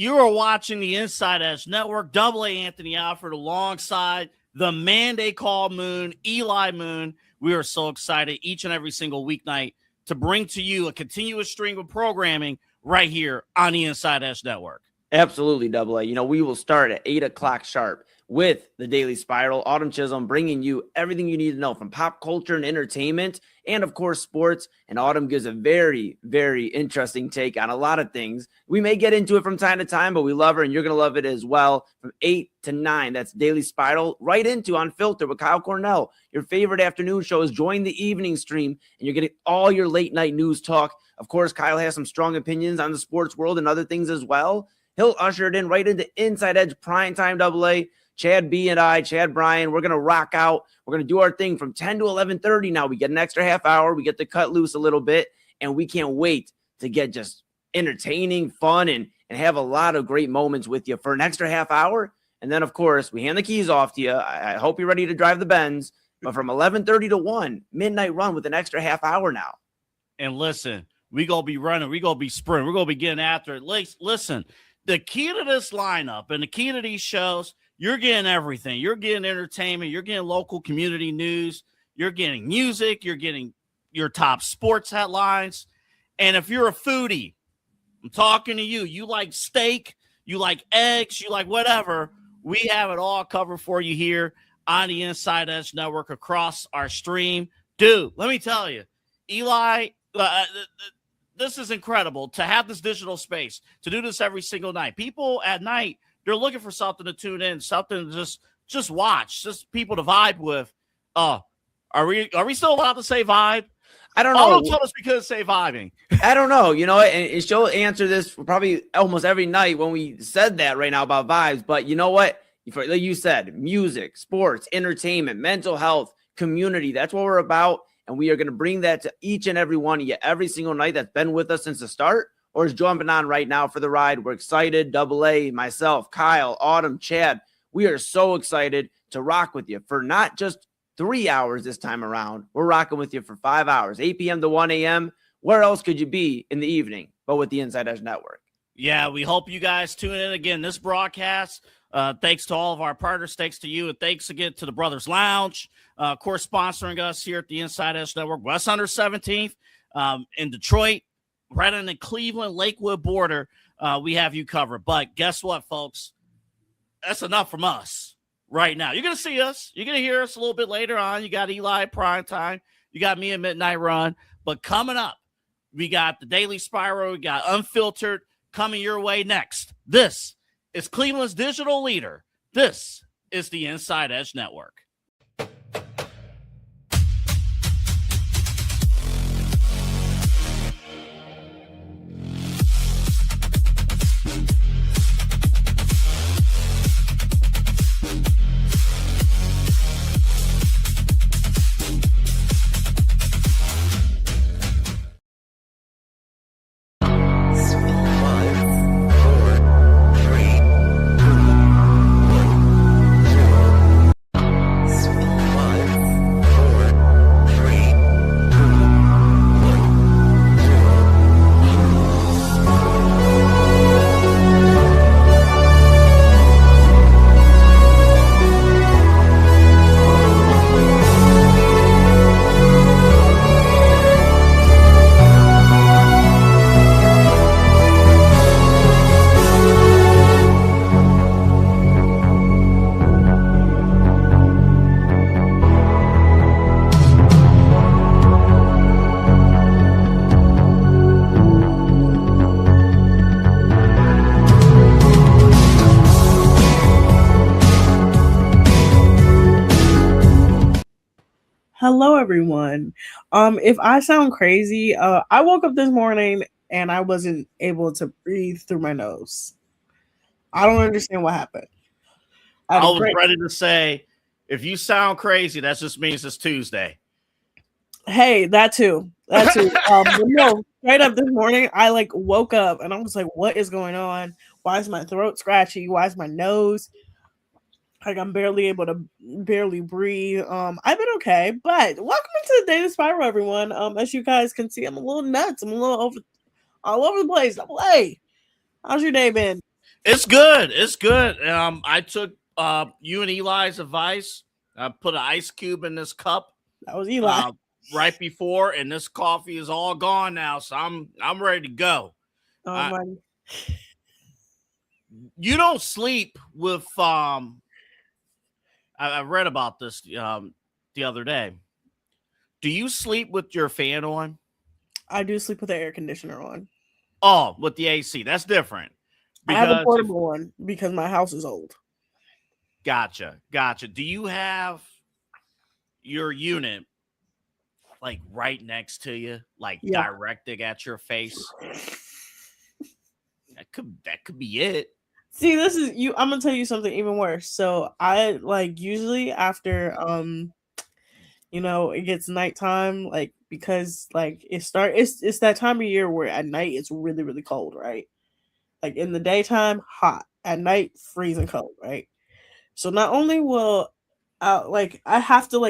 You are watching the Inside Edge Network. Double A Anthony Alford alongside the man they call Moon, Eli Moon. We are so excited each and every single weeknight to bring to you a continuous stream of programming right here on the Inside Edge Network. Absolutely, Double A. We will start at 8 o'clock sharp with the Daily Spiral. Autumn Chisholm bringing you everything you need to know from pop culture and entertainment and, of course, sports. And Autumn gives a very, very interesting take on a lot of things. We may get into it from time to time, but we love her, and you're going to love it as well. From 8 to 9, that's Daily Spiral, right into Unfiltered with Kyle Cornell. Your favorite afternoon show is Join the Evening Stream, and you're getting all your late-night news talk. Of course, Kyle has some strong opinions on the sports world and other things as well. He'll usher it in right into Inside Edge Primetime Double A. Chad B and I, Chad Bryan, we're going to rock out. We're going to do our thing from 10 to 11:30 now. We get an extra half hour. We get to cut loose a little bit, and we can't wait to get just entertaining, fun, and have a lot of great moments with you for an extra half hour. And then, of course, we hand the keys off to you. I hope you're ready to drive the Benz. But from 11:30 to 1, midnight run with an extra half hour now. And listen, we're going to be running. We're going to be sprinting. We're going to be getting after it. Listen, the key to this lineup and the key to these shows, you're getting everything. You're getting entertainment. You're getting local community news. You're getting music. You're getting your top sports headlines. And if you're a foodie, I'm talking to you. You like steak. You like eggs. You like whatever. We have it all covered for you here on the Inside Edge Network across our stream. Dude, let me tell you, Eli, this is incredible to have this digital space, to do this every single night. People at night, they're looking for something to tune in, something to just watch, just people to vibe with. Are we still allowed to say vibe? I don't know. Don't tell us we couldn't say vibing. I don't know. And she'll answer this probably almost every night when we said that right now about vibes. But you know what? Like you said, music, sports, entertainment, mental health, community. That's what we're about. And we are going to bring that to each and every one of you every single night that's been with us since the start or is jumping on right now for the ride. We're excited. Double A, myself, Kyle, Autumn, Chad. We are so excited to rock with you for not just 3 hours this time around. We're rocking with you for 5 hours, 8 p.m. to 1 a.m. Where else could you be in the evening but with the Inside Edge Network? Yeah, we hope you guys tune in again. This broadcast, thanks to all of our partners, thanks to you, and thanks again to the Brothers Lounge, of course, sponsoring us here at the Inside Edge Network. West 117th in Detroit, right on the Cleveland-Lakewood border. We have you covered. But guess what, folks? That's enough from us right now. You're going to see us. You're going to hear us a little bit later on. You got Eli at Primetime. You got me at Midnight Run. But coming up, we got the Daily Spiral. We got Unfiltered coming your way next. This is Cleveland's digital leader. This is the Inside Edge Network. Hello, everyone. If I sound crazy, I woke up this morning and I wasn't able to breathe through my nose. I don't understand what happened. I was ready to say, if you sound crazy, that just means it's Tuesday. Hey, that too. But no, straight up this morning, I woke up and I was like, what is going on? Why is my throat scratchy? Why is my nose? I'm barely able to breathe. I've been okay, but welcome to the Daily Spiral, everyone. As you guys can see, I'm a little nuts. I'm a little all over the place. Hey, how's your day been? It's good. It's good. I took you and Eli's advice. I put an ice cube in this cup That was Eli. right before, and this coffee is all gone now. So I'm ready to go. Oh my. You don't sleep with I read about this the other day. Do you sleep with your fan on? I do sleep with the air conditioner on. Oh, with the AC. That's different. I have a portable one because my house is old. Gotcha. Do you have your unit like right next to you, like directed at your face? That could be it. See, this is you. I'm gonna tell you something even worse. So I like usually after it gets nighttime, like because like it's that time of year where at night it's really, really cold, right? Like in the daytime, hot. At night, freezing cold, right? So not only will I have to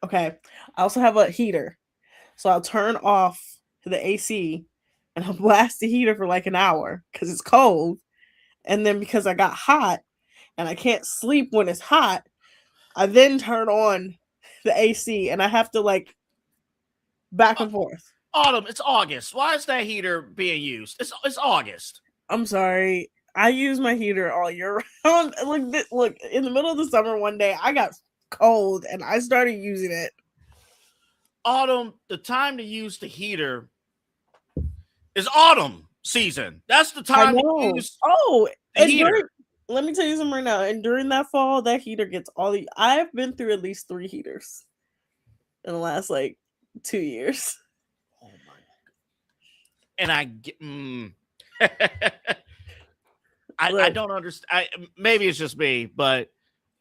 I also have a heater. So I'll turn off the AC and I'll blast the heater for like an hour because it's cold. And then because I got hot and I can't sleep when it's hot, I then turn on the AC and I have to like back and forth. Autumn, it's August. Why is that heater being used? It's August. I'm sorry. I use my heater all year round. Look, in the middle of the summer one day, I got cold and I started using it. Autumn, the time to use the heater is autumn season. That's the time to use the heater. Let me tell you something right now. And during that fall, that heater gets I've been through at least 3 heaters in the last 2 years. Oh my God. And I get I don't understand. Maybe it's just me, but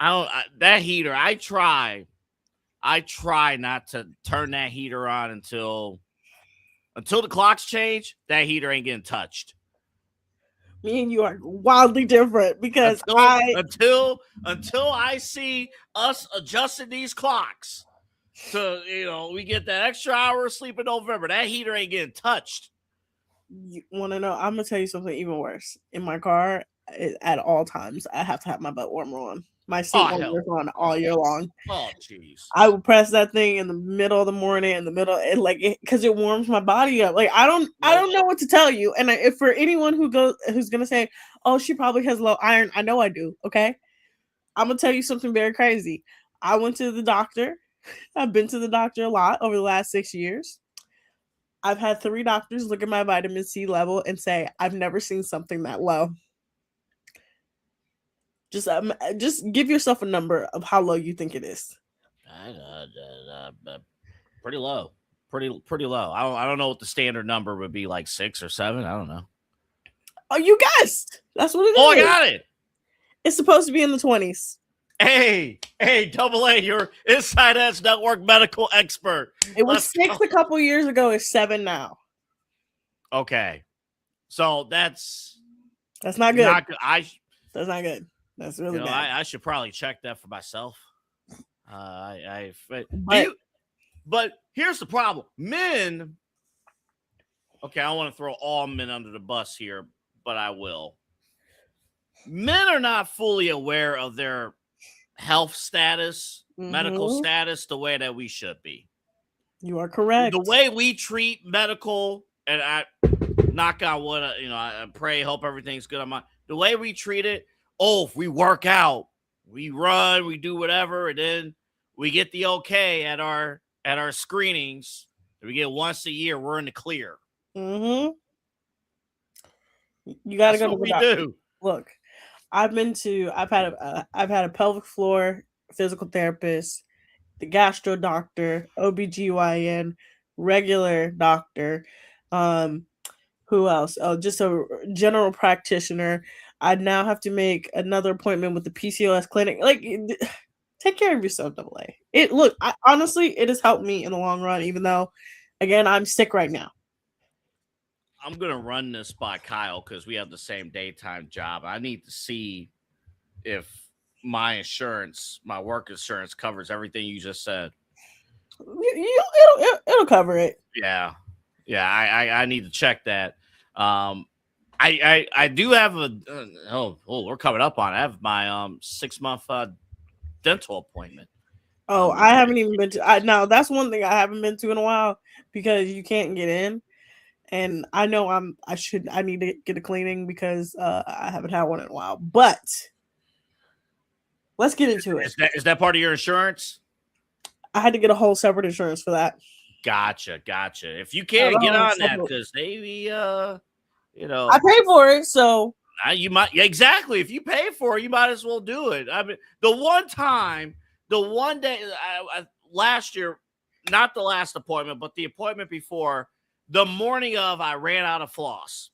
that heater, I try not to turn that heater on until the clocks change. That heater ain't getting touched. Me and you are wildly different because until I see us adjusting these clocks to we get that extra hour of sleep in November. That heater ain't getting touched. You want to know? I'm gonna tell you something even worse. In my car, at all times, I have to have my butt warmer on. My seat warmer is on all year long. Oh, jeez. I will press that thing in the middle of the morning, because it warms my body up. Like I don't know what to tell you. And if for anyone who's gonna say, "Oh, she probably has low iron," I know I do. Okay, I'm gonna tell you something very crazy. I went to the doctor. I've been to the doctor a lot over the last 6 years. I've had 3 doctors look at my vitamin C level and say, I've never seen something that low. Just give yourself a number of how low you think it is. Pretty low. Pretty low. I don't know what the standard number would be, like 6 or 7. I don't know. Oh, you guessed. That's what it is. Oh, I got it. It's supposed to be in the 20s. Hey, Double A, your InsideEdge Network medical expert. It was 6 a couple years ago. It's 7 now. Okay, so that's not good. Not good. That's not good. That's really bad. I should probably check that for myself. But here's the problem, men. Okay, I don't want to throw all men under the bus here, but I will. Men are not fully aware of their health status, medical status, the way that we should be. You are correct. The way we treat medical, and I knock on wood, I pray, hope everything's good on my. The way we treat it, if we work out, we run, we do whatever, and then we get the okay at our screenings. We get once a year, we're in the clear. You got to go to the doctor. Do. Look, I've had a pelvic floor physical therapist, the gastro doctor, OBGYN, regular doctor, who else? Oh, just a general practitioner. I now have to make another appointment with the PCOS clinic. Like, take care of yourself, Double A. Honestly, it has helped me in the long run, even though, again, I'm sick right now. I'm going to run this by Kyle because we have the same daytime job. I need to see if my insurance, my work insurance, covers everything you just said. It'll cover it. Yeah. I need to check that. I I do have a we're coming up on it. I have my 6-month dental appointment. Oh, I haven't even been to. Now that's one thing I haven't been to in a while because you can't get in, and I know I need to get a cleaning because I haven't had one in a while. But let's get into it. Is that part of your insurance? I had to get a whole separate insurance for that. Gotcha. If you can't get on that, because maybe I pay for it, so you might exactly. If you pay for it, you might as well do it. I mean, the one day last year, not the last appointment, but the appointment before, the morning of, I ran out of floss.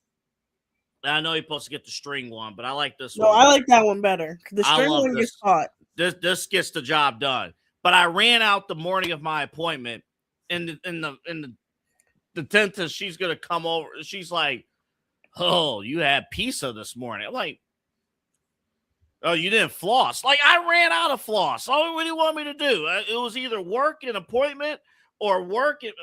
And I know you're supposed to get the string one, but I like this one. No, I like that one better. The string one gets caught. This gets the job done. But I ran out the morning of my appointment, and the dentist, she's gonna come over. She's like, "Oh, you had pizza this morning." I'm like, "Oh, you didn't floss." Like, I ran out of floss. What do you want me to do? It was either work an appointment or work it.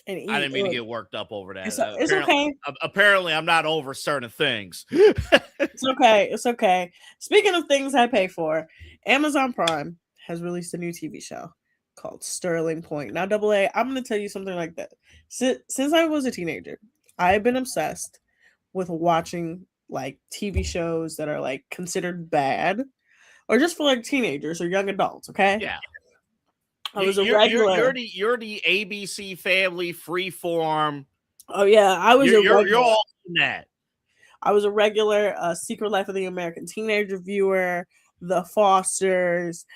I didn't mean to get worked up over that. It's okay. Apparently, I'm not over certain things. It's okay. It's okay. Speaking of things I pay for, Amazon Prime has released a new TV show called Sterling Point. Now, AA, I'm going to tell you something like that. Since I was a teenager, I've been obsessed with watching like TV shows that are like considered bad or just for like teenagers or young adults. Okay. Yeah. I was a regular. You're the ABC Family Freeform. Oh yeah, I was. You're all in that. I was a regular Secret Life of the American Teenager viewer, The Fosters,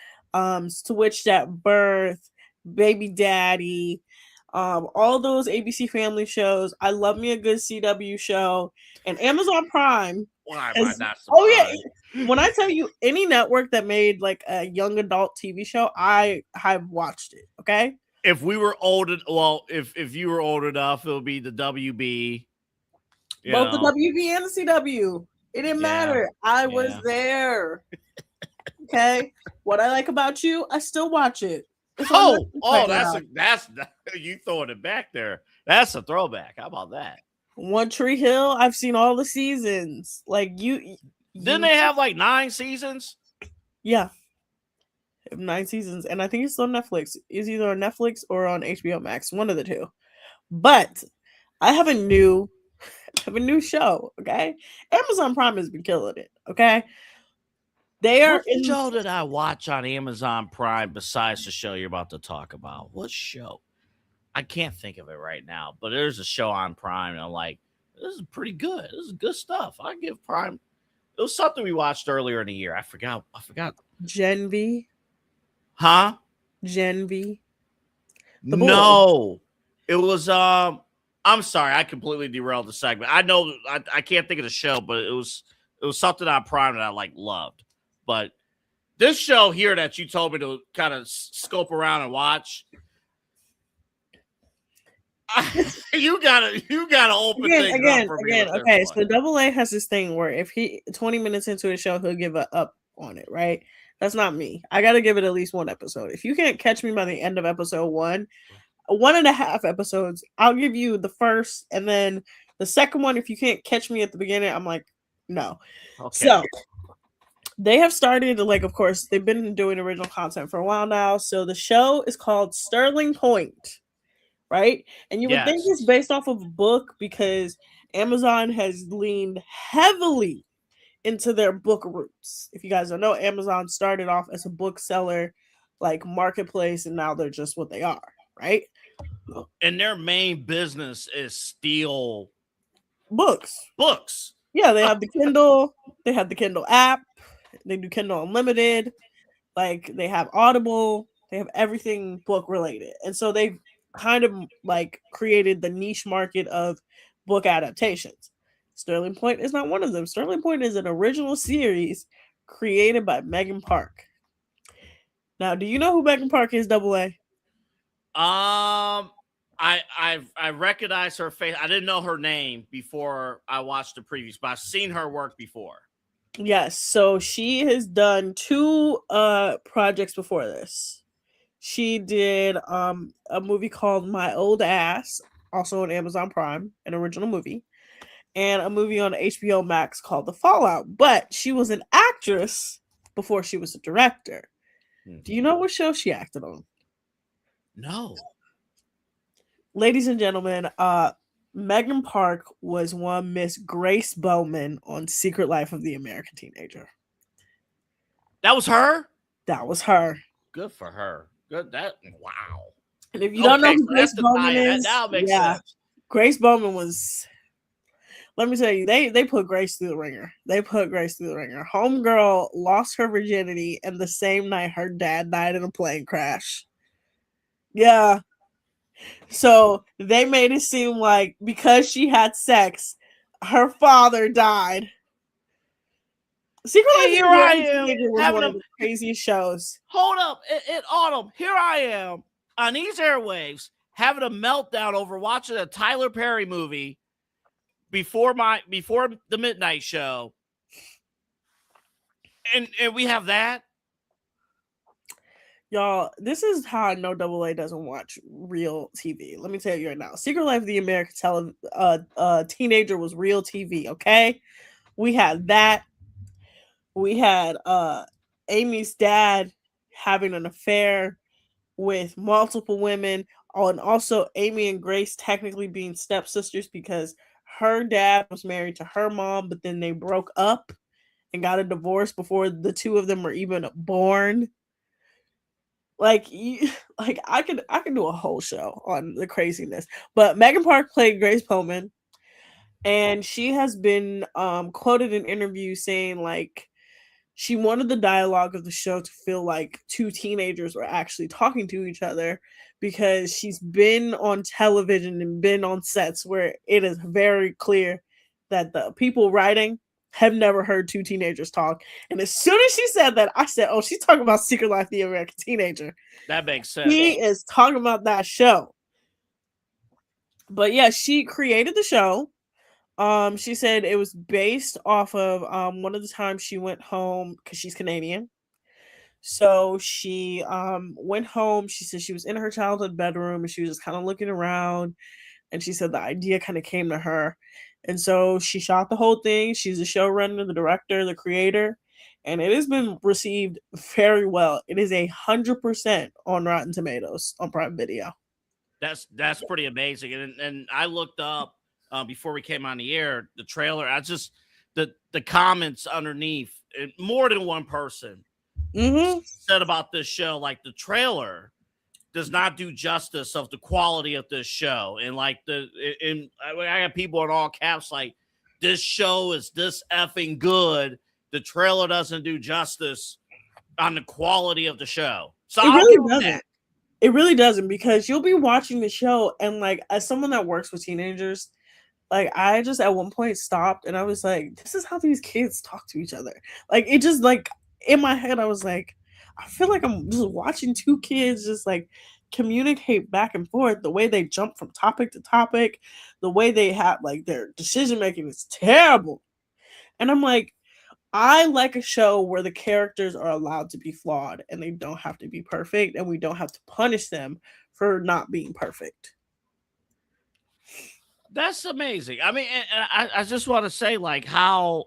Switched at Birth, Baby Daddy, all those ABC Family shows. I love me a good CW show, and Amazon Prime. Why am I not surprised? Oh yeah, when I tell you any network that made like a young adult TV show, I have watched it. Okay. If we were old, if you were old enough, it would be the WB. Both the WB and the CW. It didn't matter. I was there. Okay. What I like about you, I still watch it. That's you throwing it back there. That's a throwback. How about that? One Tree Hill, I've seen all the seasons. Like didn't they have like 9 seasons? Yeah. 9 seasons. And I think it's on Netflix. It's either on Netflix or on HBO Max. One of the two. But I have a new show. Okay. Amazon Prime has been killing it. Okay. What show did I watch on Amazon Prime besides the show you're about to talk about? What show? I can't think of it right now, but there's a show on Prime, and I'm like, this is pretty good. This is good stuff. I give Prime. It was something we watched earlier in the year. I forgot. Gen V. Huh? Gen V. No. It was I'm sorry, I completely derailed the segment. I know I can't think of the show, but it was something on Prime that I like loved. But this show here that you told me to kind of scope around and watch, you gotta open things up for me. Okay, so AA has this thing where if he 20 minutes into a show, he'll give up on it, right? That's not me. I gotta give it at least one episode. If you can't catch me by the end of episode 1.5 episodes, I'll give you the first, and then the second one, if you can't catch me at the beginning, I'm like, no. Okay. So they have started, like, of course, they've been doing original content for a while now. So the show is called Sterling Point, right? And you would think it's based off of a book because Amazon has leaned heavily into their book roots. If you guys don't know, Amazon started off as a bookseller, like marketplace, and now they're just what they are, right? And their main business is steal books. Yeah, they have the Kindle. They have the Kindle app. They do Kindle Unlimited. Like, they have Audible. They have everything book related. And so they've kind of like created the niche market of book adaptations. Sterling Point is not one of them. Sterling Point is an original series created by Megan Park. Now, do you know who Megan Park is, AA? I recognize her face. I didn't know her name before I watched the previews, but I've seen her work before. Yes, so she has done 2 projects before this. She did a movie called My Old Ass, also on Amazon Prime, an original movie. and a movie on HBO Max called The Fallout. But she was an actress before she was a director. Do you know what show she acted on? No. Ladies and gentlemen, Megan Park was one Miss Grace Bowman on Secret Life of the American Teenager. That was her? That was her. Good for her. Good. Wow. And if you don't know who Grace Bowman is, that makes sense. Grace Bowman was, let me tell you, they put Grace through the ringer. Homegirl lost her virginity, and the same night her dad died in a plane crash. Yeah. So they made it seem like because she had sex, her father died. Secret Life here I am was one of the craziest shows. Hold up, in autumn, here I am on these airwaves having a meltdown over watching a Tyler Perry movie before the midnight show, and we have that. Y'all, this is how I know AA doesn't watch real TV. Let me tell you right now. Secret Life of the American Teenager was real TV, okay? We had that. We had Amy's dad having an affair with multiple women, and also Amy and Grace technically being stepsisters because her dad was married to her mom, but then they broke up and got a divorce before the two of them were even born. Like I could do a whole show on the craziness. But Megan Park played Grace Bowman, and she has been quoted in interviews saying like she wanted the dialogue of the show to feel like two teenagers were actually talking to each other, because she's been on television and been on sets where it is very clear that the people writing have never heard two teenagers talk. And as soon as she said that, I said, oh, she's talking about Secret Life of the American Teenager. That makes sense. He is talking about that show. But yeah, she created the show. She said it was based off of one of the times she went home, because she's Canadian. So she went home. She said she was in her childhood bedroom and she was just kind of looking around, and she said the idea kind of came to her. And so she shot the whole thing. She's the showrunner, the director, the creator, and it has been received very well. It is 100% on Rotten Tomatoes on Prime Video. That's pretty amazing. And I looked up before we came on the air the trailer. I just the comments underneath, more than one person said about this show, like the trailer does not do justice of the quality of this show. And like I got people in all caps like, this show is this effing good. The trailer doesn't do justice on the quality of the show. So it really doesn't. It really doesn't, because you'll be watching the show and like, as someone that works with teenagers, like I just at one point stopped and I was like, this is how these kids talk to each other. Like it just like in my head, I was like, I feel like I'm just watching two kids just like communicate back and forth. The way they jump from topic to topic, the way they have like their decision making is terrible. And I'm like, I like a show where the characters are allowed to be flawed and they don't have to be perfect, and we don't have to punish them for not being perfect. That's amazing. I mean, and I just want to say like how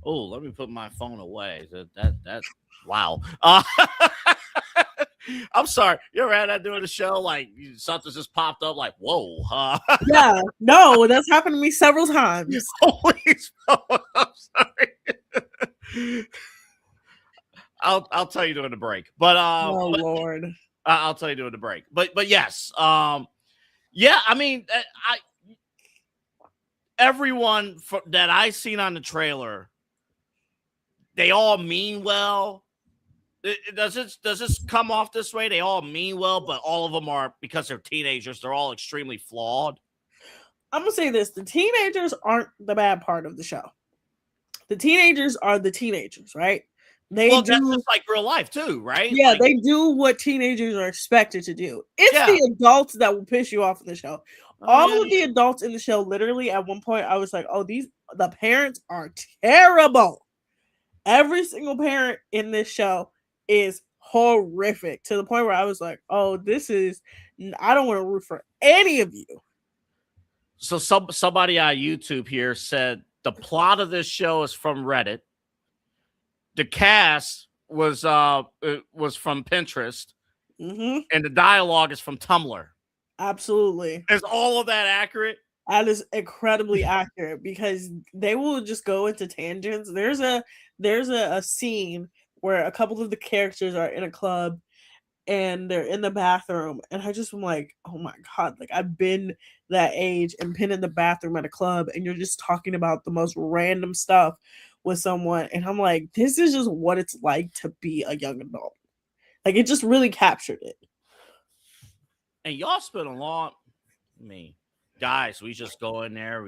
let me put my phone away. That wow. I'm sorry. You ever had that doing the show? Like something just popped up like, whoa. Yeah, no, that's happened to me several times. Holy smoke. I'm sorry. I'll tell you during the break. But oh Lord. I'll tell you during the break. But yes. Yeah, I mean, everyone that I seen on the trailer, they all mean well. Does this come off this way? They all mean well, but all of them are, because they're teenagers, they're all extremely flawed. I'm gonna say this: the teenagers aren't the bad part of the show. The teenagers are the teenagers, right? That's just like real life too, right? Yeah, like, they do what teenagers are expected to do. It's the adults that will piss you off in the show. All of the adults in the show, literally at one point, I was like, oh, the parents are terrible. Every single parent in this show is horrific, to the point where I was like, oh, I don't want to root for any of you. So somebody on YouTube here said the plot of this show is from Reddit. The cast was from Pinterest, and the dialogue is from Tumblr. Absolutely. Is all of that accurate? That is incredibly accurate because they will just go into tangents. There's a scene where a couple of the characters are in a club and they're in the bathroom, and I just am like, oh my god, like I've been that age and been in the bathroom at a club, and you're just talking about the most random stuff with someone, and I'm like, this is just what it's like to be a young adult. Like it just really captured it. And y'all spent a long, guys, we just go in there,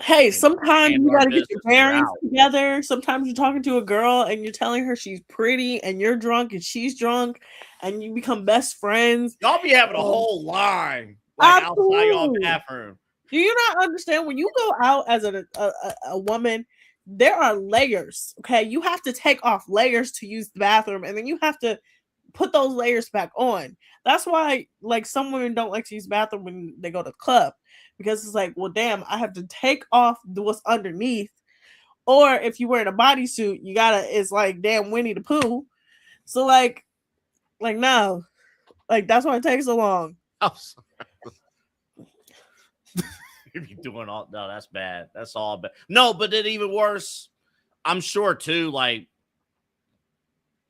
hey, sometimes you gotta get your parents out. together. Sometimes you're talking to a girl and you're telling her she's pretty and you're drunk and she's drunk and you become best friends. Y'all be having a whole line like outside y'all bathroom. Do you not understand when you go out as a woman, there are layers, okay? You have to take off layers to use the bathroom, and then you have to put those layers back on. That's why, like, some women don't like to use the bathroom when they go to the club, because it's like, well, damn, I have to take off what's underneath. Or if you're wearing a bodysuit, you gotta, it's like, damn, Winnie the Pooh. So, like, no. Like, that's why it takes so long. Oh, sorry. If you're doing all, no, that's bad. That's all bad. No, but it even worse, I'm sure, too, like,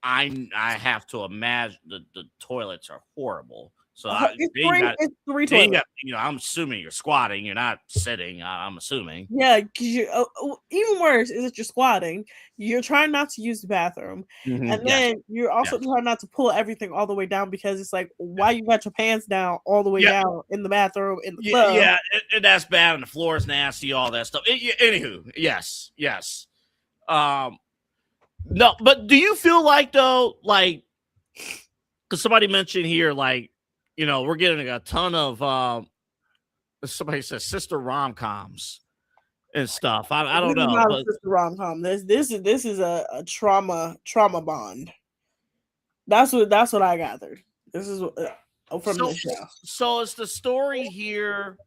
I have to imagine the toilets are horrible. So it's three toilets. I'm assuming you're squatting. You're not sitting. I'm assuming. Yeah, because even worse is that you're squatting. You're trying not to use the bathroom, and then you're also trying not to pull everything all the way down, because it's like, why you got your pants down all the way down in the bathroom in the club? Yeah, and that's bad. And the floor is nasty. All that stuff. Anywho, yes. No, but do you feel like, though, like, because somebody mentioned here, like, we're getting a ton of somebody says sister rom-coms and stuff. I don't know. Not a sister rom-com. This is a trauma bond. That's what I gathered. This is from the show. So it's the story here.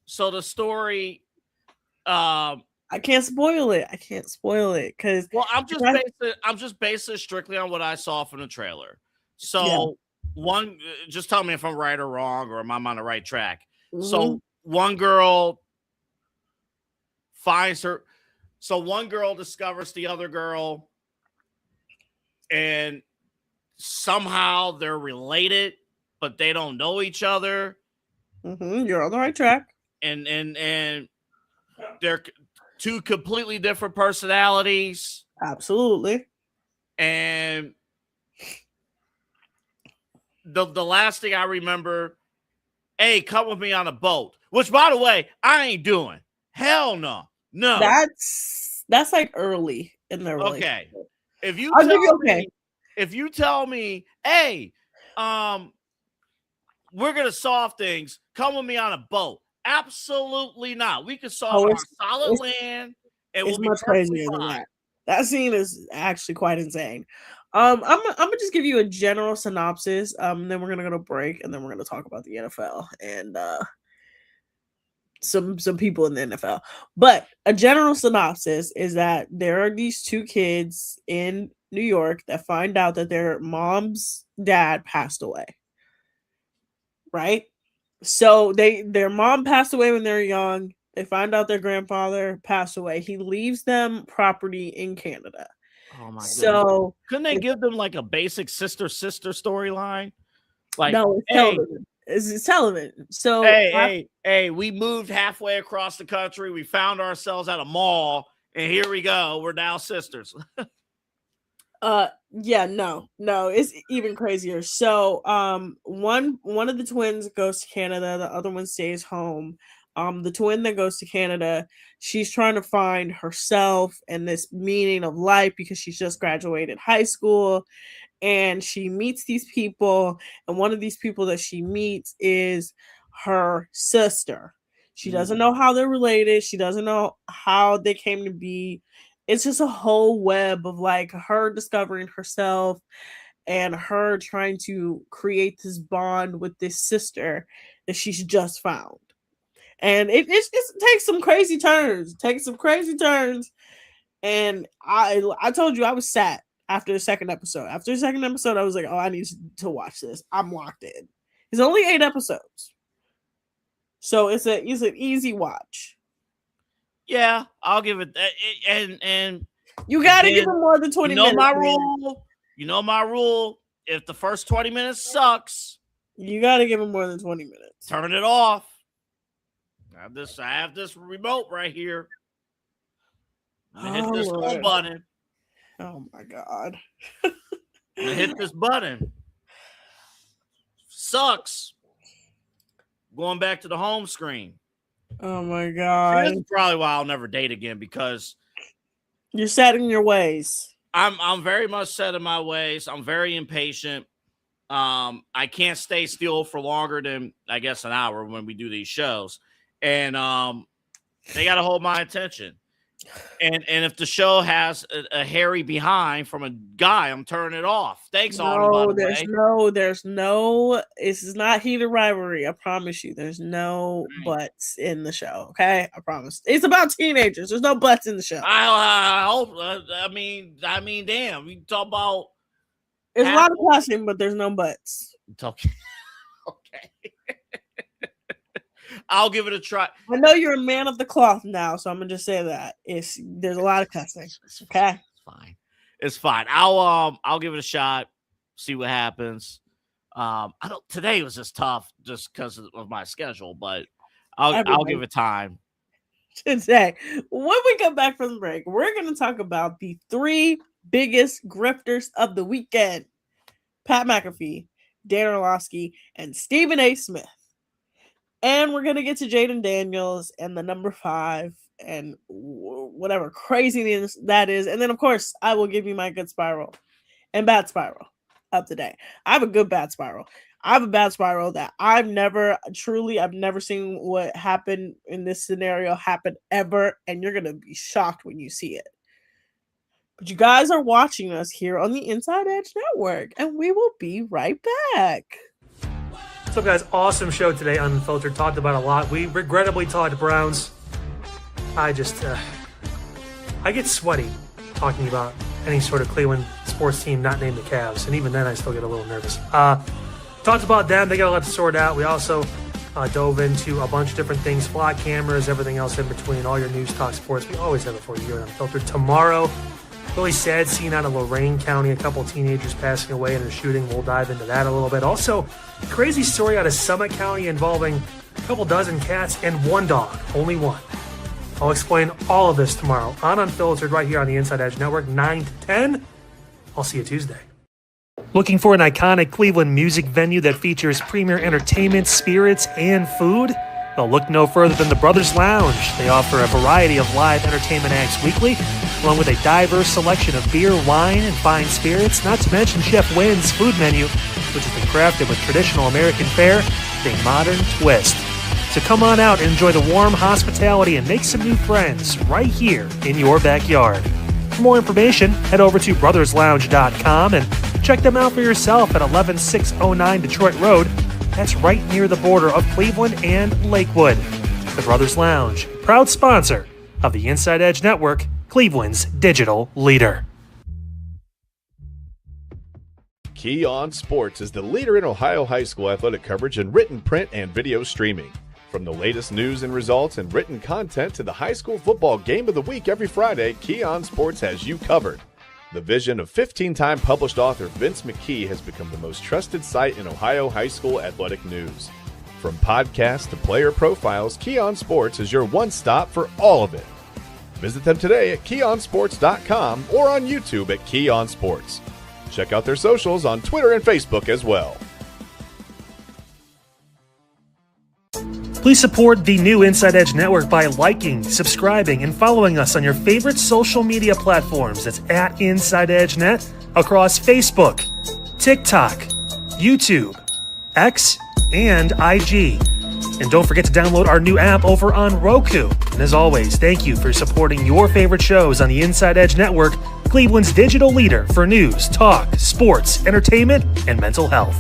So the story. I can't spoil it. Because I'm just basing it strictly on what I saw from the trailer. So one, just tell me if I'm right or wrong, or am I on the right track? So one girl finds her. So one girl discovers the other girl, and somehow they're related, but they don't know each other. You're on the right track. And they're two completely different personalities. Absolutely. And the last thing I remember, hey, come with me on a boat. Which, by the way, I ain't doing. Hell no. That's like early in the relationship. Okay. If you tell me, hey, we're gonna solve things, come with me on a boat. Absolutely not. We can solve on solid land. It's much crazier than that. That scene is actually quite insane. I'm gonna just give you a general synopsis. Then we're gonna go to break, and then we're gonna talk about the NFL and some people in the NFL. But a general synopsis is that there are these two kids in New York that find out that their mom's dad passed away. Right? So their mom passed away when they were young. They find out their grandfather passed away. He leaves them property in Canada. Oh my god! So couldn't they give them like a basic sister storyline? Like, no, it's television. It's television. So hey, we moved halfway across the country. We found ourselves at a mall, and here we go. We're now sisters. No, it's even crazier. So one of the twins goes to Canada, the other one stays home. The twin that goes to Canada, she's trying to find herself and this meaning of life because she's just graduated high school, and she meets these people, and one of these people that she meets is her sister. She doesn't know how they're related. She doesn't know how they came to be. It's just a whole web of like her discovering herself and her trying to create this bond with this sister that she's just found. And it takes some crazy turns. And I told you I was sad after the second episode. After the second episode, I was like, oh, I need to watch this. I'm locked in. It's only 8 episodes. So it's an easy watch. Yeah, I'll give it that. And you got to give it more than 20 minutes. You know my rule. If the first 20 minutes sucks, you got to give it more than 20 minutes. Turn it off. I have this remote right here. Hit this home button. Oh my God. Hit this button. Sucks. Going back to the home screen. Oh my God. This is probably why I'll never date again, because you're set in your ways. I'm very much set in my ways. I'm very impatient. I can't stay still for longer than, I guess, an hour when we do these shows. And they got to hold my attention. And if the show has a hairy behind from a guy, I'm turning it off. Thanks, Autumn. There's no. This is not heated rivalry. I promise you. There's no butts in the show. Okay, I promise. It's about teenagers. There's no butts in the show. I hope. I mean, damn. We talk about. There's a lot of cussing, but there's no butts. Okay. I'll give it a try. I know you're a man of the cloth now, so I'm gonna just say that there's a lot of cussing. Okay, it's fine. I'll give it a shot. See what happens. Today was just tough just because of my schedule, but I'll give it time. Today, when we come back from the break, we're gonna talk about the 3 biggest grifters of the weekend: Pat McAfee, Dan Orlovsky, and Stephen A. Smith. And we're going to get to Jayden Daniels and the number 5 and whatever craziness that is. And then, of course, I will give you my good spiral and bad spiral of the day. I have a good bad spiral. I have a bad spiral that I've never seen what happened in this scenario happen ever. And you're going to be shocked when you see it. But you guys are watching us here on the Inside Edge Network. And we will be right back. What's up, guys? Awesome show today, Unfiltered. Talked about a lot. We regrettably talked Browns. I get sweaty talking about any sort of Cleveland sports team not named the Cavs, and even then I still get a little nervous. Talked about them. They got a lot to sort out. We also dove into a bunch of different things, flock cameras, everything else in between, all your news, talk sports. We always have it for you here on Unfiltered. Tomorrow, really sad scene out of Lorain County, a couple teenagers passing away in a shooting. We'll dive into that a little bit. Also, crazy story out of Summit County involving a couple dozen cats and 1 dog, only 1. I'll explain all of this tomorrow on Unfiltered right here on the Inside Edge Network, 9 to 10. I'll see you Tuesday. Looking for an iconic Cleveland music venue that features premier entertainment, spirits, and food? Well, look no further than the Brothers Lounge. They offer a variety of live entertainment acts weekly, along with a diverse selection of beer, wine, and fine spirits, not to mention Chef Wynn's food menu, which has been crafted with traditional American fare with a modern twist. So come on out and enjoy the warm hospitality and make some new friends right here in your backyard. For more information, head over to brotherslounge.com and check them out for yourself at 11609 Detroit Road. That's right near the border of Cleveland and Lakewood. The Brothers Lounge, proud sponsor of the Inside Edge Network, Cleveland's digital leader. Key On Sports is the leader in Ohio high school athletic coverage in written, print, and video streaming. From the latest news and results and written content to the high school football game of the week every Friday, Key On Sports has you covered. The vision of 15-time published author Vince McKee has become the most trusted site in Ohio high school athletic news. From podcasts to player profiles, Key On Sports is your one-stop for all of it. Visit them today at keyonsports.com or on YouTube at Key On Sports. Check out their socials on Twitter and Facebook as well. Please support the new Inside Edge Network by liking, subscribing, and following us on your favorite social media platforms. That's at Inside Edge Net across Facebook, TikTok, YouTube, X, and IG. And don't forget to download our new app over on Roku. And as always, thank you for supporting your favorite shows on the Inside Edge Network, Cleveland's digital leader for news, talk, sports, entertainment, and mental health.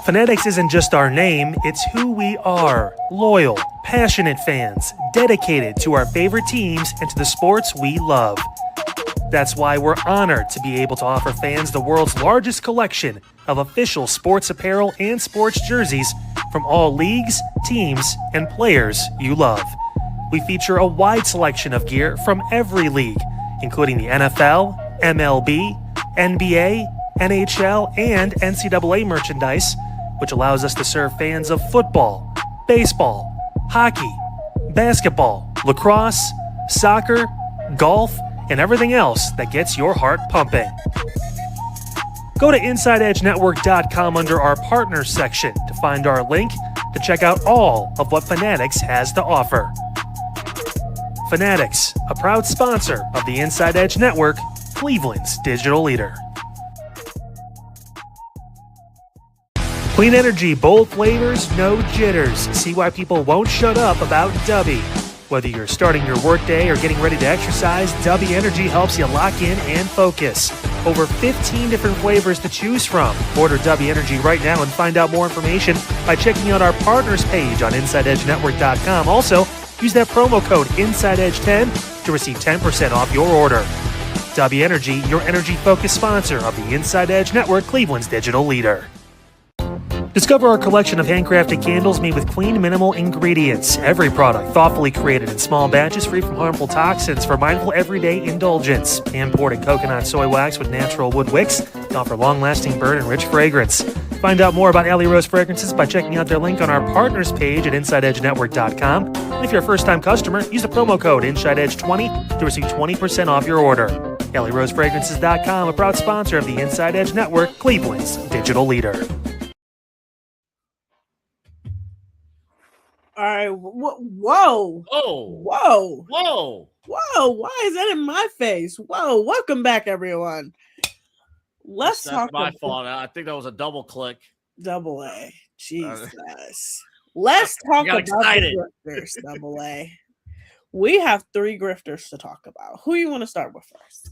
Fanatics isn't just our name, it's who we are. Loyal, passionate fans, dedicated to our favorite teams and to the sports we love. That's why we're honored to be able to offer fans the world's largest collection of official sports apparel and sports jerseys from all leagues, teams, and players you love. We feature a wide selection of gear from every league, including the NFL, MLB, NBA, NHL, and NCAA merchandise, which allows us to serve fans of football, baseball, hockey, basketball, lacrosse, soccer, golf, and everything else that gets your heart pumping. Go to InsideEdgeNetwork.com under our Partners section to find our link to check out all of what Fanatics has to offer. Fanatics, a proud sponsor of the Inside Edge Network, Cleveland's digital leader. Clean energy, bold flavors, no jitters. See why people won't shut up about Dubby. Whether you're starting your workday or getting ready to exercise, Dubby Energy helps you lock in and focus. Over 15 different flavors to choose from. Order Dubby Energy right now and find out more information by checking out our partners page on InsideEdgeNetwork.com. Also, use that promo code InsideEdge10 to receive 10% off your order. Dubby Energy, your energy-focused sponsor of the Inside Edge Network, Cleveland's digital leader. Discover our collection of handcrafted candles made with clean, minimal ingredients. Every product thoughtfully created in small batches free from harmful toxins for mindful everyday indulgence. Imported coconut soy wax with natural wood wicks to offer long-lasting burn and rich fragrance. Find out more about Alley Rose Fragrances by checking out their link on our partners page at InsideEdgeNetwork.com. And if you're a first-time customer, use the promo code InsideEdge20 to receive 20% off your order. AlleyRoseFragrances.com, a proud sponsor of the Inside Edge Network, Cleveland's digital leader. All right. Whoa. Whoa. Whoa. Whoa. Whoa. Why is that in my face? Whoa. Welcome back, everyone. Let's talk my about fault. I think that was a double click. Double A. Jesus. Let's talk about the grifters, Double A. We have 3 grifters to talk about. Who you want to start with first?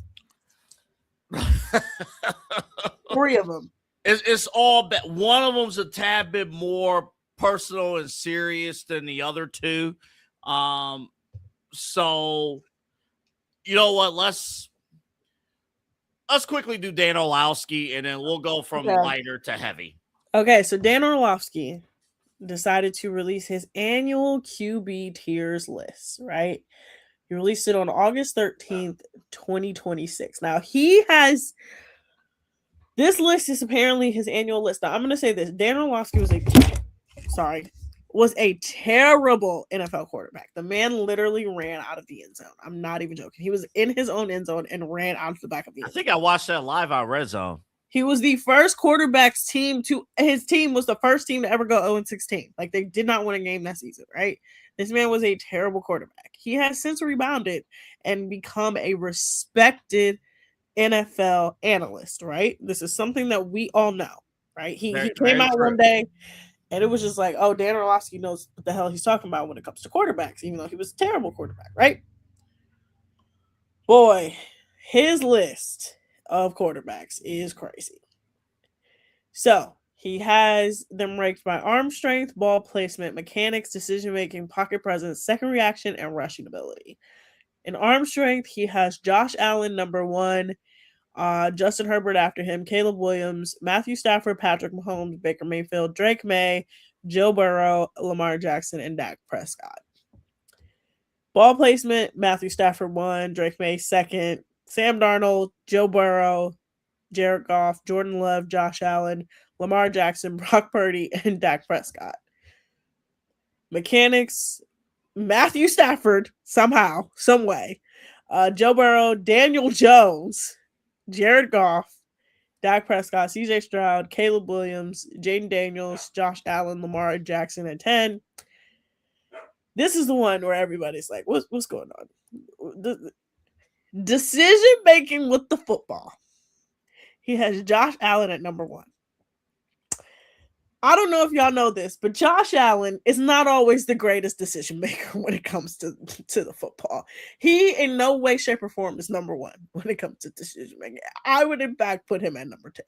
3 of them. It's all one of them's a tad bit more personal and serious than the other 2. So you know what? Let's quickly do Dan Orlovsky, and then we'll go from lighter to heavy. Okay, so Dan Orlovsky decided to release his annual QB tiers list, right? He released it on August 13th, 2026. Now, this list is apparently his annual list. Now, I'm going to say this. Dan Orlovsky was a terrible NFL quarterback. The man literally ran out of the end zone. I'm not even joking. He was in his own end zone and ran out of the back of the end zone. I think I watched that live on Red Zone. He was the first quarterback's team his team was the first team to ever go 0-16. Like, they did not win a game that season, right? This man was a terrible quarterback. He has since rebounded and become a respected NFL analyst, right? This is something that we all know, right? He came out one day and it was just like, oh, Dan Orlovsky knows what the hell he's talking about when it comes to quarterbacks, even though he was a terrible quarterback, right? Boy, his list of quarterbacks is crazy. So he has them ranked by arm strength, ball placement, mechanics, decision-making, pocket presence, second reaction, and rushing ability. In arm strength, he has Josh Allen, number 1, Justin Herbert after him, Caleb Williams, Matthew Stafford, Patrick Mahomes, Baker Mayfield, Drake May, Joe Burrow, Lamar Jackson, and Dak Prescott. Ball placement, Matthew Stafford 1, Drake May 2nd, Sam Darnold, Joe Burrow, Jared Goff, Jordan Love, Josh Allen, Lamar Jackson, Brock Purdy, and Dak Prescott. Mechanics, Matthew Stafford, somehow, some way. Joe Burrow, Daniel Jones, Jared Goff, Dak Prescott, CJ Stroud, Caleb Williams, Jayden Daniels, Josh Allen, Lamar Jackson at 10. This is the one where everybody's like, what's going on? Decision making with the football. He has Josh Allen at number 1. I don't know if y'all know this, but Josh Allen is not always the greatest decision maker when it comes to the football. He in no way, shape, or form is number 1 when it comes to decision making. I would in fact put him at number 10.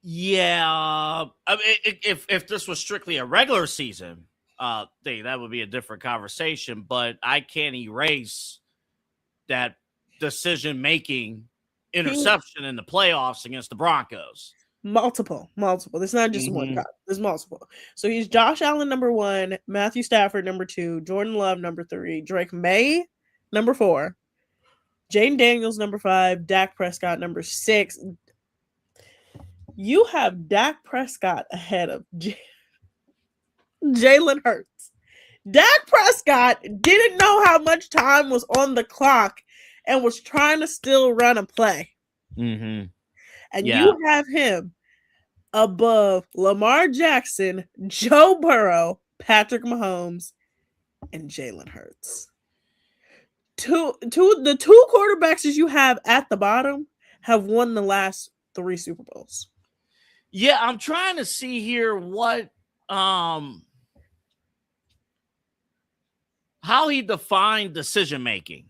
Yeah, I mean, if this was strictly a regular season thing, that would be a different conversation. But I can't erase that decision-making interception in the playoffs against the Broncos. Multiple. There's not just one guy. There's multiple. So he's Josh Allen number 1, Matthew Stafford number 2, Jordan Love number 3, Drake May number 4, Jayden Daniels number 5, Dak Prescott number 6. You have Dak Prescott ahead of Jalen Hurts. Dak Prescott didn't know how much time was on the clock and was trying to still run a play. Mm-hmm. And you have him above Lamar Jackson, Joe Burrow, Patrick Mahomes, and Jalen Hurts. The two quarterbacks that you have at the bottom have won the last 3 Super Bowls. Yeah, I'm trying to see here what how he defined decision making.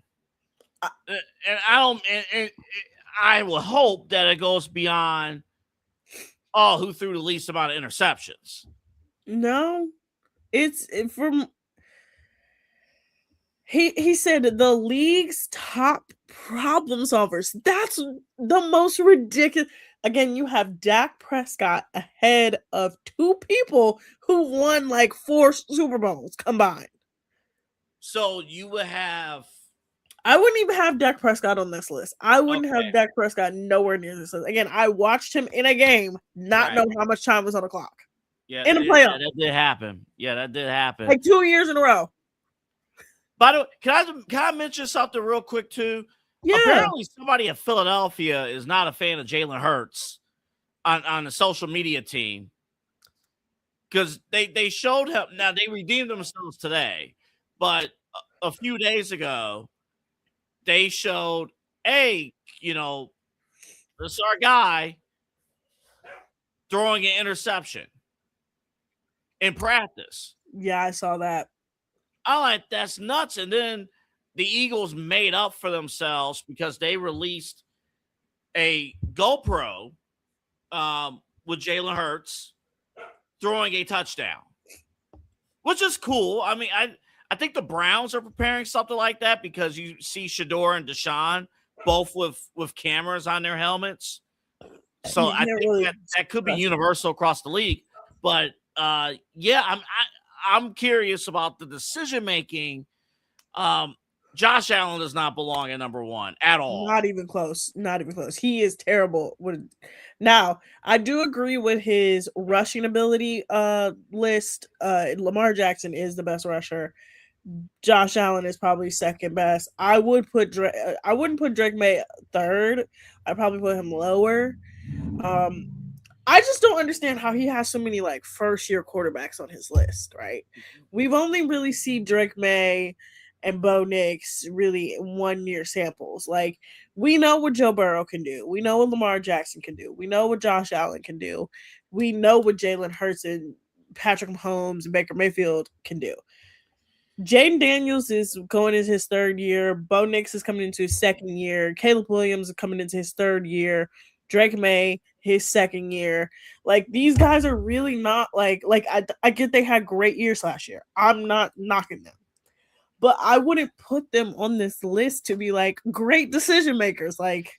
And I will hope that it goes beyond who threw the least amount of interceptions. No, it's from he said the league's top problem solvers. That's the most ridiculous. Again, you have Dak Prescott ahead of 2 people who won like 4 Super Bowls combined. So you would have. I wouldn't even have Dak Prescott on this list. I wouldn't have Dak Prescott nowhere near this list. Again, I watched him in a game, not know how much time was on the clock. Yeah, in a playoff. That did happen. Yeah, that did happen. Like 2 years in a row. By the way, can I mention something real quick too? Yeah. Apparently, somebody at Philadelphia is not a fan of Jalen Hurts on the social media team because they showed him. Now they redeemed themselves today, but a few days ago they showed, hey, this is our guy throwing an interception in practice. Yeah, I saw that. I'm like, that's nuts. And then the Eagles made up for themselves because they released a GoPro with Jalen Hurts throwing a touchdown, which is cool. I mean, I think the Browns are preparing something like that because you see Shador and Deshaun both with cameras on their helmets. So I think that could be universal across the league. But I'm curious about the decision making. Josh Allen does not belong at number 1 at all. Not even close. He is terrible. Now, I do agree with his rushing ability list. Lamar Jackson is the best rusher. Josh Allen is probably second best. I wouldn't put Drake May third. I'd probably put him lower. I just don't understand how he has so many like first year quarterbacks on his list, right? We've only really seen Drake May and Bo Nix really 1 year samples. Like, we know what Joe Burrow can do. We know what Lamar Jackson can do. We know what Josh Allen can do. We know what Jalen Hurts and Patrick Mahomes and Baker Mayfield can do. Jayden Daniels is going into his 3rd year. Bo Nix is coming into his 2nd year. Caleb Williams is coming into his 3rd year. Drake May, his 2nd year. Like, these guys are really not like I get they had great years last year. I'm not knocking them. But I wouldn't put them on this list to be like great decision makers. Like,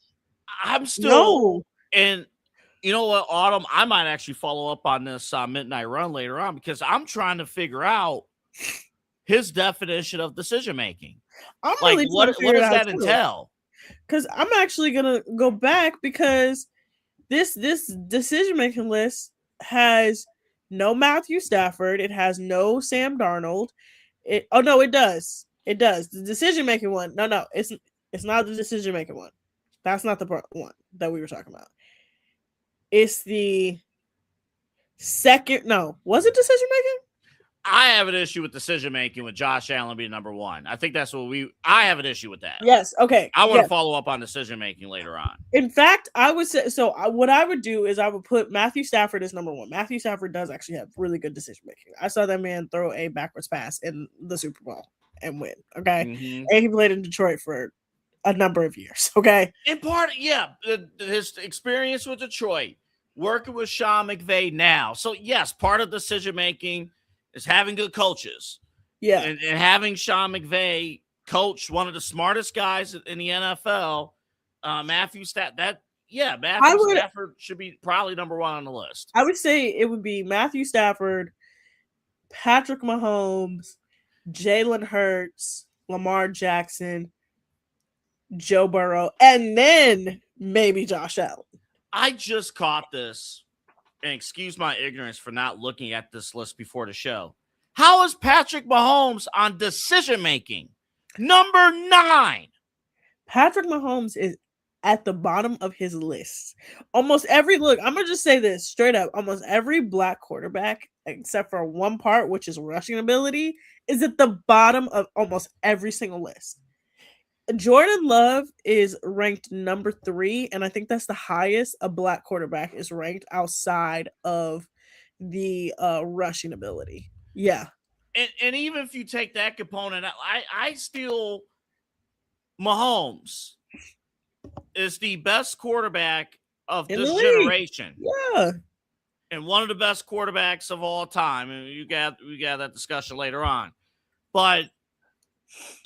I'm still and you know what, Autumn, I might actually follow up on this midnight run later on because I'm trying to figure out his definition of decision making. I'm like, really what does that entail? Because I'm actually gonna go back because this decision making list has no Matthew Stafford. It has no Sam Darnold. It does. It does. The decision making one. No, it's not the decision making one. That's not the one that we were talking about. It's the second. No, was it decision making? I have an issue with decision making with Josh Allen being number 1. I think that's what I have an issue with that. Yes. Okay. I want to follow up on decision making later on. In fact, I would say so. What I would do is I would put Matthew Stafford as number 1. Matthew Stafford does actually have really good decision making. I saw that man throw a backwards pass in the Super Bowl and win. Okay, and he played in Detroit for a number of years. Okay, in part, his experience with Detroit working with Sean McVay now. So, yes, part of decision-making is having good coaches. Yeah. And having Sean McVay coach one of the smartest guys in the NFL, Matthew Stafford. Stafford should be probably number one on the list. I would say it would be Matthew Stafford, Patrick Mahomes, Jalen Hurts, Lamar Jackson, Joe Burrow, and then maybe Josh Allen. I just caught this, and excuse my ignorance for not looking at this list before the show. How is Patrick Mahomes on decision-making? Number 9. Patrick Mahomes is at the bottom of his list. I'm going to just say this straight up. Almost every black quarterback, except for one part, which is rushing ability, is at the bottom of almost every single list. Jordan Love is ranked number 3, and I think that's the highest a black quarterback is ranked outside of the rushing ability. Yeah. And even if you take that component, I still Mahomes is the best quarterback of this generation. Yeah. And one of the best quarterbacks of all time. And we got that discussion later on. But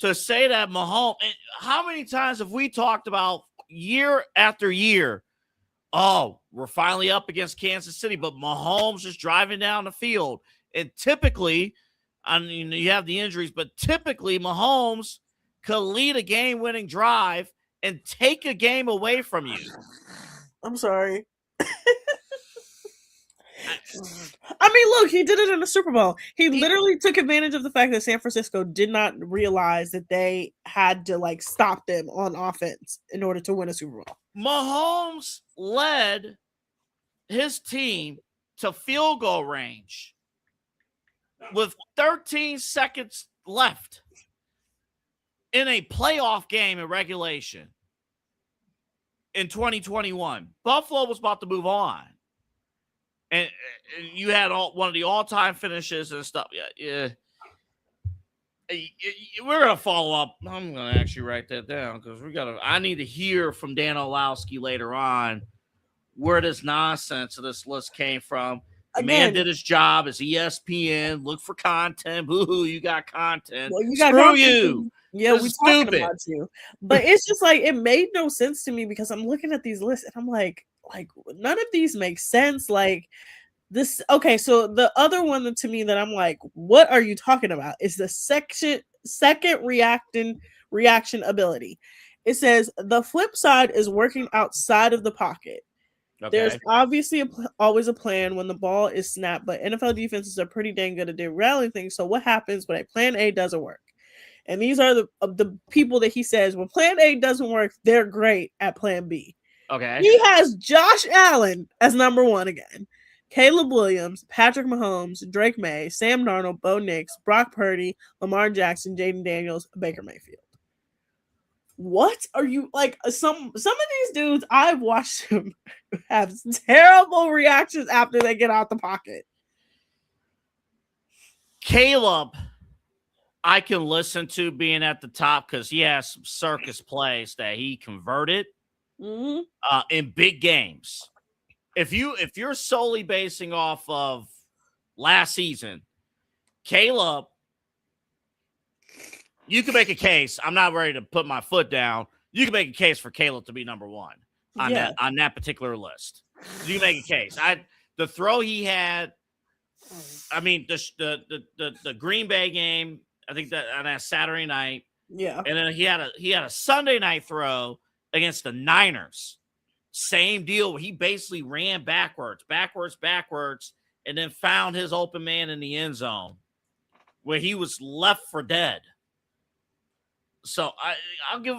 to say that Mahomes, and how many times have we talked about year after year? Oh, we're finally up against Kansas City, but Mahomes is driving down the field. And typically, I mean, you have the injuries, but typically Mahomes could lead a game-winning drive and take a game away from you. I'm sorry. I mean, look, he did it in the Super Bowl. He literally took advantage of the fact that San Francisco did not realize that they had to stop them on offense in order to win a Super Bowl. Mahomes led his team to field goal range with 13 seconds left in a playoff game in regulation in 2021. Buffalo was about to move on. And you had one of the all-time finishes and stuff. Yeah. We're gonna follow up. I'm gonna actually write that down because I need to hear from Dan Orlowski later on where this nonsense of this list came from. The man did his job as ESPN. Look for content. Boo-hoo, you got content. Well, you got Screw content. you. Yeah, we're talking about you. But it's just it made no sense to me because I'm looking at these lists and I'm like none of these make sense. This. Okay, so the other one to me that I'm like, what are you talking about? Is the second reaction ability. It says the flip side is working outside of the pocket. Okay. There's obviously always a plan when the ball is snapped, but NFL defenses are pretty dang good at derailing things. So what happens when a plan A doesn't work? And these are the people that he says when plan A doesn't work, they're great at plan B. Okay. He has Josh Allen as number 1 again. Caleb Williams, Patrick Mahomes, Drake May, Sam Darnold, Bo Nix, Brock Purdy, Lamar Jackson, Jayden Daniels, Baker Mayfield. What are you some of these dudes I've watched them have terrible reactions after they get out the pocket. Caleb, I can listen to being at the top because he has some circus plays that he converted in big games. If you're solely basing off of last season, Caleb, you can make a case. I'm not ready to put my foot down. You can make a case for Caleb to be number 1 on that particular list. You can make a case. The throw he had. I mean, the Green Bay game. I think that on that Saturday night. Yeah. And then he had a Sunday night throw against the Niners. Same deal. He basically ran backwards, and then found his open man in the end zone where he was left for dead. So I'll give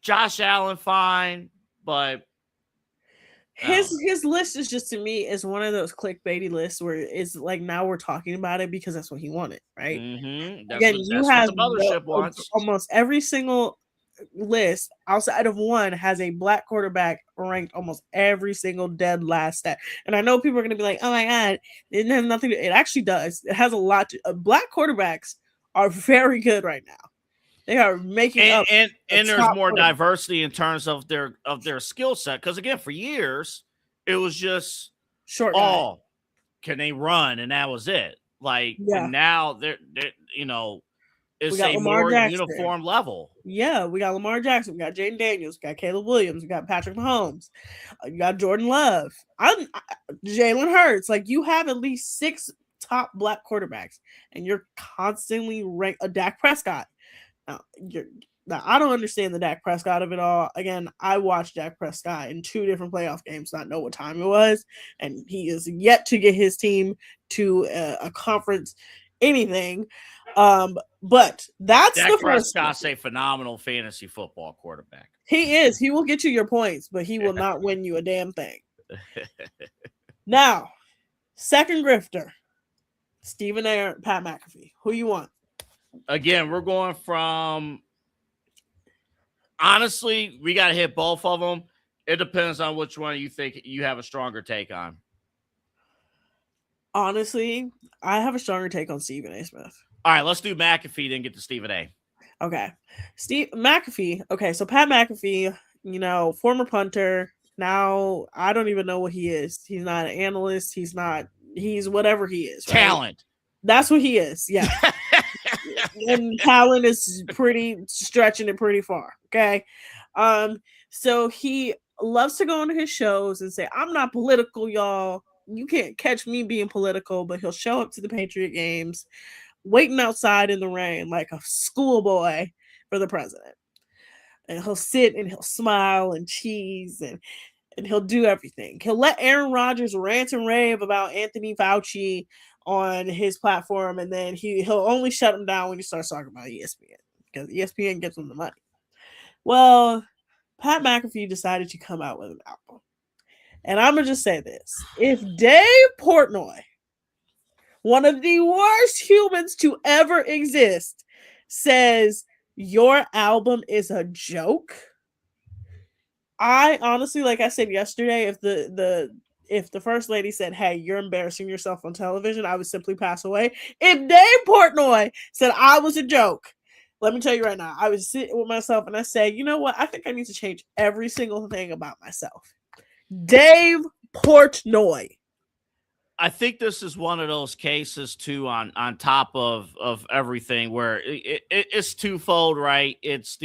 Josh Allen fine, but his list is just, to me, is one of those clickbaity lists where it's now we're talking about it because that's what he wanted, right? Mm-hmm. Again, you have the mothership wants. Almost every single list outside of one has a black quarterback ranked almost every single dead last stat. And I know people are going to be like, oh my God, it didn't have nothing. It actually does. It has a lot. Black quarterbacks are very good right now. They are making up. And there's top more quarterback. diversity in terms of their skill set. Because again, for years, it was just Short guy. oh, can they run, and that was it. Like Yeah. and now they're it's got a Lamar more Jackson. uniform level. Yeah, we got Lamar Jackson, we got Jayden Daniels, we got Caleb Williams, we got Patrick Mahomes, you got Jordan Love, Jalen Hurts. Like you have at least 6 top black quarterbacks, and you're constantly ranked a Dak Prescott. Now, I don't understand the Dak Prescott of it all. Again, I watched Dak Prescott in 2 different playoff games, not know what time it was, and he is yet to get his team to a conference anything. But that's Dak the first. Prescott's a phenomenal fantasy football quarterback. He is. He will get you your points, but he will not win you a damn thing. Now, second grifter, Stephen A. Pat McAfee. Who you want? Again, we're going from. Honestly, we got to hit both of them. It depends on which one you think you have a stronger take on. Honestly, I have a stronger take on Stephen A. Smith. All right, let's do McAfee, then get to Stephen A. Okay. Steve McAfee. Okay, so Pat McAfee, former punter. Now, I don't even know what he is. He's not an analyst. He's whatever he is. Right? Talent. That's what he is. Yeah. And talent is stretching it pretty far. Okay. So he loves to go on his shows and say, I'm not political, y'all. You can't catch me being political, but he'll show up to the Patriot games, waiting outside in the rain like a schoolboy for the president. And he'll sit and he'll smile and cheese and he'll do everything. He'll let Aaron Rodgers rant and rave about Anthony Fauci on his platform, and then he'll only shut him down when he starts talking about ESPN, because ESPN gives him the money. Well, Pat McAfee decided to come out with an album. And I'm going to just say this. If Dave Portnoy, one of the worst humans to ever exist, says your album is a joke, I honestly, like I said yesterday, if the first lady said, hey, you're embarrassing yourself on television, I would simply pass away. If Dave Portnoy said I was a joke, let me tell you right now, I would sit with myself and I say, you know what? I think I need to change every single thing about myself. Dave Portnoy. I think this is one of those cases too, on top of everything, where it's twofold, right? It's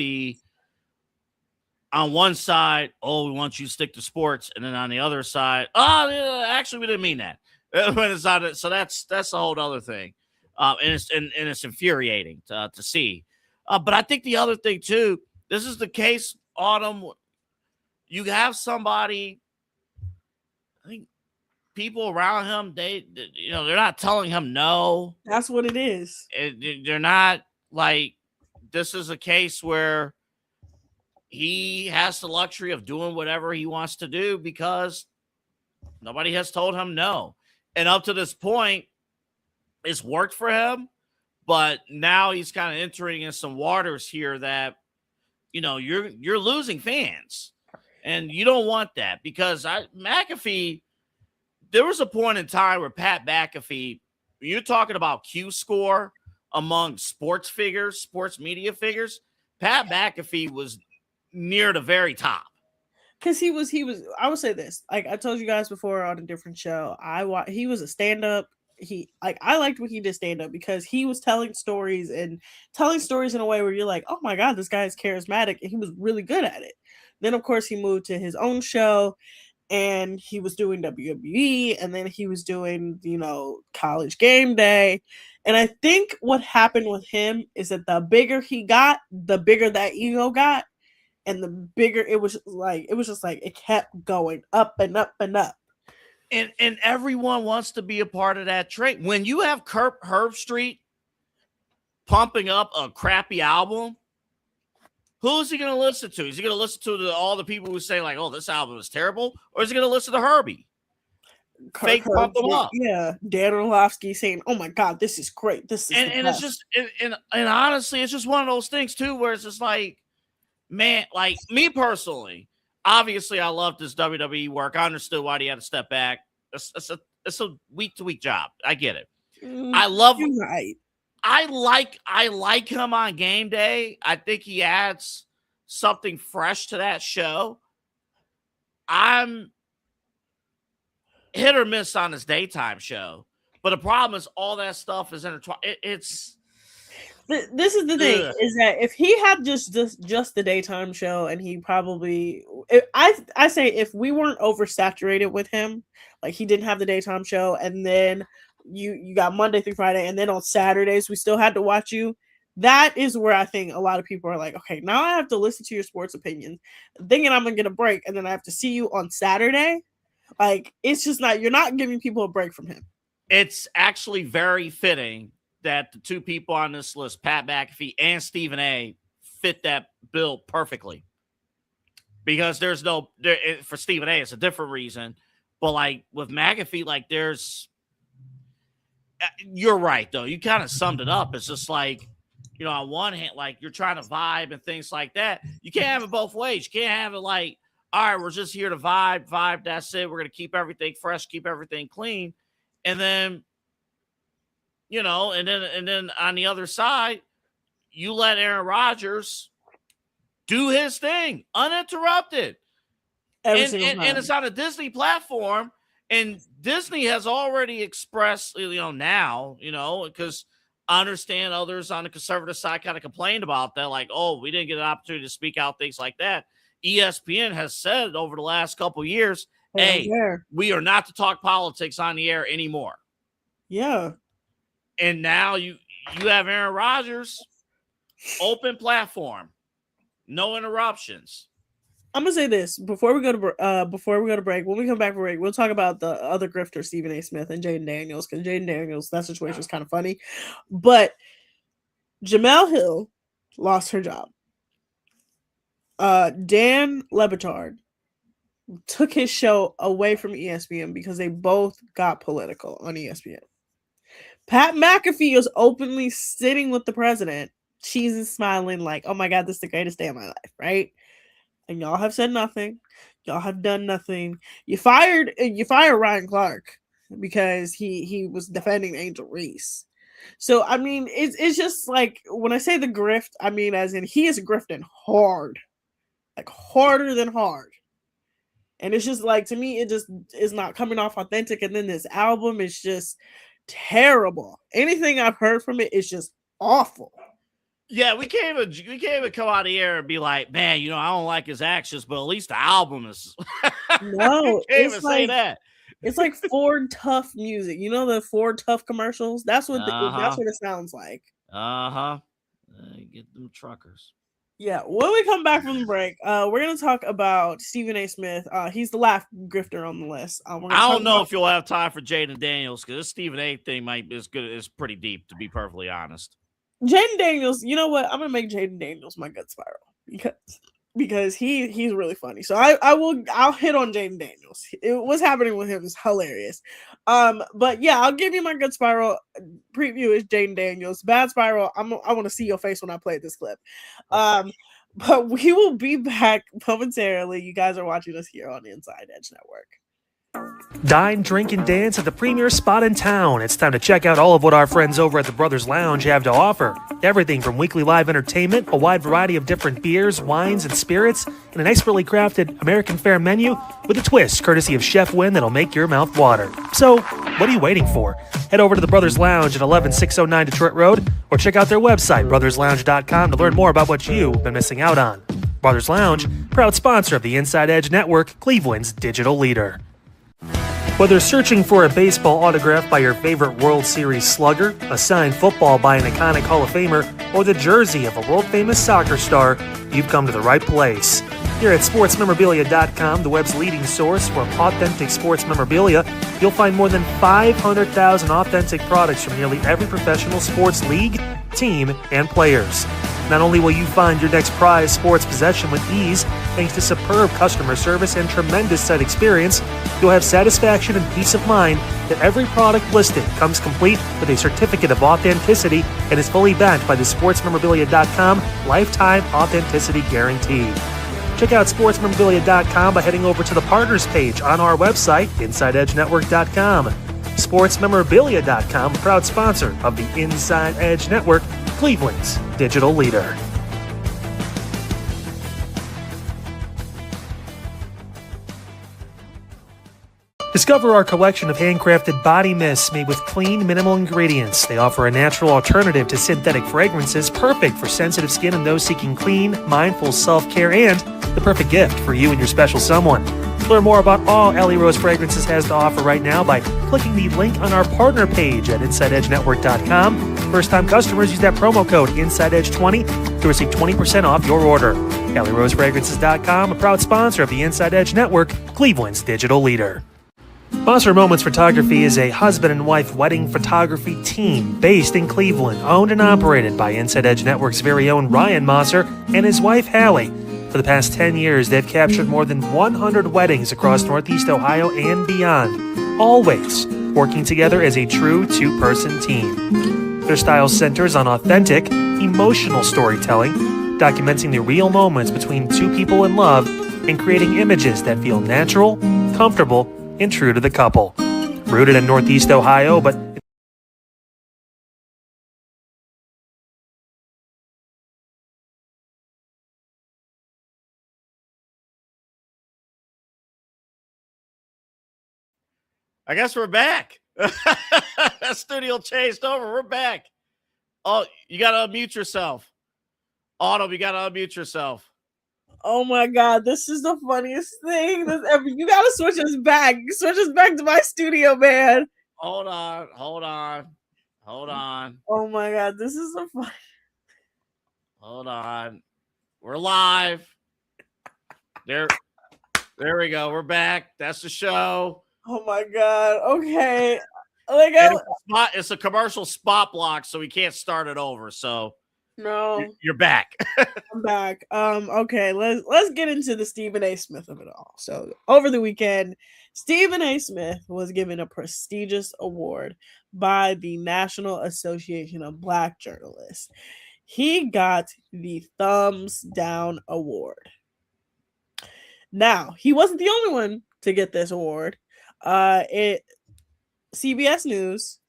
on one side, we want you to stick to sports, and then on the other side, actually, we didn't mean that. So that's a whole other thing, and it's infuriating to see. But I think the other thing too, this is the case, Autumn. You have somebody. I think people around him, they're not telling him no. That's what it is. They're not like, this is a case where he has the luxury of doing whatever he wants to do because nobody has told him no. And up to this point, it's worked for him, but now he's kind of entering in some waters here that, you're losing fans. And you don't want that, because McAfee, there was a point in time where Pat McAfee, you're talking about Q score among sports media figures, Pat McAfee was near the very top. Because he was, I would say this, like I told you guys before on a different show, he was a stand-up. I liked when he did stand-up, because he was telling stories in a way where you're like, oh my God, this guy is charismatic, and he was really good at it. Then, of course, he moved to his own show, and he was doing WWE, and then he was doing, College Game Day. And I think what happened with him is that the bigger he got, the bigger that ego got, and the bigger it was just like it kept going up and up and up. And everyone wants to be a part of that trade. When you have Herb Street pumping up a crappy album, who is he going to listen to? Is he going to listen to all the people who say, like, oh, this album is terrible? Or is he going to listen to Herbie? Fake pump them up. Yeah. Dan Orlovsky saying, oh my God, this is great. This is and it's just, and honestly, it's just one of those things too, where it's just like, man, like me personally, obviously I loved his WWE work. I understood why he had to step back. It's a week-to-week job. I get it. I love right. I like him on game day. I think he adds something fresh to that show. I'm hit or miss on his daytime show, but the problem is all that stuff is intertwined. This is the thing, is that if he had just the daytime show, and he probably, I say if we weren't oversaturated with him, like he didn't have the daytime show, and then you got Monday through Friday, and then on Saturdays we still had to watch you. That is where I think a lot of people are like, okay, now I have to listen to your sports opinions, thinking I'm gonna get a break, and then I have to see you on Saturday. Like, it's just not, you're not giving people a break from him. It's actually very fitting that the two people on this list, Pat McAfee and Stephen A., fit that bill perfectly. Because there's no, for Stephen A., it's a different reason. But like with McAfee, like you're right, though. You kind of summed it up. It's just like, you know, on one hand, like you're trying to vibe and things like that. You can't have it both ways. You can't have it like, all right, we're just here to vibe, that's it. We're going to keep everything fresh, keep everything clean. And then, you know, and then on the other side, you let Aaron Rodgers do his thing uninterrupted. And it's on a Disney platform, and Disney has already expressed, you know, now, you know, because I understand others on the conservative side kind of complained about that, like, oh, we didn't get an opportunity to speak out, things like that. ESPN has said over the last couple of years, hey, we are not to talk politics on the air anymore. Yeah. And now you have Aaron Rodgers, open platform, no interruptions. I'm gonna say this before we go to break. When we come back from break, we'll talk about the other grifter, Stephen A. Smith and Jayden Daniels, because Jayden Daniels, that situation is kind of funny. But Jemele Hill lost her job. Dan Le Batard took his show away from ESPN because they both got political on ESPN. Pat McAfee is openly sitting with the president, cheesing, smiling like, oh my God, this is the greatest day of my life, right? And y'all have said nothing. Y'all have done nothing. You fired Ryan Clark because he was defending Angel Reese. So, I mean, it's just like, when I say the grift, I mean as in he is grifting hard. Like harder than hard. And it's just like, to me, it just is not coming off authentic. And then this album is just terrible. Anything I've heard from it is just awful. Yeah, we can't even come out of here and be like, man, you know, I don't like his actions, but at least the album is. No, it's like, say that. It's like Ford Tough music. You know the Ford Tough commercials? That's what that's what it sounds like. Get them truckers. Yeah, when we come back from the break, we're going to talk about Stephen A. Smith. He's the last grifter on the list. I don't know if you'll have time for Jayden Daniels, because this Stephen A. thing might be is pretty deep, to be perfectly honest. Jayden Daniels, you know what? I'm going to make Jayden Daniels my gut spiral because he's really funny. So I'll hit on Jayden Daniels. What's happening with him is hilarious. But yeah, I'll give you my good spiral preview is Jayden Daniels. Bad spiral, I want to see your face when I play this clip. But we will be back momentarily. You guys are watching us here on the Inside Edge Network. Dine, drink, and dance at the premier spot in town. It's time to check out all of what our friends over at the Brothers Lounge have to offer. Everything from weekly live entertainment, a wide variety of different beers, wines, and spirits, and an expertly crafted American fare menu with a twist courtesy of Chef Wynn that'll make your mouth water. So, what are you waiting for? Head over to the Brothers Lounge at 11609 Detroit Road or check out their website, brotherslounge.com, to learn more about what you've been missing out on. Brothers Lounge, proud sponsor of the Inside Edge Network, Cleveland's digital leader. Whether searching for a baseball autograph by your favorite World Series slugger, a signed football by an iconic Hall of Famer, or the jersey of a world-famous soccer star, you've come to the right place. Here at sportsmemorabilia.com, the web's leading source for authentic sports memorabilia, you'll find more than 500,000 authentic products from nearly every professional sports league, team, and players. Not only will you find your next prized sports possession with ease, thanks to superb customer service and tremendous site experience, you'll have satisfaction and peace of mind that every product listed comes complete with a certificate of authenticity and is fully backed by the sportsmemorabilia.com lifetime authenticity guarantee. Check out sportsmemorabilia.com by heading over to the partners page on our website, InsideEdgeNetwork.com. SportsMemorabilia.com, a proud sponsor of the Inside Edge Network, Cleveland's digital leader. Discover our collection of handcrafted body mists made with clean, minimal ingredients. They offer a natural alternative to synthetic fragrances, perfect for sensitive skin and those seeking clean, mindful self-care, and the perfect gift for you and your special someone. Learn more about all Ellie Rose Fragrances has to offer right now by clicking the link on our partner page at InsideEdgeNetwork.com. First-time customers use that promo code InsideEdge20 to receive 20% off your order. EllieRoseFragrances.com, a proud sponsor of the Inside Edge Network, Cleveland's digital leader. Monster Moments Photography is a husband and wife wedding photography team based in Cleveland, owned and operated by Inside Edge Network's very own Ryan Mosser and his wife Hallie. For the past 10 years, they've captured more than 100 weddings across Northeast Ohio and beyond, always working together as a true two-person team. Their style centers on authentic, emotional storytelling, documenting the real moments between two people in love and creating images that feel natural, comfortable, and true to the couple. Rooted in Northeast Ohio, but I guess we're back. Studio changed over. We're back. Oh, you got to unmute yourself. Autumn, you got to unmute yourself. Oh my God, this is the funniest thing that's ever. You gotta switch us back. Switch us back to my studio, man. Hold on. Oh my God, this is the fun. Hold on. We're live. There we go. We're back. That's the show. Oh my God. Okay. It's a commercial spot block, so we can't start it over. So no, you're back. I'm back. Okay, let's get into the Stephen A. Smith of it all. So over the weekend, Stephen A. Smith was given a prestigious award by the National Association of Black Journalists. He got the Thumbs Down Award. Now, he wasn't the only one to get this award. CBS News,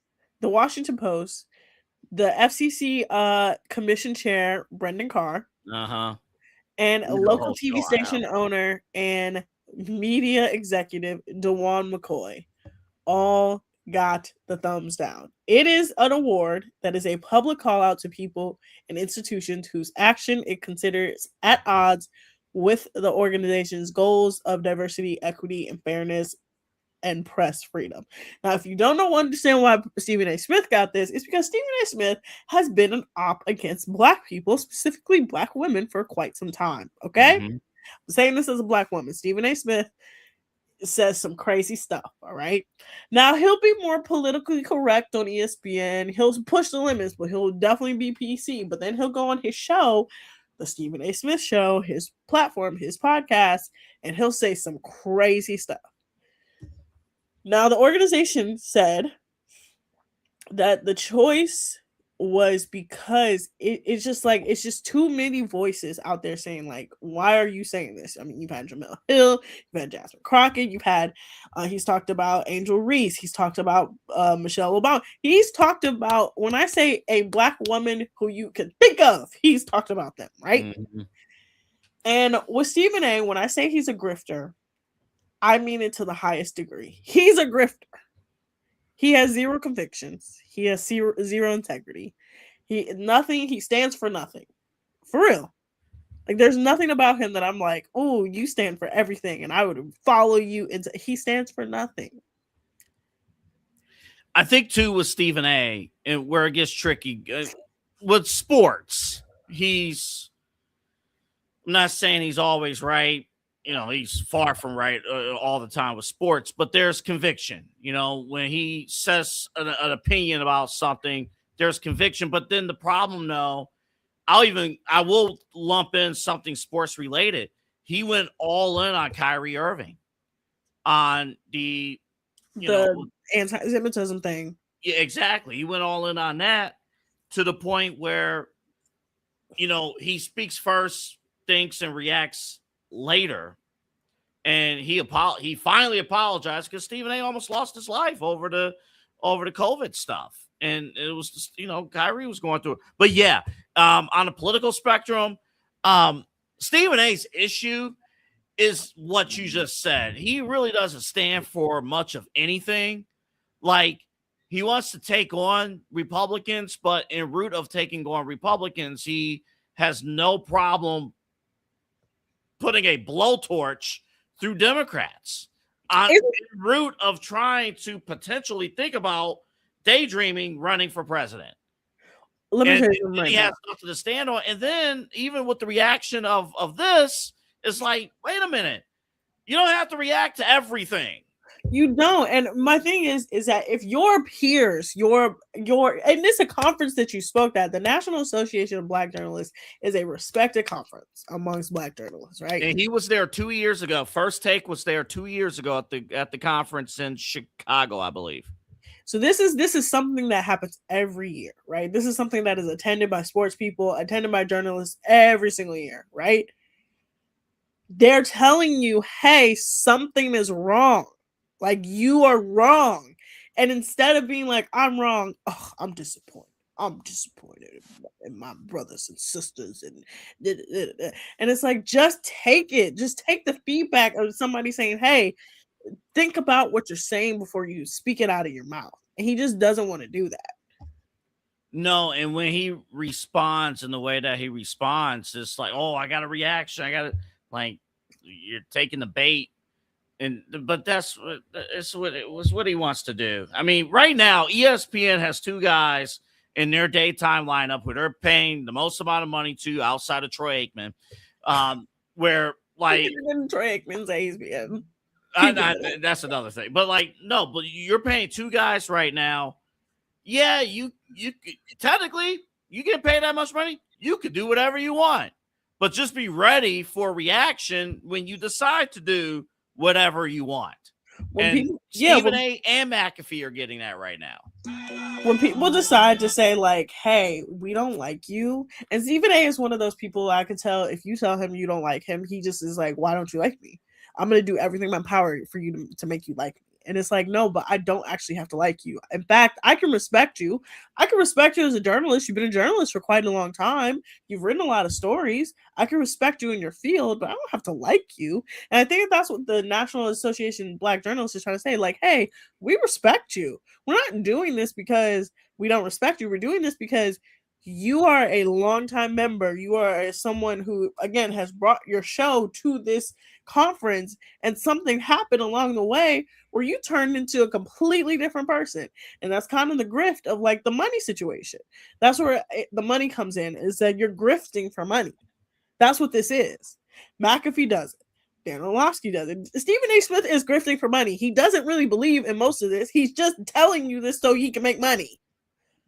The Washington Post, the FCC commission chair, Brendan Carr, and a local TV station owner and media executive, DeJuan McCoy, all got the thumbs down. It is an award that is a public call out to people and institutions whose action it considers at odds with the organization's goals of diversity, equity, and fairness and press freedom. Now, if you don't understand why Stephen A. Smith got this, it's because Stephen A. Smith has been an op against Black people, specifically Black women, for quite some time. Okay? I'm saying this as a Black woman. Stephen A. Smith says some crazy stuff. All right. Now, he'll be more politically correct on ESPN. He'll push the limits, but he'll definitely be PC. But then he'll go on his show, the Stephen A. Smith Show, his platform, his podcast, and he'll say some crazy stuff. Now, the organization said that the choice was because it's just too many voices out there saying, like, why are you saying this? I mean, you've had Jamel Hill, you've had Jasmine Crockett, you've had, he's talked about Angel Reese, he's talked about Michelle Obama. He's talked about, when I say a Black woman who you can think of, he's talked about them, right? And with Stephen A., when I say he's a grifter, I mean it to the highest degree. He's a grifter. He has zero convictions. He has zero integrity. He stands for nothing. For real. Like, there's nothing about him that I'm like, oh, you stand for everything and I would follow you. He stands for nothing. I think, too, with Stephen A., and where it gets tricky, with sports, I'm not saying he's always right. You know, he's far from right all the time with sports, but there's conviction. You know, when he says an opinion about something, there's conviction. But then the problem, though, I will lump in something sports related. He went all in on Kyrie Irving on the anti-Semitism thing. Yeah, exactly. He went all in on that to the point where, you know, he speaks first, thinks, and reacts later. And he finally apologized because Stephen A. almost lost his life over the over the COVID stuff. And it was just, Kyrie was going through it. But yeah, on the political spectrum, Stephen A's issue is what you just said. He really doesn't stand for much of anything. Like, he wants to take on Republicans, but in route of taking on Republicans, he has no problem putting a blowtorch through Democrats en route of trying to potentially think about daydreaming running for president. Let me tell you And right he now. has nothing to stand on. And then even with the reaction of this, it's like, wait a minute, you don't have to react to everything. You don't. And my thing is that if your peers, and this is a conference that you spoke at, the National Association of Black Journalists is a respected conference amongst Black journalists, right? And he was there 2 years ago. First Take was there 2 years ago at the conference in Chicago, I believe. So this is something that happens every year, right? This is something that is attended by sports people, attended by journalists every single year, right? They're telling you, hey, something is wrong. Like, you are wrong. And instead of being like, I'm wrong, I'm disappointed. I'm disappointed in my brothers and sisters. And it's like, just take it. Just take the feedback of somebody saying, hey, think about what you're saying before you speak it out of your mouth. And he just doesn't want to do that. No, and when he responds in the way that he responds, it's like, oh, I got a reaction. I got to, like, you're taking the bait. But it's what he wants to do. I mean, right now, ESPN has two guys in their daytime lineup who they're paying the most amount of money to outside of Troy Aikman. Where, like, Troy Aikman's ESPN. That's another thing. But, like, no, but you're paying two guys right now. Yeah, you technically, you get paid that much money, you could do whatever you want. But just be ready for reaction when you decide to do whatever you want. Stephen A and McAfee are getting that right now. When people decide to say, like, hey, we don't like you, and Stephen A is one of those people I can tell if you tell him you don't like him, he just is like, why don't you like me? I'm going to do everything in my power for you to make you like me. And it's like, no, but I don't actually have to like you. In fact, I can respect you. I can respect you as a journalist. You've been a journalist for quite a long time. You've written a lot of stories. I can respect you in your field, but I don't have to like you. And I think that's what the National Association of Black Journalists is trying to say. Like, hey, we respect you. We're not doing this because we don't respect you. We're doing this because you are a longtime member. You are someone who, again, has brought your show to this conference, and something happened along the way where you turned into a completely different person. And that's kind of the grift of, like, the money situation. That's where the money comes in, is that you're grifting for money. That's what this is. McAfee does it. Dan Orlovsky does it. Stephen A. Smith is grifting for money. He doesn't really believe in most of this. He's just telling you this so he can make money.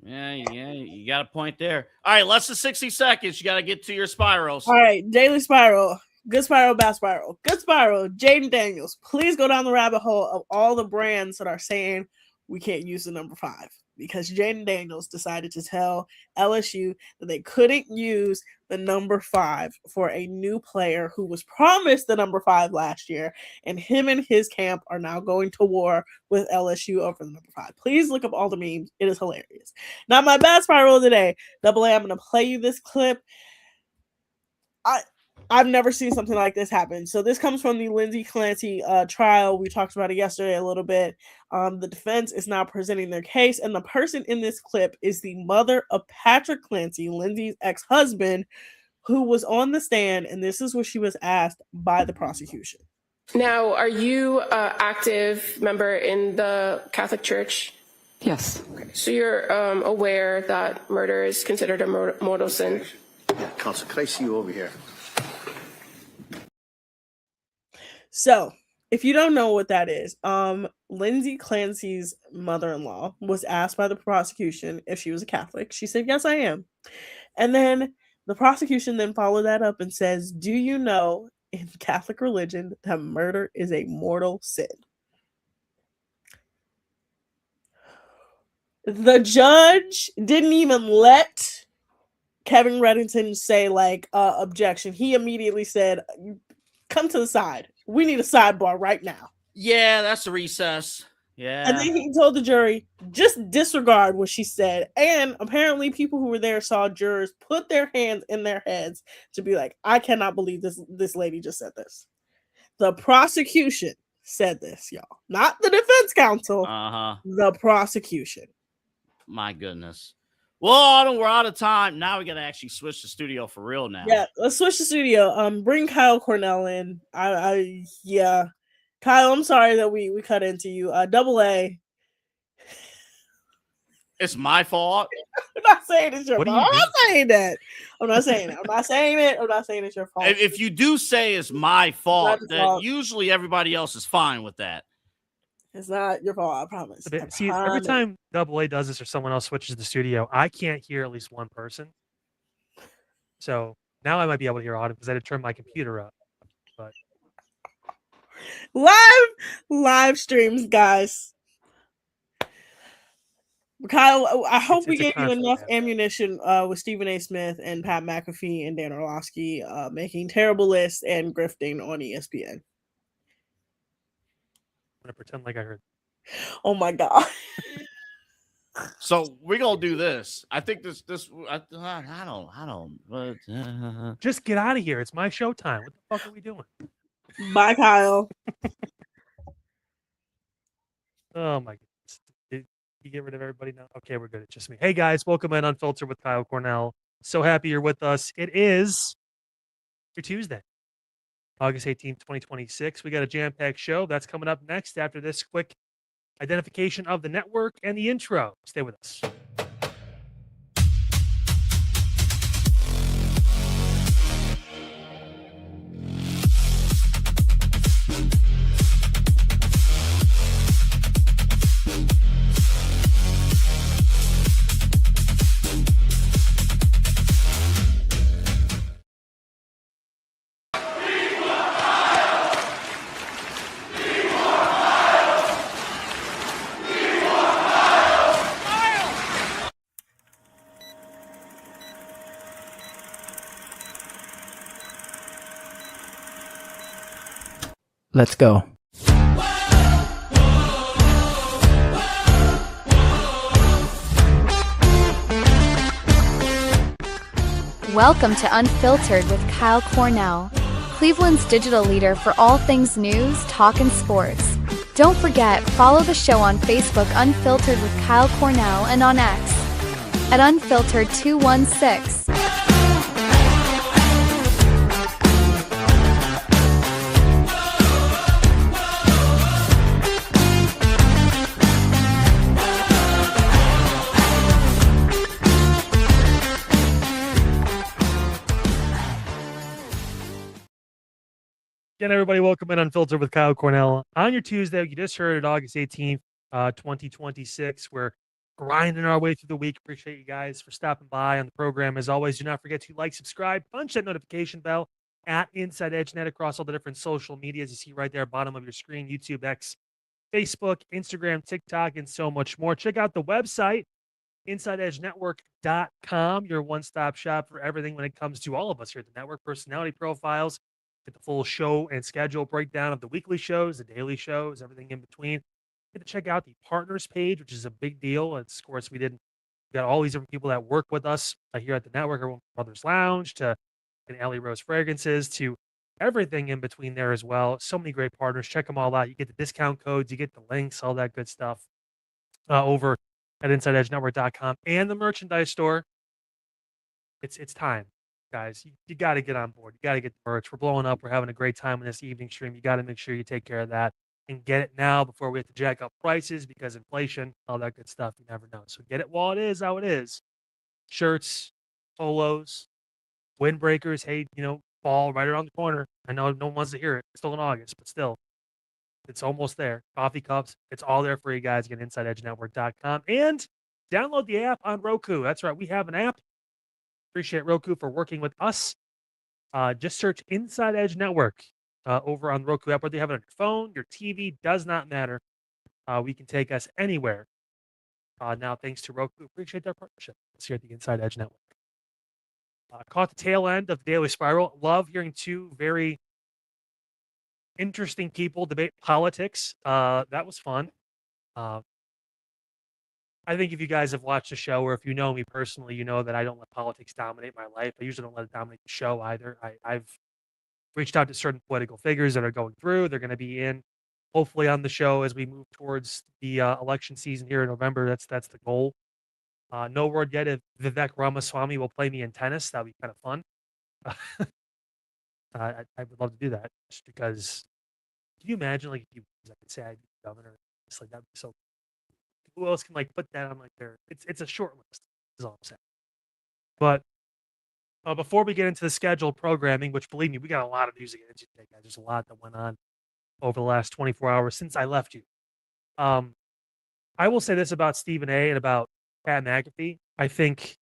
Yeah, you got a point there. All right, less than 60 seconds. You got to get to your spirals. All right, Daily Spiral. Good spiral, bad spiral. Good spiral. Jayden Daniels. Please go down the rabbit hole of all the brands that are saying we can't use the number 5, because Jayden Daniels decided to tell LSU that they couldn't use the number 5 for a new player who was promised the number 5 last year, and him and his camp are now going to war with LSU over the number 5. Please look up all the memes. It is hilarious. Now, my bad spiral of the day. Double A, I'm going to play you this clip. I've never seen something like this happen. So this comes from the Lindsey Clancy trial. We talked about it yesterday a little bit. The defense is now presenting their case, and the person in this clip is the mother of Patrick Clancy, Lindsey's ex-husband, who was on the stand, and this is what she was asked by the prosecution. Now, are you an active member in the Catholic Church? Yes. Okay. So you're aware that murder is considered a mortal sin? Yeah, Counsel, can I see you over here? So, if you don't know what that is, Lindsey Clancy's mother-in-law was asked by the prosecution if she was a Catholic. She said, yes, I am. And then the prosecution then followed that up and says, do you know in Catholic religion that murder is a mortal sin? The judge didn't even let Kevin Reddington say, like, objection. He immediately said, come to the side. We need a sidebar right now. Yeah, that's a recess. Yeah. And then he told the jury, just disregard what she said. And apparently people who were there saw jurors put their hands in their heads to be like, I cannot believe this lady just said this. The prosecution said this, y'all. Not the defense counsel. The prosecution. My goodness. Well, we're out of time. Now we got to actually switch the studio for real now. Yeah, let's switch the studio. Bring Kyle Cornell in. Yeah. Kyle, I'm sorry that we cut into you. Double A. It's my fault. I'm not saying it's your fault. I'm not saying that. I'm not saying it. I'm not saying it's your fault. If you do say it's my fault, then usually everybody else is fine with that. It's not your fault, I promise. See, every time Double A does this or someone else switches the studio, I can't hear at least one person. So now I might be able to hear Autumn because I had to turn my computer up. But live streams, guys. Kyle, I hope we gave you enough ammunition with Stephen A. Smith and Pat McAfee and Dan Orlovsky making terrible lists and grifting on ESPN. I'm gonna pretend like I heard. Oh my god! So we're gonna do this. I think this. I don't. Just get out of here. It's my show time. What the fuck are we doing? Bye, Kyle. Oh my goodness. Did you get rid of everybody now? Okay, we're good. It's just me. Hey guys, welcome in Unfiltered with Kyle Cornell. So happy you're with us. It is your Tuesday, August 18th, 2026. We got a jam-packed show. That's coming up next after this quick identification of the network and the intro. Stay with us. Let's go. Welcome to Unfiltered with Kyle Cornell, Cleveland's digital leader for all things news, talk, and sports. Don't forget, follow the show on Facebook Unfiltered with Kyle Cornell and on X at Unfiltered216. Again, everybody, welcome in Unfiltered with Kyle Cornell. On your Tuesday, you just heard it, August 18th, 2026. We're grinding our way through the week. Appreciate you guys for stopping by on the program. As always, do not forget to like, subscribe, punch that notification bell at InsideEdge Net across all the different social medias you see right there, bottom of your screen, YouTube, X, Facebook, Instagram, TikTok, and so much more. Check out the website, InsideEdgeNetwork.com, your one-stop shop for everything when it comes to all of us here at the network, personality profiles, get the full show and schedule breakdown of the weekly shows, the daily shows, everything in between. Get to check out the partners page, which is a big deal. It's, of course, we got all these different people that work with us here at the network, from Brothers Lounge to Alley Rose Fragrances to everything in between there as well. So many great partners. Check them all out. You get the discount codes, you get the links, all that good stuff over at InsideEdgeNetwork.com and the merchandise store. It's time. Guys, you got to get on board. You got to get the merch. We're blowing up. We're having a great time in this evening stream. You got to make sure you take care of that and get it now before we have to jack up prices because inflation, all that good stuff. You never know. So get it while it is how it is. Shirts, polos, windbreakers. Hey, fall right around the corner. I know no one wants to hear it. It's still in August, but still, it's almost there. Coffee cups. It's all there for you guys. Get InsideEdgeNetwork.com and download the app on Roku. That's right. We have an app. Appreciate Roku for working with us. Just search Inside Edge Network over on the Roku app, whether you have it on your phone, your TV, does not matter. We can take us anywhere. Now, thanks to Roku, appreciate their partnership. Let's hear at the Inside Edge Network. Caught the tail end of the Daily Spiral. Love hearing two very interesting people debate politics. That was fun. I think if you guys have watched the show, or if you know me personally, you know that I don't let politics dominate my life. I usually don't let it dominate the show either. I've reached out to certain political figures that are going through. They're going to be in, hopefully, on the show as we move towards the election season here in November. That's the goal. No word yet if Vivek Ramaswamy will play me in tennis. That'd be kind of fun. I would love to do that just because. Can you imagine, like, if you, I could say I'd be governor, it's like that'd be so. Who else can like put that on like their? It's a short list. Is all I'm saying. But before we get into the scheduled programming, which believe me, we got a lot of news to get into today, guys. There's a lot that went on over the last 24 hours since I left you. I will say this about Stephen A. and about Pat McAfee. I think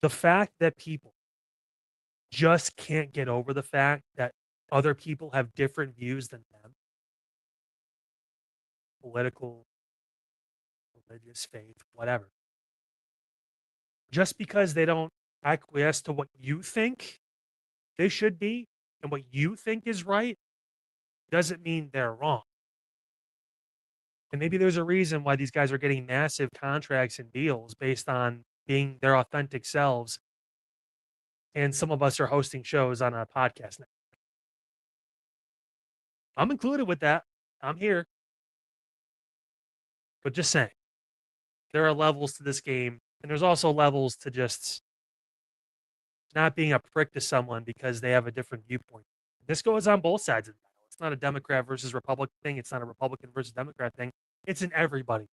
the fact that people just can't get over the fact that other people have different views than them, political, religious, faith, whatever, just because they don't acquiesce to what you think they should be and what you think is right, doesn't mean they're wrong. And maybe there's a reason why these guys are getting massive contracts and deals based on being their authentic selves. And some of us are hosting shows on a podcast network. I'm included with that. I'm here. But just saying, there are levels to this game. And there's also levels to just not being a prick to someone because they have a different viewpoint. This goes on both sides of the battle. It's not a Democrat versus Republican thing. It's not a Republican versus Democrat thing. It's in everybody.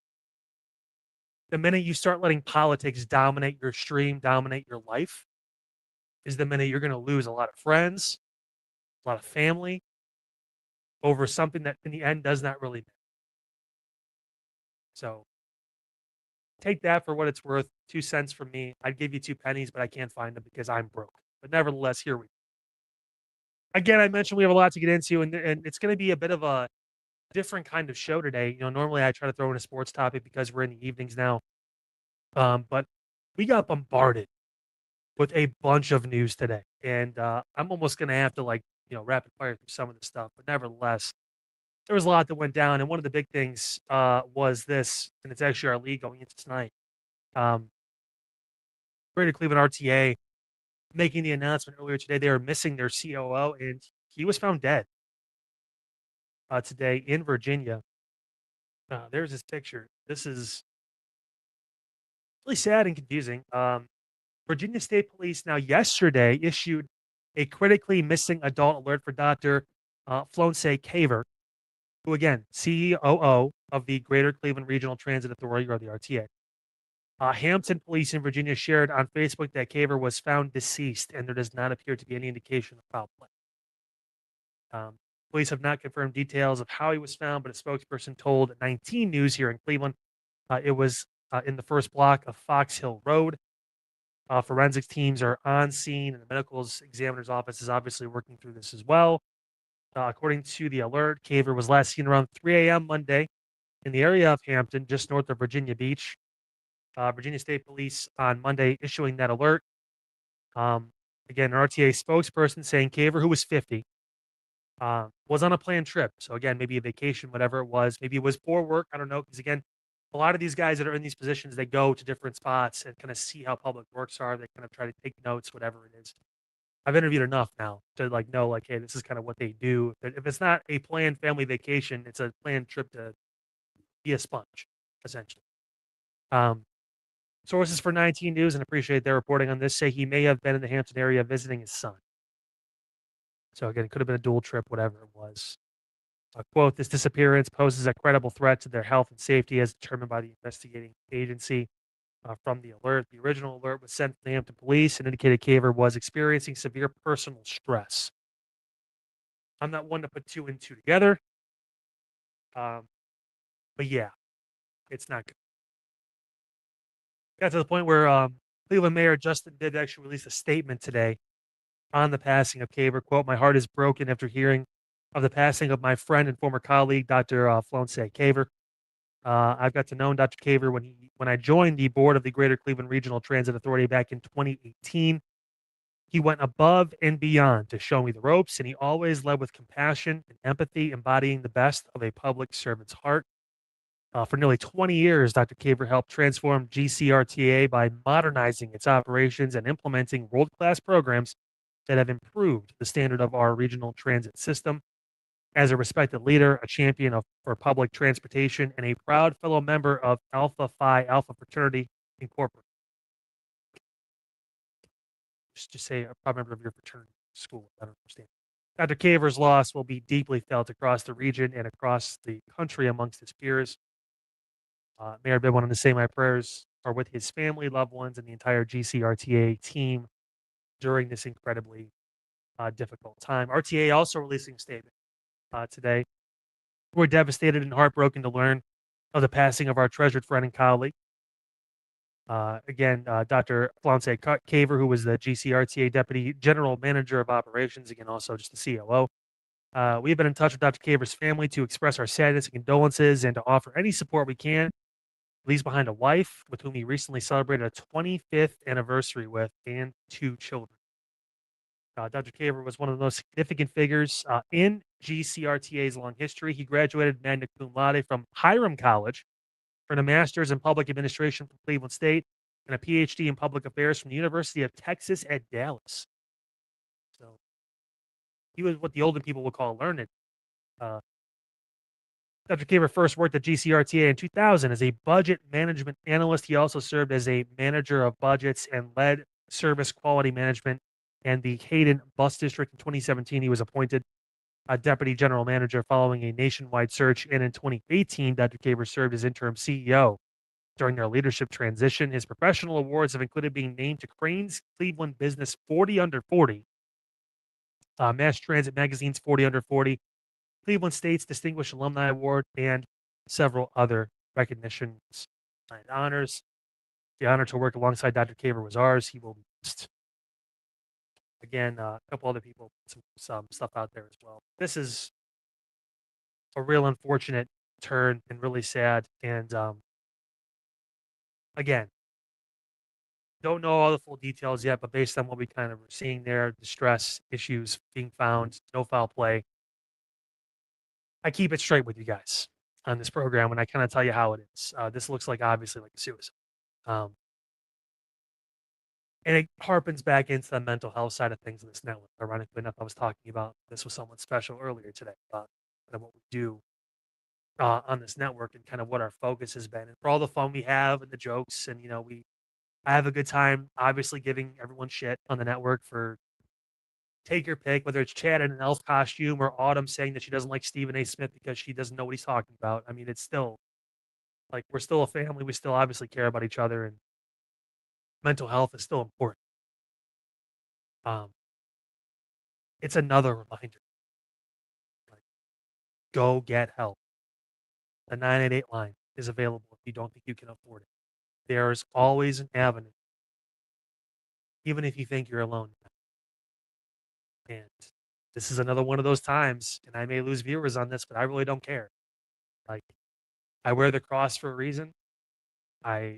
The minute you start letting politics dominate your stream, dominate your life, is the minute you're going to lose a lot of friends, a lot of family, over something that in the end does not really matter. So take that for what it's worth. 2 cents from me. I'd give you 2 pennies, but I can't find them because I'm broke. But nevertheless, here we go. Again, I mentioned we have a lot to get into, and it's going to be a bit of a different kind of show today. You know, normally I try to throw in a sports topic because we're in the evenings now. But we got bombarded with a bunch of news today. And I'm almost going to have to, like, you know, rapid fire through some of this stuff. But nevertheless, there was a lot that went down. And one of the big things was this, and it's actually our league going into tonight. Greater Cleveland RTA making the announcement earlier today. They were missing their COO, and he was found dead today in Virginia. There's his picture. This is really sad and confusing. Virginia State Police now yesterday issued a critically missing adult alert for Dr. Flonse Caver, who again, COO of the Greater Cleveland Regional Transit Authority, or the RTA. Hampton Police in Virginia shared on Facebook that Caver was found deceased, and there does not appear to be any indication of foul play. Police have not confirmed details of how he was found, but a spokesperson told 19 News here in Cleveland it was in the first block of Fox Hill Road. Forensics teams are on scene, and the medical examiner's office is obviously working through this as well. According to the alert, Caver was last seen around 3 a.m. Monday in the area of Hampton, just north of Virginia Beach. Virginia State Police on Monday issuing that alert. Again, an RTA spokesperson saying Caver, who was 50, was on a planned trip. So again, maybe a vacation, whatever it was. Maybe it was for work. I don't know. Because again, a lot of these guys that are in these positions, they go to different spots and kind of see how public works are. They kind of try to take notes, whatever it is. I've interviewed enough now to like know, like, hey, this is kind of what they do. If it's not a planned family vacation, it's a planned trip to be a sponge, essentially. Sources for 19 News, and appreciate their reporting on this, say he may have been in the Hampton area visiting his son. So again, it could have been a dual trip, whatever it was. Quote, this disappearance poses a credible threat to their health and safety as determined by the investigating agency. From the alert, the original alert was sent from the Hampton Police and indicated Caver was experiencing severe personal stress. I'm not one to put 2 and 2 together. But yeah, it's not good. Got to the point where Cleveland Mayor Justin Bibb actually released a statement today on the passing of Caver. Quote, my heart is broken after hearing of the passing of my friend and former colleague, Dr. Flonse Caver. I've got to know Dr. Caver when I joined the board of the Greater Cleveland Regional Transit Authority back in 2018. He went above and beyond to show me the ropes, and he always led with compassion and empathy, embodying the best of a public servant's heart. For nearly 20 years, Dr. Caver helped transform GCRTA by modernizing its operations and implementing world-class programs that have improved the standard of our regional transit system. As a respected leader, a champion for public transportation, and a proud fellow member of Alpha Phi Alpha Fraternity Incorporated. Just say a proud member of your fraternity school. I don't understand. Dr. Caver's loss will be deeply felt across the region and across the country amongst his peers. Mayor Bibb wanted to say my prayers are with his family, loved ones, and the entire GCRTA team during this incredibly difficult time. RTA also releasing a statement today. We're devastated and heartbroken to learn of the passing of our treasured friend and colleague. Dr. Flauance Caver, who was the GCRTA Deputy General Manager of Operations, again, also just the COO. We have been in touch with Dr. Caver's family to express our sadness and condolences and to offer any support we can. He leaves behind a wife with whom he recently celebrated a 25th anniversary with and 2 children. Dr. Caver was one of the most significant figures in GCRTA's long history. He graduated magna cum laude from Hiram College, earned a master's in public administration from Cleveland State, and a PhD in public affairs from the University of Texas at Dallas. So he was what the older people would call learned. Dr. Caver first worked at GCRTA in 2000 as a budget management analyst. He also served as a manager of budgets and led service quality management and the Hayden Bus District. In 2017, he was appointed a deputy general manager following a nationwide search. And in 2018, Dr. Caver served as interim CEO during their leadership transition. His professional awards have included being named to Crane's Cleveland Business 40 Under 40, Mass Transit Magazine's 40 Under 40, Cleveland State's Distinguished Alumni Award, and several other recognitions and honors. The honor to work alongside Dr. Caver was ours. He will be missed. Again, a couple other people, some stuff out there as well. This is a real unfortunate turn and really sad. And again, don't know all the full details yet, but based on what we kind of were seeing there, distress, issues being found, no foul play. I keep it straight with you guys on this program when I kind of tell you how it is. This looks like obviously like a suicide. And it harpens back into the mental health side of things in this network. Ironically enough, I was talking about this with someone special earlier today about kind of what we do on this network and kind of what our focus has been. And for all the fun we have and the jokes, and I have a good time, obviously giving everyone shit on the network for take your pick, whether it's Chad in an elf costume or Autumn saying that she doesn't like Stephen A. Smith because she doesn't know what he's talking about. I mean, it's still like we're still a family. We still obviously care about each other, and mental health is still important. It's another reminder. Like, go get help. The 988 line is available if you don't think you can afford it. There's always an avenue, even if you think you're alone. And this is another one of those times, and I may lose viewers on this, but I really don't care. Like, I wear the cross for a reason. I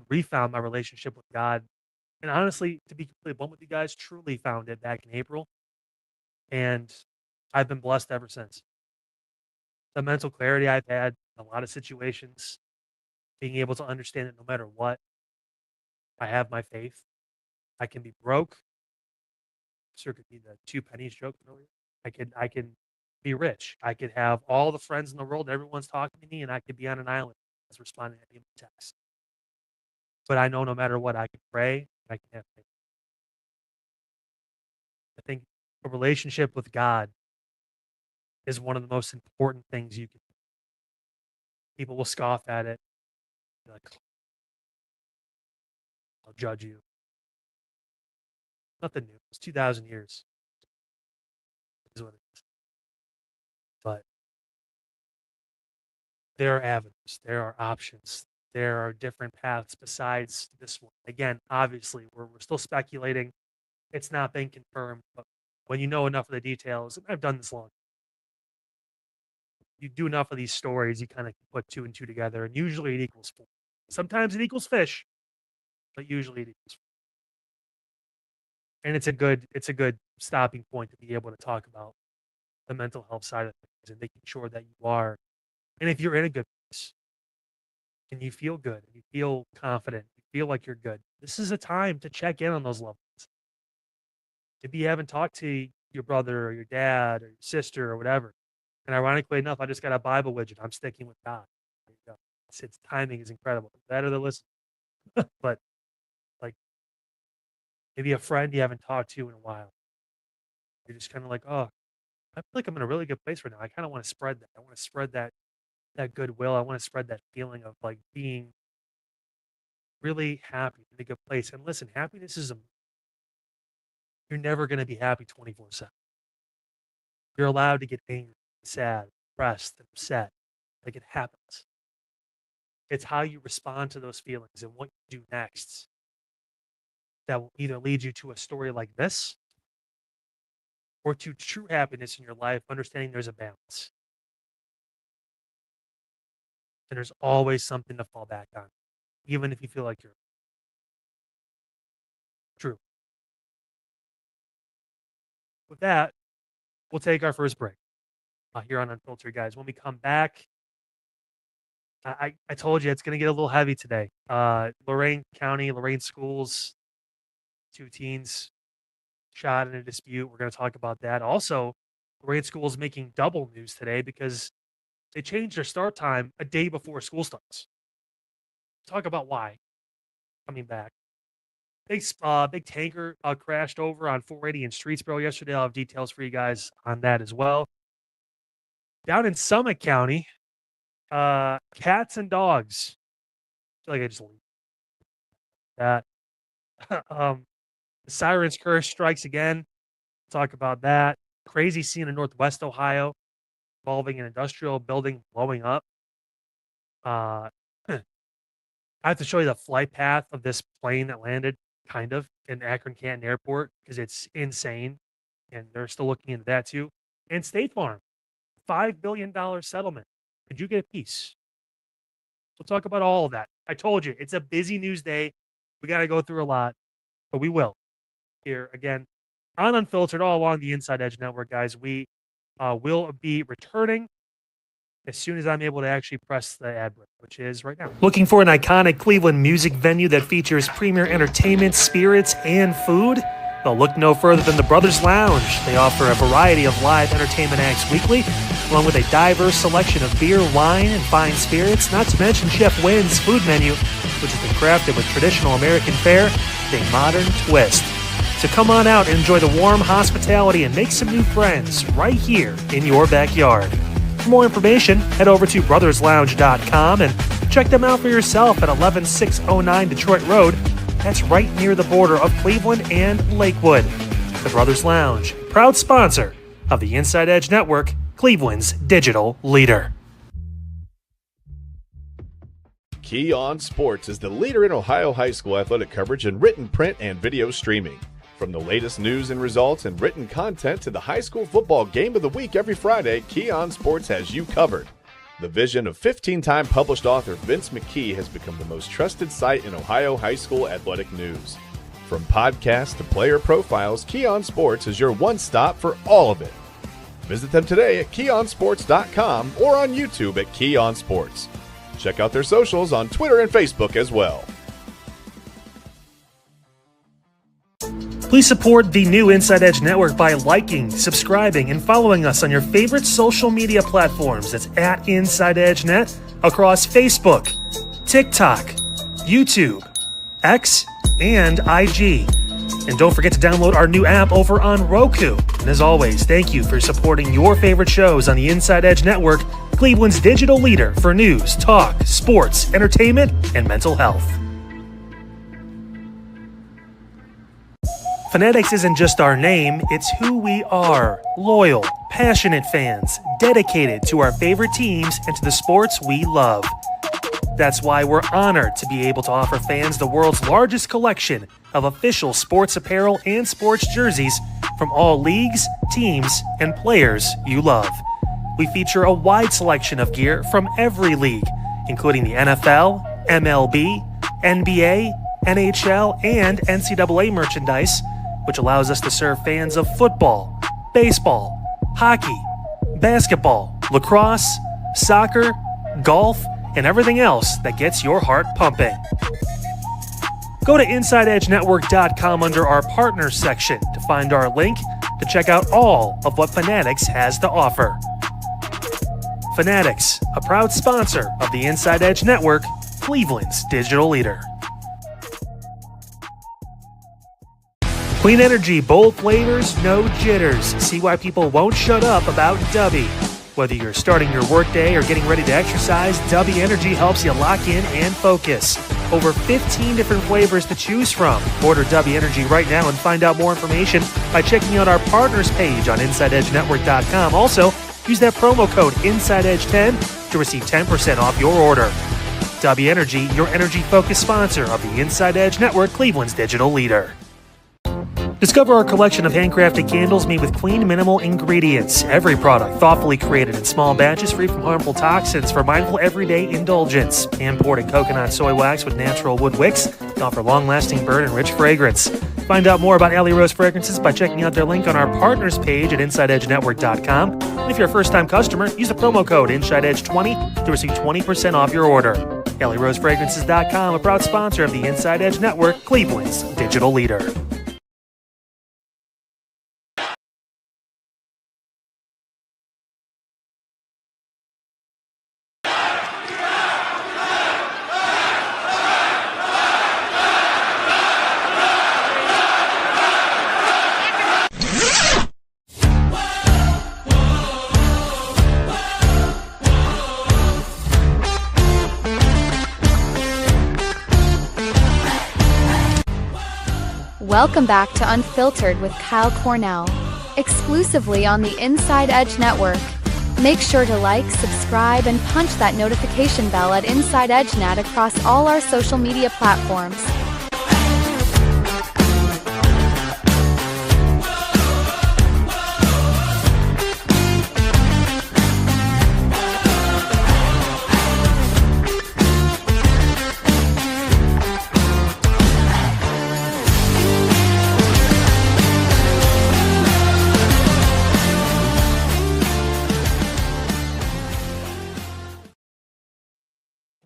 refound my relationship with God. And honestly, to be completely blunt with you guys, truly found it back in April. And I've been blessed ever since. The mental clarity I've had in a lot of situations, being able to understand that no matter what, I have my faith. I can be broke. Sure could be the 2 pennies joke earlier. I can be rich. I could have all the friends in the world. Everyone's talking to me, and I could be on an island that's responding to any text. But I know no matter what, I can pray. I can have faith. I think a relationship with God is one of the most important things you can do. People will scoff at it. Like, I'll judge you. Nothing new. It's 2,000 years. Is what it is. But there are avenues. There are options. There are different paths besides this one. Again, obviously, we're still speculating. It's not been confirmed. But when you know enough of the details, and I've done this long, you do enough of these stories, you kind of put 2 and 2 together, and usually it equals 4. Sometimes it equals fish, but usually it equals 4. And it's a good stopping point to be able to talk about the mental health side of things and making sure that you are, and if you're in a good place and you feel good, and you feel confident, you feel like you're good, this is a time to check in on those loved ones. Maybe you haven't talked to your brother or your dad or your sister or whatever. And ironically enough, I just got a Bible widget. I'm sticking with God. There you go. Its timing is incredible. Better than listen. But like maybe a friend you haven't talked to in a while. You're just kind of like, oh, I feel like I'm in a really good place right now. I kind of want to spread that. I want to spread that goodwill. I want to spread that feeling of like being really happy in a good place. And listen, happiness is you're never going to be happy 24/7. You're allowed to get angry, sad, depressed, and upset. Like it happens. It's how you respond to those feelings and what you do next that will either lead you to a story like this or to true happiness in your life, understanding there's a balance. And there's always something to fall back on, even if you feel like you're true. With that, we'll take our first break here on Unfiltered, guys. When we come back, I told you it's going to get a little heavy today. Lorain County, Lorain schools, 2 teens shot in a dispute. We're going to talk about that. Also, Lorain schools making double news today because they changed their start time a day before school starts. Talk about why. Coming back. Big tanker crashed over on 480 in Streetsboro yesterday. I'll have details for you guys on that as well. Down in Summit County, cats and dogs. I feel like I just leave that. The Siren's Curse strikes again. Talk about that. Crazy scene in Northwest Ohio involving an industrial building blowing up. I have to show you the flight path of this plane that landed kind of in Akron Canton Airport because it's insane. And they're still looking into that too. And State Farm, $5 billion settlement. Could you get a piece? We'll talk about all of that. I told you, it's a busy news day. We got to go through a lot, but we will. Here again on Unfiltered, all along the Inside Edge Network, guys. We will be returning as soon as I'm able to actually press the ad break, which is right now. Looking for an iconic Cleveland music venue that features premier entertainment, spirits, and food? Well, look no further than the Brothers Lounge. They offer a variety of live entertainment acts weekly, along with a diverse selection of beer, wine, and fine spirits, not to mention Chef Wynn's food menu, which has been crafted with traditional American fare with a modern twist. So come on out and enjoy the warm hospitality and make some new friends right here in your backyard. For more information, head over to brotherslounge.com and check them out for yourself at 11609 Detroit Road. That's right near the border of Cleveland and Lakewood. The Brothers Lounge, proud sponsor of the Inside Edge Network, Cleveland's digital leader. Key On Sports is the leader in Ohio high school athletic coverage in written, print, and video streaming. From the latest news and results and written content to the high school football game of the week every Friday, Key On Sports has you covered. The vision of 15-time published author Vince McKee has become the most trusted site in Ohio high school athletic news. From podcasts to player profiles, Key On Sports is your one-stop for all of it. Visit them today at keyonsports.com or on YouTube at Key On Sports. Check out their socials on Twitter and Facebook as well. Please support the new Inside Edge Network by liking, subscribing, and following us on your favorite social media platforms. That's at Inside Edge Net across Facebook, TikTok, YouTube, X, and IG. And don't forget to download our new app over on Roku. And as always, thank you for supporting your favorite shows on the Inside Edge Network, Cleveland's digital leader for news, talk, sports, entertainment, and mental health. Fanatics isn't just our name, it's who we are. Loyal, passionate fans, dedicated to our favorite teams and to the sports we love. That's why we're honored to be able to offer fans the world's largest collection of official sports apparel and sports jerseys from all leagues, teams, and players you love. We feature a wide selection of gear from every league, including the NFL, MLB, NBA, NHL, and NCAA merchandise, which allows us to serve fans of football, baseball, hockey, basketball, lacrosse, soccer, golf, and everything else that gets your heart pumping. Go to InsideEdgeNetwork.com under our Partners section to find our link to check out all of what Fanatics has to offer. Fanatics, a proud sponsor of the Inside Edge Network, Cleveland's digital leader. Clean energy, bold flavors, no jitters. See why people won't shut up about Dubby. Whether you're starting your workday or getting ready to exercise, Dubby Energy helps you lock in and focus. Over 15 different flavors to choose from. Order Dubby Energy right now and find out more information by checking out our partners page on InsideEdgeNetwork.com. Also, use that promo code InsideEdge10 to receive 10% off your order. Dubby Energy, your energy-focused sponsor of the Inside Edge Network, Cleveland's digital leader. Discover our collection of handcrafted candles made with clean, minimal ingredients. Every product thoughtfully created in small batches free from harmful toxins for mindful everyday indulgence. Imported coconut soy wax with natural wood wicks to offer long-lasting burn and rich fragrance. Find out more about Alley Rose Fragrances by checking out their link on our partners page at InsideEdgeNetwork.com. And if you're a first-time customer, use the promo code InsideEdge20 to receive 20% off your order. AlleyRoseFragrances.com, a proud sponsor of the Inside Edge Network, Cleveland's digital leader. Welcome back to Unfiltered with Kyle Cornell, exclusively on the Inside Edge Network. Make sure to like, subscribe, and punch that notification bell at Inside Edge Net across all our social media platforms.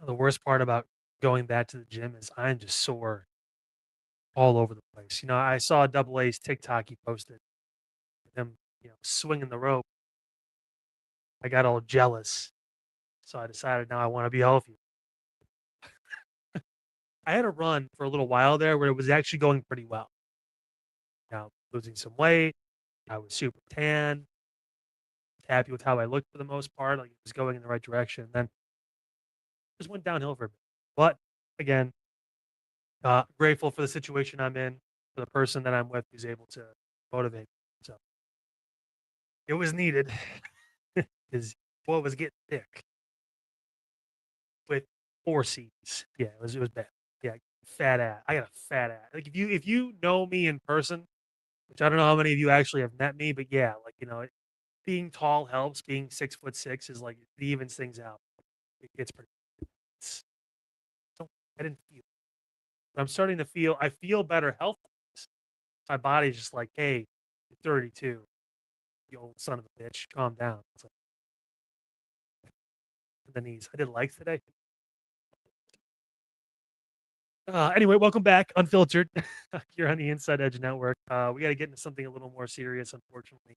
The worst part about going back to the gym is I'm just sore all over the place. You know, I saw Double A's TikTok he posted, him, swinging the rope. I got all jealous, so I decided now I want to be healthy. I had a run for a little while there where it was actually going pretty well. Now, losing some weight, I was super tan, happy with how I looked for the most part, like it was going in the right direction. Then just went downhill for a bit. But again, grateful for the situation I'm in, for the person that I'm with who's able to motivate me. So it was needed because boy was getting thick with 4 C's. Yeah, it was bad. Yeah, fat ass. I got a fat ass. Like if you know me in person, which I don't know how many of you actually have met me, but yeah, like being tall helps. Being 6'6" is like it evens things out. It's pretty. I didn't feel it. But I'm starting to feel, I feel better health. My body's just like, hey, you're 32, you old son of a bitch, calm down. It's like, the knees. I did legs today. Anyway, welcome back, Unfiltered. You're on the Inside Edge Network. We got to get into something a little more serious, unfortunately.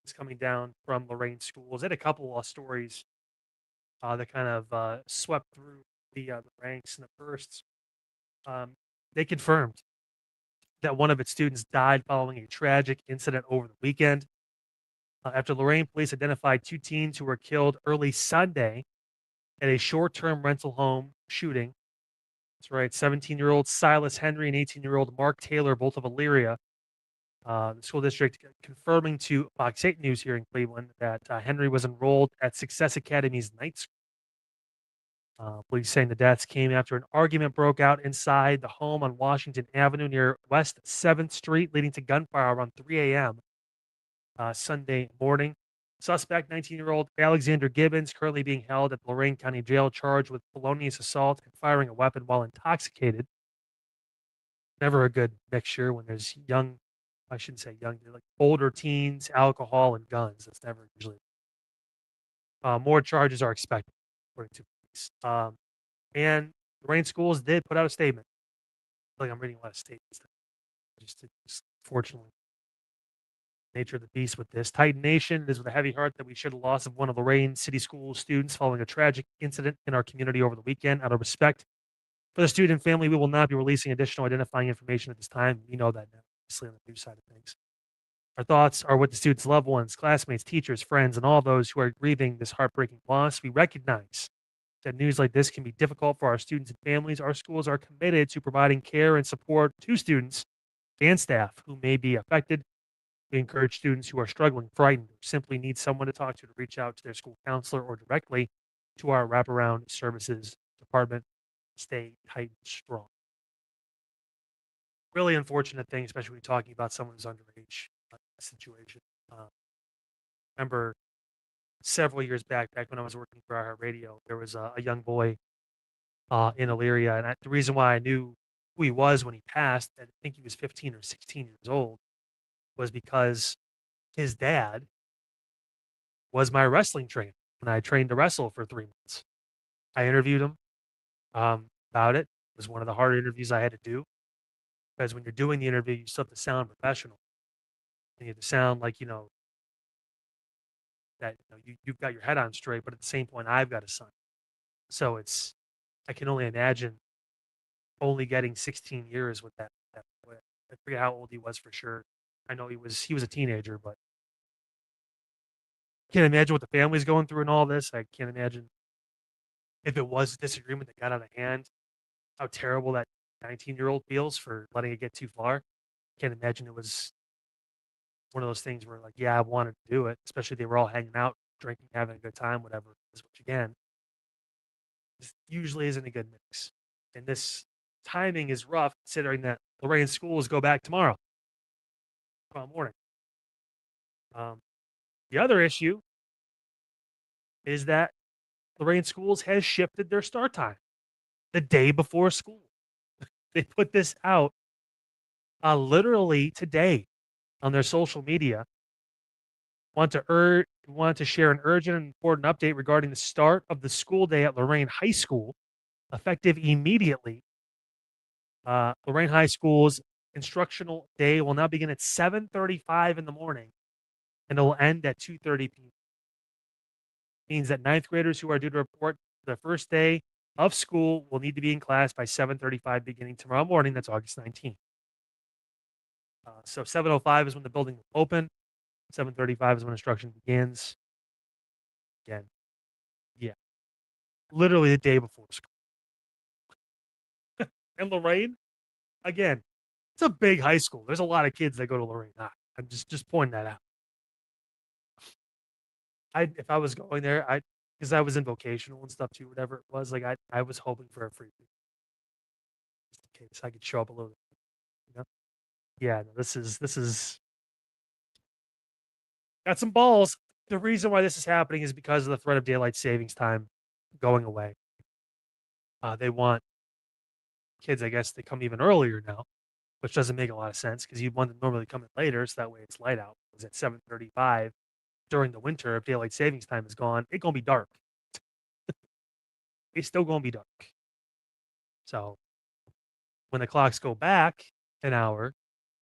It's coming down from Lorraine schools. I had a couple of stories that kind of swept through the ranks in the first. They confirmed that one of its students died following a tragic incident over the weekend. After Lorraine police identified 2 teens who were killed early Sunday at a short-term rental home shooting. That's right, 17-year-old Silas Henry and 18-year-old Mark Taylor, both of Elyria. The school district confirming to Fox 8 News here in Cleveland that Henry was enrolled at Success Academy's night school. Police saying the deaths came after an argument broke out inside the home on Washington Avenue near West 7th Street, leading to gunfire around 3 a.m. Sunday morning. Suspect, 19-year-old Alexander Gibbons, currently being held at Lorraine County Jail, charged with felonious assault and firing a weapon while intoxicated. Never a good mixture when there's I shouldn't say young, like older teens, alcohol, and guns. That's never usually. More charges are expected, according to police. And Lorraine schools did put out a statement. I feel like I'm reading a lot of statements. Just fortunately, nature of the beast with this. Titan Nation, it is with a heavy heart that we share the loss of one of Lorraine City School students following a tragic incident in our community over the weekend. Out of respect for the student family, we will not be releasing additional identifying information at this time. We know that now, obviously, on the news side of things. Our thoughts are with the students' loved ones, classmates, teachers, friends, and all those who are grieving this heartbreaking loss. We recognize that news like this can be difficult for our students and families. Our schools are committed to providing care and support to students and staff who may be affected. We encourage students who are struggling, frightened, or simply need someone to talk to reach out to their school counselor or directly to our wraparound services department. Stay tight and strong. Really unfortunate thing, especially when you're talking about someone who's underage situation. Remember several years back when I was working for our radio, there was a young boy in Elyria, and the reason why I knew who he was when he passed, I think he was 15 or 16 years old, was because his dad was my wrestling trainer when I trained to wrestle for 3 months. I interviewed him about it. It was one of the harder interviews I had to do because when you're doing the interview, you still have to sound professional. And you have to sound like, that you've got your head on straight, but at the same point, I've got a son. So I can only imagine only getting 16 years with that boy. I forget how old he was for sure. I know he was a teenager, but can't imagine what the family's going through and all this. I can't imagine if it was a disagreement that got out of hand, how terrible that 19-year-old feels for letting it get too far. Can't imagine it was one of those things where like, yeah, I wanted to do it, especially they were all hanging out, drinking, having a good time, whatever. Which again, this usually isn't a good mix. And this timing is rough considering that Lorraine schools go back tomorrow morning. The other issue is that Lorraine schools has shifted their start time the day before school. They put this out literally today on their social media. Want to share an urgent and important update regarding the start of the school day at Lorraine High School, effective immediately. Lorraine High School's instructional day will now begin at 7:35 in the morning, and it will end at 2:30 p.m. Means that ninth graders who are due to report their first day of school will need to be in class by 7:35 beginning tomorrow morning. That's August 19th. So 7:05 is when the building will open. 7:35 is when instruction begins. Again, yeah, literally the day before school. And Lorraine, again, it's a big high school. There's a lot of kids that go to Lorraine High. I'm just pointing that out. If I was going there, because I was in vocational and stuff too, whatever it was, like I was hoping for a free just in case I could show up a little bit. Yeah, no, this is got some balls. The reason why this is happening is because of the threat of daylight savings time going away. They want kids, I guess, to come even earlier now, which doesn't make a lot of sense because you want them normally come in later, so that way it's light out. Because at 7:35 during the winter, if daylight savings time is gone, it's gonna be dark. It's still gonna be dark. So when the clocks go back an hour,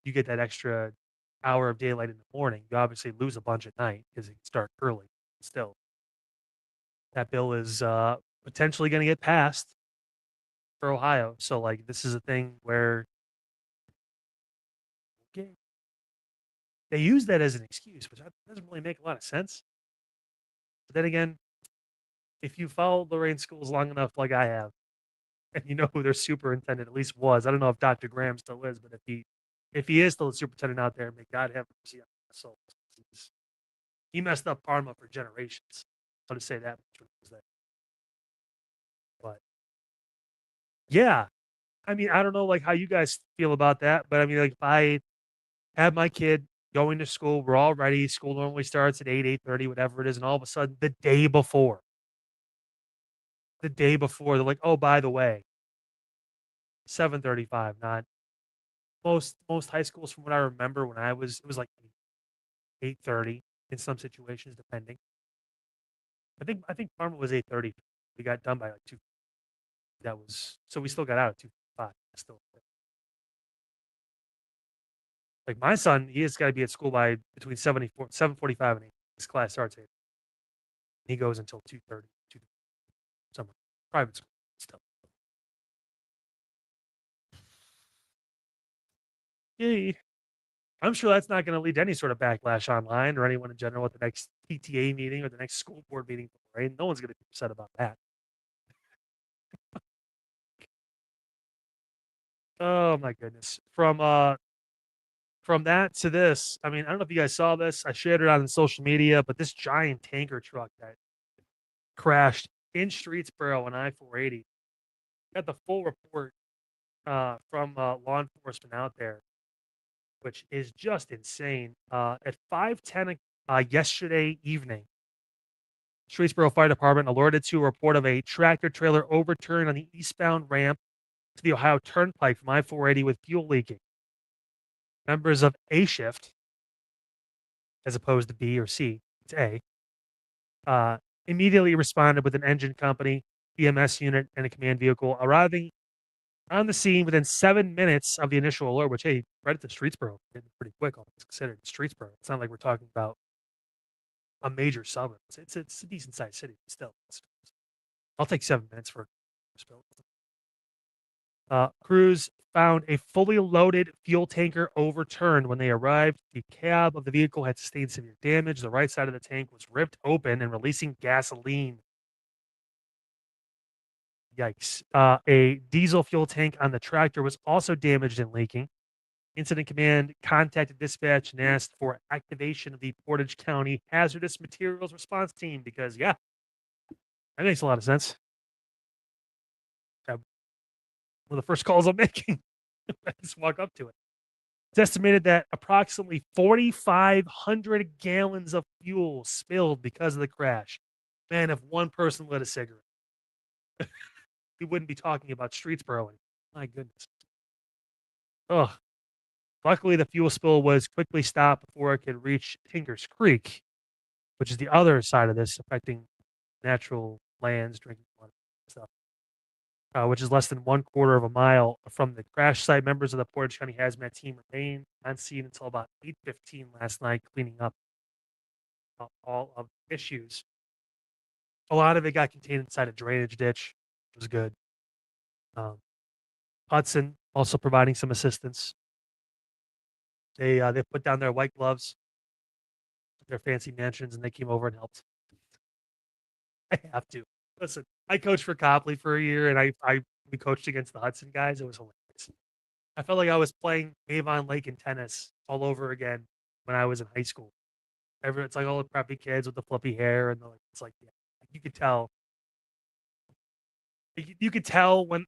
you get that extra hour of daylight in the morning. You obviously lose a bunch at night because it can start early. Still, that bill is potentially going to get passed for Ohio. So, like, this is a thing where okay, they use that as an excuse, which doesn't really make a lot of sense. But then again, if you followed Lorraine schools long enough, like I have, and you know who their superintendent at least was, I don't know if Dr. Graham still is, but if he is still a superintendent out there, may God have mercy on his soul. He messed up Parma for generations. I'll just say that much when he was there. But yeah, I mean, I don't know like how you guys feel about that, but I mean, like if I have my kid going to school, we're all ready. School normally starts at 8:30, whatever it is, and all of a sudden the day before, they're like, oh, by the way, 7:35, not most high schools from what I remember when it was like 8:30 in some situations, depending. I think Parma was 8:30. We got done by like 2. So we still got out at 2:05. Still, like my son, he has got to be at school by between 7:45 and 8. His class starts at 8. He goes until 2:30, 2 somewhere private school still. Yay. I'm sure that's not going to lead to any sort of backlash online or anyone in general at the next PTA meeting or the next school board meeting. Right? No one's going to be upset about that. Oh my goodness. From that to this, I mean, I don't know if you guys saw this. I shared it on social media, but this giant tanker truck that crashed in Streetsboro on I-480. Got the full report from law enforcement out there, which is just insane. At 5:10 yesterday evening, Streetsboro Fire Department alerted to a report of a tractor trailer overturned on the eastbound ramp to the Ohio Turnpike from I-480 with fuel leaking. Members of A shift, as opposed to B or C, it's A, immediately responded with an engine company, EMS unit, and a command vehicle, arriving on the scene within 7 minutes of the initial alert, which, hey, right at the Streetsboro, getting pretty quick, all things considered. Streetsboro. It's not like we're talking about a major suburb. It's a decent sized city, but still. I'll take 7 minutes for a spill. Crews found a fully loaded fuel tanker overturned when they arrived. The cab of the vehicle had sustained severe damage. The right side of the tank was ripped open and releasing gasoline. Yikes. A diesel fuel tank on the tractor was also damaged and leaking. Incident Command contacted dispatch and asked for activation of the Portage County Hazardous Materials Response Team because, yeah, that makes a lot of sense. One of the first calls I'm making. I just walk up to it. It's estimated that approximately 4,500 gallons of fuel spilled because of the crash. Man, if one person lit a cigarette, we wouldn't be talking about Streetsboro anymore. My goodness. Ugh. Luckily, the fuel spill was quickly stopped before it could reach Tinker's Creek, which is the other side of this, affecting natural lands, drinking water, stuff. Which is less than 1/4 of a mile from the crash site. Members of the Portage County Hazmat team remained on scene until about 8:15 last night, cleaning up all of the issues. A lot of it got contained inside a drainage ditch, which was good. Hudson also providing some assistance. They put down their white gloves, their fancy mansions, and they came over and helped. I have to. Listen, I coached for Copley for a year, and we coached against the Hudson guys. It was hilarious. I felt like I was playing Avon Lake in tennis all over again when I was in high school. It's like all the preppy kids with the fluffy hair, and it's like, yeah, you could tell. You could tell when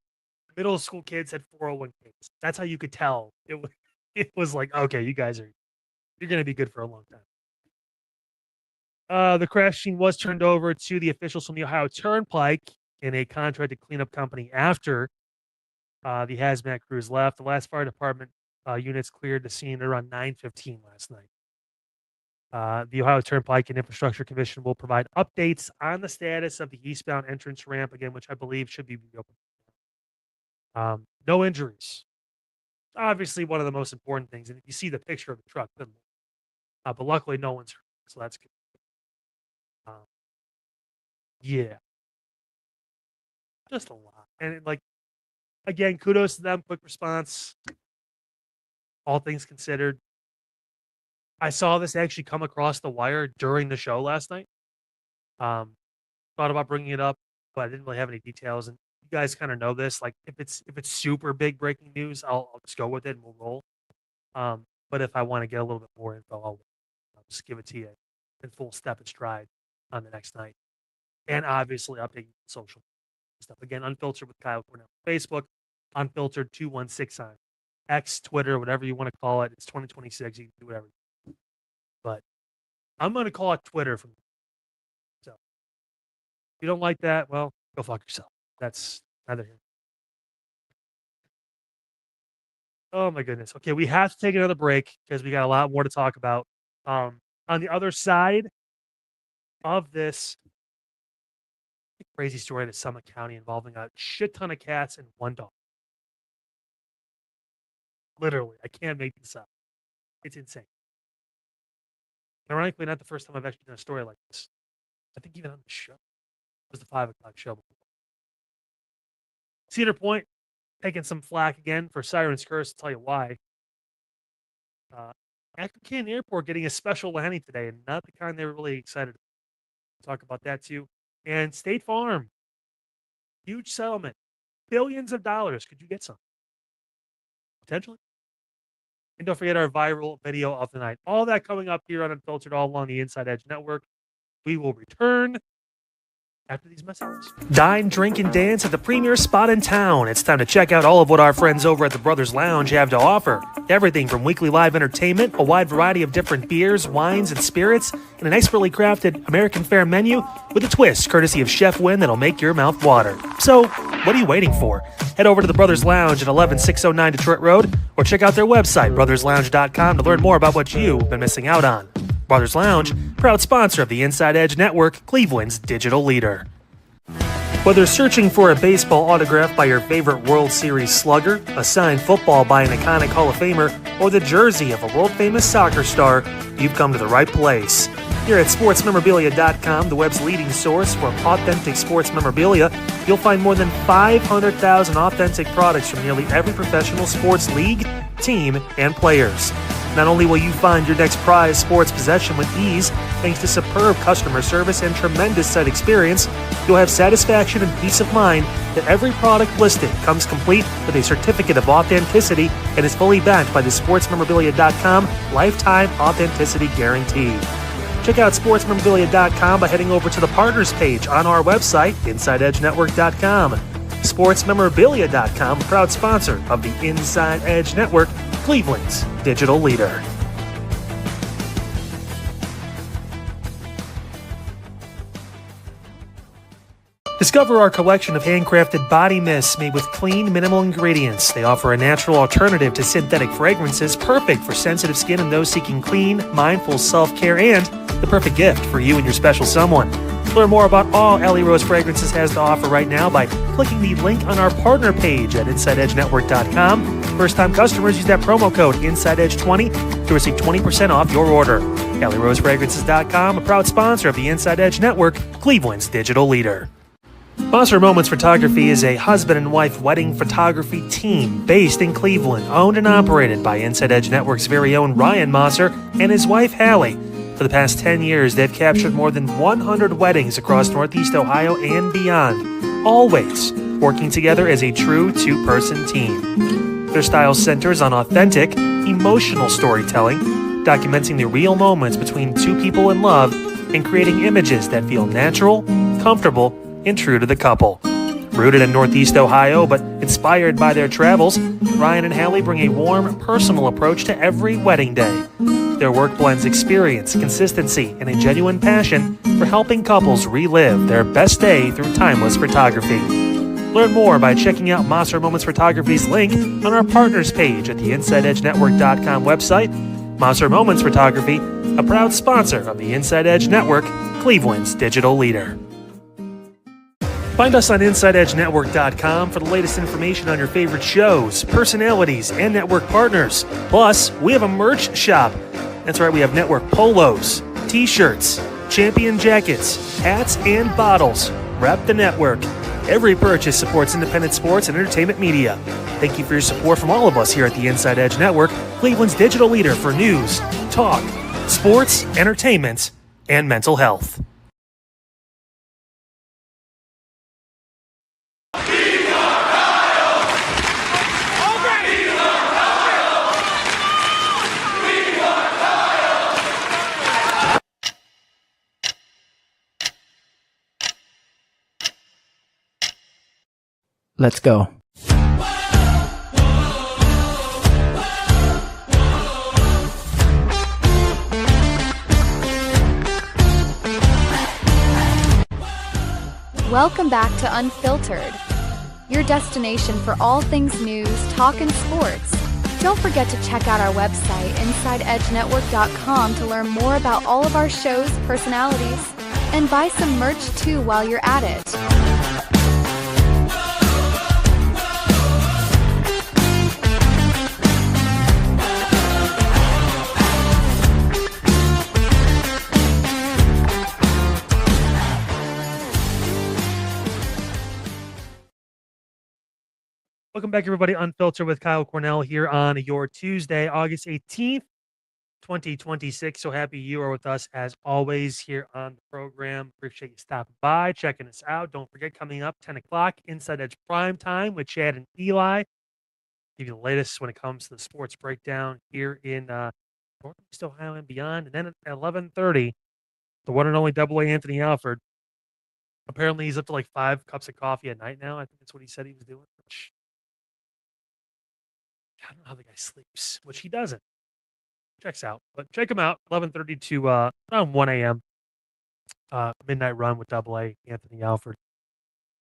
middle school kids had 401ks. That's how you could tell. It was like, okay, you're going to be good for a long time. The crash scene was turned over to the officials from the Ohio Turnpike in a contracted cleanup company after the hazmat crews left. The last fire department units cleared the scene around 9:15 last night. The Ohio Turnpike and Infrastructure Commission will provide updates on the status of the eastbound entrance ramp again, which I believe should be reopened. No injuries. Obviously, one of the most important things. And if you see the picture of the truck, good Lord. But luckily, no one's hurt, so that's good. Yeah, just a lot. And again, kudos to them. Quick response. All things considered. I saw this actually come across the wire during the show last night. Thought about bringing it up, but I didn't really have any details. And you guys kind of know this. Like if it's super big breaking news, I'll just go with it and we'll roll. But if I want to get a little bit more info, I'll just give it to you in full step and stride on the next night. And obviously updating social stuff. Again, Unfiltered with Kyle Cornell. Facebook, Unfiltered 216 on X, Twitter, whatever you want to call it. It's 2026. You can do whatever. But I'm going to call it Twitter from. So if you don't like that, well, go fuck yourself. That's neither here. Oh my goodness. Okay, we have to take another break because we got a lot more to talk about. On the other side of this, A crazy story out of Summit County involving a shit ton of cats and one dog. Literally, I can't make this up. It's insane. Ironically, not the first time I've actually done a story like this. I think even on the show. It was the 5 o'clock show before. Cedar Point taking some flack again for Siren's Curse. I'll tell you why. Akron Airport getting a special landing today, and not the kind they were really excited about. We'll talk about that too. And State Farm, huge settlement, billions of dollars. Could you get some? Potentially. And don't forget our viral video of the night. All that coming up here on Unfiltered, all along the Inside Edge Network. We will return after these messages. Dine, drink, and dance at the premier spot in town. It's time to check out all of what our friends over at the Brothers Lounge have to offer. Everything from weekly live entertainment, a wide variety of different beers, wines, and spirits, and an expertly crafted American fare menu with a twist courtesy of Chef Wynn that'll make your mouth water. So, what are you waiting for? Head over to the Brothers Lounge at 11609 Detroit Road or check out their website, brotherslounge.com, to learn more about what you've been missing out on. Brothers Lounge, proud sponsor of the Inside Edge Network, Cleveland's digital leader. Whether searching for a baseball autograph by your favorite World Series slugger, a signed football by an iconic Hall of Famer, or the jersey of a world-famous soccer star, you've come to the right place. Here at sportsmemorabilia.com, the web's leading source for authentic sports memorabilia, you'll find more than 500,000 authentic products from nearly every professional sports league, team, and players. Not only will you find your next prized sports possession with ease, thanks to superb customer service and tremendous site experience, you'll have satisfaction and peace of mind that every product listed comes complete with a certificate of authenticity and is fully backed by the sportsmemorabilia.com lifetime authenticity guarantee. Check out sportsmemorabilia.com by heading over to the partners page on our website, InsideEdgeNetwork.com. SportsMemorabilia.com, proud sponsor of the Inside Edge Network, Cleveland's digital leader. Discover our collection of handcrafted body mists made with clean, minimal ingredients. They offer a natural alternative to synthetic fragrances, perfect for sensitive skin and those seeking clean, mindful self-care, and the perfect gift for you and your special someone. Learn more about all Ellie Rose Fragrances has to offer right now by clicking the link on our partner page at InsideEdgeNetwork.com. First-time customers use that promo code InsideEdge20 to receive 20% off your order. EllieRoseFragrances.com, a proud sponsor of the Inside Edge Network, Cleveland's digital leader. Monster Moments Photography is a husband and wife wedding photography team based in Cleveland, owned and operated by Inside Edge Network's very own Ryan Mosser and his wife Hallie. For the past 10 years, they've captured more than 100 weddings across Northeast Ohio and beyond, always working together as a true two-person team. Their style centers on authentic, emotional storytelling, documenting the real moments between two people in love and creating images that feel natural, comfortable, and true to the couple. Rooted in Northeast Ohio, but inspired by their travels, Ryan and Hallie bring a warm, personal approach to every wedding day. Their work blends experience, consistency, and a genuine passion for helping couples relive their best day through timeless photography. Learn more by checking out Monster Moments Photography's link on our partners page at the InsideEdgeNetwork.com website. Monster Moments Photography, a proud sponsor of the Inside Edge Network, Cleveland's digital leader. Find us on InsideEdgeNetwork.com for the latest information on your favorite shows, personalities, and network partners. Plus, we have a merch shop. That's right, we have network polos, t-shirts, champion jackets, hats, and bottles. Rep the network. Every purchase supports independent sports and entertainment media. Thank you for your support from all of us here at the Inside Edge Network, Cleveland's digital leader for news, talk, sports, entertainment, and mental health. Let's go. Welcome back to Unfiltered, your destination for all things news, talk, and sports. Don't forget to check out our website, InsideEdgeNetwork.com, to learn more about all of our shows, personalities, And buy some merch too while you're at it. Welcome back, everybody. Unfiltered with Kyle Cornell here on your Tuesday, August 18th, 2026. So happy you are with us as always here on the program. Appreciate you stopping by, checking us out. Don't forget, coming up 10 o'clock, Inside Edge Primetime with Chad and Eli. Give you the latest when it comes to the sports breakdown here in Northeast Ohio and beyond. And then at 11:30, the one and only Double A Anthony Alford. Apparently, he's up to like 5 cups of coffee at night now. I think that's what he said he was doing. Which, I don't know how the guy sleeps, which he doesn't. Checks out, but check him out. 11:30 to around 1 a.m. Midnight run with Double A Anthony Alford.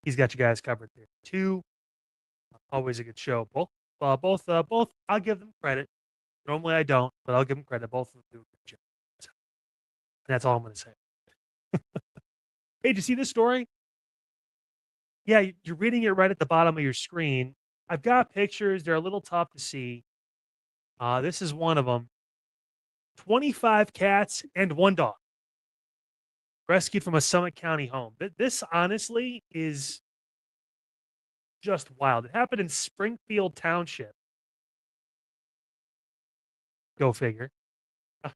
He's got you guys covered there too. Always a good show. Both. I'll give them credit. Normally I don't, but I'll give them credit. Both of them do a good job. So, and that's all I'm going to say. Hey, did you see this story? Yeah, you're reading it right at the bottom of your screen. I've got pictures. They're a little tough to see. This is one of them. 25 cats and 1 dog rescued from a Summit County home. This honestly is just wild. It happened in Springfield Township. Go figure. And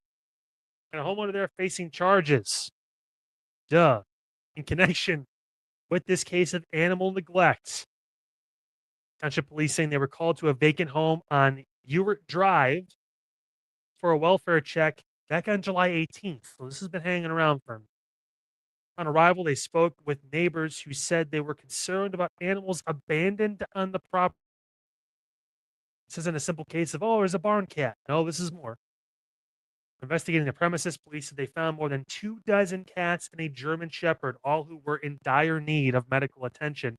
a homeowner there facing charges. In connection with this case of animal neglect. Township police saying they were called to a vacant home on Ewart Drive for a welfare check back on July 18th. So this has been hanging around for them. On arrival, they spoke with neighbors who said they were concerned about animals abandoned on the property. This isn't a simple case of, oh, there's a barn cat. No, this is more. Investigating the premises, police said they found more than 24 cats and a German Shepherd, all who were in dire need of medical attention.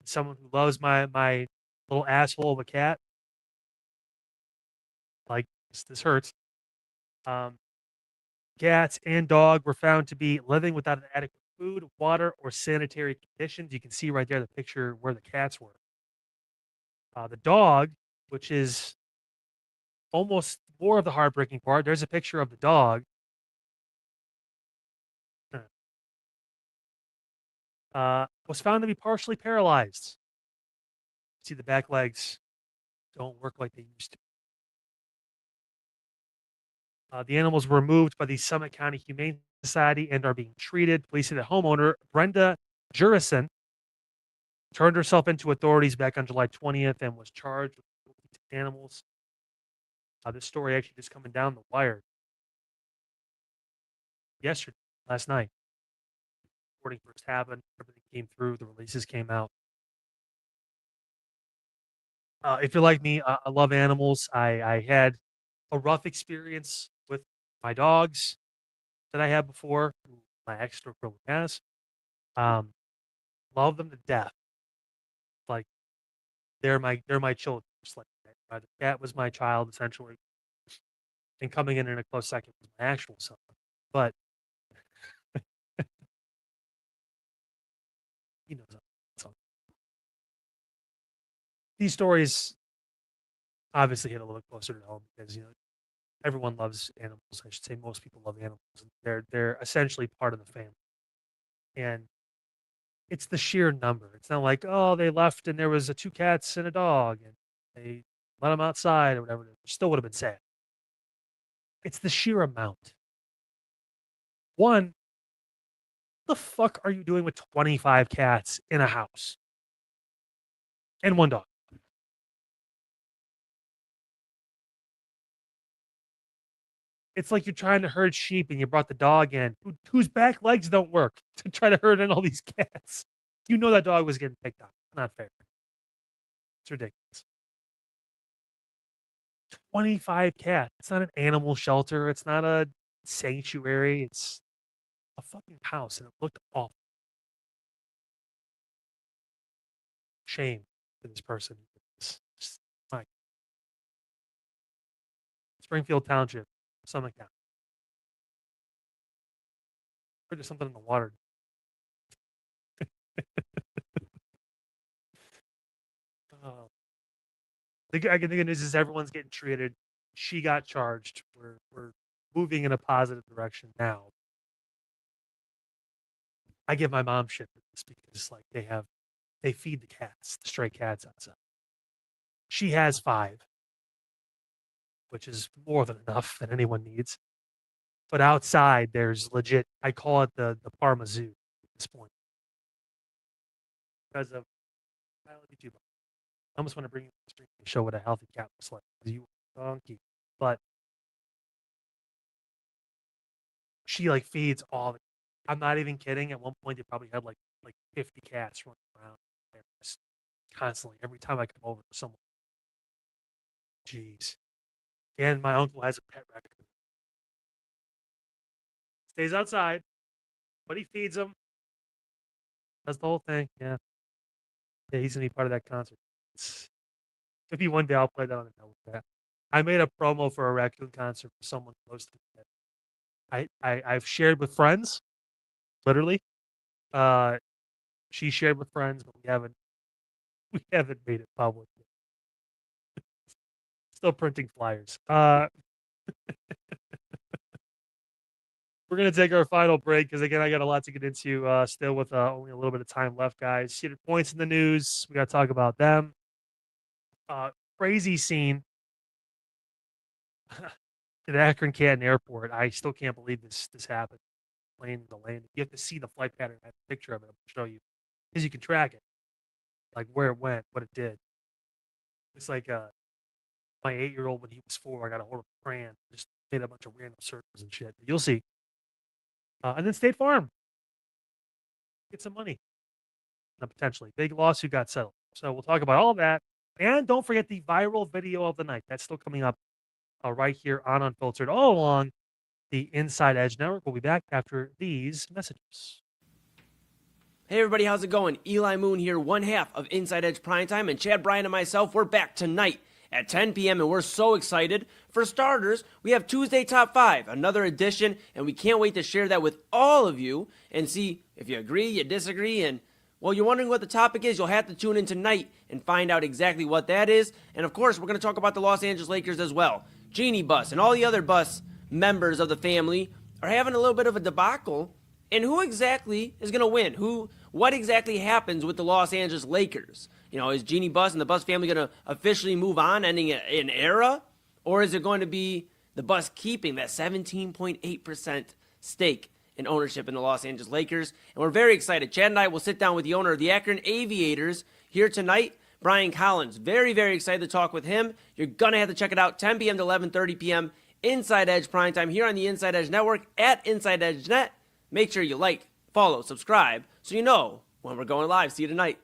Someone who loves my little asshole of a cat, like this hurts. Cats and dog were found to be living without adequate food, water, or sanitary conditions. You can see right there the picture where the cats were. The dog, which is almost more of the heartbreaking part. There's a picture of the dog. Was found to be partially paralyzed. See, the back legs don't work like they used to. The animals were removed by the Summit County Humane Society and are being treated. Police say the homeowner, Brenda Jurison, turned herself into authorities back on July 20th and was charged with animals. This story actually just coming down the wire yesterday, last night. Reporting first happened, everything came through, the releases came out. If you're like me, I love animals. I had a rough experience with my dogs that I had before, my ex girlfriend has. Love them to death. Like they're my children. Just like the cat was my child essentially, and coming in a close second was my actual son. But he knows that. These stories obviously hit a little closer to home because everyone loves animals. I should say most people love animals. They're essentially part of the family, and it's the sheer number. It's not like, oh, they left and there was 2 cats and a dog and they let them outside or whatever. It still would have been sad. It's the sheer amount. One, what the fuck are you doing with 25 cats in a house and 1 dog? It's like you're trying to herd sheep and you brought the dog in whose back legs don't work to try to herd in all these cats. You know that dog was getting picked up. Not fair. It's ridiculous. 25 cats. It's not an animal shelter. It's not a sanctuary. It's a fucking house, and it looked awful. Shame to this person. Like Springfield Township, Summit County. Or there's something in the water. The good news is everyone's getting treated. She got charged. We're moving in a positive direction now. I give my mom shit for this because like they feed the cats, the stray cats outside. She has 5, which is more than enough that anyone needs. But outside there's legit, I call it the Parma Zoo at this point. Because of I love you too, I almost want to bring you to show what a healthy cat looks like. You donkey. But she like feeds all the I'm not even kidding. At one point they probably had like 50 cats running around there just constantly every time I come over to someone. Jeez. And my uncle has a pet raccoon. Stays outside, but he feeds them. Does the whole thing. Yeah, he's gonna be part of that concert. Maybe one day I'll play that on the network. That I made a promo for a raccoon concert for someone close to me. I've shared with friends, literally. She shared with friends, but we haven't made it public yet. Still printing flyers. We're going to take our final break because, again, I got a lot to get into still with only a little bit of time left, guys. Cedar Point's in the news. We got to talk about them. Crazy scene at Akron Canton Airport. I still can't believe this happened. Plane, the landing. You have to see the flight pattern. I have a picture of it. I'll show you. Because you can track it. Like where it went, what it did. It's like my 8-year-old, when he was 4, I got a hold of a crayon. Just made a bunch of random circles and shit. But you'll see. And then State Farm. Get some money. Potentially. Big lawsuit got settled. So we'll talk about all of that. And don't forget the viral video of the night. That's still coming up right here on Unfiltered all along the Inside Edge Network. We'll be back after these messages. Hey everybody, how's it going? Eli Moon here, one half of Inside Edge Primetime, and Chad Bryan and myself, we're back tonight at 10 p.m. and we're so excited. For starters, we have Tuesday Top 5, another edition, and we can't wait to share that with all of you and see if you agree, you disagree, and well, you're wondering what the topic is, you'll have to tune in tonight and find out exactly what that is. And of course, we're going to talk about the Los Angeles Lakers as well. Genie Bus and all the other bus members of the family are having a little bit of a debacle. And who exactly is going to win? What exactly happens with the Los Angeles Lakers? You know, is Genie Bus and the Bus family going to officially move on, ending an era? Or is it going to be the Bus keeping that 17.8% stake in ownership in the Los Angeles Lakers? And we're very excited. Chad and I will sit down with the owner of the Akron Aviators here tonight, Brian Collins. Very, very excited to talk with him. You're going to have to check it out, 10 p.m. to 11:30 p.m. Inside Edge Primetime here on the Inside Edge Network at InsideEdge Net. Make sure you like, follow, subscribe, so you know when we're going live. See you tonight.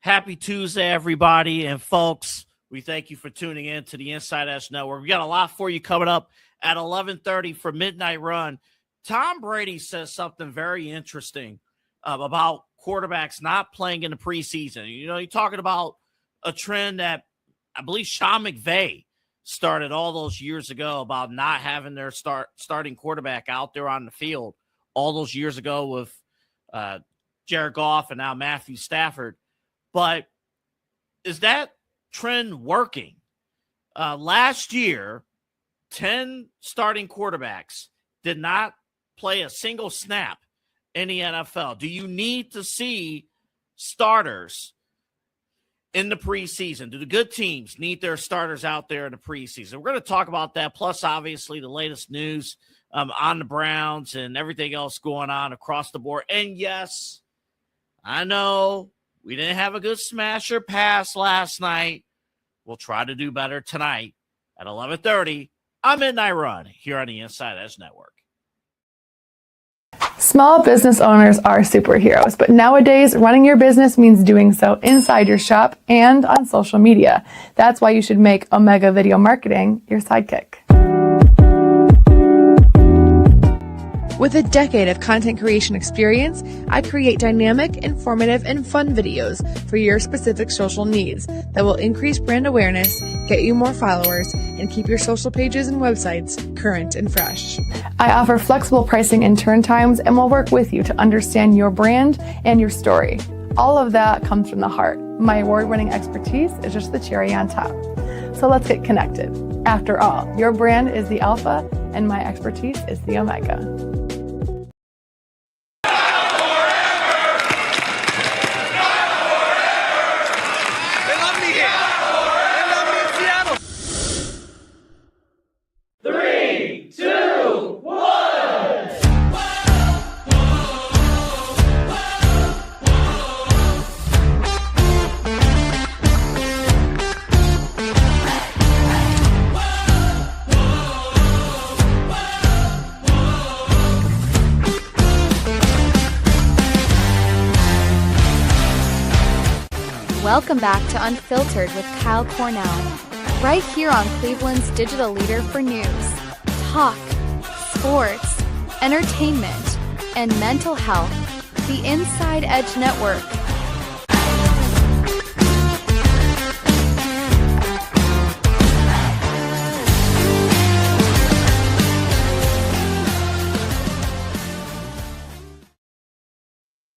Happy Tuesday, everybody. And folks, we thank you for tuning in to the Inside Edge Network. We got a lot for you coming up at 11:30 for Midnight Run. Tom Brady says something very interesting about quarterbacks not playing in the preseason. You know, you're talking about a trend that I believe Sean McVay started all those years ago about not having their starting quarterback out there on the field all those years ago with Jared Goff and now Matthew Stafford. But is that trend working? Last year, 10 starting quarterbacks did not play a single snap in the NFL. Do you need to see starters in the preseason? Do the good teams need their starters out there in the preseason? We're going to talk about that, plus obviously the latest news on the Browns and everything else going on across the board. And yes, I know we didn't have a good smasher pass last night. We'll try to do better tonight at 11:30 on Midnight Run here on the Inside Edge Network. Small business owners are superheroes, but nowadays running your business means doing so inside your shop and on social media. That's why you should make Omega Video Marketing your sidekick. With a decade of content creation experience, I create dynamic, informative, and fun videos for your specific social needs that will increase brand awareness, get you more followers, and keep your social pages and websites current and fresh. I offer flexible pricing and turn times and will work with you to understand your brand and your story. All of that comes from the heart. My award-winning expertise is just the cherry on top. So let's get connected. After all, your brand is the alpha and my expertise is the omega. Welcome back to Unfiltered with Kyle Cornell, right here on Cleveland's digital leader for news, talk, sports, entertainment, and mental health, the InsideEdge Network.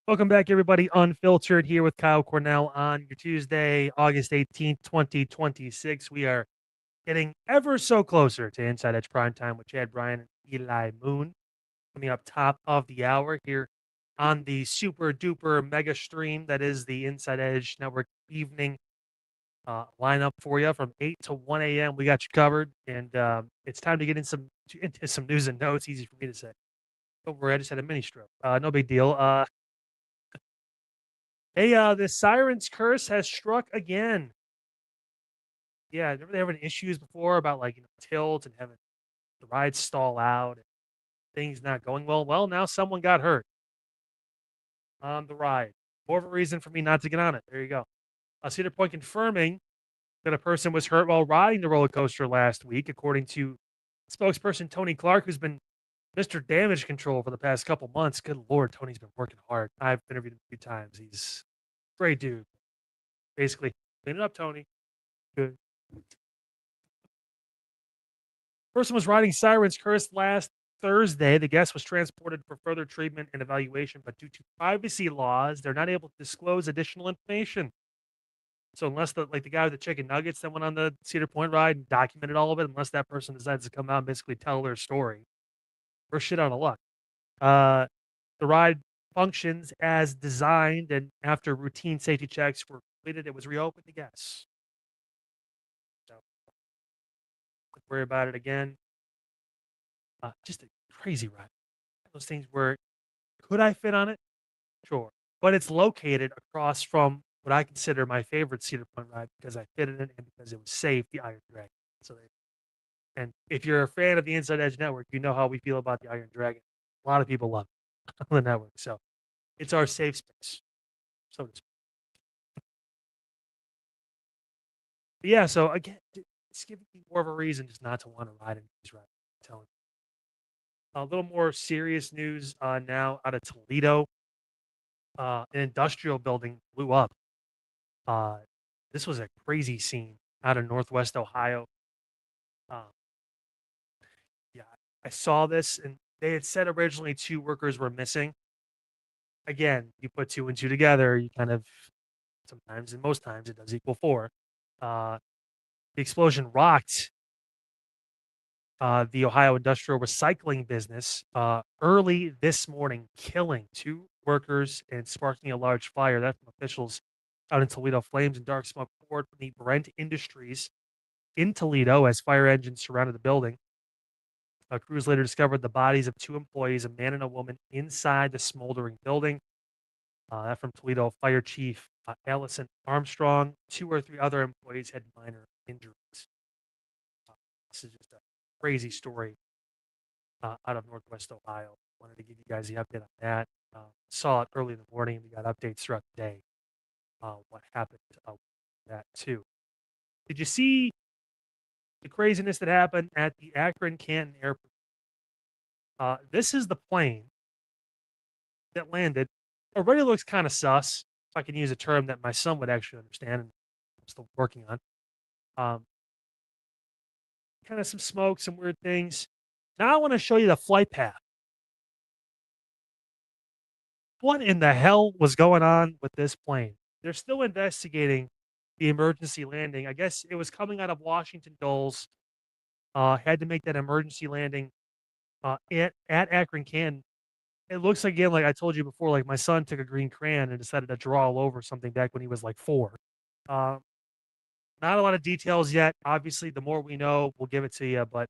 Welcome back, everybody. Unfiltered here with Kyle Cornell on your Tuesday, August 18th, 2026. We are getting ever so closer to Inside Edge Primetime with Chad Bryan and Eli Moon coming up top of the hour here on the super duper mega stream that is the Inside Edge Network evening lineup for you from 8 to 1 a.m. We got you covered, and it's time to get into some news and notes. Easy for me to say. Don't worry, I just had a mini stroke. No big deal. Hey, the Siren's curse has struck again. Yeah, remember they were having issues before about tilt and having the ride stall out and things not going well. Well, now someone got hurt on the ride. More of a reason for me not to get on it. There you go. Cedar Point confirming that a person was hurt while riding the roller coaster last week, according to spokesperson Tony Clark, who's been Mr. Damage Control for the past couple months. Good Lord, Tony's been working hard. I've interviewed him a few times. He's a great dude. Basically, clean it up, Tony. Good. Person was riding Siren's Curse last Thursday. The guest was transported for further treatment and evaluation, but due to privacy laws, they're not able to disclose additional information. So unless the guy with the chicken nuggets that went on the Cedar Point ride and documented all of it, unless that person decides to come out and basically tell their story, we're shit out of luck. The ride functions as designed, and after routine safety checks were completed, it was reopened to guests. So, don't worry about it again. Just a crazy ride. Those things where, could I fit on it? Sure. But it's located across from what I consider my favorite Cedar Point ride because I fit in it and because it was safe, the Iron Dragon. And if you're a fan of the Inside Edge Network, you know how we feel about the Iron Dragon. A lot of people love it on the network. So it's our safe space. So to speak. But yeah, so again, it's giving me more of a reason just not to want to ride in these rides. I'm telling you. A little more serious news now out of Toledo. An industrial building blew up. This was a crazy scene out of Northwest Ohio. Yeah, I saw this, and they had said originally 2 workers were missing. Again, you put 2 and 2 together, you kind of sometimes, and most times, it does equal 4. The explosion rocked the Ohio industrial recycling business early this morning, killing 2 workers and sparking a large fire. That from officials out in Toledo. Flames and dark smoke poured from the Brent Industries in Toledo as fire engines surrounded the building. Crews later discovered the bodies of 2 employees, a man and a woman, inside the smoldering building. That from Toledo Fire Chief Allison Armstrong. 2 or 3 other employees had minor injuries. This is just a crazy story out of Northwest Ohio. Wanted to give you guys the update on that. Saw it early in the morning. We got updates throughout the day. What happened with that too? Did you see the craziness that happened at the Akron Canton Airport? This is the plane that landed. Already looks kind of sus, if I can use a term that my son would actually understand and I'm still working on. kind of some smoke, some weird things. Now I want to show you the flight path. What in the hell was going on with this plane? They're still investigating the emergency landing. I guess it was coming out of Washington Dulles. Had to make that emergency landing at Akron, Canton. It looks like, again, like I told you before, like my son took a green crayon and decided to draw all over something back when he was like 4. Not a lot of details yet. Obviously, the more we know, we'll give it to you. But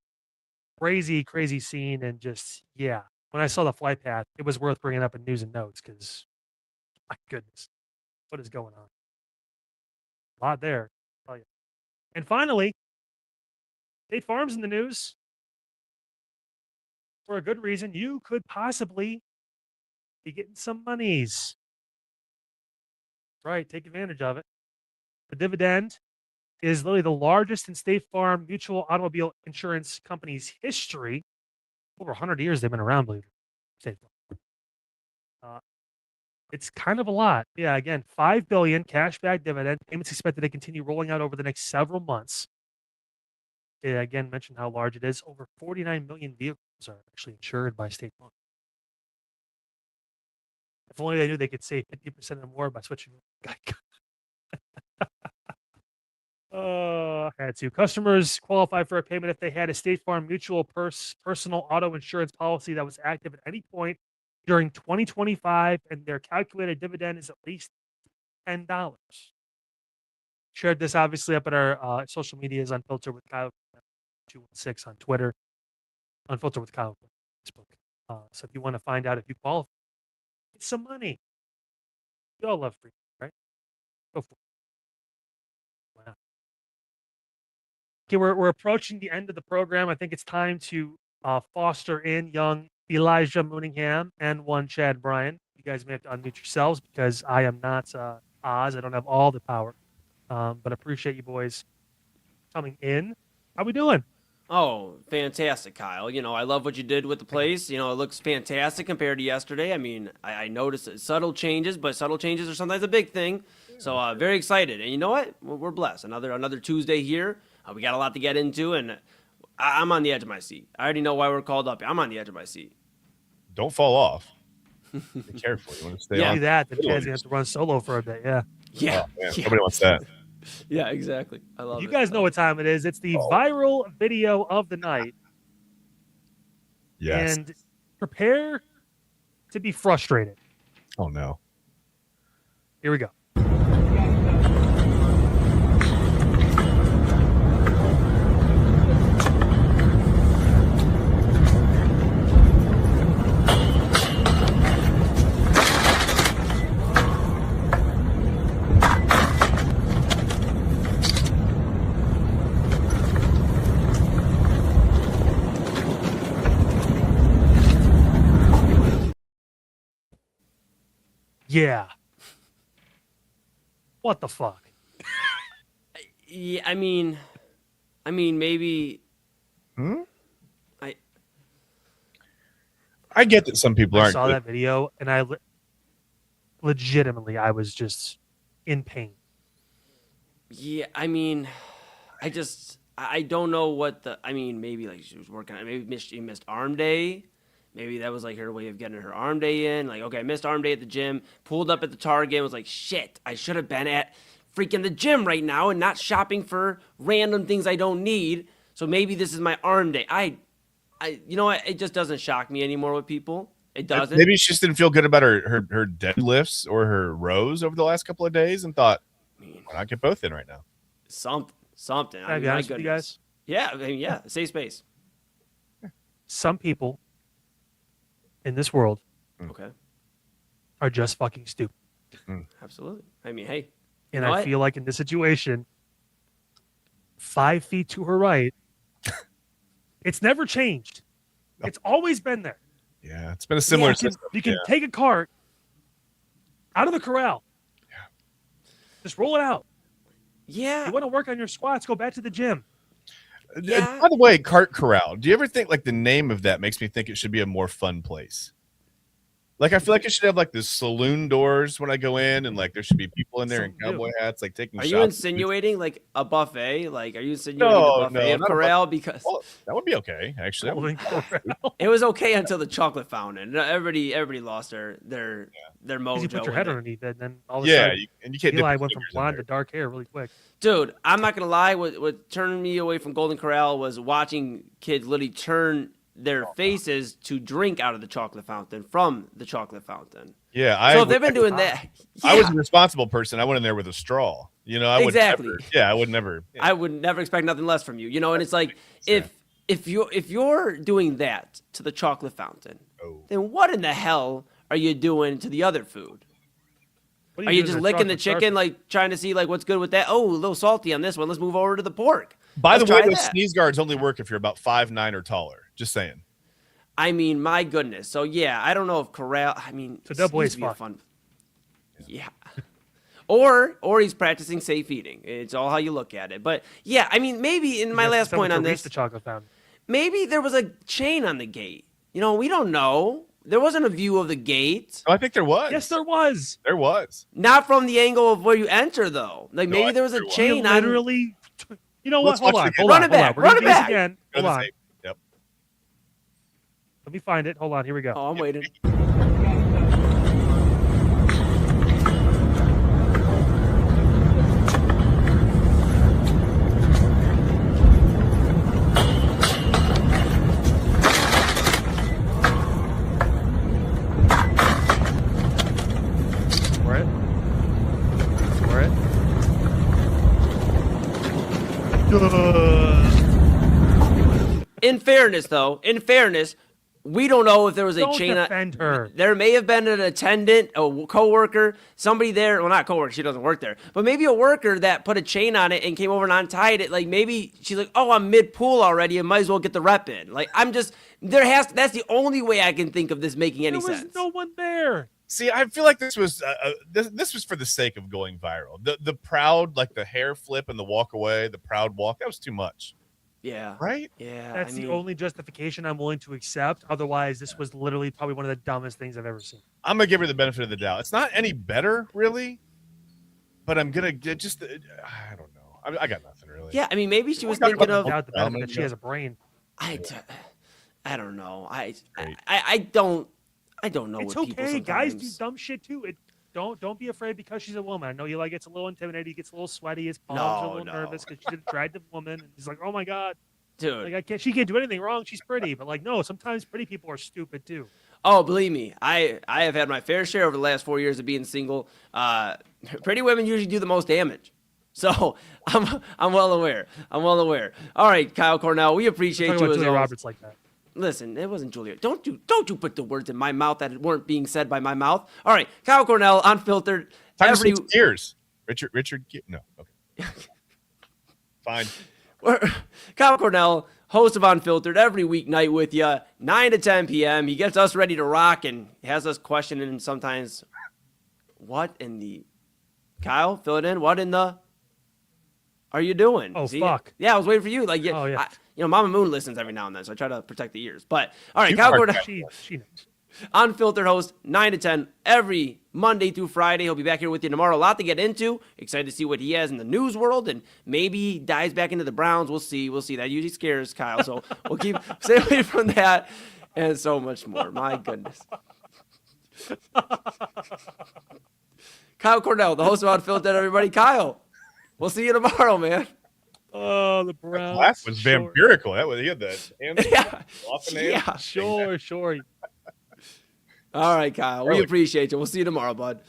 crazy, crazy scene. And just, yeah, when I saw the flight path, it was worth bringing up in news and notes because, my goodness, what is going on? A lot there, I'll tell you. And finally, State Farm's in the news for a good reason. You could possibly be getting some monies. Right, take advantage of it. The dividend is literally the largest in State Farm Mutual Automobile Insurance Company's history. Over 100 years they've been around, believe it. State Farm. It's kind of a lot. Yeah, again, $5 billion cashback dividend. Payments expected to continue rolling out over the next several months. It again mentioned how large it is. Over 49 million vehicles are actually insured by State Farm. If only they knew they could save 50% or more by switching. Had to. Customers qualify for a payment if they had a State Farm Mutual personal auto insurance policy that was active at any point during 2025, and their calculated dividend is at least $10. Shared this obviously up at our social medias, Unfiltered with Kyle 216 on Twitter, Unfiltered with Kyle on Facebook. So if you want to find out if you qualify, get some money. You all love free, right? Go for it. Wow. Okay, we're approaching the end of the program. I think it's time to foster in young Elijah Mooningham and one Chad Bryan. You guys may have to unmute yourselves because I am not Oz. I don't have all the power. But appreciate you boys coming in. How we doing? Oh, fantastic, Kyle. You know, I love what you did with the place. You know, it looks fantastic compared to yesterday. I mean, I noticed subtle changes, but subtle changes are sometimes a big thing. So very excited. And you know what? We're blessed. Another Tuesday here. We got a lot to get into, and I'm on the edge of my seat. I already know why we're called up. I'm on the edge of my seat. Don't fall off. Be careful. You want to stay on. Do that. The Chad's going to have to run solo for a bit. Yeah. Yeah. Oh, man. Nobody wants that. Yeah, exactly. I love it. You guys know what time it is. It's the viral video of the night. Yes. And prepare to be frustrated. Oh, no. Here we go. Yeah. What the fuck? Yeah, I mean, maybe. I get that some people I aren't. saw good. that video, and I legitimately, I was just in pain. Yeah, I mean, I don't know what maybe like she was working on. Maybe she missed arm day. Maybe that was like her way of getting her arm day in. Like, okay, I missed arm day at the gym, pulled up at the Target, and was like, shit, I should have been at freaking the gym right now and not shopping for random things I don't need. So maybe this is my arm day. You know what? It just doesn't shock me anymore with people. It doesn't. Maybe she just didn't feel good about her deadlifts or her rows over the last couple of days and thought, why not get both in right now? Something. Can I be honest with you guys? Yeah, I mean, yeah, safe space. Some people in this world Okay. are just fucking stupid. Absolutely. I mean, hey. And I feel like in this situation, 5 feet to her right, it's never changed. It's always been there. Yeah, it's been a similar system. You can take a cart out of the corral. Yeah. Just roll it out. Yeah. You want to work on your squats, go back to the gym. Yeah. By the way, cart corral. Do you ever think like the name of that makes me think it should be a more fun place? Like, I feel like it should have like the saloon doors when I go in, and like there should be people in there in cowboy hats, like taking Are shots. you insinuating like a buffet? Like, are you insinuating No, the buffet no, of not a Corral? Because that would be okay, actually. That would be it was okay until the chocolate fountain. Everybody lost their mojo. You put your head underneath it, and then all of a Yeah, sudden, and you can't dip Eli your went from fingers in blonde there. to dark hair really quick. Dude, I'm not gonna lie. What turned me away from Golden Corral was watching kids literally turn their faces to drink out of the chocolate fountain from the chocolate fountain. Yeah, So if they've been doing that, I was a responsible person. I went in there with a straw. You know, I would Exactly. never. Yeah, I would never. Yeah. I would never expect nothing less from you. You know, and it's like if you're doing that to the chocolate fountain, then what in the hell are you doing to the other food? Are you just licking the chicken, like trying to see like what's good with that? Oh, a little salty on this one. Let's move over to the pork. By Let's the way, try those that. sneeze guards only work if you're about 5'9" or taller. Just saying. I mean, my goodness. So yeah, I don't know if Corral. I mean, So double seems A's to be a fuck. fun. Yeah. Or he's practicing safe eating. It's all how you look at it. But yeah, I mean, maybe in my last point on this, the chocolate fountain. maybe there was a chain on the gate. You know, we don't know. There wasn't a view of the gate. Oh, I think there was. Yes, there was. There was. Not from the angle of where you enter, though. Like No, maybe I there was think a there was. chain on. Literally. You know what? Let's Hold watch on. the Hold Run on. it back, Hold on. run We're it gonna do back. this again. Go to Hold the on. tape. Yep. Let me find it. Hold on. Here we go. Oh, I'm waiting. Swear it. Swear it. In fairness, though, we don't know if there was a Don't chain. defend her. There may have been an attendant, a coworker, somebody there. Well, not coworker. She doesn't work there, but maybe a worker that put a chain on it and came over and untied it. Like maybe she's like, "Oh, I'm mid pool already. I might as well get the rep in." Like I'm just That's the only way I can think of this making any There was sense. no one there. See, I feel like this was this was for the sake of going viral. The proud, like the hair flip and the walk away, the proud walk. That was too much. Yeah. Right? Yeah. That's I the mean, only justification I'm willing to accept. Otherwise, this was literally probably one of the dumbest things I've ever seen. I'm gonna give her the benefit of the doubt. It's not any better, really, but I'm gonna get just. I don't know. I got nothing really. Yeah. I mean, maybe she was Talk thinking about of. Without the benefit that she has a brain. I don't know. I don't know. It's what people okay. Guys do sometimes- dumb shit too. Don't be afraid because she's a woman. I know Eli gets a little intimidated. He gets a little sweaty. His palms are a little nervous because she's a attractive woman. And he's like, oh my god, Dude. like she can't do anything wrong. She's pretty, but like no, sometimes pretty people are stupid too. Oh, believe me, I have had my fair share over the last 4 years of being single. Pretty women usually do the most damage. So I'm well aware. All right, Kyle Cornell, we appreciate Talk you about as Julia always. Roberts like that. Listen, it wasn't Julia. Don't you put the words in my mouth that weren't being said by my mouth. All right, Kyle Cornell, Unfiltered. Time to switch gears. Richard. No. Okay. Fine. Kyle Cornell, host of Unfiltered, every weeknight with you, 9 to 10 p.m. He gets us ready to rock and has us questioning sometimes, what in the... Kyle, fill it in. What in the... are you doing? Oh, See? fuck. Yeah, I was waiting for you. Like, yeah, Oh, yeah. Mama Moon listens every now and then, so I try to protect the ears. But, all right, Kyle Cornell, She knows. Unfiltered host, 9 to 10 every Monday through Friday. He'll be back here with you tomorrow. A lot to get into. Excited to see what he has in the news world, and maybe he dives back into the Browns. We'll see. That usually scares Kyle, so we'll stay away from that and so much more. My goodness. Kyle Cornell, the host of Unfiltered, everybody. Kyle, we'll see you tomorrow, man. Oh, the Browns. That was vampirical. That was he had that. Yeah. Off and in. Yeah. Sure. All right, Kyle. We appreciate you. We'll see you tomorrow, bud.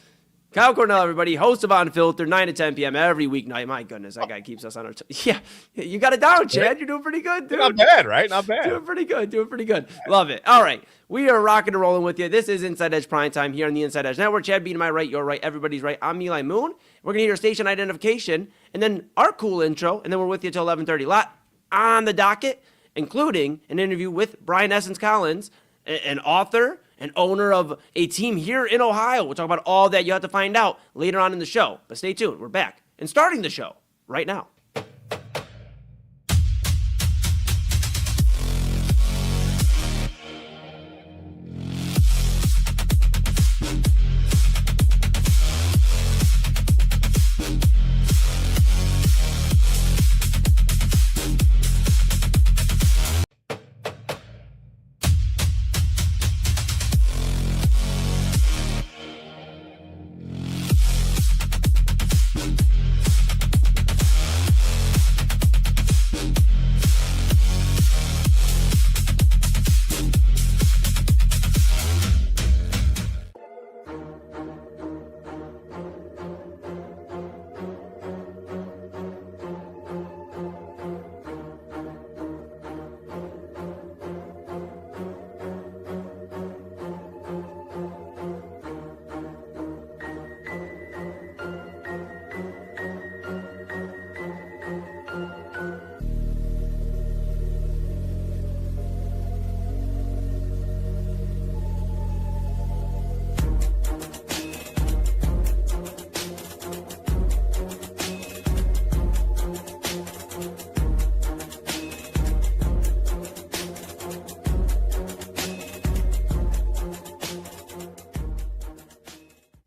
Kyle Cornell, everybody, host of Unfiltered, 9 to 10 p.m. every weeknight. My goodness, that guy keeps us on our Yeah, you got it down, Chad. You're doing pretty good, dude. Not bad, right? Not bad. Doing pretty good. Love it. All right. We are rocking and rolling with you. This is Inside Edge Primetime here on the Inside Edge Network. Chad being my right, your right, everybody's right. I'm Eli Moon. We're going to hear station identification and then our cool intro, and then we're with you till 11:30. Lot on the docket, including an interview with Brian Essince Collins, an author, an owner of a team here in Ohio. We'll talk about all that. You have to find out later on in the show. But stay tuned. We're back and starting the show right now.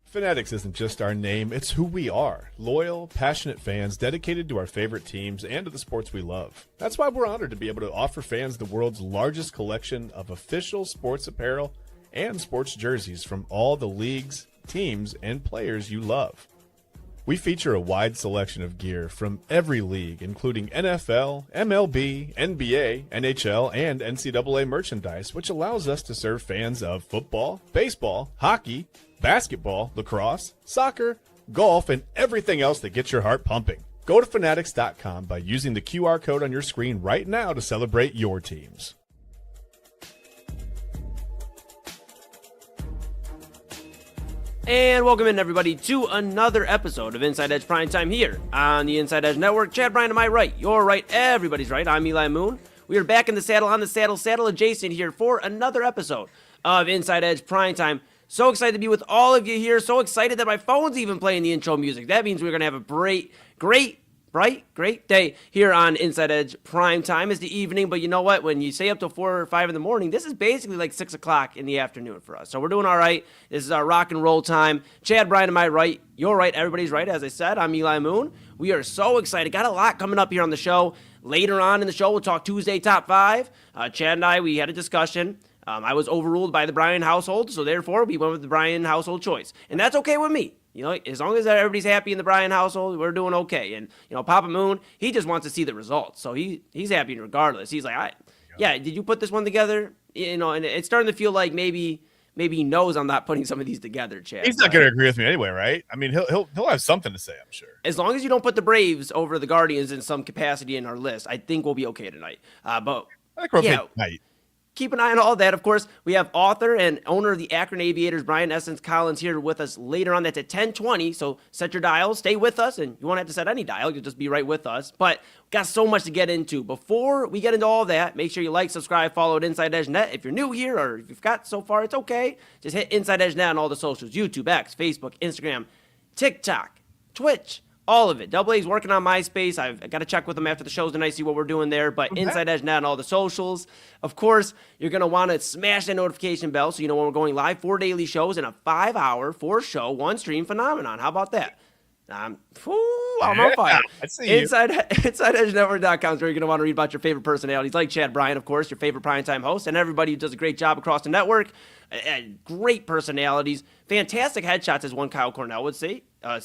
Fanatics isn't just our name, it's who we are. Loyal, passionate fans dedicated to our favorite teams and to the sports we love. That's why we're honored to be able to offer fans the world's largest collection of official sports apparel and sports jerseys from all the leagues, teams, and players you love. We feature a wide selection of gear from every league, including NFL, MLB, NBA, NHL, and NCAA merchandise, which allows us to serve fans of football, baseball, hockey, basketball, lacrosse, soccer, golf, and everything else that gets your heart pumping. Go to fanatics.com by using the QR code on your screen right now to celebrate your teams. And welcome in, everybody, to another episode of Inside Edge Primetime here on the Inside Edge Network. Chad Bryan to my right, you're right, everybody's right. I'm Eli Moon. We are back in the saddle, on the saddle adjacent here for another episode of Inside Edge Primetime. So excited to be with all of you here. So excited that my phone's even playing the intro music. That means we're going to have a great day here on Inside Edge Primetime. It's the evening, but you know what? When you stay up till 4 or 5 in the morning, this is basically like 6 o'clock in the afternoon for us. So we're doing all right. This is our rock and roll time. Chad Bryan to my right. You're right. Everybody's right. As I said, I'm Eli Moon. We are so excited. Got a lot coming up here on the show. Later on in the show, we'll talk Tuesday Top 5. Chad and I, we had a discussion. I was overruled by the Bryan household, so therefore we went with the Bryan household choice. And that's okay with me. You know, as long as everybody's happy in the Bryan household, we're doing okay. And, you know, Papa Moon, he just wants to see the results. So he's happy regardless. He's like, yeah, did you put this one together? You know, and it's starting to feel like maybe he knows I'm not putting some of these together, Chad. He's not going to agree with me anyway, right? I mean, he'll have something to say, I'm sure. As long as you don't put the Braves over the Guardians in some capacity in our list, I think we'll be okay tonight. But I think we're okay tonight. Keep an eye on all that. Of course, we have author and owner of the Akron Aviators, Brian Essince Collins, here with us later on. That's at 10:20, so set your dials. Stay with us, and you won't have to set any dial. You'll just be right with us. But got so much to get into. Before we get into all that, make sure you like, subscribe, follow at Inside Edge Net. If you're new here or if you've got so far, it's okay. Just hit Inside Edge Net on all the socials, YouTube, X, Facebook, Instagram, TikTok, Twitch. All of it. Double A's working on MySpace. I've got to check with them after the shows tonight, see what we're doing there. But Inside Edge Net on all the socials. Of course, you're going to want to smash that notification bell so you know when we're going live. 4 daily shows and a 5-hour, 4-show, 1-stream phenomenon. How about that? I'm on fire. InsideEdgeNetwork.com is where you're going to want to read about your favorite personalities, like Chad Bryan, of course, your favorite primetime host, and everybody who does a great job across the network. Great personalities, fantastic headshots, as one Kyle Cornell would say. You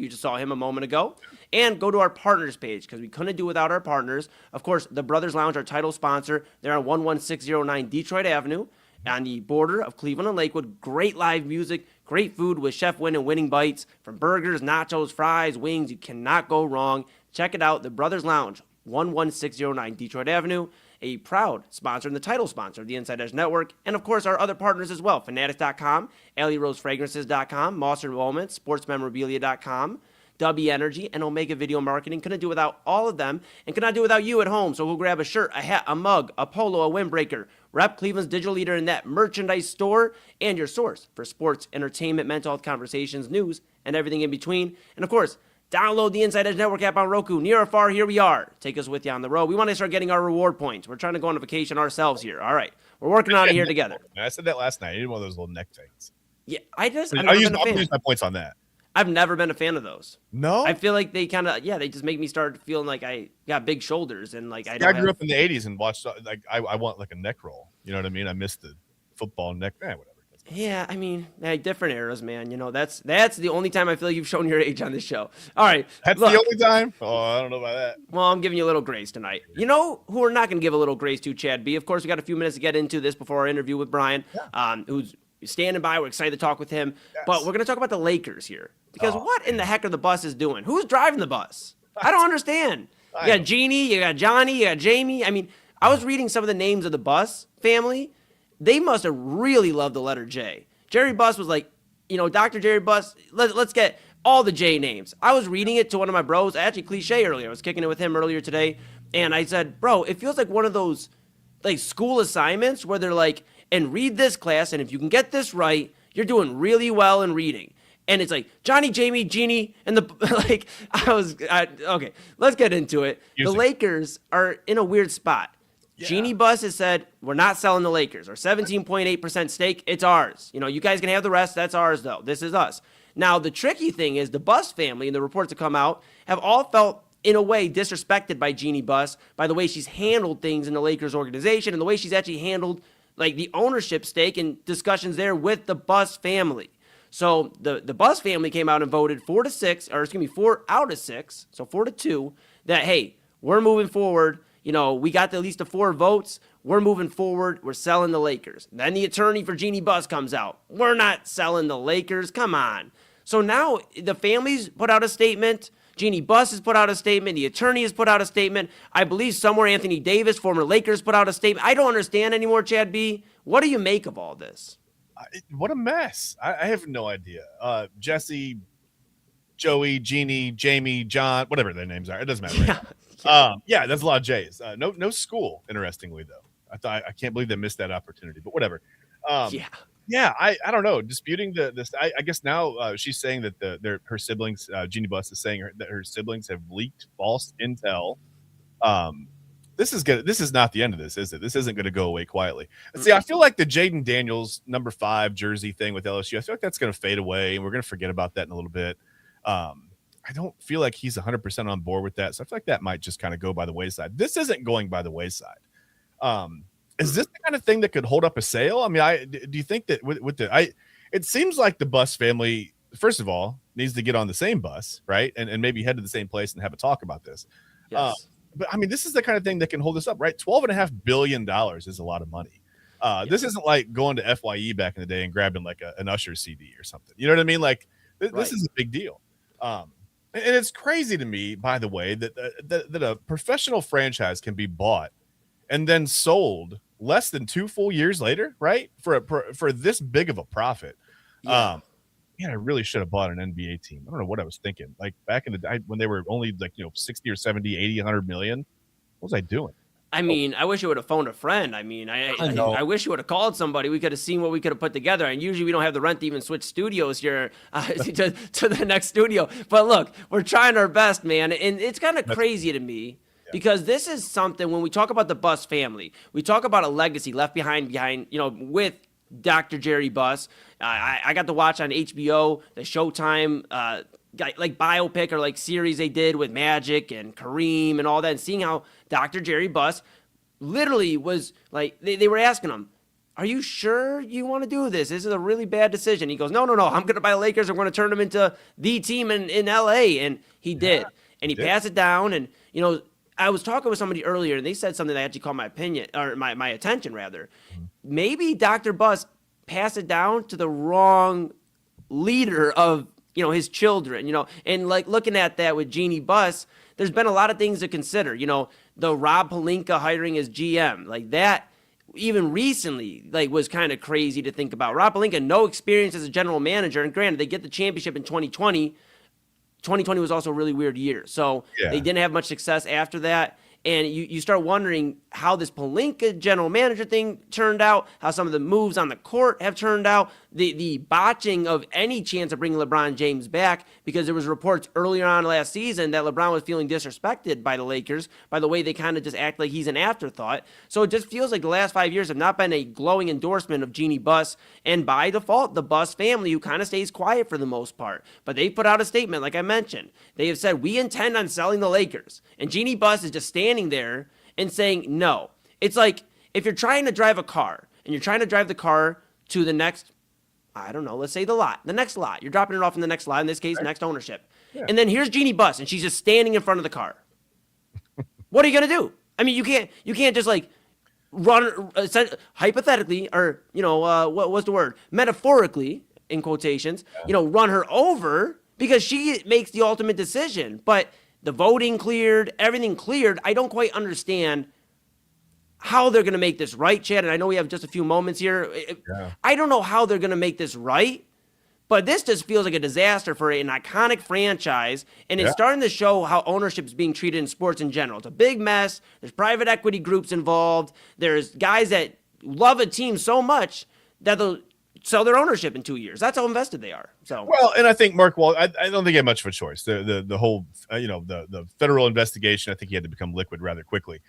just saw him a moment ago. And go to our partners page, because we couldn't do without our partners. Of course, the Brothers Lounge, our title sponsor. They're on 11609 Detroit Avenue on the border of Cleveland and Lakewood. Great live music, great food with Chef Win and Winning Bites. From burgers, nachos, fries, wings, you cannot go wrong. Check it out, the Brothers Lounge, 11609 Detroit Avenue. A proud sponsor and the title sponsor of the Inside Edge Network. And, of course, our other partners as well, Fanatics.com, AlleyRoseFragrances.com, Moser Moments, SportsMemorabilia.com, W Energy, and Omega Video Marketing. Couldn't do without all of them, and could not do without you at home. So we'll grab a shirt, a hat, a mug, a polo, a windbreaker. Rep Cleveland's digital leader in that merchandise store and your source for sports, entertainment, mental health conversations, news, and everything in between. And, of course, download the Inside Edge Network app on Roku. Near or far, here we are. Take us with you on the road. We want to start getting our reward points. We're trying to go on a vacation ourselves here. All right. We're working on it here together. I said that last night. I did one of those little neck things. Yeah, I'll use my points on that. I've never been a fan of those. No? I feel like they kind of, they just make me start feeling like I got big shoulders and like I grew up in the 80s and watched, like, I want like a neck roll. You know what I mean? I missed the football neck. Whatever. Yeah, I mean, different eras, man. You know, that's the only time I feel like you've shown your age on this show. All right. That's the only time? Oh, I don't know about that. Well, I'm giving you a little grace tonight. You know who we're not going to give a little grace to, Chad B? Of course, we got a few minutes to get into this before our interview with Brian, who's standing by. We're excited to talk with him. Yes. But we're going to talk about the Lakers here. Because what in the heck are the buses doing? Who's driving the bus? I don't understand. You got Jeannie, you got Johnny, you got Jamie. I mean, I was reading some of the names of the Bus family. They must have really loved the letter J. Jerry Buss was like, Dr. Jerry Buss, let's get all the J names. I was reading it to one of my bros, actually Cliche earlier. I was kicking it with him earlier today. And I said, bro, it feels like one of those like school assignments where they're like, and read this class, and if you can get this right, you're doing really well in reading. And it's like Johnny, Jamie, Jeannie, and okay, let's get into it. The Lakers are in a weird spot. Jeannie Buss has said, we're not selling the Lakers. Our 17.8% stake, it's ours. You guys can have the rest. That's ours, though. This is us. Now, the tricky thing is the Buss family and the reports that come out have all felt, in a way, disrespected by Jeannie Buss by the way she's handled things in the Lakers organization and the way she's actually handled like the ownership stake and discussions there with the Buss family. So the Buss family came out and voted 4 out of 6, so 4-2, that, hey, we're moving forward. We got at least the 4 votes. We're moving forward. We're selling the Lakers. Then the attorney for Jeannie Buss comes out. We're not selling the Lakers. Come on. So now the family's put out a statement. Jeannie Buss has put out a statement. The attorney has put out a statement. I believe somewhere Anthony Davis, former Lakers, put out a statement. I don't understand anymore, Chad B. What do you make of all this? What a mess. I have no idea. Jesse, Joey, Jeannie, Jamie, John, whatever their names are. It doesn't matter. Right? Yeah, that's a lot of J's. No school, interestingly, though. I can't believe they missed that opportunity, but whatever. Yeah, I don't know. Disputing this, I guess now she's saying that her siblings, Jeannie Buss is saying that her siblings have leaked false intel. This is not the end of this, is it? This isn't going to go away quietly. See, I feel like the Jayden Daniels number 5 jersey thing with LSU, I feel like that's going to fade away, and we're going to forget about that in a little bit. I don't feel like he's 100% on board with that, so I feel like that might just kind of go by the wayside. This isn't going by the wayside. Is this the kind of thing that could hold up a sale? I mean, do you think that it seems like the Buss family, first of all, needs to get on the same bus, right? And maybe head to the same place and have a talk about this. Yes. But I mean, this is the kind of thing that can hold us up, right? $12.5 billion is a lot of money. This isn't like going to FYE back in the day and grabbing like an Usher CD or something. You know what I mean? Like this is a big deal. And it's crazy to me, by the way, that a professional franchise can be bought and then sold less than 2 full years later, right? For this big of a profit. Yeah. I really should have bought an NBA team. I don't know what I was thinking. Like back in the day when they were only like 60 or 70, 80, 100 million. What was I doing? I mean, I wish you would have phoned a friend. I mean, I wish you would have called somebody. We could have seen what we could have put together. And usually we don't have the rent to even switch studios here to the next studio. But look, we're trying our best, man. And it's kind of crazy to me because this is something when we talk about the Buss family, we talk about a legacy left behind, with Dr. Jerry Buss. I got to watch on HBO the Showtime like biopic or like series they did with Magic and Kareem and all that, and seeing how Dr. Jerry Buss literally was like, they were asking him, are you sure you want to do this? This is a really bad decision. He goes, no, I'm going to buy the Lakers. I'm going to turn them into the team in LA. And he did. And he passed it down. And, I was talking with somebody earlier and they said something that actually caught my opinion, or my attention rather. Maybe Dr. Buss passed it down to the wrong leader of, his children, and like looking at that with Jeannie Buss, there's been a lot of things to consider, the Rob Pelinka hiring as GM, like that even recently, like was kind of crazy to think about. Rob Pelinka, no experience as a general manager. And granted, they get the championship in 2020. 2020 was also a really weird year. So they didn't have much success after that. And you start wondering how this Pelinka general manager thing turned out, how some of the moves on the court have turned out, the botching of any chance of bringing LeBron James back, because there was reports earlier on last season that LeBron was feeling disrespected by the Lakers by the way they kind of just act like he's an afterthought. So it just feels like the last 5 years have not been a glowing endorsement of Jeannie Buss, and by default, the Buss family, who kind of stays quiet for the most part. But they put out a statement, like I mentioned. They have said, we intend on selling the Lakers. And Jeannie Buss is just standing there and saying no. It's like if you're trying to drive a car and you're trying to drive the car to the next, I don't know, let's say the next lot. You're dropping it off in the next lot, in this case, next ownership. Yeah. And then here's Jeannie Buss and she's just standing in front of the car. What are you going to do? I mean, you can't just like run hypothetically, or, what's the word? Metaphorically, in quotations, run her over because she makes the ultimate decision. But the voting cleared, everything cleared. I don't quite understand how they're going to make this right, Chad. And I know we have just a few moments here. I don't know how they're going to make this right, but this just feels like a disaster for an iconic franchise. And it's starting to show how ownership is being treated in sports in general. It's a big mess. There's private equity groups involved. There's guys that love a team so much that they'll sell their ownership in 2 years. That's how invested they are. So well, and I think Mark Wall, I don't think he had much of a choice. The whole the federal investigation, I think he had to become liquid rather quickly.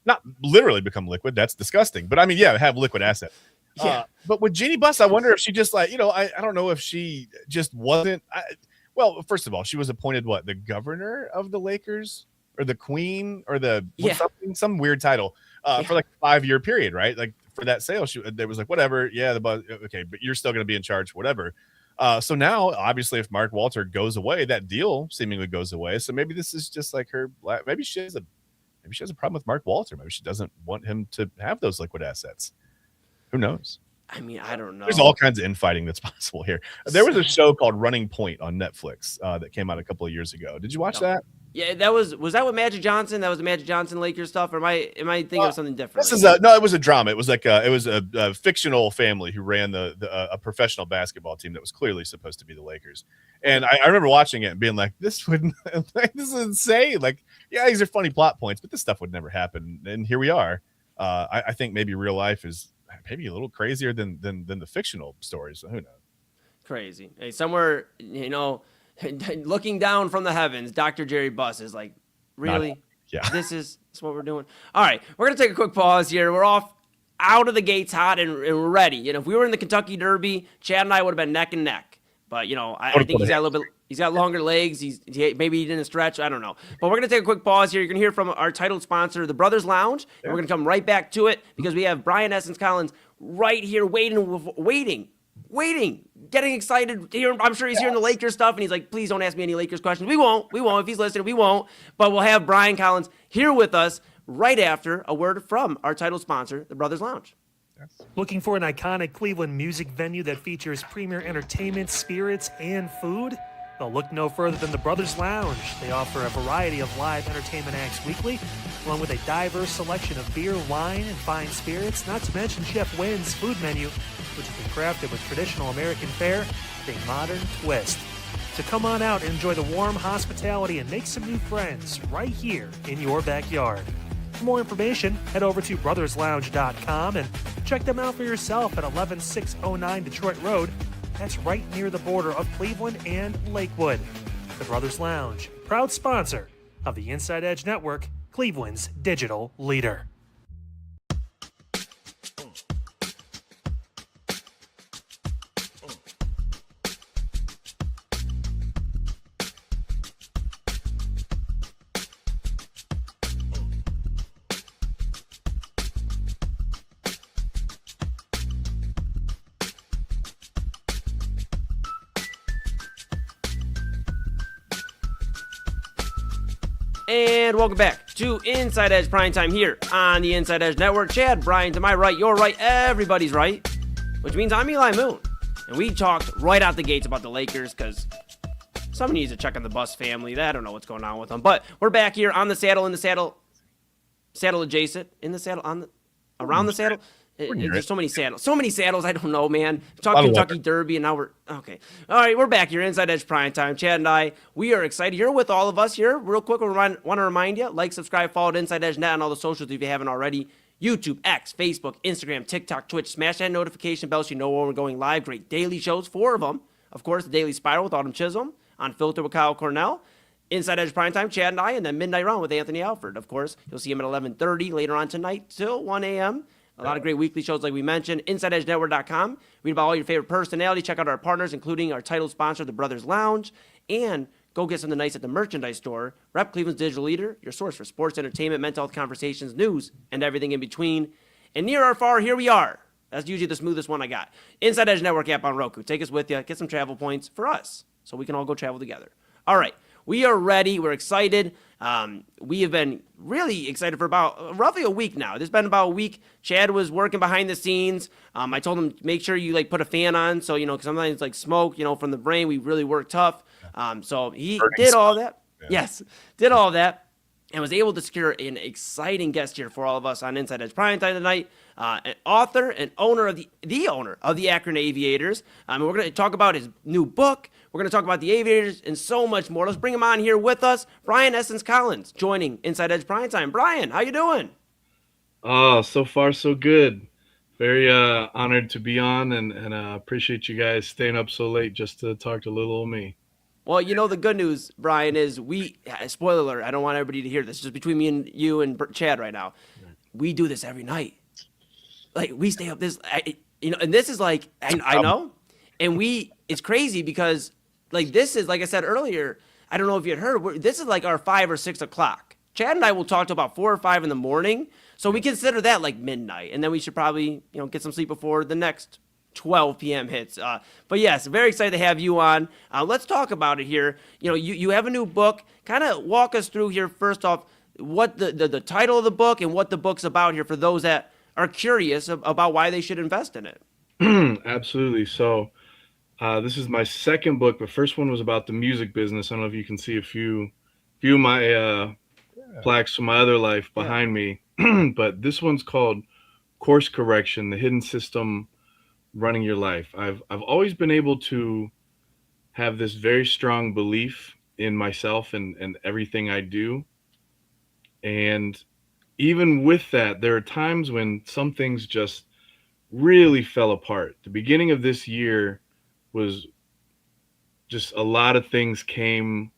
not literally become liquid. That's disgusting. But I mean, yeah, have liquid assets. Yeah. But with Jeannie Buss, I wonder if she just like, I don't know if she just wasn't. Well, first of all, she was appointed the governor of the Lakers or the queen or some weird title for like a 5-year period, right? Like for that sale, there was like, whatever. Yeah, the Buss. Okay, but you're still going to be in charge, whatever. So now, obviously, if Mark Walter goes away, that deal seemingly goes away. So maybe this is just like her. Maybe she has a problem with Mark Walter. Maybe she doesn't want him to have those liquid assets. Who knows? I mean, I don't know. There's all kinds of infighting that's possible here. There was a show called Running Point on Netflix that came out a couple of years ago. Did you watch that? Yeah, was that with Magic Johnson? That was the Magic Johnson Lakers stuff, or am I thinking of something different? It was a drama. It was like a fictional family who ran a professional basketball team that was clearly supposed to be the Lakers. And I remember watching it and being like, this is insane. Like, yeah, these are funny plot points, but this stuff would never happen. And here we are. I think maybe real life is maybe a little crazier than the fictional stories. So who knows? Crazy. Hey, somewhere, looking down from the heavens, Dr. Jerry Buss is like, really? Yeah. This is what we're doing. All right, we're going to take a quick pause here. We're off out of the gates hot and we're ready. If we were in the Kentucky Derby, Chad and I would have been neck and neck. But, I think he's got longer legs. Maybe he didn't stretch. I don't know. But we're going to take a quick pause here. You're going to hear from our title sponsor, the Brothers Lounge. And we're going to come right back to it because we have Brian Essince Collins right here waiting, getting excited. I'm sure he's hearing the Lakers stuff, and he's like, please don't ask me any Lakers questions. We won't. If he's listening, we won't. But we'll have Brian Collins here with us right after a word from our title sponsor, the Brothers Lounge. Looking for an iconic Cleveland music venue that features premier entertainment, spirits, and food? Well, look no further than the Brothers Lounge. They offer a variety of live entertainment acts weekly, along with a diverse selection of beer, wine, and fine spirits, not to mention Chef Wynn's food menu, which has been crafted with traditional American fare with a modern twist. So come on out and enjoy the warm hospitality and make some new friends right here in your backyard. For more information, head over to brotherslounge.com and check them out for yourself at 11609 Detroit Road. That's right near the border of Cleveland and Lakewood. The Brothers Lounge, proud sponsor of the Inside Edge Network, Cleveland's digital leader. And welcome back to Inside Edge Primetime here on the Inside Edge Network. Chad, Brian, to my right, your right, everybody's right, which means I'm Eli Moon. And we talked right out the gates about the Lakers because somebody needs to check on the Buss family. I don't know what's going on with them. But we're back here on the saddle, saddle adjacent, in the saddle, around the saddle. There's so many saddles. I don't know, man. Talk Kentucky Derby, and now we're okay. All right, we're back here, Inside Edge Primetime. Chad and I, we are excited. You're with all of us here. Real quick, we want to remind you, like, subscribe, follow Inside Edge Net on all the socials if you haven't already. YouTube, X, Facebook, Instagram, TikTok, Twitch. Smash that notification bell so you know when we're going live. Great daily shows, 4 of them. Of course, the Daily Spiral with Autumn Chisholm, Unfiltered with Kyle Cornell, Inside Edge Primetime, Chad and I, and then Midnight Run with Anthony Alford. Of course, you'll see him at 11:30 later on tonight till 1 a.m. A lot of great weekly shows like we mentioned. InsideEdgeNetwork.com. Read about all your favorite personalities. Check out our partners, including our title sponsor, the Brothers Lounge. And go get something nice at the merchandise store. Rep Cleveland's digital leader, your source for sports, entertainment, mental health conversations, news, and everything in between. And near or far, here we are. That's usually the smoothest one I got. Inside Edge Network app on Roku. Take us with you. Get some travel points for us so we can all go travel together. All right. We are ready. We're excited. We have been really excited for about roughly a week now. There's been about a week. Chad was working behind the scenes. I told him, make sure you put a fan on. So, cause sometimes it's smoke, from the brain. We really work tough. So he did all that. Yeah. Yes, did all that. And was able to secure an exciting guest here for all of us on Inside Edge Primetime tonight. An author and owner of the owner of the Akron Aviators. We're going to talk about his new book. We're going to talk about the Aviators and so much more. Let's bring him on here with us. Brian Essince Collins joining Inside Edge Primetime. Brian, how you doing? Oh, so far so good. Very honored to be on, and appreciate you guys staying up so late just to talk to little old me. Well, the good news, Brian, is spoiler alert, I don't want everybody to hear this, just between me and you and Chad right now. we do this every night. Like we stay up and this is like, I know. And it's crazy because like, this is, like I said earlier, I don't know if you had heard, this is like our 5 or 6 o'clock. Chad and I will talk to about 4 or 5 in the morning. So we consider that like midnight. And then we should probably, get some sleep before the next 12 p.m. hits. But yes, very excited to have you on. Let's talk about it here. You have a new book. Kind of walk us through here, first off, what the title of the book and what the book's about here for those that are curious about why they should invest in it. Absolutely. So this is my second book. The first one was about the music business. I don't know if you can see a few of my plaques from my other life behind me. But this one's called Course Correction, the Hidden System Running Your Life. I've always been able to have this very strong belief in myself and everything I do. And even with that, there are times when some things just really fell apart. The beginning of this year was just a lot of things came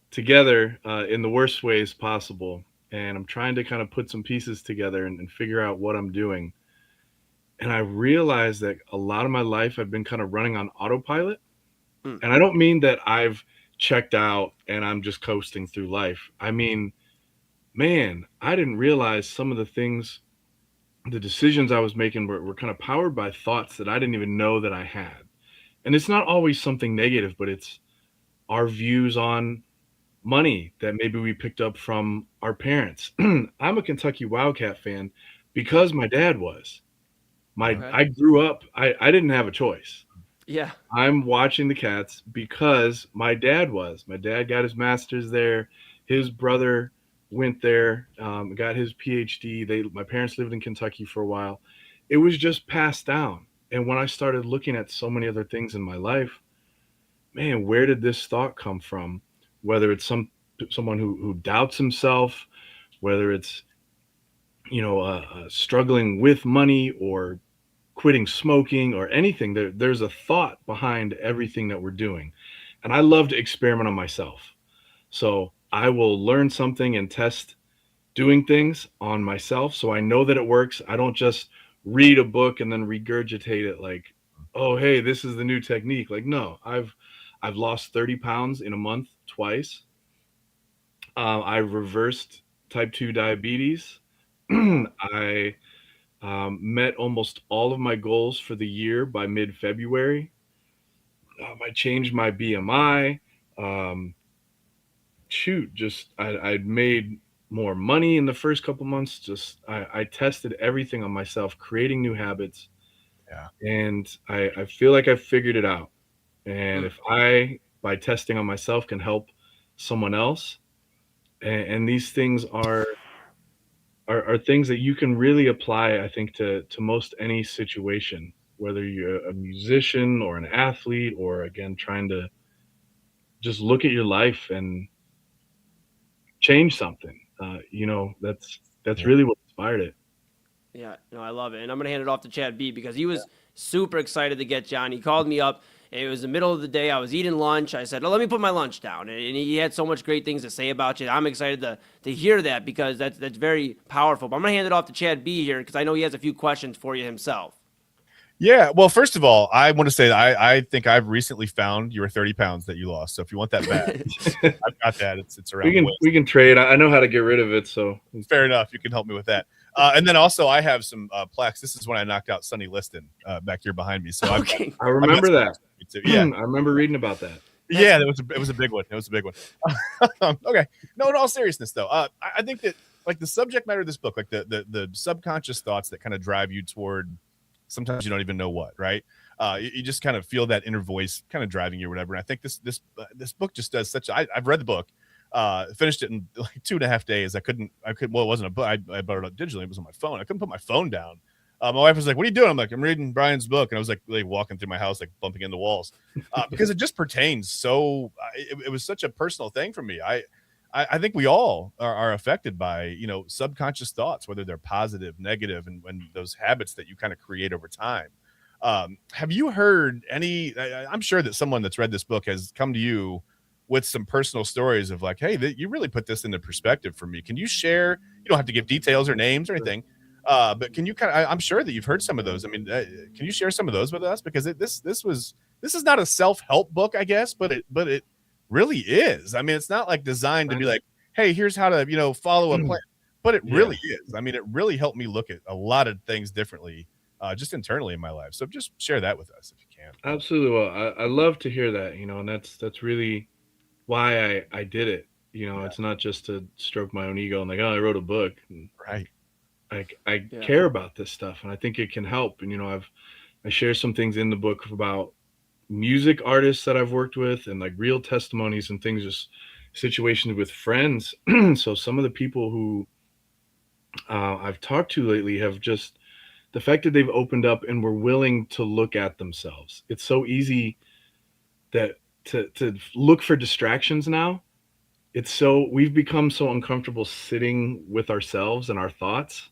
together in the worst ways possible. And I'm trying to kind of put some pieces together and figure out what I'm doing. And I realized that a lot of my life I've been kind of running on autopilot. And I don't mean that I've checked out and I'm just coasting through life. I mean, man, I didn't realize some of the decisions I was making were kind of powered by thoughts that I didn't even know that I had. And it's not always something negative, but it's our views on money that maybe we picked up from our parents. I'm a Kentucky Wildcat fan because my dad was. I grew up, I didn't have a choice. Yeah. I'm watching the Cats because my dad was. My dad got his master's there. His brother went there, got his PhD. My parents lived in Kentucky for a while. It was just passed down. And when I started looking at so many other things in my life, man, where did this thought come from? Whether it's someone who doubts himself, whether it's, struggling with money or quitting smoking or anything, there's a thought behind everything that we're doing. And I love to experiment on myself. So I will learn something and test doing things on myself so I know that it works. I don't just read a book and then regurgitate it like, oh, hey, this is the new technique. Like, no, I've lost 30 pounds in a month twice. I've reversed type 2 diabetes. I met almost all of my goals for the year by mid-February. I changed my BMI. I'd made more money in the first couple months. I tested everything on myself, creating new habits. Yeah. And I feel like I've figured it out. And if I, by testing on myself, can help someone else, and these things are things that you can really apply, I think, to most any situation, whether you're a musician or an athlete, or again, trying to just look at your life and change something. That's really what inspired it. Yeah, no, I love it. And I'm going to hand it off to Chad B because he was super excited to get John. He called me up. It was the middle of the day. I was eating lunch. I said, let me put my lunch down. And he had so much great things to say about you. I'm excited to hear that because that's very powerful. But I'm going to hand it off to Chad B here because I know he has a few questions for you himself. Yeah, well, first of all, I want to say that I think I've recently found your 30 pounds that you lost. So if you want that back, I've got that. It's around. We can trade. I know how to get rid of it. So fair enough. You can help me with that. And then also I have some plaques. This is when I knocked out Sonny Liston back here behind me. So I remember that. Yeah, I remember reading about that. Yeah, it was a big one. It was a big one. Okay. No, in all seriousness though, I think that like the subject matter of this book, like the subconscious thoughts that kind of drive you toward sometimes you don't even know what, right? You just kind of feel that inner voice kind of driving you or whatever. And I think this book just does I've read the book, finished it in like 2.5 days. Well, it wasn't a book. I bought it up digitally. It was on my phone. I couldn't put my phone down. My wife was like, "What are you doing?" I'm like, "I'm reading Brian's book." And I was like walking through my house, like bumping into walls because it just pertains. So it was such a personal thing for me. I think we all are affected by, subconscious thoughts, whether they're positive, negative, and those habits that you kind of create over time. Have you heard any, I'm sure that someone that's read this book has come to you with some personal stories of like, hey, you really put this into perspective for me. Can you share? You don't have to give details or names or anything, But can you I'm sure that you've heard some of those. I mean, can you share some of those with us? Because this is not a self-help book, I guess, but it really is. I mean, it's not like designed to be like, hey, here's how to, follow a plan, but it really is. I mean, it really helped me look at a lot of things differently, just internally in my life. So just share that with us if you can. Absolutely. Well, I love to hear that, and that's really why I did it. It's not just to stroke my own ego and like, oh, I wrote a book. Right. I care about this stuff, and I think it can help. And I share some things in the book about music artists that I've worked with, and like real testimonies and things, just situations with friends. So some of the people who I've talked to lately have just the fact that they've opened up and were willing to look at themselves. It's so easy that to look for distractions now. We've become so uncomfortable sitting with ourselves and our thoughts.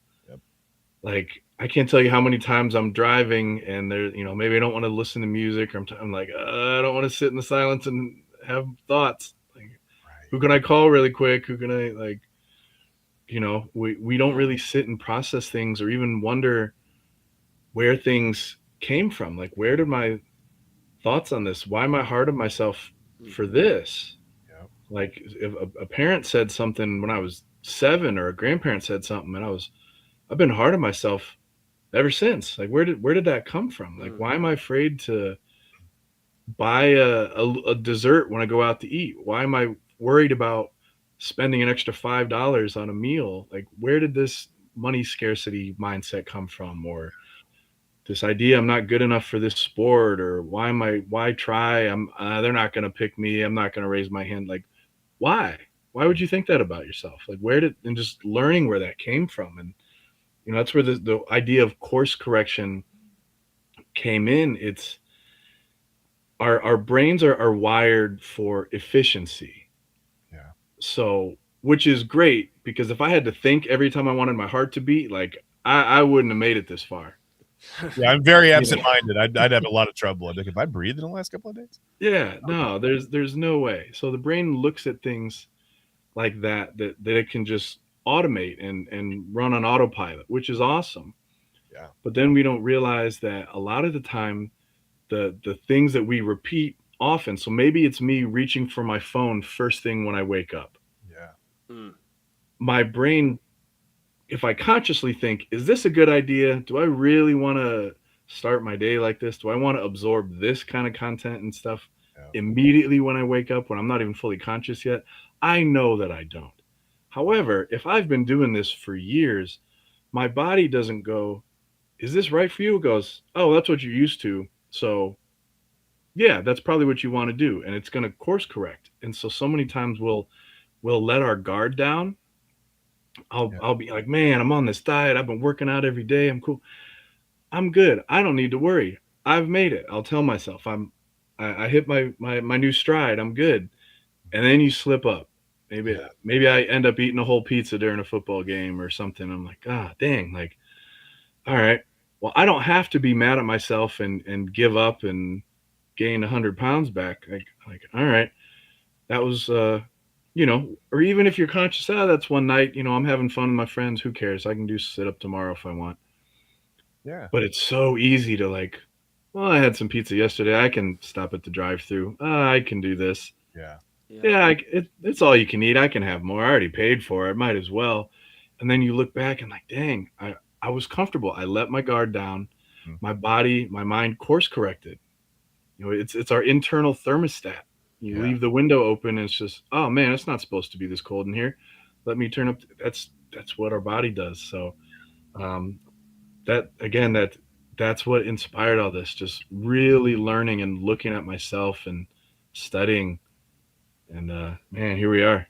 Like, I can't tell you how many times I'm driving and there, maybe I don't want to listen to music, or I'm like, I don't want to sit in the silence and have thoughts. Like, who can I call really quick? Who can I we don't really sit and process things or even wonder where things came from. Like, where did my thoughts on this? Why am I hard on myself for this? Like, if a parent said something when I was 7, or a grandparent said something, and I've been hard on myself ever since. Like, where did that come from? Like, why am I afraid to buy a dessert when I go out to eat? Why am I worried about spending an extra $5 on a meal? Like, where did this money scarcity mindset come from? Or this idea I'm not good enough for this sport, or why try? They're not going to pick me. I'm not going to raise my hand. Like, why would you think that about yourself? Like, and just learning where that came from. And, that's where the idea of course correction came in. It's our brains are wired for efficiency. Yeah. So, which is great, because if I had to think every time I wanted my heart to beat, like, I wouldn't have made it this far. Yeah, I'm very absent-minded. I'd have a lot of trouble. I'd be like, if I breathed in the last couple of days. Yeah, no, there's no way. So the brain looks at things like that it can just automate and run on autopilot, which is awesome. Yeah. But then we don't realize that a lot of the time, the things that we repeat often. So maybe it's me reaching for my phone first thing when I wake up. Yeah. My brain, if I consciously think, is this a good idea? Do I really want to start my day like this? Do I want to absorb this kind of content and stuff immediately when I wake up, when I'm not even fully conscious yet? I know that I don't. However, if I've been doing this for years, my body doesn't go, is this right for you? It goes, oh, that's what you're used to. So yeah, that's probably what you want to do. And it's going to course correct. And so many times we'll let our guard down. I'll be like, man, I'm on this diet. I've been working out every day. I'm cool. I'm good. I don't need to worry. I've made it. I'll tell myself I hit my new stride. I'm good. And then you slip up. Maybe I end up eating a whole pizza during a football game or something. I'm like, dang, like, all right, well, I don't have to be mad at myself and give up and gain 100 pounds back. Like, all right, that was, or even if you're conscious, that's one night, I'm having fun with my friends. Who cares? I can do sit up tomorrow if I want. Yeah. But it's so easy to like, well, I had some pizza yesterday. I can stop at the drive-thru. I can do this. Yeah. It's all you can eat. I can have more. I already paid for it. Might as well. And then you look back and like, dang, I was comfortable. I let my guard down. My body, my mind course corrected. It's our internal thermostat. You leave the window open and it's just, oh man, it's not supposed to be this cold in here. Let me turn up. That's what our body does. So that's what inspired all this. Just really learning and looking at myself and studying. And man, here we are.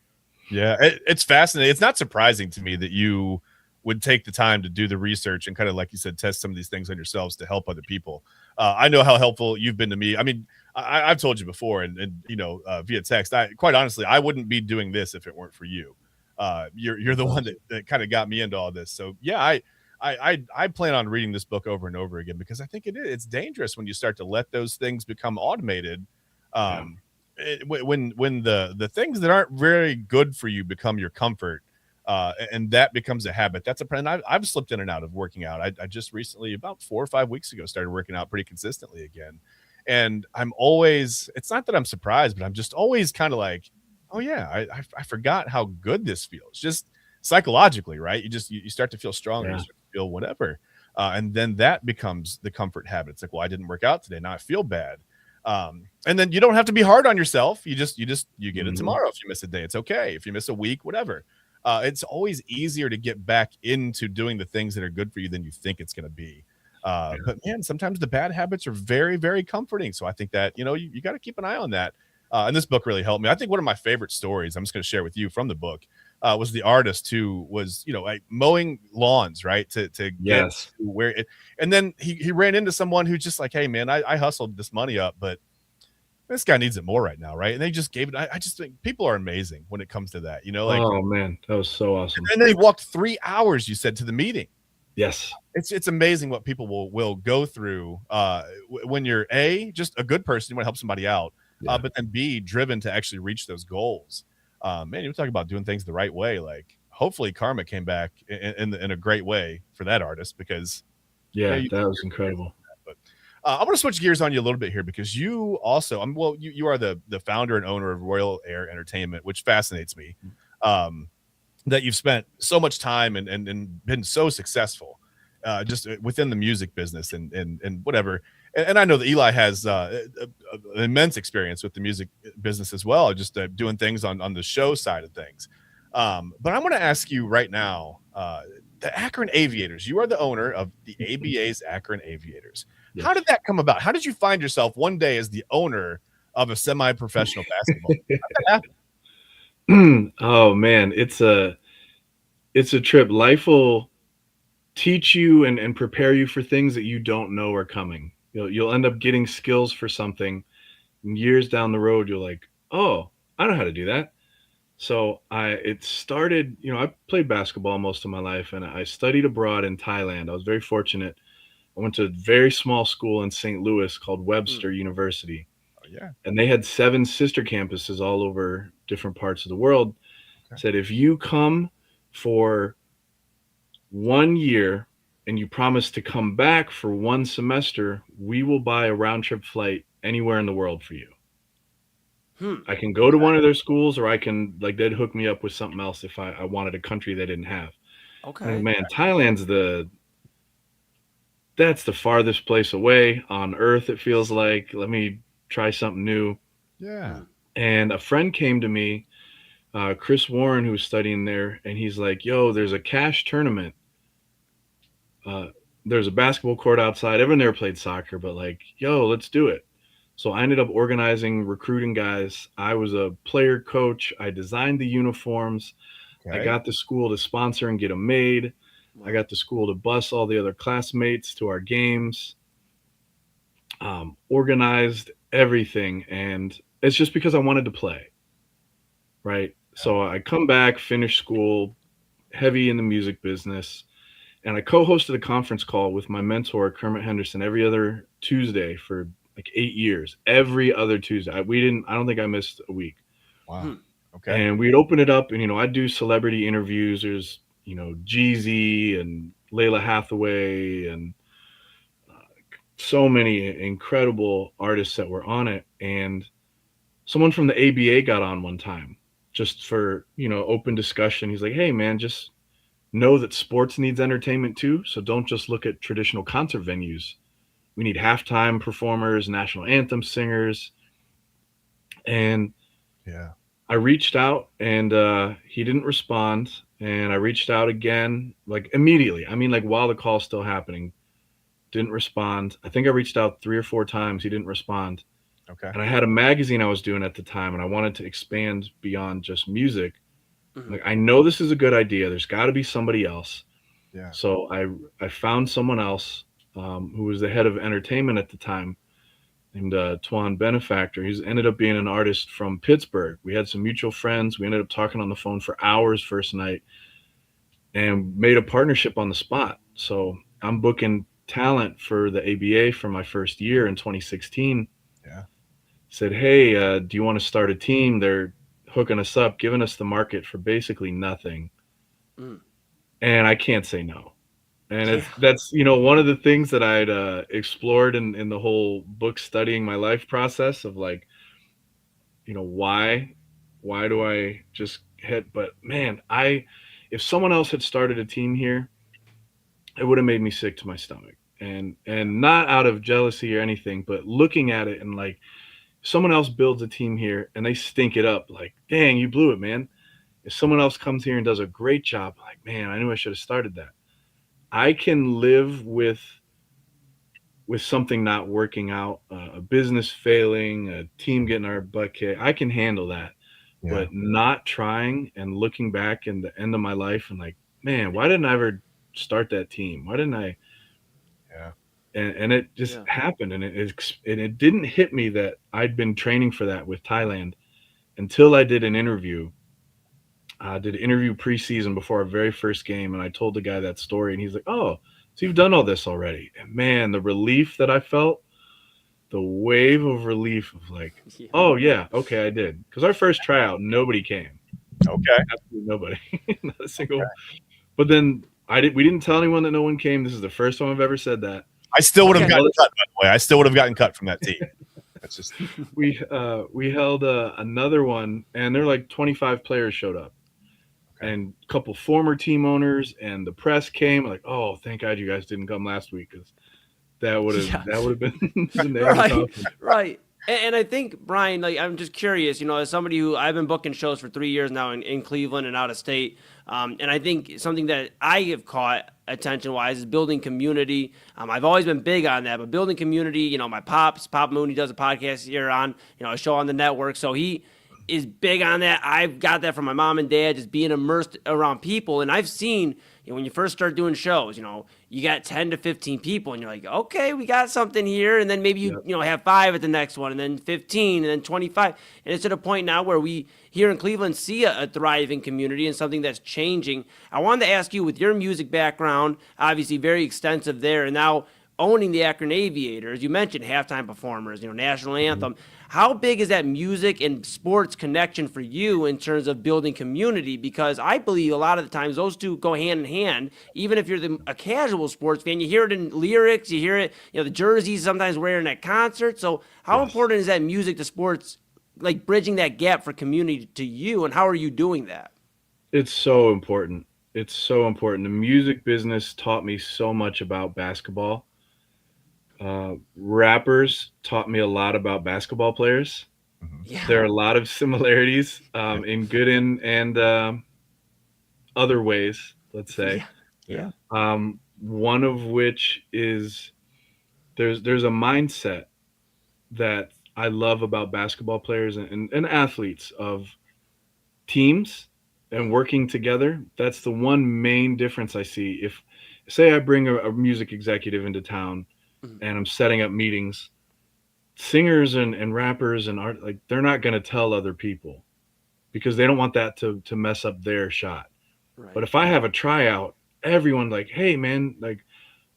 Yeah, it's fascinating. It's not surprising to me that you would take the time to do the research and kind of, like you said, test some of these things on yourselves to help other people. I know how helpful you've been to me. I mean, I've told you before, and via text. Quite honestly, I wouldn't be doing this if it weren't for you. You're the one that kind of got me into all this. So yeah, I plan on reading this book over and over again, because I think it's dangerous when you start to let those things become automated. When the things that aren't very good for you become your comfort, and that becomes a habit. That's a and I've slipped in and out of working out. I just recently, about 4 or 5 weeks ago, started working out pretty consistently again. And I'm always, it's not that I'm surprised, but I'm just always kind of like, oh yeah, I forgot how good this feels. Just psychologically, right? You start to feel stronger, you start to feel whatever. And then that becomes the comfort habit. It's like, well, I didn't work out today. Now I feel bad. And then you don't have to be hard on yourself. You get it tomorrow. If you miss a day, it's okay. If you miss a week, whatever. It's always easier to get back into doing the things that are good for you than you think it's going to be. But man, sometimes the bad habits are very, very comforting. So I think that, you got to keep an eye on that. And this book really helped me. I think one of my favorite stories I'm just going to share with you from the book was the artist who was, like mowing lawns, right? To get to where it, and then he ran into someone who just like, hey man, I hustled this money up, but this guy needs it more right now, right? And they just gave it. I just think people are amazing when it comes to that, like, oh man, that was so awesome. And then he walked 3 hours, you said, to the meeting. Yes. It's amazing what people will go through when you're just a good person, you want to help somebody out, but then B, driven to actually reach those goals. Man, you were talking about doing things the right way. Like hopefully karma came back in a great way for that artist, because that was incredible. But I want to switch gears on you a little bit here, because you also, you are the founder and owner of Royal Air Entertainment, which fascinates me. That you've spent so much time and been so successful just within the music business and whatever. And I know that Eli has an immense experience with the music business as well, just doing things on the show side of things. But I want to ask you right now, the Akron Aviators, you are the owner of the ABA's Akron Aviators. Yes. How did that come about? How did you find yourself one day as the owner of a semi-professional basketball team? How did that happen? Oh man, it's a trip. Life will teach you and prepare you for things that you don't know are coming. You'll end up getting skills for something, and years down the road you're like, oh, I know how to do that. So it started, I played basketball most of my life, and I studied abroad in Thailand. I was very fortunate. I went to a very small school in St. Louis called Webster University. Yeah. And they had 7 sister campuses all over different parts of the world. Okay. Said, if you come for 1 year and you promise to come back for 1 semester, we will buy a round trip flight anywhere in the world for you. I can go to one of their schools, or I can, they'd hook me up with something else if I wanted a country they didn't have. Okay. And man, Thailand's that's the farthest place away on earth, it feels like. Let me try something new. Yeah. And a friend came to me, Chris Warren, who was studying there, and he's like, yo, there's a cash tournament. There's a basketball court outside. Everyone there played soccer, but yo, let's do it. So I ended up organizing, recruiting guys. I was a player coach. I designed the uniforms. Okay. I got the school to sponsor and get them made. I got the school to bus all the other classmates to our games. Organized everything, and it's just because I wanted to play, right? So I come back, finish school, heavy in the music business, and I co-hosted a conference call with my mentor Kermit Henderson every other Tuesday for 8 years. Every other Tuesday, I don't think I missed a week. Wow. Okay. And we'd open it up, and I'd do celebrity interviews. There's Jeezy and Layla Hathaway and so many incredible artists that were on it. And someone from the ABA got on one time just for, open discussion. He's like, hey man, just know that sports needs entertainment too. So don't just look at traditional concert venues. We need halftime performers, national anthem singers. And I reached out, and he didn't respond. And I reached out again, immediately. While the call's still happening. Didn't respond. I think I reached out 3 or 4 times. He didn't respond. Okay. And I had a magazine I was doing at the time, and I wanted to expand beyond just music. Mm-hmm. I know this is a good idea. There's got to be somebody else. Yeah. So I found someone else who was the head of entertainment at the time, named Twan Benefactor. He's ended up being an artist from Pittsburgh. We had some mutual friends. We ended up talking on the phone for hours first night and made a partnership on the spot. So I'm booking talent for the ABA for my first year in 2016. Yeah. Said, hey, do you want to start a team? They're hooking us up, giving us the market for basically nothing. And I can't say no. And that's, one of the things that I'd explored in the whole book studying my life process of like, why do I just hit? But man, if someone else had started a team here, it would have made me sick to my stomach. And not out of jealousy or anything, but looking at it and like, someone else builds a team here and they stink it up, like, dang, you blew it, man. If someone else comes here and does a great job, like, man, I knew I should have started that. I can live with something not working out, a business failing, a team getting our butt kicked. I can handle that. Yeah. But not trying and looking back in the end of my life and like, man, why didn't I ever start that team? Why didn't I? Yeah. And it just happened. And it didn't hit me that I'd been training for that with Thailand until I did an interview. I did an interview preseason before our very first game. And I told the guy that story and he's like, oh, so you've done all this already. And man, the relief that I felt, the wave of relief of like, oh yeah, okay, I did. Because our first tryout, nobody came. Okay. Absolutely nobody. Not a single. Okay. But then we didn't tell anyone that no one came. This is the first time I've ever said that. I still would have gotten cut, by the way. I still would have gotten cut from that team. That's just we held another one and there were like 25 players showed up. Okay. And a couple former team owners and the press came like, oh, thank God you guys didn't come last week because that would have been right. And I think, Brian, like, I'm just curious, as somebody who I've been booking shows for 3 years now in Cleveland and out of state. And I think something that I have caught attention-wise is building community. I've always been big on that, but building community, my Pop Mooney does a podcast here on, a show on the network. So he is big on that. I've got that from my mom and dad, just being immersed around people. And I've seen, when you first start doing shows, you got 10 to 15 people and you're like, okay, we got something here. And then maybe you have 5 at the next one and then 15 and then 25. And it's at a point now where we here in Cleveland see a thriving community and something that's changing. I wanted to ask you, with your music background, obviously very extensive there, and now owning the Akron Aviators, you mentioned halftime performers, national anthem. How big is that music and sports connection for you in terms of building community? Because I believe a lot of the times those two go hand in hand. Even if you're a casual sports fan, you hear it in lyrics, you hear it, the jerseys sometimes wearing at concerts. So how important is that music to sports, like bridging that gap for community to you, and how are you doing that? It's so important. It's so important. The music business taught me so much about basketball. Rappers taught me a lot about basketball players. Yeah. There are a lot of similarities in good and other ways, let's say. Yeah. One of which is there's a mindset that I love about basketball players and athletes of teams and working together. That's the one main difference I see. If, say, I bring a music executive into town and I'm setting up meetings, singers and rappers and art, like, they're not going to tell other people because they don't want that to mess up their shot. Right. But if I have a tryout, everyone like, hey man, like,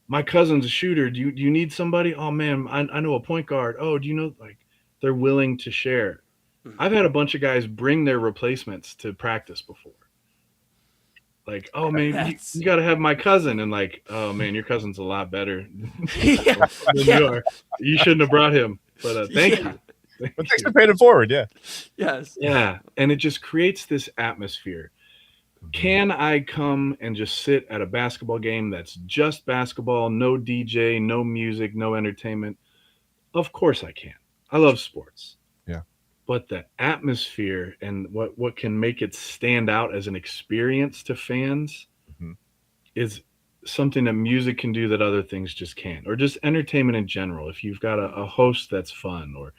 my cousin's a shooter. Do you need somebody? Oh man, I know a point guard. Oh, do you know, like, they're willing to share. I've had a bunch of guys bring their replacements to practice before. Like, oh man, you got to have my cousin, and like, oh man, your cousin's a lot better than you are. You shouldn't have brought him, but thank you. Thanks for paying it forward. Yeah. Yes. Yeah, and it just creates this atmosphere. Can I come and just sit at a basketball game that's just basketball, no DJ, no music, no entertainment? Of course I can. I love sports. Yeah. But the atmosphere and what can make it stand out as an experience to fans is something that music can do that other things just can't, or just entertainment in general. If you've got a host that's fun, or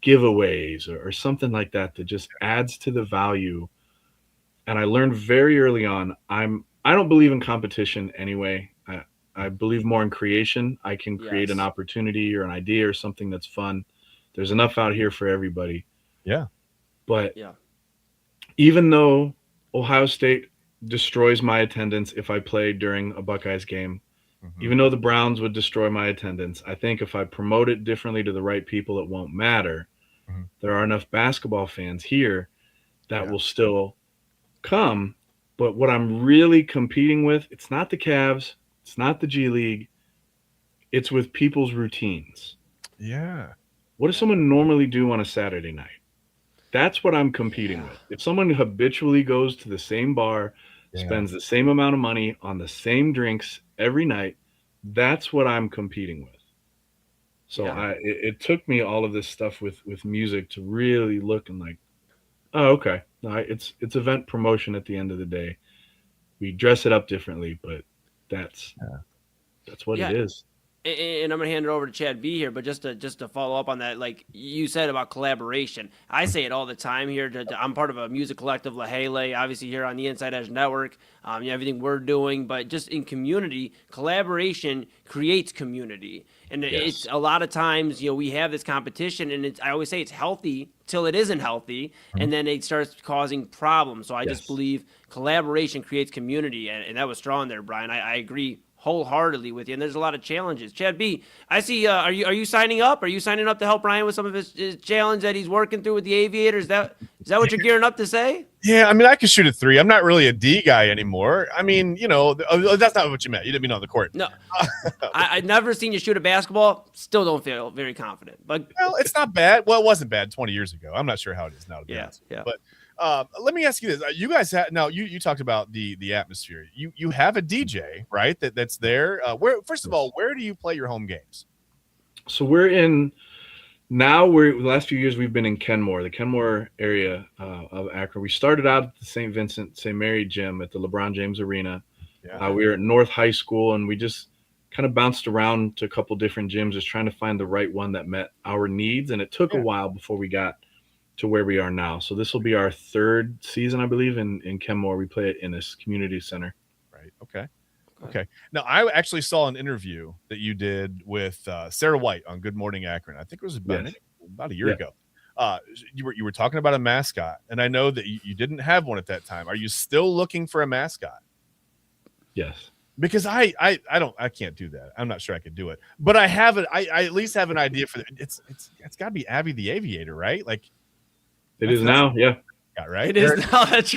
giveaways or something like that just adds to the value. And I learned very early on, I don't believe in competition anyway. I believe more in creation. I can create an opportunity or an idea or something that's fun. There's enough out here for everybody. Yeah. But even though Ohio State destroys my attendance if I play during a Buckeyes game, even though the Browns would destroy my attendance, I think if I promote it differently to the right people, it won't matter. There are enough basketball fans here that will still come, But what I'm really competing with, it's not the Cavs, it's not the G League, it's with people's routines. Yeah. What does someone normally do on a Saturday night? That's what I'm competing with. If someone habitually goes to the same bar, spends the same amount of money on the same drinks every night, that's what I'm competing with. So it took me all of this stuff with music to really look and like, oh, okay. No, it's event promotion at the end of the day. We dress it up differently, but that's what it is. And I'm gonna hand it over to Chad B here, but just to follow up on that, like you said about collaboration, I say it all the time here. I'm part of a music collective, La Hele, obviously here on the InsideEdge Network. Everything we're doing, but just in community, collaboration creates community, and it's a lot of times we have this competition, and I always say it's healthy till it isn't healthy, and then it starts causing problems. So I just believe collaboration creates community, and that was strong there, Brian. I agree wholeheartedly with you, and there's a lot of challenges. Chad B, I see. Are you signing up? Are you signing up to help Brian with some of his challenge that he's working through with the Aviators? Is that what you're gearing up to say? Yeah, I mean, I can shoot a 3. I'm not really a D guy anymore. I mean, that's not what you meant. You didn't mean on the court. No, I've never seen you shoot a basketball. Still don't feel very confident. But it's not bad. Well, it wasn't bad 20 years ago. I'm not sure how it is now. Yeah. But let me ask you this: you guys have now. You talked about the atmosphere. You have a DJ, right? That's there. First of all, where do you play your home games? So the last few years we've been in Kenmore, the Kenmore area of Akron. We started out at the St. Vincent St. Mary gym at the LeBron James Arena. We were at North High School, and we just kind of bounced around to a couple different gyms, just trying to find the right one that met our needs. And it took a while before we got to where we are now. So this will be our 3rd season, I believe, in Kenmore. We play at Ennis Community Center. Right. Okay. Now, I actually saw an interview that you did with Sarah White on Good Morning Akron. I think it was about a year ago. You were talking about a mascot, and I know that you didn't have one at that time. Are you still looking for a mascot? Yes. Because I can't do that. I'm not sure I could do it, but I have it. I at least have an idea for it. It's got to be Abby the Aviator, right? Like it is now. Yeah. Right. It is now. That's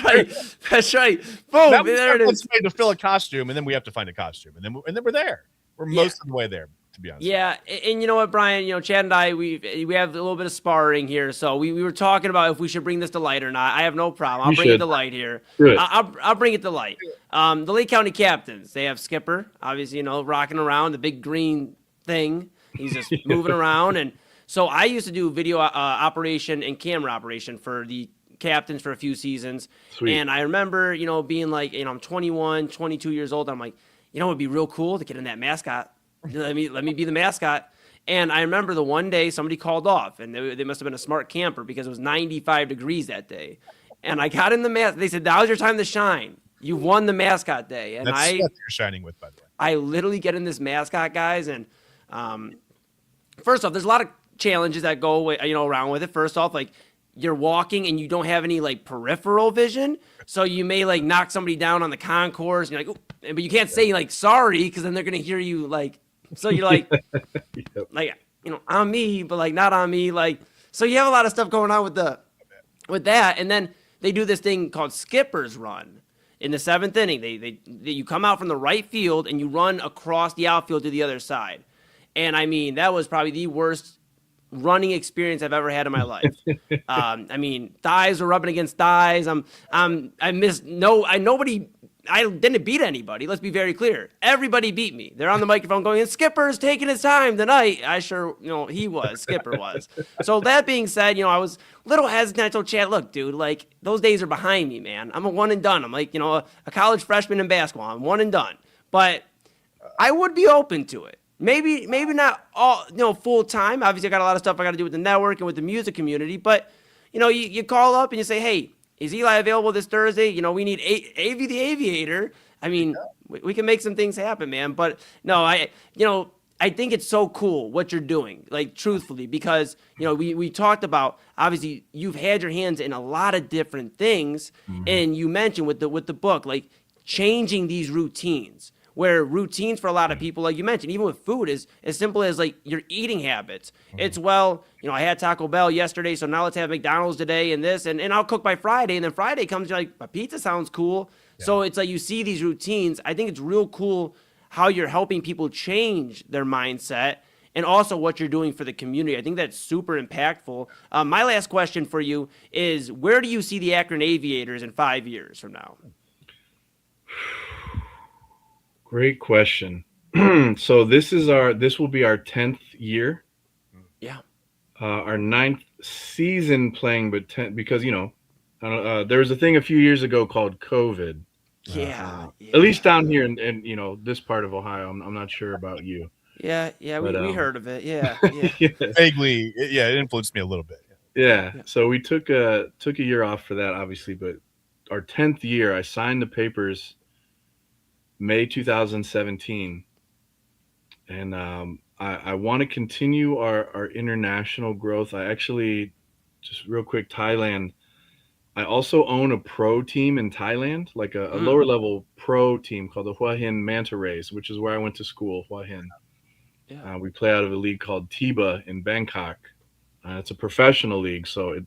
right. Boom. Now there it is. To fill a costume, and then we have to find a costume, and then we're there. We're most of the way there, to be honest. Yeah, and you know what, Brian? Chad and I, we have a little bit of sparring here, so we were talking about if we should bring this to light or not. I have no problem. I'll bring it to light here. I'll bring it to light. The Lake County Captains, they have Skipper, obviously, rocking around the big green thing. He's just moving around, and so I used to do video operation and camera operation for the Captains for a few seasons. Sweet. And I remember, being like, I'm 21, 22 years old. I'm like, it'd be real cool to get in that mascot. Let me be the mascot. And I remember the one day somebody called off, and they must have been a smart camper because it was 95 degrees that day. And I got in the mask. They said, now's your time to shine. You won the mascot day. And that's what you're shining with, by the way. I literally get in this mascot, guys. And first off, there's a lot of challenges that go around with it. First off, like, you're walking and you don't have any like peripheral vision, so you may like knock somebody down on the concourse, and you're like, ooh, but you can't say like sorry because then they're gonna hear you like. So you're like, like on me, but like not on me, like. So you have a lot of stuff going on with that, and then they do this thing called Skipper's Run in the 7th inning. They you come out from the right field and you run across the outfield to the other side, and I mean that was probably the worst running experience I've ever had in my life. Thighs were rubbing against thighs. I didn't beat anybody. Let's be very clear. Everybody beat me. They're on the microphone going, and Skipper's taking his time tonight. I sure, he was. Skipper was. So that being said, I was a little hesitant. I told Chad, look, dude, like those days are behind me, man. I'm a one and done. I'm like, a college freshman in basketball. I'm one and done. But I would be open to it. Maybe not all, full time. Obviously, I got a lot of stuff I got to do with the network and with the music community. But, you call up and you say, hey, is Eli available this Thursday? We need Avi the Aviator. I mean, we can make some things happen, man. But no, I think it's so cool what you're doing, like truthfully, because, we talked about, obviously, you've had your hands in a lot of different things. Mm-hmm. And you mentioned with the book, like changing these routines. where routines for a lot of people, like you mentioned, even with food, is as simple as like your eating habits. It's, well, I had Taco Bell yesterday, so now let's have McDonald's today and this, and I'll cook by Friday. And then Friday comes, you're like, a pizza sounds cool. Yeah. So it's like you see these routines. I think it's real cool how you're helping people change their mindset and also what you're doing for the community. I think that's super impactful. My last question for you is, where do you see the Akron Aviators in 5 years from now? Great question. So this will be our 10th year. Yeah. Our 9th season playing, but 10, because, there was a thing a few years ago called COVID. Yeah. At least down here in this part of Ohio. I'm not sure about you. Yeah, but, we heard of it. Yeah. Vaguely, it influenced me a little bit. Yeah. So we took a year off for that, obviously, but our 10th year, I signed the papers May 2017, and I want to continue our international growth. I actually, just real quick, Thailand. I also own a pro team in Thailand, like a lower level pro team called the Hua Hin Manta Rays, which is where I went to school, Hua Hin. Yeah. We play out of a league called Tiba in Bangkok. It's a professional league, so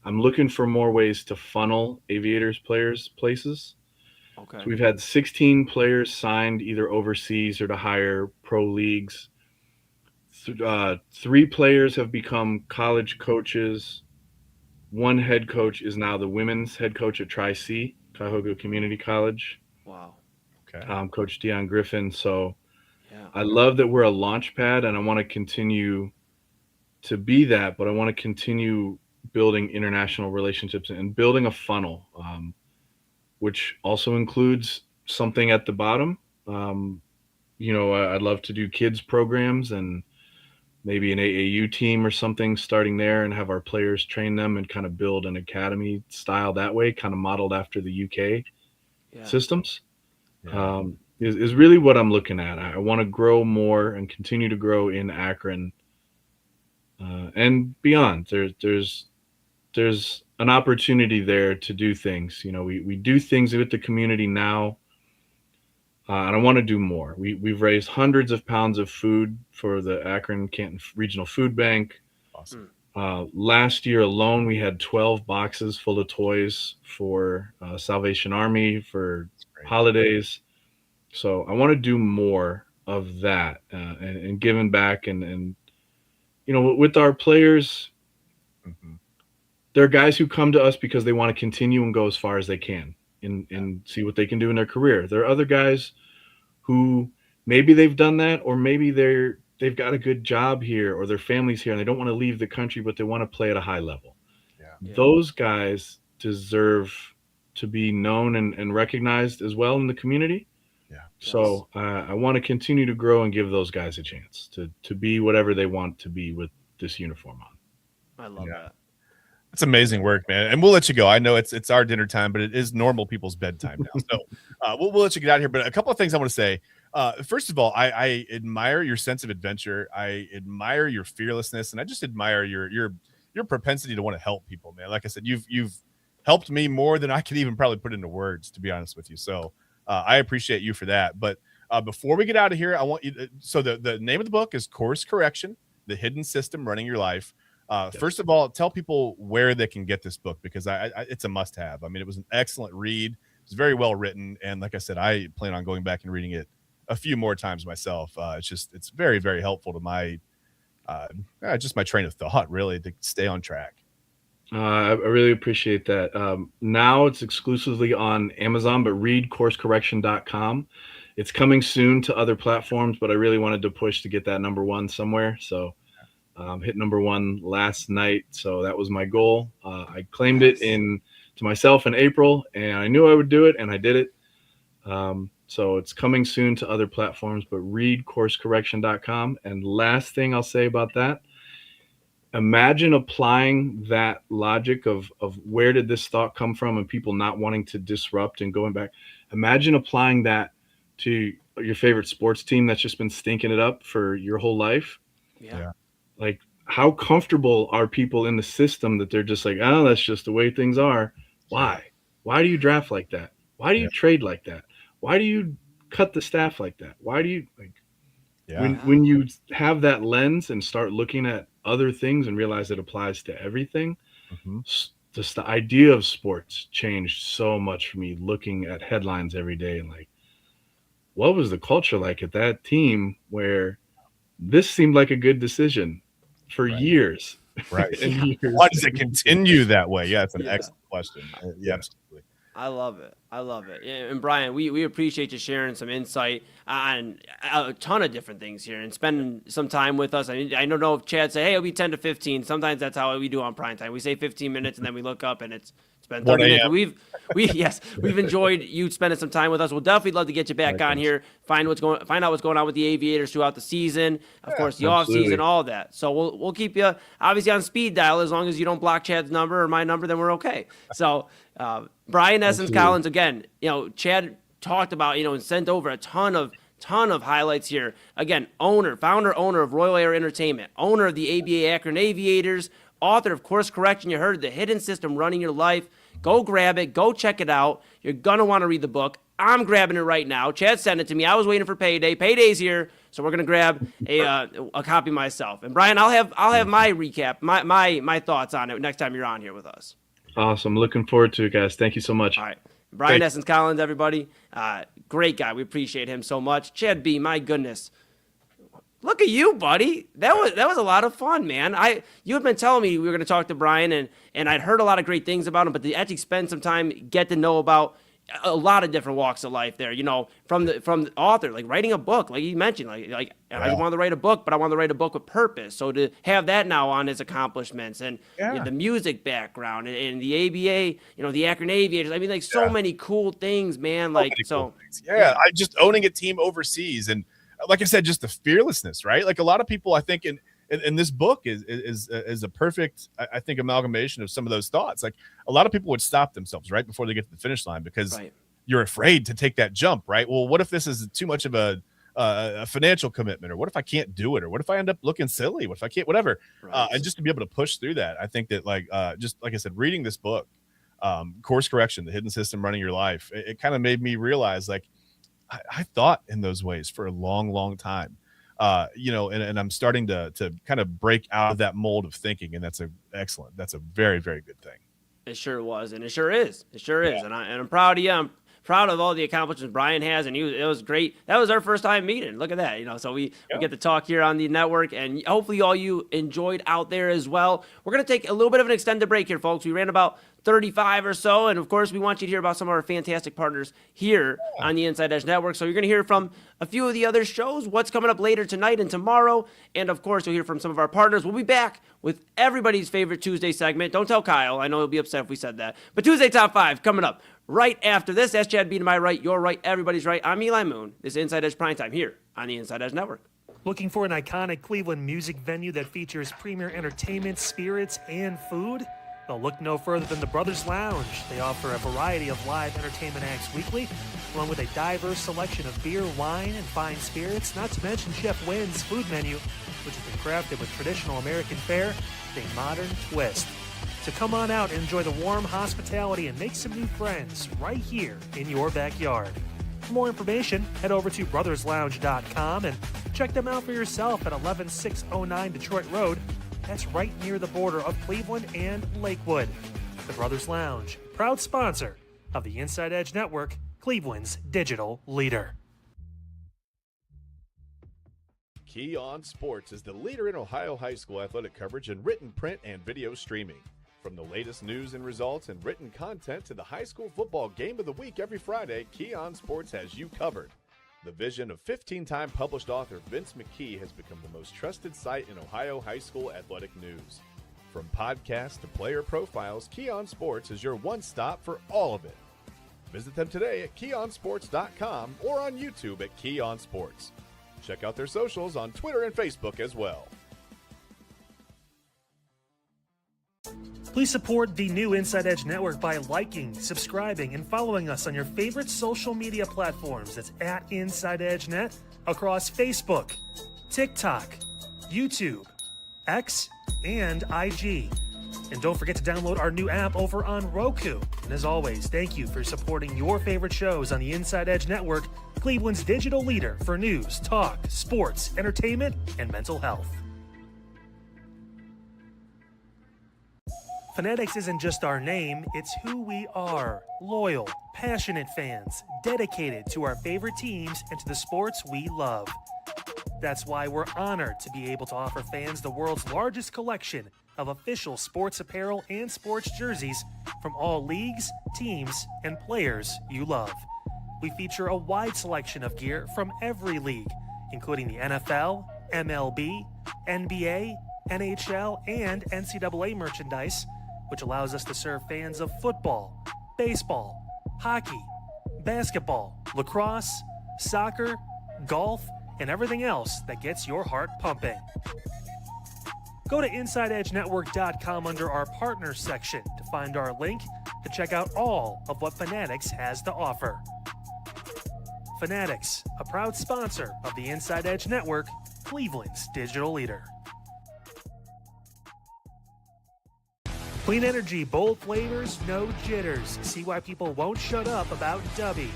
I'm looking for more ways to funnel Aviators players places. Okay. So we've had 16 players signed either overseas or to higher pro leagues. 3 players have become college coaches. 1 head coach is now the women's head coach at Tri-C, Cuyahoga Community College. Wow. Okay. Coach Deion Griffin. So I love that we're a launch pad, and I want to continue to be that, but I want to continue building international relationships and building a funnel, which also includes something at the bottom. I'd love to do kids programs and maybe an AAU team or something starting there, and have our players train them and kind of build an academy style that way, kind of modeled after the UK systems. Yeah. Is really what I'm looking at. I want to grow more and continue to grow in Akron and beyond. There's an opportunity there to do things. We do things with the community now, and I want to do more. We've raised hundreds of pounds of food for the Akron Canton Regional Food Bank. Awesome. Last year alone, we had 12 boxes full of toys for Salvation Army for holidays. So I want to do more of that and giving back and with our players, there are guys who come to us because they want to continue and go as far as they can and see what they can do in their career. There are other guys who maybe they've done that, or maybe they've got a good job here, or their family's here and they don't want to leave the country, but they want to play at a high level. Yeah. Those guys deserve to be known and recognized as well in the community. Yeah. So I want to continue to grow and give those guys a chance to be whatever they want to be with this uniform on. I love that. It's amazing work, man. And we'll let you go. I know it's our dinner time, but it is normal people's bedtime now. So we'll let you get out of here. But a couple of things I want to say. First of all, I admire your sense of adventure. I admire your fearlessness, and I just admire your propensity to want to help people, man. Like I said, you've helped me more than I could even probably put into words, to be honest with you. So I appreciate you for that. But before we get out of here, I want you to, so the name of the book is Course Correction: The Hidden System Running Your Life. First of all, tell people where they can get this book, because it's a must-have. I mean, it was an excellent read. It's very well written, and like I said, I plan on going back and reading it a few more times myself. It's very, very helpful to my just my train of thought, really, to stay on track. I really appreciate that. Now it's exclusively on Amazon, but read coursecorrection.com. It's coming soon to other platforms, but I really wanted to push to get that number 1 somewhere. So hit number 1 last night. So that was my goal. I claimed it to myself in April, and I knew I would do it, and I did it. So it's coming soon to other platforms, but read coursecorrection.com. And last thing I'll say about that, imagine applying that logic of where did this thought come from, and people not wanting to disrupt and going back. Imagine applying that to your favorite sports team that's just been stinking it up for your whole life. Yeah. Like, how comfortable are people in the system that they're just like, oh, that's just the way things are. Why? Why do you draft like that? Why do you trade like that? Why do you cut the staff like that? Why do you like Yeah. when you have that lens and start looking at other things and realize it applies to everything? Just the idea of sports changed so much for me, looking at headlines every day and like, what was the culture like at that team where this seemed like a good decision for years? Right. And years. Why does it continue that way? Yeah, it's an excellent question. Yeah, absolutely. I love it. And Brian, we appreciate you sharing some insight on a ton of different things here and spending some time with us. I don't know if Chad said, hey, it'll be 10 to 15. Sometimes that's how we do on Primetime. We say 15 minutes and then we look up and it's been 30 minutes. We've enjoyed you spending some time with us. We'll definitely love to get you back on here, find out what's going on with the Aviators throughout the season, of course, the off season, all that. So we'll keep you obviously on speed dial. As long as you don't block Chad's number or my number, then we're okay. So Brian Essince Collins, again, Chad talked about, and sent over a ton of highlights here. Again, founder, owner of Royal Air Entertainment, owner of the ABA Akron Aviators, author of Course Correction. You heard The Hidden System Running Your Life. Go grab it. Go check it out. You're going to want to read the book. I'm grabbing it right now. Chad sent it to me. I was waiting for payday. Payday's here, so we're going to grab a copy myself. And Brian, I'll have my recap, my thoughts on it next time you're on here with us. Awesome. Looking forward to it, guys. Thank you so much. All right. Brian Essince Collins, everybody. Great guy. We appreciate him so much. Chad B, my goodness. Look at you, buddy. That was a lot of fun, man. You had been telling me we were going to talk to Brian, and I'd heard a lot of great things about him, but to actually spend some time, get to know about a lot of different walks of life there, from the author, like writing a book, like you mentioned, like I wanted to write a book, but I wanted to write a book with purpose. So to have that now on his accomplishments and the music background and the ABA, the Akron Aviators, I mean, like so many cool things, man. Like, cool things. I just owning a team overseas. And like I said, just the fearlessness, right? Like a lot of people, I think in this book is a perfect, I think, amalgamation of some of those thoughts. Like a lot of people would stop themselves right before they get to the finish line because you're afraid to take that jump, right? Well, what if this is too much of a financial commitment, or what if I can't do it, or what if I end up looking silly? What if I can't, whatever? And just to be able to push through that, I think that just like I said, reading this book, Course Correction, The Hidden System Running Your Life, it kind of made me realize like I thought in those ways for a long, long time. And I'm starting to kind of break out of that mold of thinking, and that's a very, very good thing. It sure was, and it sure is. And I'm proud of you. I'm proud of all the accomplishments Brian has, and it was great. That was our first time meeting. Look at that, so we get to talk here on the network, and hopefully all you enjoyed out there as well. We're going to take a little bit of an extended break here, folks. We ran about 35 or so, and of course we want you to hear about some of our fantastic partners here on the Inside Edge Network. So you're going to hear from a few of the other shows, what's coming up later tonight and tomorrow, and of course you'll hear from some of our partners. We'll be back with everybody's favorite Tuesday segment. Don't tell Kyle, I know he'll be upset if we said that, but Tuesday Top 5 coming up right after this. That's Chad B to my right, your right, everybody's right. I'm Eli Moon. This is Inside Edge Primetime here on the Inside Edge Network. Looking for an iconic Cleveland music venue that features premier entertainment, spirits, and food? Well, look no further than the Brothers Lounge. They offer a variety of live entertainment acts weekly, along with a diverse selection of beer, wine, and fine spirits, not to mention Chef Wynn's food menu, which has been crafted with traditional American fare with a modern twist. So come on out and enjoy the warm hospitality and make some new friends right here in your backyard. For more information, head over to brotherslounge.com and check them out for yourself at 11609 Detroit Road. That's right near the border of Cleveland and Lakewood. The Brothers Lounge, proud sponsor of the Inside Edge Network, Cleveland's digital leader. Key On Sports is the leader in Ohio high school athletic coverage in written, print, and video streaming. From the latest news and results and written content to the high school football game of the week every Friday, Key On Sports has you covered. The vision of 15-time published author Vince McKee has become the most trusted site in Ohio high school athletic news. From podcasts to player profiles, Key On Sports is your one-stop for all of it. Visit them today at keyonsports.com or on YouTube at Key On Sports. Check out their socials on Twitter and Facebook as well. Please support the new Inside Edge Network by liking, subscribing, and following us on your favorite social media platforms. That's at Inside Edge Net across Facebook, TikTok, YouTube, X, and IG. And don't forget to download our new app over on Roku. And as always, thank you for supporting your favorite shows on the Inside Edge Network Cleveland's digital leader for news, talk, sports, entertainment, and mental health. Fanatics isn't just our name, it's who we are. Loyal, passionate fans, dedicated to our favorite teams and to the sports we love. That's why we're honored to be able to offer fans the world's largest collection of official sports apparel and sports jerseys from all leagues, teams, and players you love. We feature a wide selection of gear from every league, including the NFL, MLB, NBA, NHL, and NCAA merchandise, which allows us to serve fans of football, baseball, hockey, basketball, lacrosse, soccer, golf, and everything else that gets your heart pumping. Go to InsideEdgeNetwork.com under our partners section to find our link to check out all of what Fanatics has to offer. Fanatics, a proud sponsor of the Inside Edge Network, Cleveland's digital leader. Clean energy, bold flavors, no jitters. See why people won't shut up about Dubby.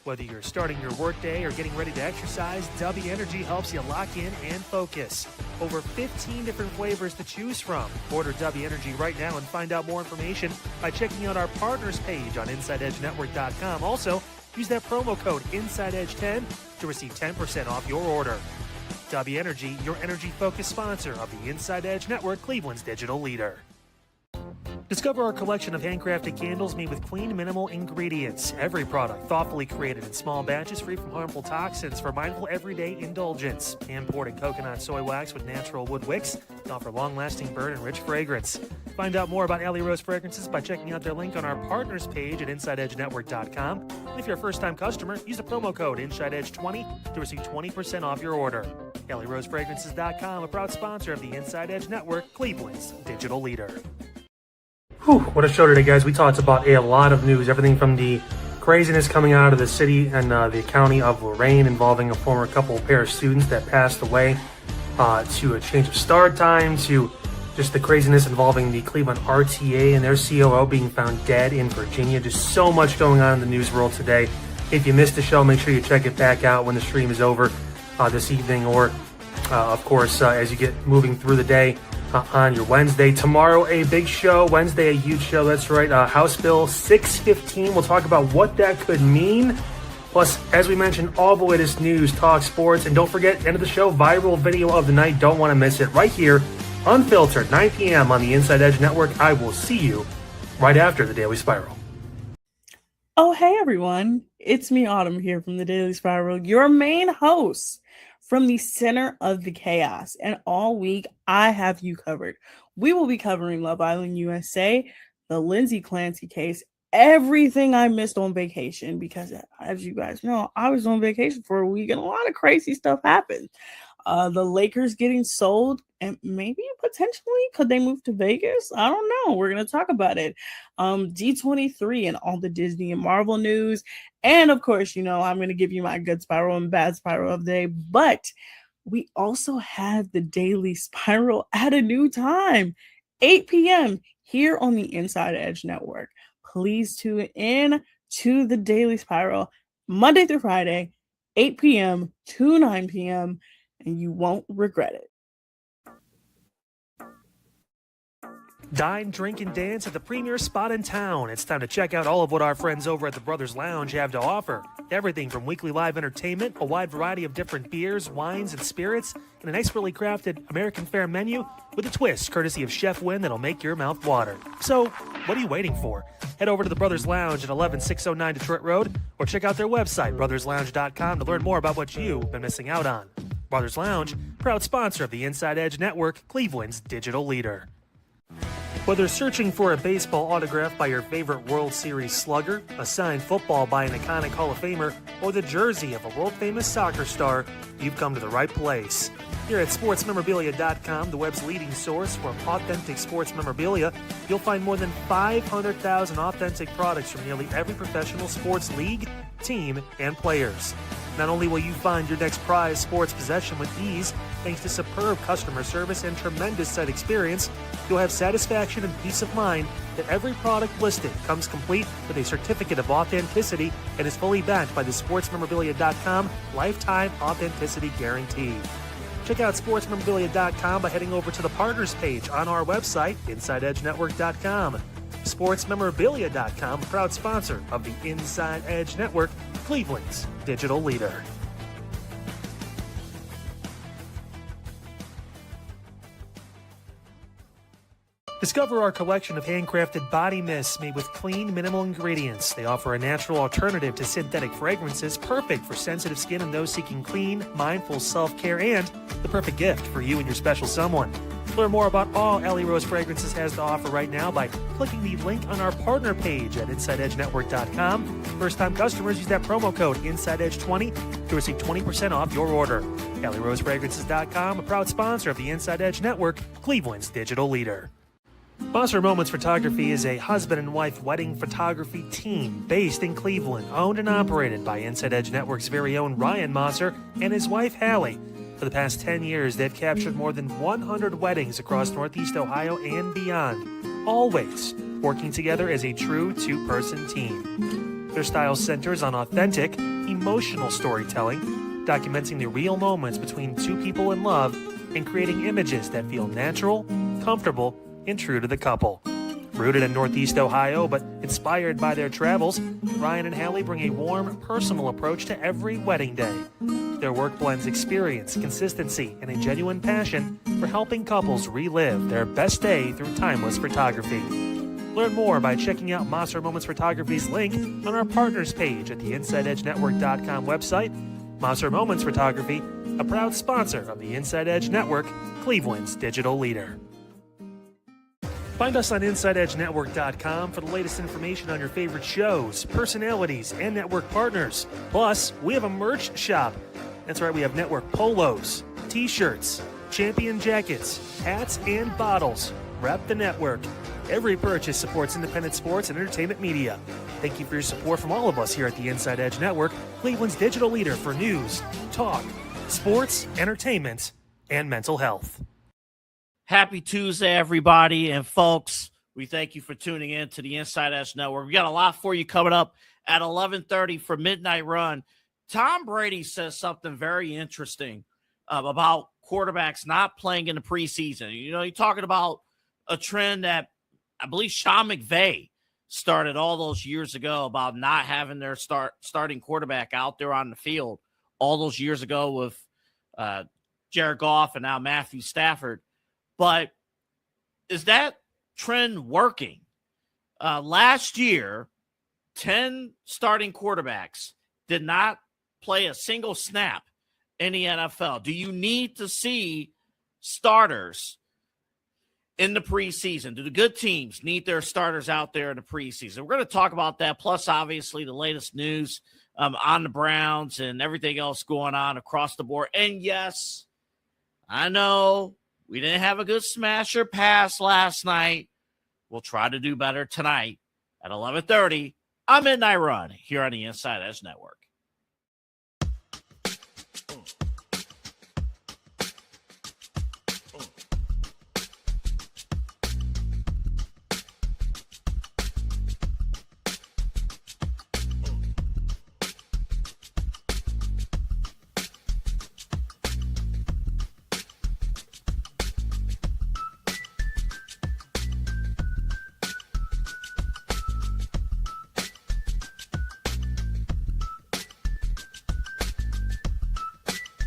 Whether you're starting your workday or getting ready to exercise, Dubby Energy helps you lock in and focus. Over 15 different flavors to choose from. Order Dubby Energy right now and find out more information by checking out our partners page on InsideEdgeNetwork.com. Also, use that promo code InsideEdge10 to receive 10% off your order. Dubby Energy, your energy-focused sponsor of the Inside Edge Network, Cleveland's digital leader. Discover our collection of handcrafted candles made with clean, minimal ingredients. Every product thoughtfully created in small batches free from harmful toxins for mindful everyday indulgence. Hand-poured in coconut soy wax with natural wood wicks to offer long-lasting burn and rich fragrance. Find out more about Alley Rose Fragrances by checking out their link on our partners page at InsideEdgeNetwork.com. And if you're a first-time customer, use the promo code InsideEdge20 to receive 20% off your order. AlleyRoseFragrances.com, a proud sponsor of the Inside Edge Network, Cleveland's digital leader. Whew, what a show today, guys. We talked about a lot of news, everything from the craziness coming out of the city and the county of Lorain involving a former pair of students that passed away, to a change of start time, to just the craziness involving the Cleveland RTA and their COO being found dead in Virginia. Just so much going on in the news world today. If you missed the show, make sure you check it back out when the stream is over this evening, or of course, as you get moving through the day on your Wednesday. Tomorrow, a big show. Wednesday, a huge show. That's right. House Bill 615. We'll talk about what that could mean. Plus, as we mentioned, all the latest news, talk, sports, and don't forget, end of the show, viral video of the night. Don't want to miss it. Right here, unfiltered, 9 p.m. on the Inside Edge Network. I will see you right after the Daily Spiral. Oh, hey, everyone. It's me, Autumn, here from the Daily Spiral, your main host from the center of the chaos. And all week, I have you covered. We will be covering Love Island USA, the Lindsay Clancy case, everything I missed on vacation, because as you guys know, I was on vacation for a week and a lot of crazy stuff happened. The Lakers getting sold, and maybe potentially could they move to Vegas? I don't know. We're going to talk about it. D23 and all the Disney and Marvel news. And of course, you know, I'm going to give you my good spiral and bad spiral of the day. But we also have the Daily Spiral at a new time, 8 p.m. here on the Inside Edge Network. Please tune in to the Daily Spiral Monday through Friday, 8 p.m. to 9 p.m., and you won't regret it. Dine, drink, and dance at the premier spot in town. It's time to check out all of what our friends over at the Brothers Lounge have to offer. Everything from weekly live entertainment, a wide variety of different beers, wines, and spirits, and an expertly crafted American fare menu with a twist courtesy of Chef Wynn that'll make your mouth water. So, what are you waiting for? Head over to the Brothers Lounge at 11609 Detroit Road, or check out their website, brotherslounge.com, to learn more about what you've been missing out on. Brothers Lounge, proud sponsor of the Inside Edge Network, Cleveland's digital leader. Whether searching for a baseball autograph by your favorite World Series slugger, a signed football by an iconic Hall of Famer, or the jersey of a world-famous soccer star, you've come to the right place. Here at sportsmemorabilia.com, the web's leading source for authentic sports memorabilia, you'll find more than 500,000 authentic products from nearly every professional sports league, team, and players. Not only will you find your next prize sports possession with ease, thanks to superb customer service and tremendous site experience, you'll have satisfaction and peace of mind that every product listed comes complete with a certificate of authenticity and is fully backed by the sportsmemorabilia.com lifetime authenticity guarantee. Check out sportsmemorabilia.com by heading over to the partners page on our website, InsideEdgeNetwork.com. SportsMemorabilia.com, proud sponsor of the Inside Edge Network, Cleveland's digital leader. Discover our collection of handcrafted body mists made with clean, minimal ingredients. They offer a natural alternative to synthetic fragrances, perfect for sensitive skin and those seeking clean, mindful self-care, and the perfect gift for you and your special someone. Learn more about all Alley Rose Fragrances has to offer right now by clicking the link on our partner page at InsideEdgeNetwork.com. First-time customers use that promo code InsideEdge20 to receive 20% off your order. AlleyRoseFragrances.com, a proud sponsor of the Inside Edge Network, Cleveland's digital leader. Monster Moments Photography is a husband and wife wedding photography team based in Cleveland, owned and operated by Inside Edge Network's very own Ryan Monster and his wife Hallie. For the past 10 years, they've captured more than 100 weddings across Northeast Ohio and beyond, always working together as a true two-person team. Their style centers on authentic, emotional storytelling, documenting the real moments between two people in love and creating images that feel natural, comfortable, and true to the couple. Rooted in Northeast Ohio, but inspired by their travels, Ryan and Hallie bring a warm, personal approach to every wedding day. Their work blends experience, consistency, and a genuine passion for helping couples relive their best day through timeless photography. Learn more by checking out Monster Moments Photography's link on our partners page at the InsideEdgeNetwork.com website. Monster Moments Photography, a proud sponsor of the Inside Edge Network, Cleveland's digital leader. Find us on InsideEdgeNetwork.com for the latest information on your favorite shows, personalities, and network partners. Plus, we have a merch shop. That's right, we have network polos, t-shirts, champion jackets, hats, and bottles. Rep the network. Every purchase supports independent sports and entertainment media. Thank you for your support from all of us here at the Inside Edge Network, Cleveland's digital leader for news, talk, sports, entertainment, and mental health. Happy Tuesday, everybody. And folks, we thank you for tuning in to the Inside Edge Network. We got a lot for you coming up at 11:30 for Midnight Run. Tom Brady says something very interesting about quarterbacks not playing in the preseason. You know, you're talking about a trend that I believe Sean McVay started all those years ago about not having their starting quarterback out there on the field all those years ago with Jared Goff and now Matthew Stafford. But is that trend working? Last year, 10 starting quarterbacks did not play a single snap in the NFL. Do you need to see starters in the preseason? Do the good teams need their starters out there in the preseason? We're going to talk about that, plus obviously the latest news on the Browns and everything else going on across the board. And yes, I know we didn't have a good smash or pass last night. We'll try to do better tonight at 11:30 on Midnight Run here on the Inside Edge Network.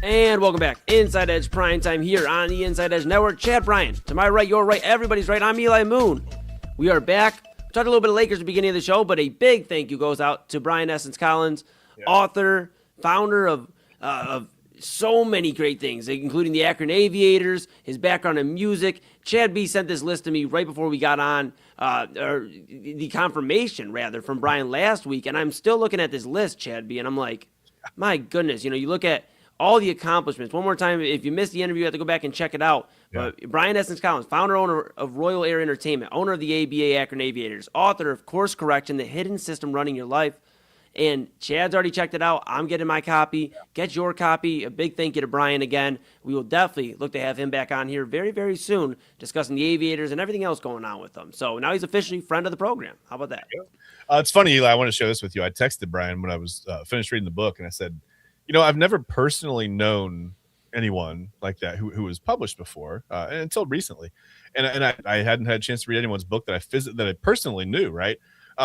And welcome back. Inside Edge Primetime here on the Inside Edge Network. Chad Bryan, to my right, your right, everybody's right. I'm Eli Moon. We are back. We talked a little bit of Lakers at the beginning of the show, but a big thank you goes out to Brian Essince Collins, author, founder of so many great things, including the Akron Aviators, his background in music. Chad B sent this list to me right before we got on, or the confirmation, rather, from Brian last week, and I'm still looking at this list, Chad B, and I'm like, my goodness, you know, you look at all the accomplishments. One more time, if you missed the interview, you have to go back and check it out. Yeah. Brian Essince Collins, founder, owner of Royal Air Entertainment, owner of the ABA Akron Aviators, author of Course Correction, The Hidden System Running Your Life, And Chad's already checked it out. I'm getting my copy. Get your copy. A big thank you to Brian again. We will definitely look to have him back on here very, very soon, discussing the Aviators and everything else going on with them. So now he's officially friend of the program. How about that? It's funny, Eli. I want to share this with you. I texted Brian when I was finished reading the book, and I said, I've never personally known anyone like that who was published before until recently, and I hadn't had a chance to read anyone's book that I personally knew, right?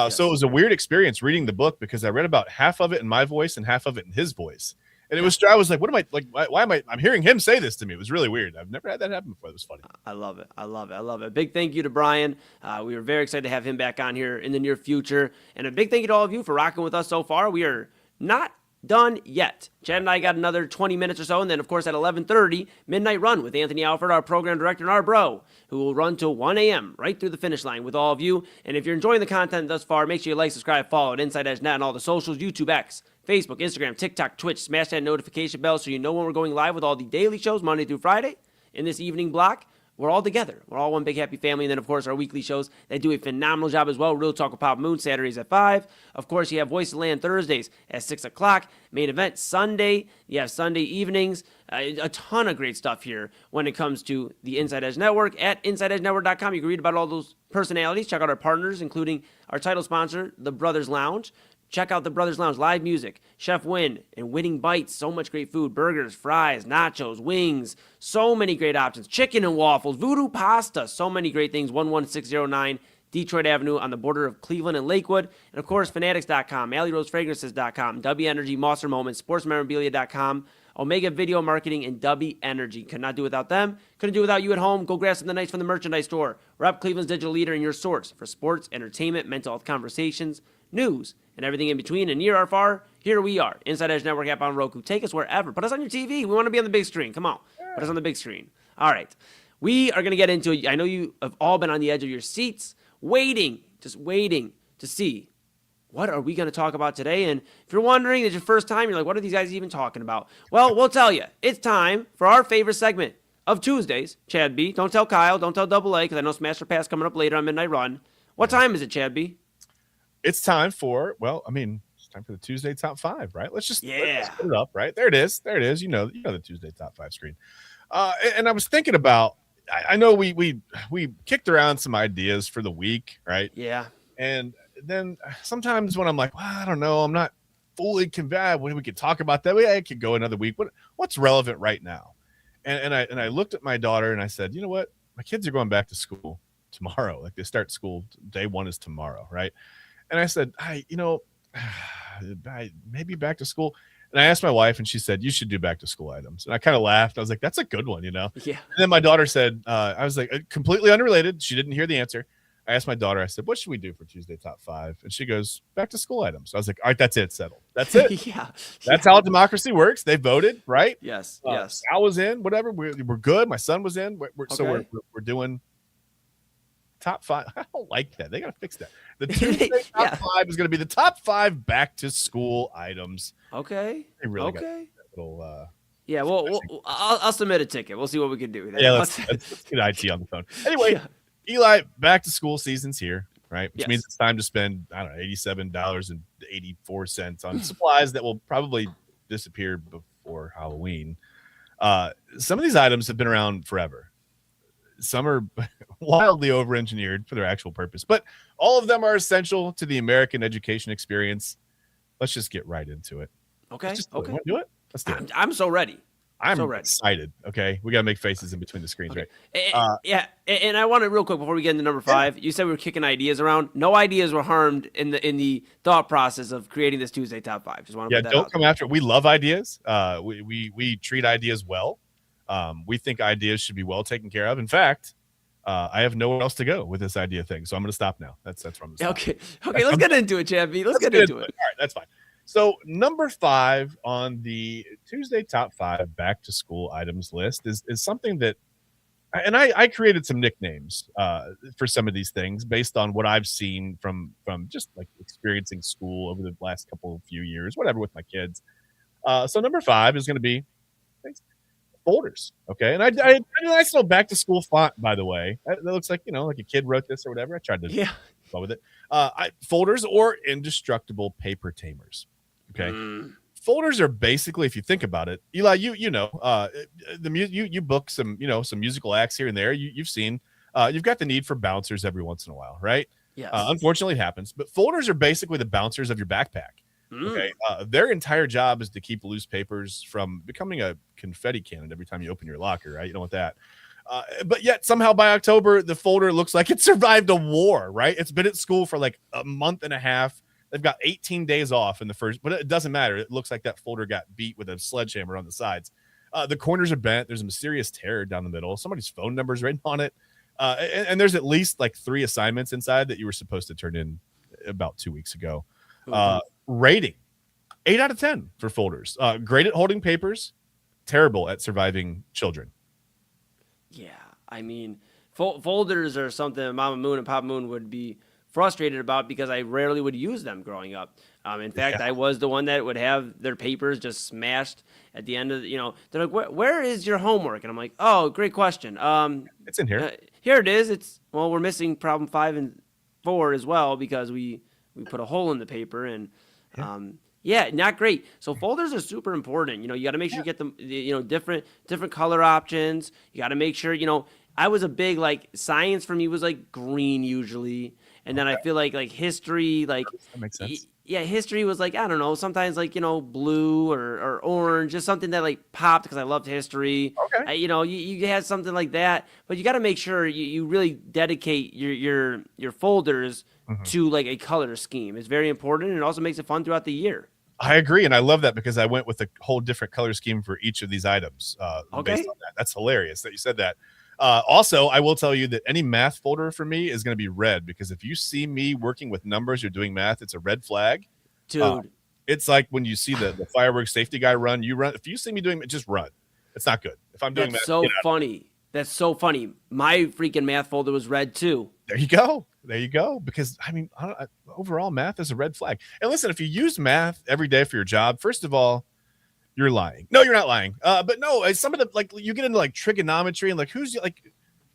So it was a weird experience reading the book because I read about half of it in my voice and half of it in his voice. And I was like, what am I like? Why am I'm hearing him say this to me? It was really weird. I've never had that happen before. It was funny. I love it. Big thank you to Brian. We were very excited to have him back on here in the near future. And a big thank you to all of you for rocking with us so far. We are not done yet. Chad and I got another 20 minutes or so, and then of course at 11:30, Midnight Run with Anthony Alford, our program director and our bro, who will run till 1 a.m. right through the finish line with all of you. And if you're enjoying the content thus far, make sure you like, subscribe, follow at InsideEdge Net and all the socials, YouTube, X, Facebook, Instagram, TikTok, Twitch. Smash that notification bell so you know when we're going live with all the daily shows Monday through Friday in this evening block. We're all together. We're all one big happy family. And then, of course, our weekly shows, they do a phenomenal job as well. Real Talk with Pop Moon, Saturdays at 5. Of course, you have Voice of Land Thursdays at 6 o'clock. Main event Sunday. You have Sunday evenings. A ton of great stuff here when it comes to the Inside Edge Network. At InsideEdgeNetwork.com, you can read about all those personalities. Check out our partners, including our title sponsor, The Brothers Lounge. Check out the Brothers Lounge, live music, Chef Win, and Winning Bites. So much great food, burgers, fries, nachos, wings, so many great options. Chicken and waffles, voodoo pasta, so many great things. 11609 Detroit Avenue on the border of Cleveland and Lakewood. And of course, Fanatics.com, AlleyRoseFragrances.com, W Energy, Monster Moments, SportsMemorabilia.com, Omega Video Marketing, and W Energy. Could not do without them. Couldn't do without you at home. Go grab something nice from the merchandise store. Rep Cleveland's digital leader and your source for sports, entertainment, mental health conversations, news, and everything in between. And near or far, here we are. Inside Edge Network app on Roku. Take us wherever. Put us on your TV. We want to be on the big screen. Come on. Put us on the big screen. All right. We are going to get into it. I know you have all been on the edge of your seats, just waiting to see what are we going to talk about today. And if you're wondering, it's your first time, you're like, what are these guys even talking about? Well, we'll tell you. It's time for our favorite segment of Tuesdays. Chad B. Don't tell Kyle. Don't tell Double A, because I know Smash or Pass coming up later on Midnight Run. What time is it, Chad B? It's time for, it's time for the Tuesday Top 5, right? Let's put it up, right? There it is. You know the Tuesday Top 5 screen. And I was thinking about, I know we kicked around some ideas for the week, right? Yeah. And then sometimes when I'm like, well, I don't know, I'm not fully convinced when we could talk about that. I could go another week. What's relevant right now? And I looked at my daughter and I said, you know what? My kids are going back to school tomorrow. Like they start school, day one is tomorrow, right? And I said, maybe back to school. And I asked my wife, and she said, you should do back to school items. And I kind of laughed. I was like, that's a good one, Yeah. And then my daughter said, I was like, completely unrelated. She didn't hear the answer. I asked my daughter, I said, what should we do for Tuesday Top 5? And she goes, back to school items. I was like, all right, that's it, settled. That's it. That's how democracy works. They voted, right? Yes. Al was in, whatever. We're good. My son was in. So we're doing Top 5. I don't like that. They got to fix that. The Tuesday Top 5 is going to be the top 5 back to school items. Okay. They really got that little. Yeah. Well, I'll submit a ticket. We'll see what we can do. Yeah. Let's get IT on the phone. Anyway, Eli, back to school season's here, right? Which means it's time to spend, I don't know, $87.84 on supplies that will probably disappear before Halloween. Some of these items have been around forever. Some are wildly over-engineered for their actual purpose, but all of them are essential to the American education experience. Let's just get right into it. Okay. Let's do it. Let's do it. I'm so ready. I'm so excited. Okay. We got to make faces in between the screens, right? And I want to real quick before we get into number 5, you said we were kicking ideas around. No ideas were harmed in the thought process of creating this Tuesday Top 5. Just want to put that don't come after it. We love ideas. We treat ideas well. We think ideas should be well taken care of. In fact, I have nowhere else to go with this idea thing, so I'm going to stop now. That's from the Okay. Let's get into it, Chappie. Let's get into it. All right, that's fine. So number 5 on the Tuesday Top 5 back to school items list is something that, and I created some nicknames for some of these things based on what I've seen from just like experiencing school over the last few years, whatever, with my kids. So number 5 is going to be folders. Okay. And I nice little back to school font, by the way. That looks like, like a kid wrote this or whatever. I tried to well with it. Folders or indestructible paper tamers. Okay. Folders are basically, if you think about it, Eli, you book some musical acts here and there. You've seen, you've got the need for bouncers every once in a while, right? Yes. Unfortunately, it happens. But folders are basically the bouncers of your backpack. Okay. Their entire job is to keep loose papers from becoming a confetti cannon every time you open your locker, right? You don't want that. But yet somehow by October, the folder looks like it survived a war, right? It's been at school for like a month and a half. They've got 18 days off in the first, but it doesn't matter. It looks like that folder got beat with a sledgehammer on the sides. The corners are bent. There's a mysterious tear down the middle. Somebody's phone number is written on it. And there's at least like 3 assignments inside that you were supposed to turn in about 2 weeks ago. Rating 8 out of 10 for folders. Great at holding papers, terrible at surviving children. Yeah, I mean, folders are something Mama Moon and Papa Moon would be frustrated about because I rarely would use them growing up. In fact, I was the one that would have their papers just smashed at the end of they're like, where is your homework? And I'm like, oh, great question. It's in here. Here it is. We're missing problem 5 and 4 as well because we put a hole in the paper and not great. So folders are super important. You got to make sure you get them, different color options. You got to make sure, I was a big, like, science for me was like green usually. And then I feel like history, like, that makes sense. History was like, I don't know, sometimes like, blue or orange, just something that like popped because I loved history. Okay. You had something like that, but you got to make sure you really dedicate your folders to like a color scheme. It's very important. And it also makes it fun throughout the year. I agree. And I love that because I went with a whole different color scheme for each of these items. Based on that. That's hilarious that you said that. Also, I will tell you that any math folder for me is going to be red because if you see me working with numbers or doing math, it's a red flag. Dude. It's like when you see the fireworks safety guy run, you run. If you see me doing it, just run. It's not good. If I'm doing That's math, so funny. That's so funny. My freaking math folder was red too. There you go. Because I mean, overall, math is a red flag. And listen, if you use math every day for your job, first of all, you're lying. No, you're not lying. But no, some of the like you get into like trigonometry and like who's like,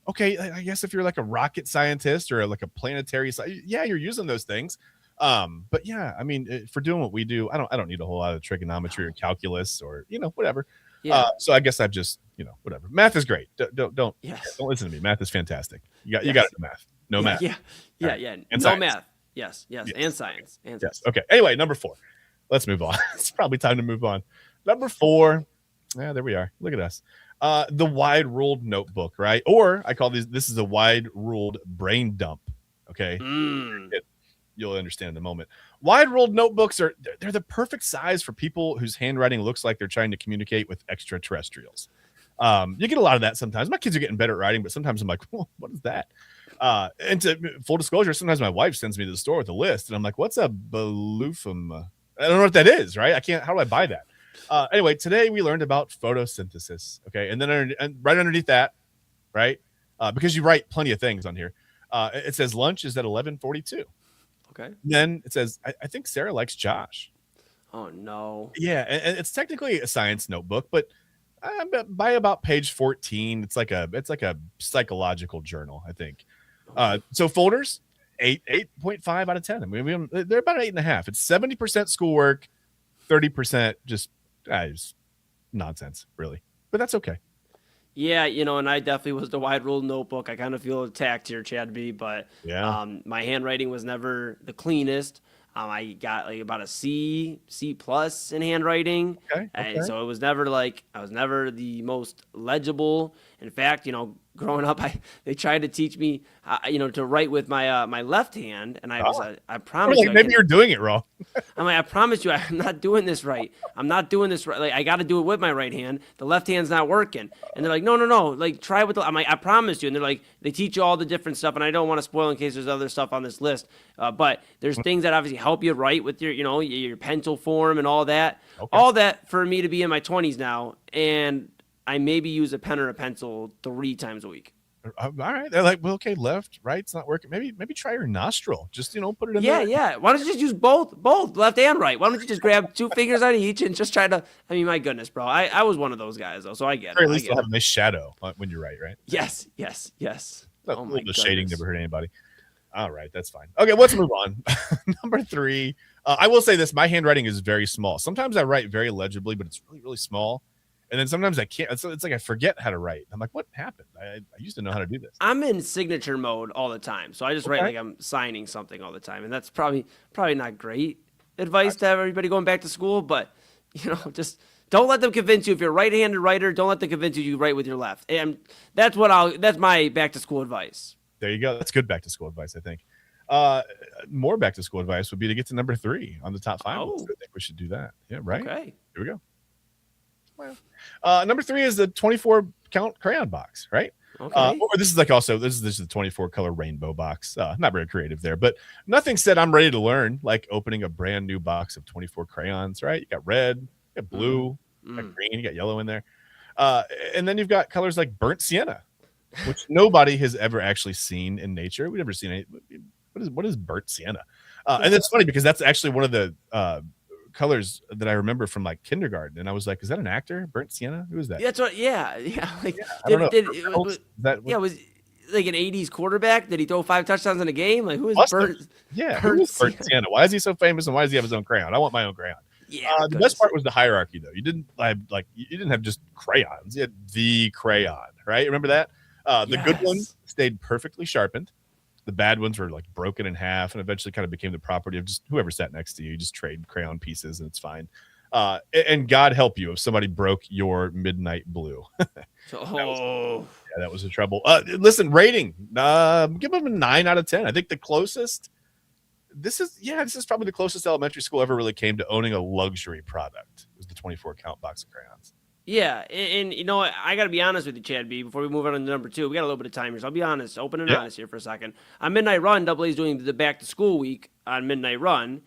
okay, I guess if you're like a rocket scientist or like a planetary, you're using those things. But yeah, I mean, for doing what we do, I don't need a whole lot of trigonometry or calculus or whatever. Yeah. So I guess I've just whatever. Math is great. Don't listen to me. Math is fantastic. You got to do math. No math. Yeah. And no science. math. Yes. And science. Yes. Okay. Anyway, number 4. Let's move on. It's probably time to move on. Number 4. Yeah, there we are. Look at us. The wide ruled notebook, right? Or I call this is a wide ruled brain dump. Okay. You'll understand in a moment. Wide ruled notebooks they're the perfect size for people whose handwriting looks like they're trying to communicate with extraterrestrials. You get a lot of that sometimes. My kids are getting better at writing, but sometimes I'm like, what is that? And to full disclosure, sometimes my wife sends me to the store with a list, and I'm like, what's a baloofum? I don't know what that is, right? How do I buy that? Anyway, today we learned about photosynthesis. Okay. And then right underneath that, right? Because you write plenty of things on here. It says lunch is at 11:42. Okay. Then it says, I think Sarah likes Josh. Oh no. Yeah. And it's technically a science notebook, but by about page 14, it's like a psychological journal, I think. So folders, 8.5 out of 10. I mean, they're about 8.5. It's 70% schoolwork, 30% just nonsense, really. But that's okay. Yeah, and I definitely was the wide ruled notebook. I kind of feel attacked here, Chad B. But my handwriting was never the cleanest. I got like about a C plus in handwriting. Okay. So it was never I was never the most legible. In fact, growing up, they tried to teach me, to write with my left hand, and I promise you, maybe you're doing it wrong. I'm like, I promise you, I'm not doing this right. I'm not doing this right. Like, I got to do it with my right hand. The left hand's not working. And they're like, no. Like, try with I'm like, I promise you. And they're like, they teach you all the different stuff, and I don't want to spoil in case there's other stuff on this list. But there's things that obviously help you write with your pencil form and all that. Okay. All that for me to be in my 20s now, and I maybe use a pen or a pencil 3 times a week. All right. They're like, well, okay, left, right's not working. Maybe try your nostril. Just, put it in there. Yeah. Why don't you just use both, left and right? Why don't you just grab 2 fingers on each and just try to, my goodness, bro. I was one of those guys, though, so I get it. Or at least you'll have a nice shadow when you write, right? Yes. A little bit of shading never hurt anybody. All right, that's fine. Okay, let's move on. Number 3. I will say this: my handwriting is very small. Sometimes I write very legibly, but it's really, really small. And then sometimes I can't. It's like I forget how to write. I'm like, what happened? I used to know how to do this. I'm in signature mode all the time, so I just write like I'm signing something all the time, and that's probably not great advice to have everybody going back to school. But just don't let them convince you. If you're a right-handed writer, don't let them convince you write with your left. And that's my back to school advice. There you go. That's good back to school advice, I think. More back to school advice would be to get to number 3 on the top 5. Oh. I think we should do that. Yeah, right. Okay. Here we go. Well, number 3 is the 24 count crayon box, right? Okay. Or this is the 24 color rainbow box. Not very creative there, but nothing said I'm ready to learn like opening a brand new box of 24 crayons, right? You got red, you got blue, you got green, you got yellow in there. And then you've got colors like burnt sienna, which nobody has ever actually seen in nature. We've never seen it. What is burnt sienna? And it's funny because that's actually one of the colors that I remember from like kindergarten, and I was like, "Is that an actor? Burnt sienna? Who is that?" Yeah, that's right. Yeah. Like, I don't know. Was like an '80s quarterback? Did he throw 5 touchdowns in a game? Like who is Burnt? Who is Burnt sienna? Why is he so famous, and why does he have his own crayon? I want my own crayon. Yeah. The best part was the hierarchy, though. You didn't have just crayons. You had the crayon, right? Remember that? The good ones stayed perfectly sharpened. The bad ones were like broken in half and eventually kind of became the property of just whoever sat next to you. You just trade crayon pieces and it's fine. And God help you if somebody broke your midnight blue. That was a trouble. Listen, rating. Give them a 9 out of 10. I think the closest. This is probably the closest elementary school ever really came to owning a luxury product. It was the 24 count box of crayons. Yeah, and I got to be honest with you, Chad B, before we move on to number 2. We got a little bit of time here, so I'll be honest, open and honest here for a second. On Midnight Run, AA is doing the back to school week on Midnight Run,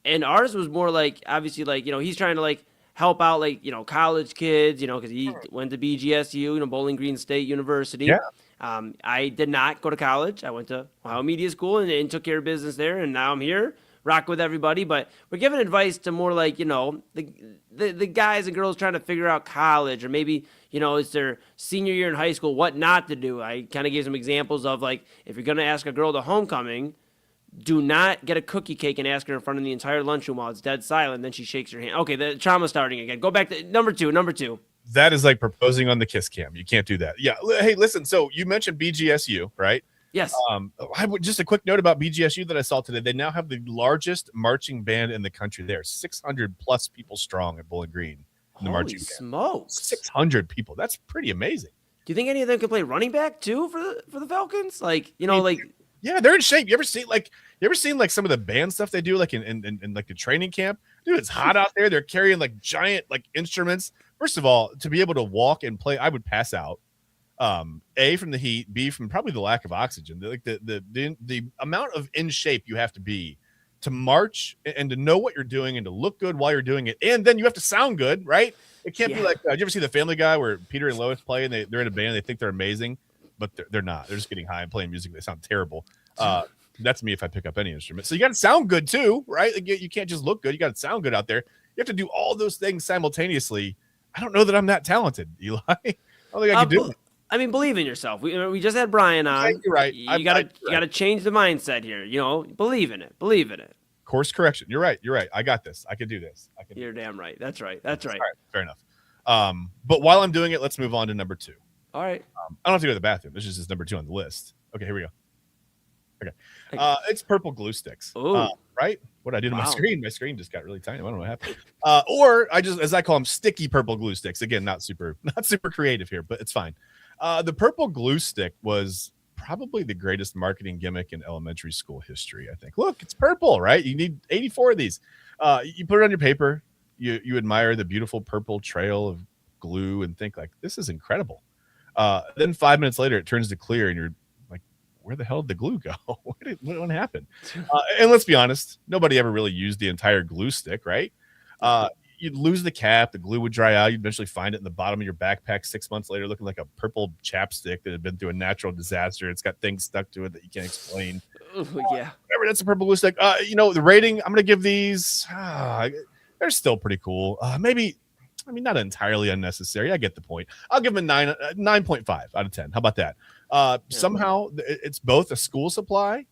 and ours was more like, obviously, like, he's trying to, like, help out, like, college kids, because he went to BGSU, Bowling Green State University. Yeah. I did not go to college. I went to Ohio Media School and took care of business there, and now I'm here. Rock with everybody, but we're giving advice to more like, the guys and girls trying to figure out college, or maybe, it's their senior year in high school, what not to do. I kind of gave some examples of, like, if you're going to ask a girl to homecoming, do not get a cookie cake and ask her in front of the entire lunchroom while it's dead silent. Then she shakes her hand. Okay, the trauma's starting again. Go back to number two. That is like proposing on the kiss cam. You can't do that. Yeah. Hey, listen. So you mentioned BGSU, right? Yes. Just a quick note about BGSU that I saw today. They now have the largest marching band in the country. They're 600 plus people strong at Bowling Green. In the marching band. Smokes. 600 people. That's pretty amazing. Do you think any of them can play running back too for the Falcons? Like, yeah, they're in shape. You ever seen like some of the band stuff they do like in like the training camp? Dude, it's hot out there. They're carrying like giant like instruments. First of all, to be able to walk and play, I would pass out. A, from the heat, B, from probably the lack of oxygen. The amount of in shape you have to be to march and to know what you're doing and to look good while you're doing it, and then you have to sound good, right? It can't be like, did you ever see the Family Guy where Peter and Lois play and they're in a band, they think they're amazing, but they're not. They're just getting high and playing music. They sound terrible. That's me if I pick up any instrument. So you got to sound good too, right? Like, you can't just look good. You got to sound good out there. You have to do all those things simultaneously. I don't know that I'm that talented, Eli. I don't think I can do it. I mean, believe in yourself. We just had Brian on. You're right. You gotta change the mindset here. Believe in it. Believe in it. Course correction. You're right. I got this. I can do this. You're damn right. That's right. All right. Fair enough. But while I'm doing it, let's move on to number 2. All right. I don't have to go to the bathroom. This is just number 2 on the list. Okay, here we go. Okay. It's purple glue sticks. Right? What did I do to my screen? My screen just got really tiny. I don't know what happened. Or I just, as I call them, sticky purple glue sticks. Again, not super creative here, but it's fine. The purple glue stick was probably the greatest marketing gimmick in elementary school history, I think. Look, it's purple, right? You need 84 of these. You put it on your paper. You admire the beautiful purple trail of glue and think like, this is incredible. Then 5 minutes later, it turns to clear and you're like, where the hell did the glue go? What happened? And let's be honest, nobody ever really used the entire glue stick, right? You'd lose the cap, the glue would dry out. You'd eventually find it in the bottom of your backpack 6 months later, looking like a purple chapstick that had been through a natural disaster. It's got things stuck to it that you can't explain. Yeah. Whatever, that's a purple glue stick. The rating, I'm going to give these, they're still pretty cool. Maybe, not entirely unnecessary. I get the point. I'll give them a 9.5 out of 10. How about that? Somehow it's both a school supply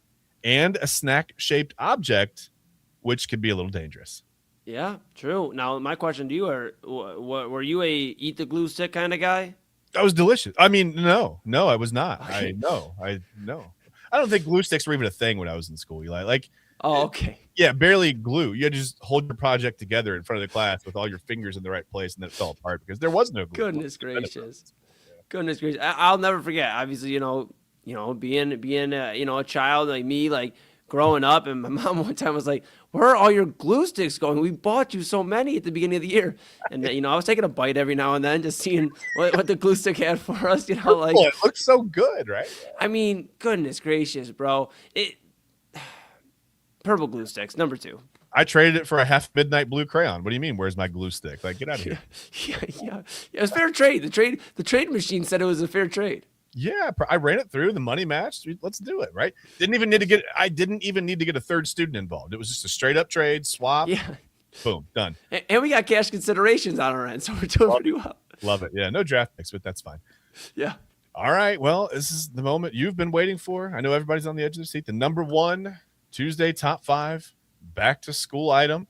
and a snack-shaped object, which could be a little dangerous. Yeah, true. Now, my question to you were you a eat the glue stick kind of guy? That was delicious. I mean, no, I was not. Okay. I don't think glue sticks were even a thing when I was in school, Eli. Like, oh, okay. Yeah, barely glue. You had to just hold your project together in front of the class with all your fingers in the right place, and then it fell apart because there was no glue. Goodness gracious. Goodness gracious. I'll never forget. Obviously, being a child like me, like growing up, and my mom one time was like, "Where are all your glue sticks going? We bought you so many at the beginning of the year." And I was taking a bite every now and then, just seeing what the glue stick had for us. Like, it looks so good, right? I mean, goodness gracious, bro. Purple glue sticks, number 2. I traded it for a half midnight blue crayon. What do you mean? Where's my glue stick? Like, get out of here. Yeah. It was fair trade. The trade machine said it was a fair trade. Yeah, I ran it through. The money matched. Let's do it, right? I didn't even need to get a third student involved. It was just a straight up trade, swap. Yeah. Boom, done. And we got cash considerations on our end, so we're doing pretty well. Love it. Yeah, no draft picks, but that's fine. Yeah. All right. Well, this is the moment you've been waiting for. I know everybody's on the edge of their seat. The number 1 Tuesday top 5 back to school item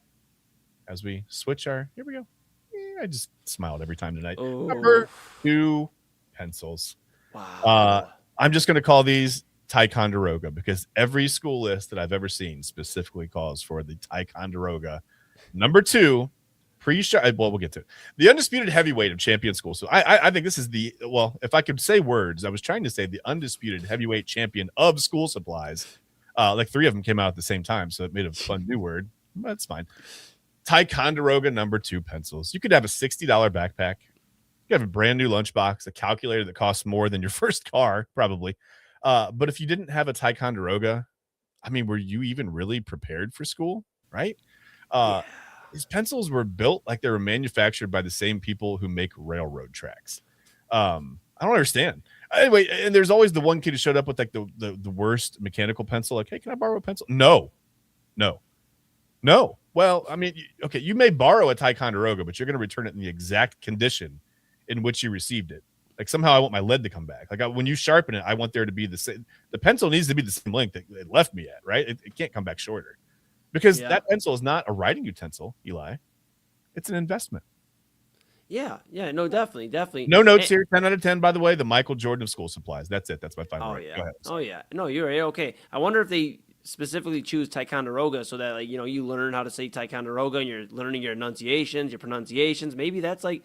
as we switch here we go. I just smiled every time tonight. Oh. Number 2, pencils. Wow. I'm just going to call these Ticonderoga because every school list that I've ever seen specifically calls for the Ticonderoga. Number 2, we'll get to it. The undisputed heavyweight of champion school. So I think this is if I could say words, I was trying to say the undisputed heavyweight champion of school supplies. Like 3 of them came out at the same time, so it made a fun new word. That's fine. Ticonderoga number 2 pencils. You could have a $60 backpack. You have a brand new lunchbox, a calculator that costs more than your first car, probably. But if you didn't have a Ticonderoga, I mean, were you even really prepared for school? Right? These pencils were built like they were manufactured by the same people who make railroad tracks. I don't understand. Anyway, and there's always the one kid who showed up with like the worst mechanical pencil. Like, hey, can I borrow a pencil? No. Well, I mean, okay, you may borrow a Ticonderoga, but you're going to return it in the exact condition in which you received it. Like somehow I want my lead to come back. Like when you sharpen it, I want there to be the same. The pencil needs to be the same length that it left me at, right? It can't come back shorter because that pencil is not a writing utensil, Eli. It's an investment. Yeah, no, definitely. No notes here. 10 out of 10, by the way. The Michael Jordan of school supplies. That's it. That's my final rate. Oh yeah. No, you're right. Okay. I wonder if they specifically choose Ticonderoga so that you learn how to say Ticonderoga and you're learning your enunciations, your pronunciations. Maybe that's like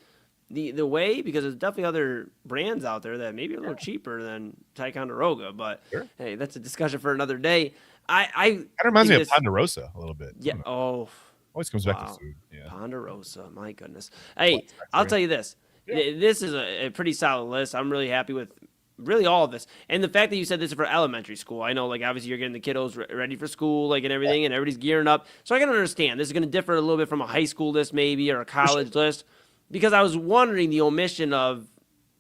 the way, because there's definitely other brands out there that maybe are a little cheaper than Ticonderoga. But hey, that's a discussion for another day. It reminds me of Ponderosa a little bit. Yeah. Oh. Always comes back to food. Yeah. Ponderosa, my goodness. Hey, I'll tell you this. Yeah. This is a pretty solid list. I'm really happy with really all of this. And the fact that you said this is for elementary school. I know, like, obviously you're getting the kiddos ready for school, like, and everything, and everybody's gearing up. So I can understand. This is going to differ a little bit from a high school list maybe or a college list, because I was wondering the omission of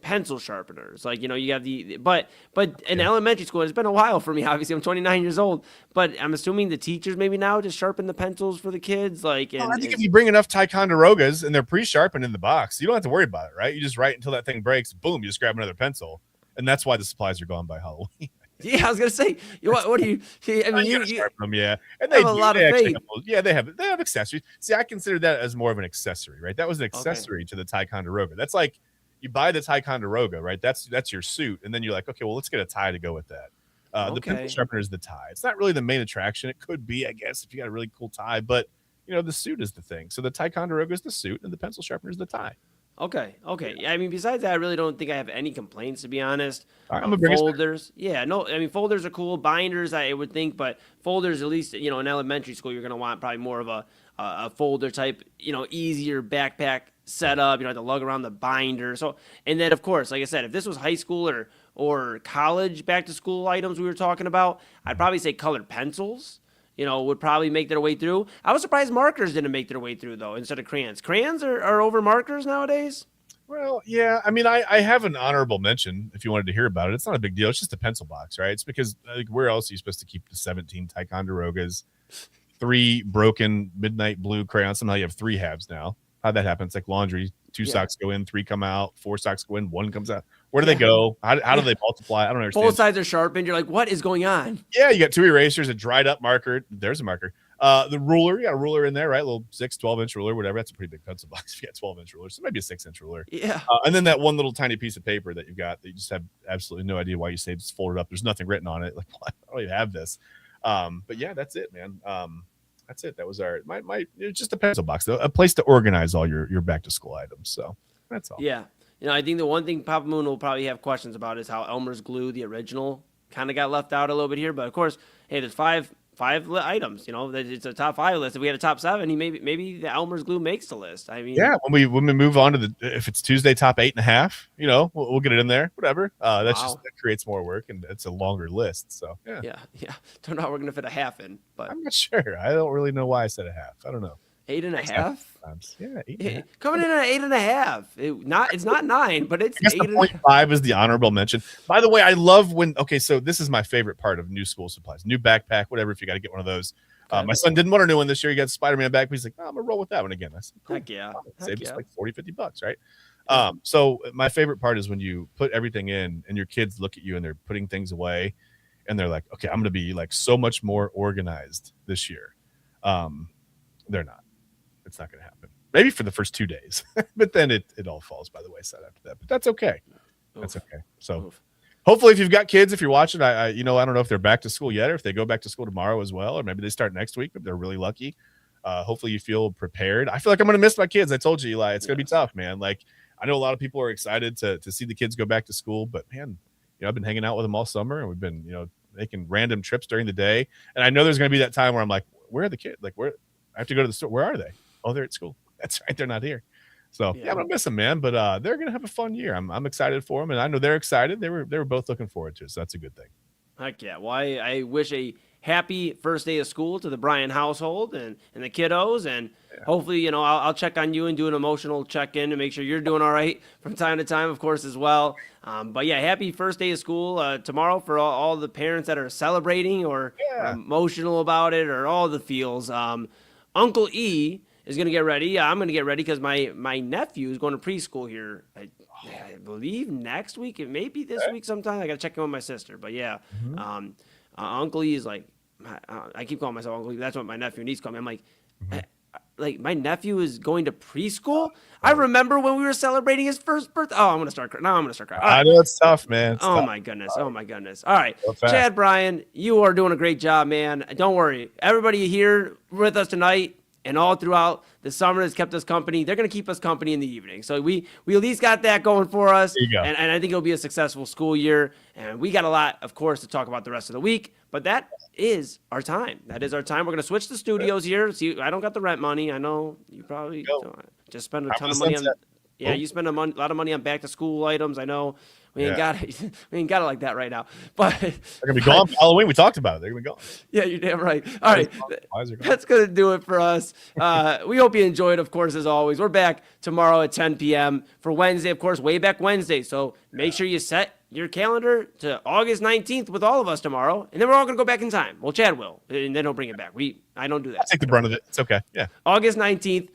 pencil sharpeners. Like, you have but in elementary school, it's been a while for me. Obviously, I'm 29 years old, but I'm assuming the teachers maybe now just sharpen the pencils for the kids. Like, I think if you bring enough Ticonderogas and they're pre-sharpened in the box, you don't have to worry about it, right? You just write until that thing breaks. Boom, you just grab another pencil, and that's why the supplies are gone by Halloween. Yeah, I was gonna say, what do you? I mean, you sharpen them, yeah, and they have a lot of faith. Yeah, they have accessories. See, I consider that as more of an accessory, right? That was an accessory to the Ticonderoga. That's like, you buy the Ticonderoga, right? That's your suit, and then you're like, okay, well, let's get a tie to go with that. The pencil sharpener is the tie. It's not really the main attraction. It could be, I guess, if you got a really cool tie, but the suit is the thing. So the Ticonderoga is the suit, and the pencil sharpener is the tie. Okay. I mean, besides that, I really don't think I have any complaints, to be honest. All right, folders, folders are cool. Binders, I would think, but folders, at least in elementary school, you're gonna want probably more of a folder type, easier backpack setup. You don't have to lug around the binder. So, and then of course, like I said, if this was high school or college back to school items we were talking about, I'd probably say colored pencils. Would probably make their way through. I was surprised markers didn't make their way through, though, instead of crayons. Crayons are over markers nowadays? Well, yeah. I mean, I have an honorable mention if you wanted to hear about it. It's not a big deal. It's just a pencil box, right? It's because where else are you supposed to keep the 17 Ticonderogas, 3 broken midnight blue crayons? Somehow you have 3 halves now. How'd that happen? It's like laundry. 2 socks go in, 3 come out, 4 socks go in, 1 comes out. Where do they go? How do they multiply? I don't understand. Both sides are sharpened. You're like, what is going on? Yeah, you got 2 erasers, a dried up marker. There's a marker. The ruler, you got a ruler in there, right? A little 12-inch ruler, whatever. That's a pretty big pencil box if you got 12-inch rulers. So maybe a 6-inch ruler. Yeah. And then that one little tiny piece of paper that you've got that you just have absolutely no idea why you say it's folded up. There's nothing written on it. Like, well, I don't even have this. But yeah, that's it, man. That's it. That was it was just a pencil box, a place to organize all your back to school items. So that's all. Yeah. I think the one thing Papa Moon will probably have questions about is how Elmer's glue, the original, kind of got left out a little bit here. But of course, hey, there's five items. It's a top 5 list. If we had a top 7, maybe the Elmer's glue makes the list. I mean, yeah. When we move on to if it's Tuesday top 8.5, we'll get it in there. Whatever. That creates more work and it's a longer list. So yeah. Don't know how we're gonna fit a half in, but I'm not sure. I don't really know why I said a half. I don't know. 8.5. Yeah, 8.5. Coming in at 8.5. It's not 9, but it's 8. 0.5 is the honorable mention. By the way, I love so this is my favorite part of new school supplies, new backpack, whatever. If you got to get one of those, my son ded want a new one this year. He got a Spider-Man backpack. He's like, I'm gonna roll with that one again. I said, cool. Heck yeah, save us like $40-$50, right? So my favorite part is when you put everything in and your kids look at you and they're putting things away, and they're like, okay, I'm gonna be like so much more organized this year. They're not. It's not going to happen. Maybe for the first 2 days, but then it all falls by the wayside after that. But that's okay. That's okay. So hopefully, if you've got kids, if you're watching, I don't know if they're back to school yet, or if they go back to school tomorrow as well, or maybe they start next week. If they're really lucky, hopefully you feel prepared. I feel like I'm going to miss my kids. I told you, Eli, it's going to be tough, man. Like I know a lot of people are excited to see the kids go back to school, but man, I've been hanging out with them all summer, and we've been making random trips during the day. And I know there's going to be that time where I'm like, where are the kids? Like where I have to go to the store. Where are they? Oh, they're at school. That's right. They're not here. So yeah, I'm gonna miss them, man. But they're gonna have a fun year. I'm excited for them, and I know they're excited. They were both looking forward to it. So that's a good thing. Heck yeah. Well, I wish a happy first day of school to the Bryan household and the kiddos, and hopefully, I'll check on you and do an emotional check-in to make sure you're doing all right from time to time, of course, as well. But yeah, happy first day of school tomorrow for all the parents that are celebrating or emotional about it or all the feels. Uncle E is going to get ready. I'm going to get ready because my nephew is going to preschool here, I believe next week. It may be this week sometime. I got to check in with my sister. But yeah, Uncle E is like, I keep calling myself Uncle E. That's what my nephew and niece call me. I'm like, my nephew is going to preschool? I remember when we were celebrating his first birthday. Oh, I'm going to start crying. Now I'm going to start crying. I know it's tough, man. It's tough. My goodness. Oh, my goodness. All right. Chad Bryan, you are doing a great job, man. Don't worry. Everybody here with us tonight and all throughout the summer has kept us company. They're going to keep us company in the evening. So we at least got that going for us. There you go. And I think it'll be a successful school year. And we got a lot, of course, to talk about the rest of the week. But that is our time. That is our time. We're going to switch the studios here. See, I don't got the rent money. I know you probably just spend a ton of money on. Yeah, you spend a lot of money on back to school items. I know we ain't got it. We ain't got it like that right now. But they're gonna be gone for Halloween. We talked about it. They're gonna be gone. Yeah, you're damn right. All right, that's gonna do it for us. We hope you enjoyed. Of course, as always, we're back tomorrow at 10 p.m. for Wednesday. Of course, way back Wednesday. So make sure you set your calendar to August 19th with all of us tomorrow, and then we're all gonna go back in time. Well, Chad will, and then he'll bring it back. I don't do that. I'll take the brunt of it. It's okay. Yeah. August 19th.